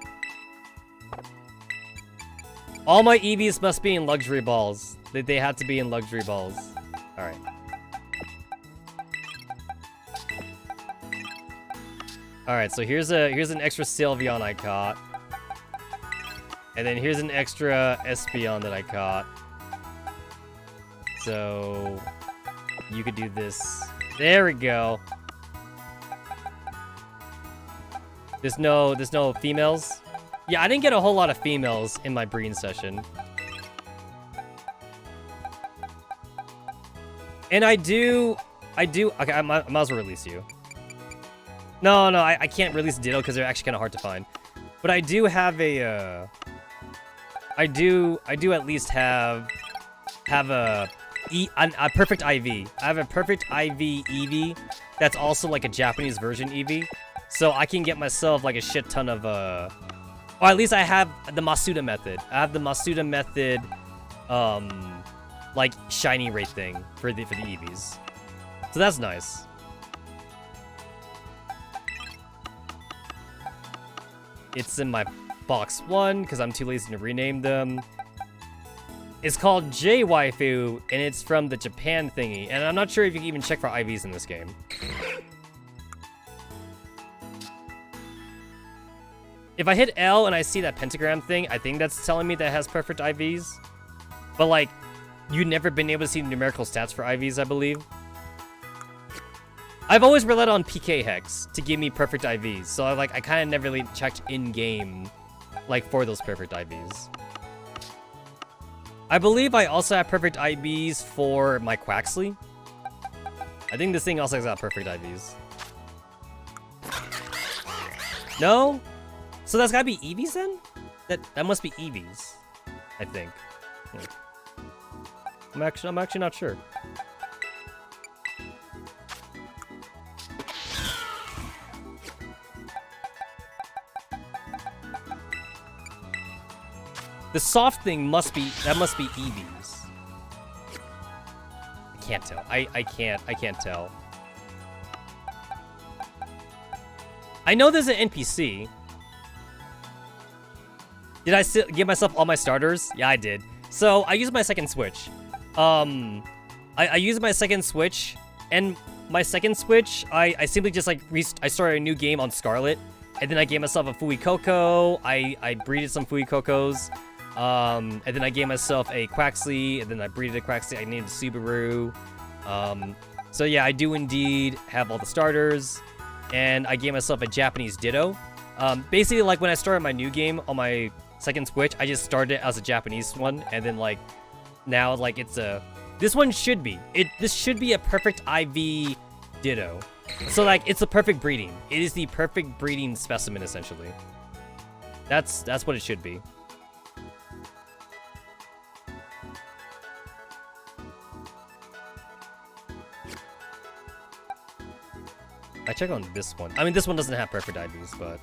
All my EVs must be in luxury balls. They have to be in luxury balls. Alright. Alright, so here's an extra Sylveon I caught. And then here's an extra Espeon that I caught. So you could do this. There we go. There's no females? Yeah, I didn't get a whole lot of females in my breeding session. And I do I do. Okay, I might as well release you. No, I can't release Ditto because they're actually kind of hard to find. But I do have a. I do at least have a perfect IV. I have a perfect IV Eevee that's also like a Japanese version Eevee. So I can get myself like a shit ton of or at least I have the Masuda method. I have the Masuda method like shiny rate thing for the Eevees. So that's nice. It's in my box 1 because I'm too lazy to rename them. It's called J-Waifu, and it's from the Japan thingy. And I'm not sure if you can even check for IVs in this game. If I hit L and I see that pentagram thing, I think that's telling me that it has perfect IVs. But, like, you've never been able to see numerical stats for IVs, I believe. I've always relied on PK Hex to give me perfect IVs. So, I kind of never really checked in-game, like, for those perfect IVs. I believe I also have perfect IVs for my Quaxley. I think this thing also has got perfect IVs. No? So that's gotta be Eevees then? That must be Eevees, I think. I'm actually not sure. The soft thing must be Eevees. I can't tell. I can't tell. I know there's an NPC. Did I give myself all my starters? Yeah, I did. So I used my second switch. I used my second switch, and my second switch, I simply just like I started a new game on Scarlet, and then I gave myself a Fuecoco. I breeded some Fuecocos. And then I gave myself a Quaxley, and then I breeded a Quaxley. I named a Subaru. So yeah, I do indeed have all the starters, and I gave myself a Japanese Ditto. Basically, like when I started my new game on my second Switch, I just started it as a Japanese one, and then like now like it's a this one should be this should be a perfect IV Ditto. So like it's the perfect breeding. It is the perfect breeding specimen essentially. That's what it should be. I check on this one. I mean, this one doesn't have perfect IVs, but...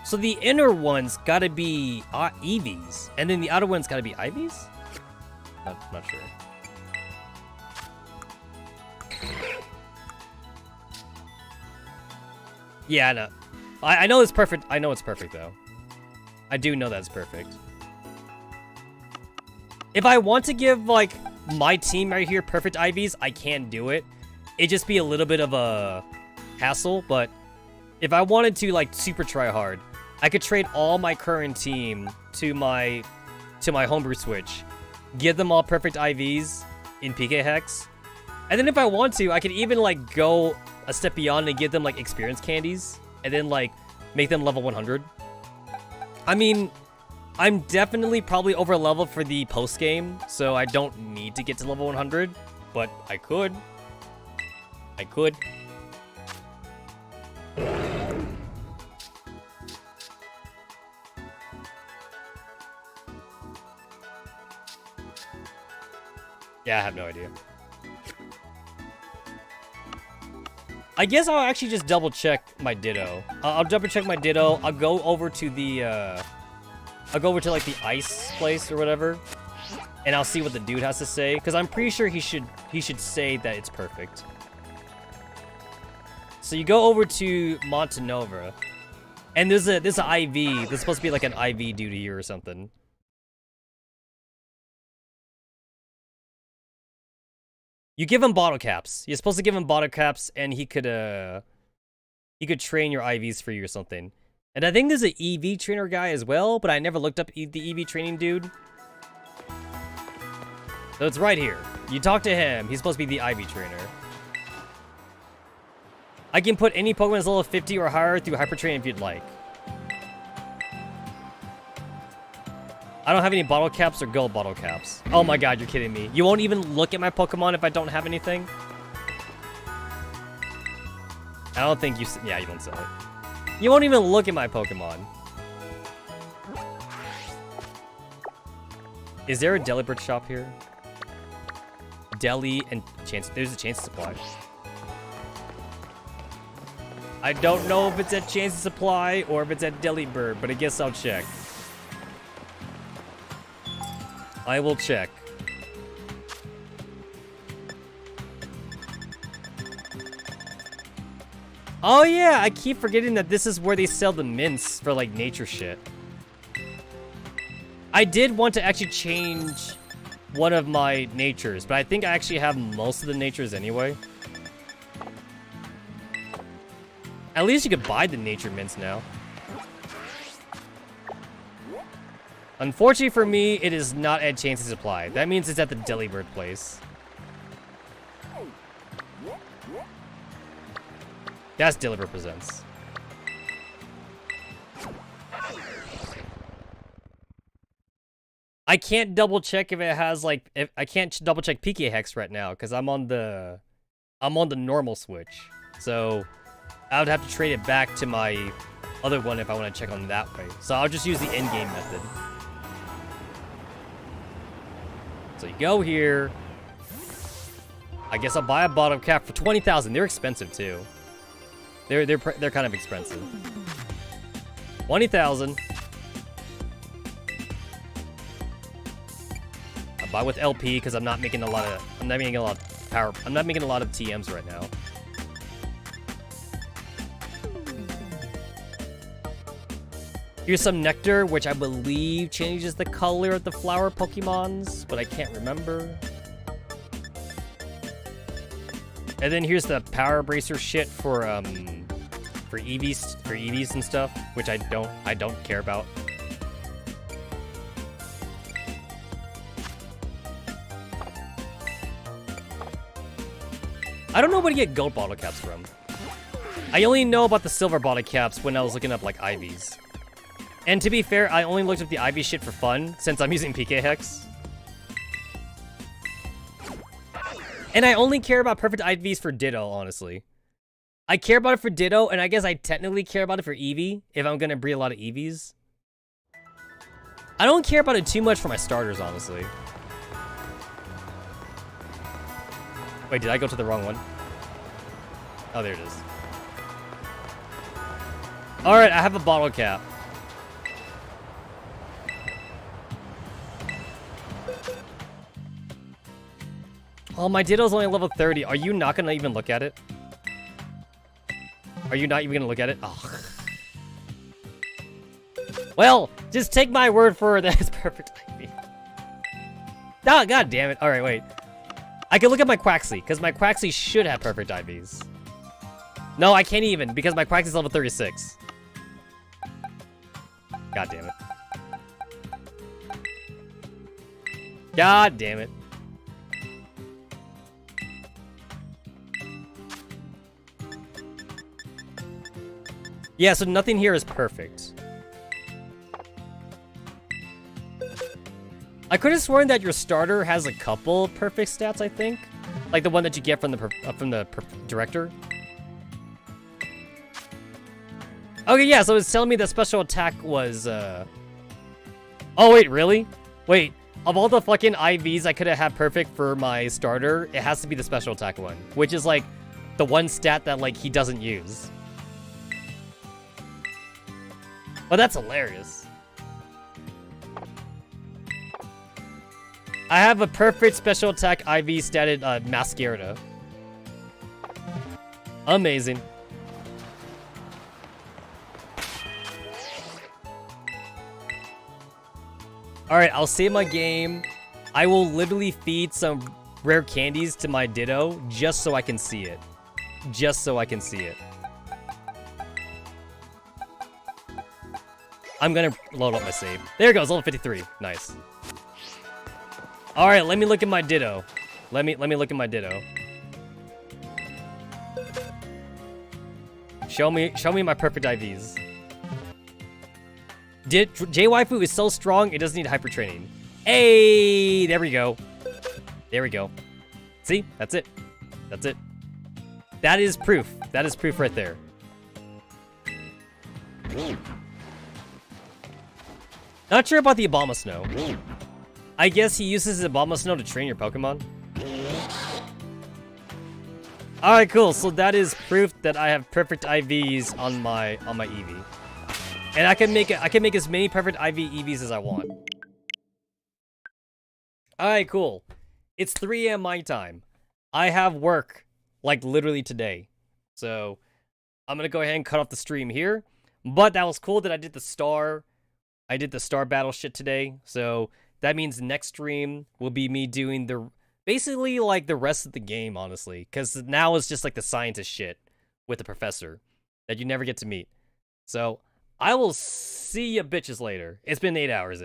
So the inner one's gotta be EVs, and then the outer one's gotta be IVs? Not sure. Yeah, no. I know it's perfect. I know it's perfect, though. I do know that's perfect. If I want to give, like, my team right here perfect IVs, I can do it. It'd just be a little bit of a hassle, but if I wanted to, like, super try hard, I could trade all my current team to my homebrew Switch, give them all perfect IVs in PK Hex, and then if I want to, I could even, like, go a step beyond and give them, like, experience candies, and then, like, make them level 100. I mean... I'm definitely probably over leveled for the post game, so I don't need to get to level 100, but I could. I could. Yeah, I have no idea. I guess I'll actually just double check my Ditto. I'll double check my Ditto. I'll go over to the, I'll go over to, like, the ice place or whatever, and I'll see what the dude has to say, because I'm pretty sure he should say that it's perfect. So you go over to Montanova, and there's an IV. There's supposed to be, like, an IV duty or something. You give him bottle caps. You're supposed to give him bottle caps, and he could train your IVs for you or something. And I think there's an EV trainer guy as well, but I never looked up the EV training dude. So it's right here. You talk to him. He's supposed to be the IV trainer. I can put any Pokemon's level 50 or higher through Hyper Train if you'd like. I don't have any bottle caps or gold bottle caps. Oh my god, you're kidding me. You won't even look at my Pokemon if I don't have anything? I don't think you... Yeah, you don't sell it. You won't even look at my Pokemon. Is there a Delibird shop here? Deli and chance... There's a chance supply. I don't know if it's at Chance Supply or if it's at Delibird, but I guess I'll check. I will check. Oh yeah, I keep forgetting that this is where they sell the mints for like nature shit. I did want to actually change one of my natures, but I think I actually have most of the natures anyway. At least you could buy the nature mints now. Unfortunately for me, it is not at Chance Supply. That means it's at the Delibird place. That's Delibird Presents. I can't double check if it has like I can't double check PK Hex right now because I'm on the normal Switch. So I would have to trade it back to my other one if I want to check on that way. So I'll just use the in-game method. So you go here. I guess I'll buy a bottle cap for 20,000. They're expensive too. They're kind of expensive. 20,000. I buy with LP because I'm not making a lot of power. I'm not making a lot of TMs right now. Here's some nectar, which I believe changes the color of the flower Pokemons, but I can't remember. And then here's the power bracer shit for EVs and stuff, which I don't care about. I don't know where to get gold bottle caps from. I only know about the silver bottle caps when I was looking up like IVs. And to be fair, I only looked up the IV shit for fun, since I'm using PK Hex. And I only care about perfect IVs for Ditto, honestly. I care about it for Ditto, and I guess I technically care about it for Eevee, if I'm gonna breed a lot of Eevees. I don't care about it too much for my starters, honestly. Wait, did I go to the wrong one? Oh, there it is. Alright, I have a bottle cap. Oh, my Ditto's only level 30. Are you not gonna even look at it? Are you not even gonna look at it? Oh. Well, just take my word for it that it's perfect IV. Oh, god damn it. Alright, wait. I can look at my Quaxly, because my Quaxly should have perfect IVs. No, I can't even, because my Quaxly's level 36. God damn it. God damn it. Yeah, so nothing here is perfect. I could have sworn that your starter has a couple perfect stats, I think. Like the one that you get from the director. Okay, yeah, so it's telling me that special attack was, Oh, wait, really? Wait, of all the fucking IVs I could have had perfect for my starter, it has to be the special attack one. Which is, like, the one stat that, like, he doesn't use. Oh, that's hilarious. I have a perfect special attack IV statted Masquerada. Amazing. Alright, I'll save my game. I will literally feed some rare candies to my Ditto just so I can see it. Just so I can see it. I'm gonna load up my save. There it goes, level 53. Nice. Alright, let me look at my Ditto. Let me look at my Ditto. Show me my perfect IVs. J-Waifu is so strong, it doesn't need hyper training. Hey, there we go. There we go. See? That's it. That's it. That is proof. That is proof right there. Not sure about the Abomasnow. I guess he uses his Abomasnow to train your Pokemon. Alright, cool. So that is proof that I have perfect IVs on my Eevee. And I can make as many perfect IV EVs as I want. Alright, cool. It's 3 AM my time. I have work, like, literally today. So, I'm gonna go ahead and cut off the stream here. But that was cool that I did the star battle shit today. So, that means next stream will be me doing basically, like, the rest of the game, honestly. Because now it's just, like, the scientist shit with the professor that you never get to meet. So, I will see ya bitches later. It's been 8 hours.